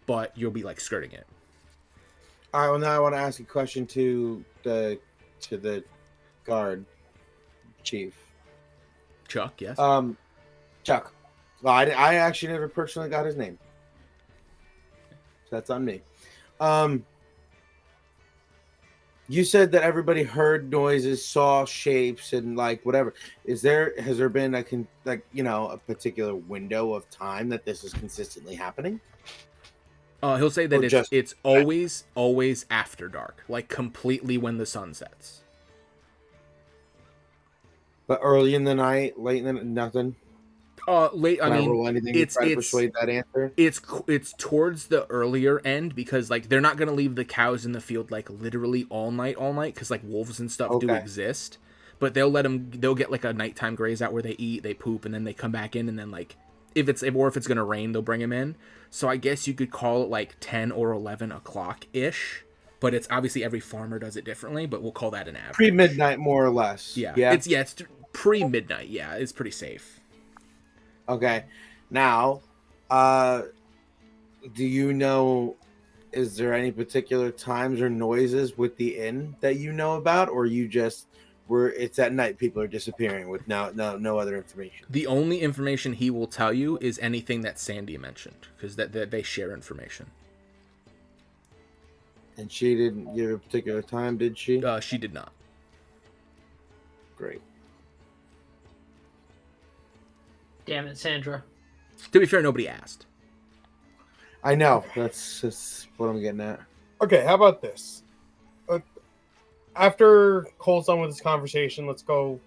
[SPEAKER 1] but you'll be like skirting it.
[SPEAKER 3] All right. Well, now I want to ask a question to the guard chief.
[SPEAKER 1] Chuck, yes.
[SPEAKER 3] Chuck. Well, I actually never personally got his name, so that's on me. You said that everybody heard noises, saw shapes, and like whatever. Has there been a particular window of time that this is consistently happening?
[SPEAKER 1] He'll say that
[SPEAKER 3] Or just
[SPEAKER 1] it's always after dark, like completely when the sun sets.
[SPEAKER 3] but early in the night, late in the nothing.
[SPEAKER 1] Late.
[SPEAKER 3] Can I roll anything to try to
[SPEAKER 1] it's
[SPEAKER 3] persuade that answer?
[SPEAKER 1] it's towards the earlier end because like they're not gonna leave the cows in the field like literally all night because like wolves and stuff do
[SPEAKER 3] Okay.
[SPEAKER 1] exist, but they'll get like a nighttime graze out where they eat, they poop, and then they come back in, and then like if it's gonna rain, they'll bring them in. So I guess you could call it like 10 or 11 o'clock ish, but it's obviously every farmer does it differently, but we'll call that an average.
[SPEAKER 3] Pre-midnight, more or less.
[SPEAKER 1] Yeah.
[SPEAKER 3] Yeah.
[SPEAKER 1] It's pre-midnight. Yeah, it's pretty safe.
[SPEAKER 3] Okay. Now, do you know? Is there any particular times or noises with the inn that you know about, or you just it's at night, people are disappearing with no other information?
[SPEAKER 1] The only information he will tell you is anything that Sandy mentioned, because that they share information.
[SPEAKER 3] And she didn't give a particular time, did she?
[SPEAKER 1] She did not.
[SPEAKER 3] Great.
[SPEAKER 4] Damn it, Sandra.
[SPEAKER 1] To be fair, nobody asked.
[SPEAKER 3] I know. That's what I'm getting at.
[SPEAKER 2] Okay, how about this? After Cole's done with this conversation, let's go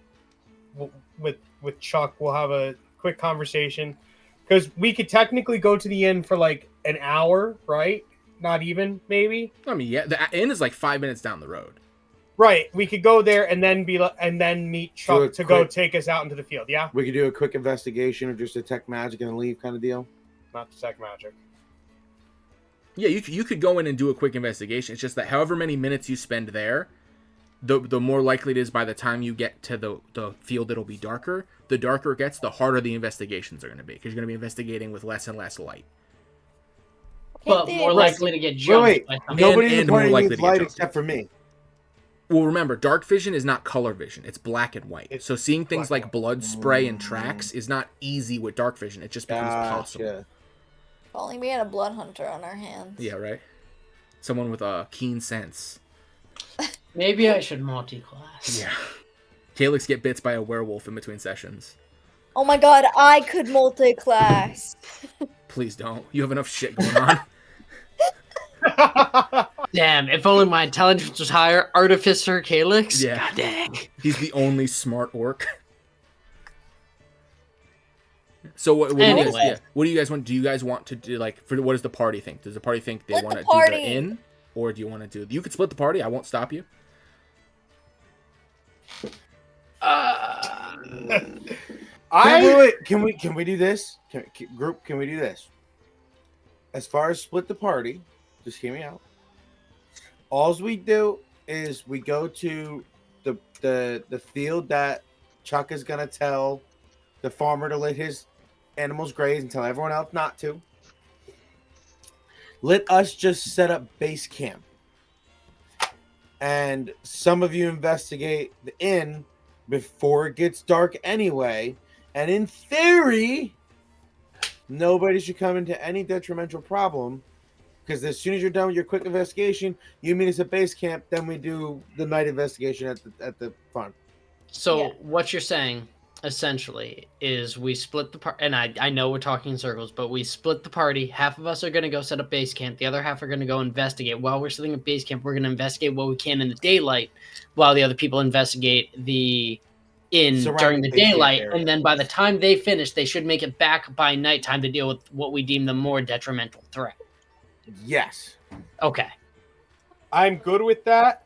[SPEAKER 2] with Chuck. We'll have a quick conversation because we could technically go to the inn for like an hour, right? Not even, maybe.
[SPEAKER 1] I mean, yeah, the inn is like 5 minutes down the road.
[SPEAKER 2] Right, we could go there and then meet Chuck to go
[SPEAKER 3] quick-
[SPEAKER 2] take us out into the field. Yeah,
[SPEAKER 3] We could do a quick investigation or just detect magic and then leave kind of deal.
[SPEAKER 2] not detect magic.
[SPEAKER 1] Yeah, you could go in and do a quick investigation. It's just that however many minutes you spend there, the more likely it is by the time you get to the field it'll be darker. The darker it gets, the harder the investigations are going to be because you're going to be investigating with less and less light.
[SPEAKER 4] But
[SPEAKER 7] Can't
[SPEAKER 4] more
[SPEAKER 7] they-
[SPEAKER 4] likely to get jumped
[SPEAKER 3] Wait,
[SPEAKER 4] by something.
[SPEAKER 3] nobody in
[SPEAKER 1] and
[SPEAKER 3] the
[SPEAKER 1] more
[SPEAKER 3] party
[SPEAKER 1] likely
[SPEAKER 3] needs
[SPEAKER 1] to get
[SPEAKER 3] light
[SPEAKER 1] jumped.
[SPEAKER 3] except for me.
[SPEAKER 1] Well, remember, dark vision is not color vision. It's black and white.
[SPEAKER 2] It's
[SPEAKER 1] So seeing things
[SPEAKER 2] black
[SPEAKER 1] like
[SPEAKER 2] and
[SPEAKER 1] blood spray and tracks is not easy with dark vision. It just becomes possible.
[SPEAKER 3] Gotcha.
[SPEAKER 7] If only we had a blood hunter on our hands.
[SPEAKER 1] Yeah, right? Someone with a keen sense.
[SPEAKER 4] Maybe I should multi-class.
[SPEAKER 1] Yeah. Calyx get bits by a werewolf in between sessions.
[SPEAKER 7] Oh my god, I could multi-class.
[SPEAKER 1] Please don't. You have enough shit going on.
[SPEAKER 4] Damn, if only my intelligence was higher. Artificer Calyx?
[SPEAKER 1] Yeah.
[SPEAKER 4] God dang.
[SPEAKER 1] He's the only smart orc. So what do you
[SPEAKER 4] Anyway.
[SPEAKER 1] guys, yeah, what do you guys want? Do you guys want to do like what does the party think? Does the party think they
[SPEAKER 7] Split
[SPEAKER 1] want
[SPEAKER 7] the
[SPEAKER 1] to do
[SPEAKER 7] party.
[SPEAKER 1] the inn, or do you want to do? You could split the party. I won't stop you.
[SPEAKER 3] Wait. Can we do this? Can we do this? As far as split the party, just hear me out. All we do is we go to the field that Chuck is gonna tell the farmer to let his animals graze and tell everyone else not to. Let us just set up base camp. And some of you investigate the inn before it gets dark anyway. And in theory, nobody should come into any detrimental problem. Because as soon as you're done with your quick investigation, you meet us at base camp, then we do the night investigation at the farm.
[SPEAKER 4] So
[SPEAKER 7] Yeah.
[SPEAKER 4] what you're saying essentially is we split the party, and I know we're talking in circles, but we split the party. Half of us are going to go set up base camp. The other half are going to go investigate. While we're sitting at base camp, we're going to investigate what we can in the daylight, while the other people investigate the inn during
[SPEAKER 3] Surrounding
[SPEAKER 4] the
[SPEAKER 3] base camp
[SPEAKER 4] daylight.
[SPEAKER 3] area.
[SPEAKER 4] And then by the time they finish, they should make it back by nighttime to deal with what we deem the more detrimental threat.
[SPEAKER 3] Yes.
[SPEAKER 4] Okay.
[SPEAKER 2] I'm good with that.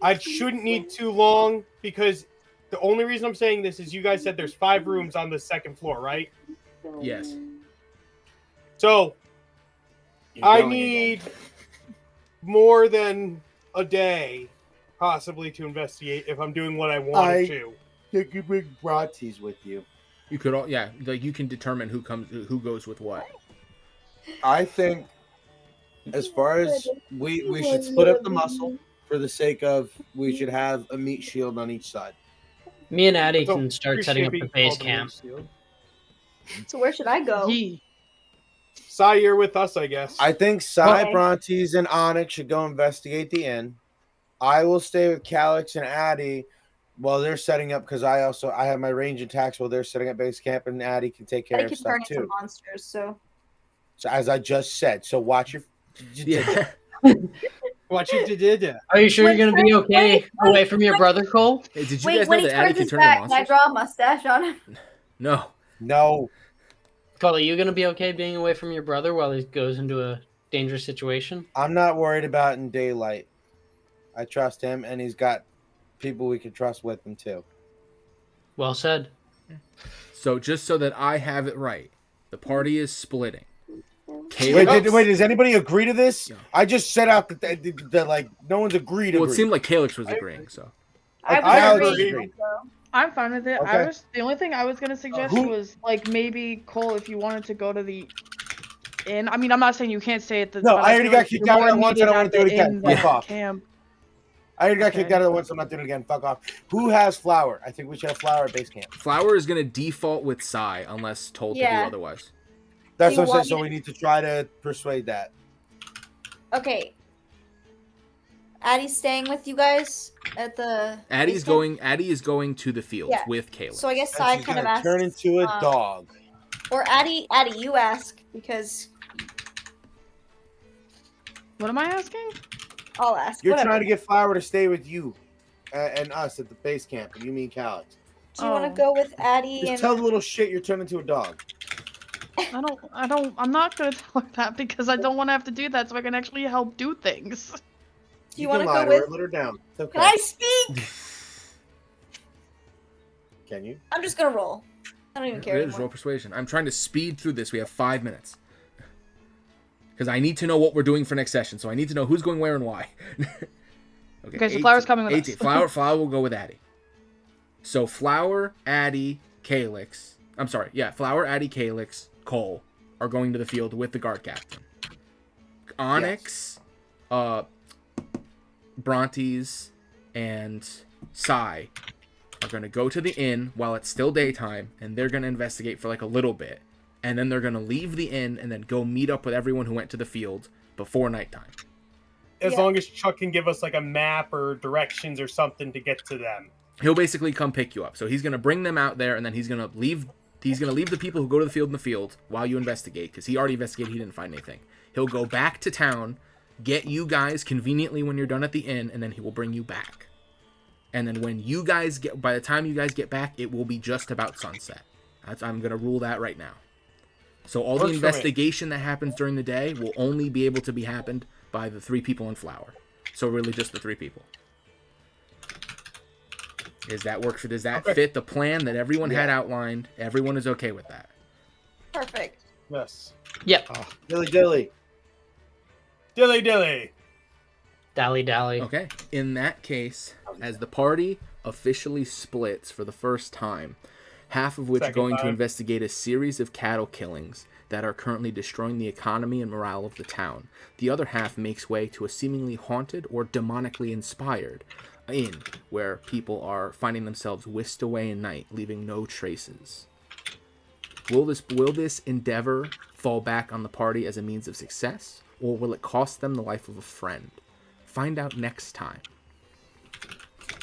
[SPEAKER 2] I shouldn't need too long because the only reason I'm saying this is you guys said there's 5 rooms on the second floor, right?
[SPEAKER 1] Yes.
[SPEAKER 2] So
[SPEAKER 3] You're
[SPEAKER 2] I
[SPEAKER 3] going
[SPEAKER 2] need
[SPEAKER 3] again.
[SPEAKER 2] more than a day, possibly, to investigate if I'm doing what I want to.
[SPEAKER 3] You can bring Bratzies with you.
[SPEAKER 1] You could all like you can determine who goes with what.
[SPEAKER 3] I think as far as we should split up the muscle for the sake of we should have a meat shield on each side.
[SPEAKER 4] Me and Addie
[SPEAKER 2] So
[SPEAKER 4] can start
[SPEAKER 2] we
[SPEAKER 4] setting
[SPEAKER 2] should
[SPEAKER 4] up
[SPEAKER 2] be
[SPEAKER 4] the base
[SPEAKER 2] called the
[SPEAKER 4] camp.
[SPEAKER 2] Shield.
[SPEAKER 5] So where should I go?
[SPEAKER 2] Sai, you're with us, I guess.
[SPEAKER 3] I think Cy,
[SPEAKER 5] Okay.
[SPEAKER 3] Brontes, and Onyx should go investigate the inn. I will stay with Calix and Addy while they're setting up because I have my range attacks while they're setting up base camp, and Addy can take care
[SPEAKER 7] They
[SPEAKER 3] of
[SPEAKER 7] can
[SPEAKER 3] stuff
[SPEAKER 7] turn into
[SPEAKER 3] too.
[SPEAKER 7] monsters, so
[SPEAKER 3] So as I just said, so watch your.
[SPEAKER 1] Yeah.
[SPEAKER 2] What you did?
[SPEAKER 4] Are you sure
[SPEAKER 7] Wait,
[SPEAKER 4] you're gonna be
[SPEAKER 7] wait,
[SPEAKER 4] okay
[SPEAKER 7] wait,
[SPEAKER 4] away from your
[SPEAKER 7] wait.
[SPEAKER 4] brother, Cole?
[SPEAKER 1] Hey, did you
[SPEAKER 7] wait,
[SPEAKER 1] guys
[SPEAKER 7] when
[SPEAKER 1] know
[SPEAKER 7] he
[SPEAKER 1] that Addy
[SPEAKER 7] turns
[SPEAKER 1] can
[SPEAKER 7] his
[SPEAKER 1] turn into
[SPEAKER 7] back, can I
[SPEAKER 1] monsters?
[SPEAKER 7] draw a mustache on him?
[SPEAKER 1] No.
[SPEAKER 3] No,
[SPEAKER 4] Cole, are you gonna be okay being away from your brother while he goes into a dangerous situation?
[SPEAKER 3] I'm not worried about in daylight. I trust him, and he's got people we can trust with him too.
[SPEAKER 4] Well said.
[SPEAKER 1] So just so that I have it right, the party is splitting.
[SPEAKER 3] Wait, does anybody agree to this?
[SPEAKER 1] No.
[SPEAKER 3] I just set out that like no one's agreed.
[SPEAKER 1] Well, it seemed like Calix was agreeing, so.
[SPEAKER 7] I
[SPEAKER 3] Alex
[SPEAKER 7] was
[SPEAKER 3] is
[SPEAKER 7] agreeing.
[SPEAKER 3] agreed.
[SPEAKER 6] I'm fine with it.
[SPEAKER 3] Okay.
[SPEAKER 6] The only thing I was gonna suggest
[SPEAKER 3] who-
[SPEAKER 6] was like maybe Cole, if you wanted to go to the inn. I mean, I'm not saying you can't stay at the.
[SPEAKER 3] No,
[SPEAKER 6] but
[SPEAKER 3] I already
[SPEAKER 6] feel
[SPEAKER 3] got
[SPEAKER 6] like
[SPEAKER 3] kicked
[SPEAKER 6] you're
[SPEAKER 3] out of
[SPEAKER 6] more
[SPEAKER 3] that once. I
[SPEAKER 6] needed
[SPEAKER 3] don't wanna
[SPEAKER 6] at
[SPEAKER 3] do it
[SPEAKER 6] the
[SPEAKER 3] again.
[SPEAKER 6] inn
[SPEAKER 3] Fuck
[SPEAKER 6] than
[SPEAKER 3] off.
[SPEAKER 6] camp.
[SPEAKER 3] I already got
[SPEAKER 6] Okay.
[SPEAKER 3] kicked out of it once. I'm not doing it again. Fuck off. Who has flour? I think we should have flour at base camp.
[SPEAKER 1] Flower is going to default with Psy unless told to do
[SPEAKER 7] Yeah.
[SPEAKER 1] otherwise.
[SPEAKER 3] That's
[SPEAKER 7] Do you
[SPEAKER 3] what I'm saying.
[SPEAKER 7] want
[SPEAKER 3] So
[SPEAKER 7] me
[SPEAKER 3] we need to try to persuade that.
[SPEAKER 7] Okay. Addie's staying with you guys at the.
[SPEAKER 1] Addy
[SPEAKER 7] base camp?
[SPEAKER 1] is going to the fields
[SPEAKER 7] Yeah.
[SPEAKER 1] with Calix.
[SPEAKER 7] So I guess
[SPEAKER 3] And
[SPEAKER 7] I
[SPEAKER 3] she's
[SPEAKER 7] kind of
[SPEAKER 3] gonna
[SPEAKER 7] asked.
[SPEAKER 3] turn into a dog.
[SPEAKER 7] Or Addie, you ask because
[SPEAKER 6] What am I asking?
[SPEAKER 7] I'll ask.
[SPEAKER 3] You're
[SPEAKER 7] Whatever.
[SPEAKER 3] trying to get flour to stay with you and us at the base camp. And you mean Calix.
[SPEAKER 7] Do you want
[SPEAKER 6] Oh.
[SPEAKER 7] to go with Addie
[SPEAKER 3] Just
[SPEAKER 7] and?
[SPEAKER 3] tell the little shit you're turning into a dog.
[SPEAKER 6] I'm not gonna tell her that because I don't want to have to do that so I can actually help do things.
[SPEAKER 7] Do you
[SPEAKER 3] can
[SPEAKER 7] want to
[SPEAKER 3] lie
[SPEAKER 7] go
[SPEAKER 3] to her,
[SPEAKER 7] with?
[SPEAKER 3] let her down. It's okay.
[SPEAKER 7] Can I speak?
[SPEAKER 3] Can you?
[SPEAKER 7] I'm just gonna roll. I don't even care
[SPEAKER 1] It is roll
[SPEAKER 7] anymore.
[SPEAKER 1] persuasion. I'm trying to speed through this. We have 5 minutes. Because I need to know what we're doing for next session. So I need to know who's going where and why.
[SPEAKER 6] Okay, so Flower's coming with
[SPEAKER 1] 18.
[SPEAKER 6] us.
[SPEAKER 1] Flower will go with Addy. So Flower, Addy, Calix. I'm sorry. Yeah, Flower, Addy, Calix, Cole are going to the field with the guard captain. Onyx, Brontes, and Psy are going to go to the inn while it's still daytime, and they're going to investigate for like a little bit. And then they're going to leave the inn and then go meet up with everyone who went to the field before nighttime.
[SPEAKER 2] As
[SPEAKER 7] Yeah.
[SPEAKER 2] long as Chuck can give us like a map or directions or something to get to them.
[SPEAKER 1] He'll basically come pick you up. So he's going to bring them out there, and then he's going to leave the people who go to the field in the field while you investigate, because he already investigated, he didn't find anything. He'll go back to town, get you guys conveniently when you're done at the inn, and then he will bring you back. And then by the time you guys get back, it will be just about sunset. I'm going to rule that right now. So all
[SPEAKER 2] Works
[SPEAKER 1] the
[SPEAKER 2] for me.
[SPEAKER 1] investigation that happens during the day will only be able to be happened by the 3 people in Flower. So really just the 3 people. Does that
[SPEAKER 2] Okay.
[SPEAKER 1] fit the plan that everyone had outlined? Everyone is okay with that.
[SPEAKER 7] Perfect.
[SPEAKER 2] Yes.
[SPEAKER 4] Yep.
[SPEAKER 3] Dilly dilly.
[SPEAKER 2] Dilly dilly.
[SPEAKER 4] Dally dally.
[SPEAKER 1] Okay. In that case, as the party officially splits for the first time, half of which are
[SPEAKER 2] Second
[SPEAKER 1] going to
[SPEAKER 2] time.
[SPEAKER 1] investigate a series of cattle killings that are currently destroying the economy and morale of the town. The other half makes way to a seemingly haunted or demonically inspired inn where people are finding themselves whisked away in night, leaving no traces. Will this endeavor fall back on the party as a means of success, or will it cost them the life of a friend? Find out next time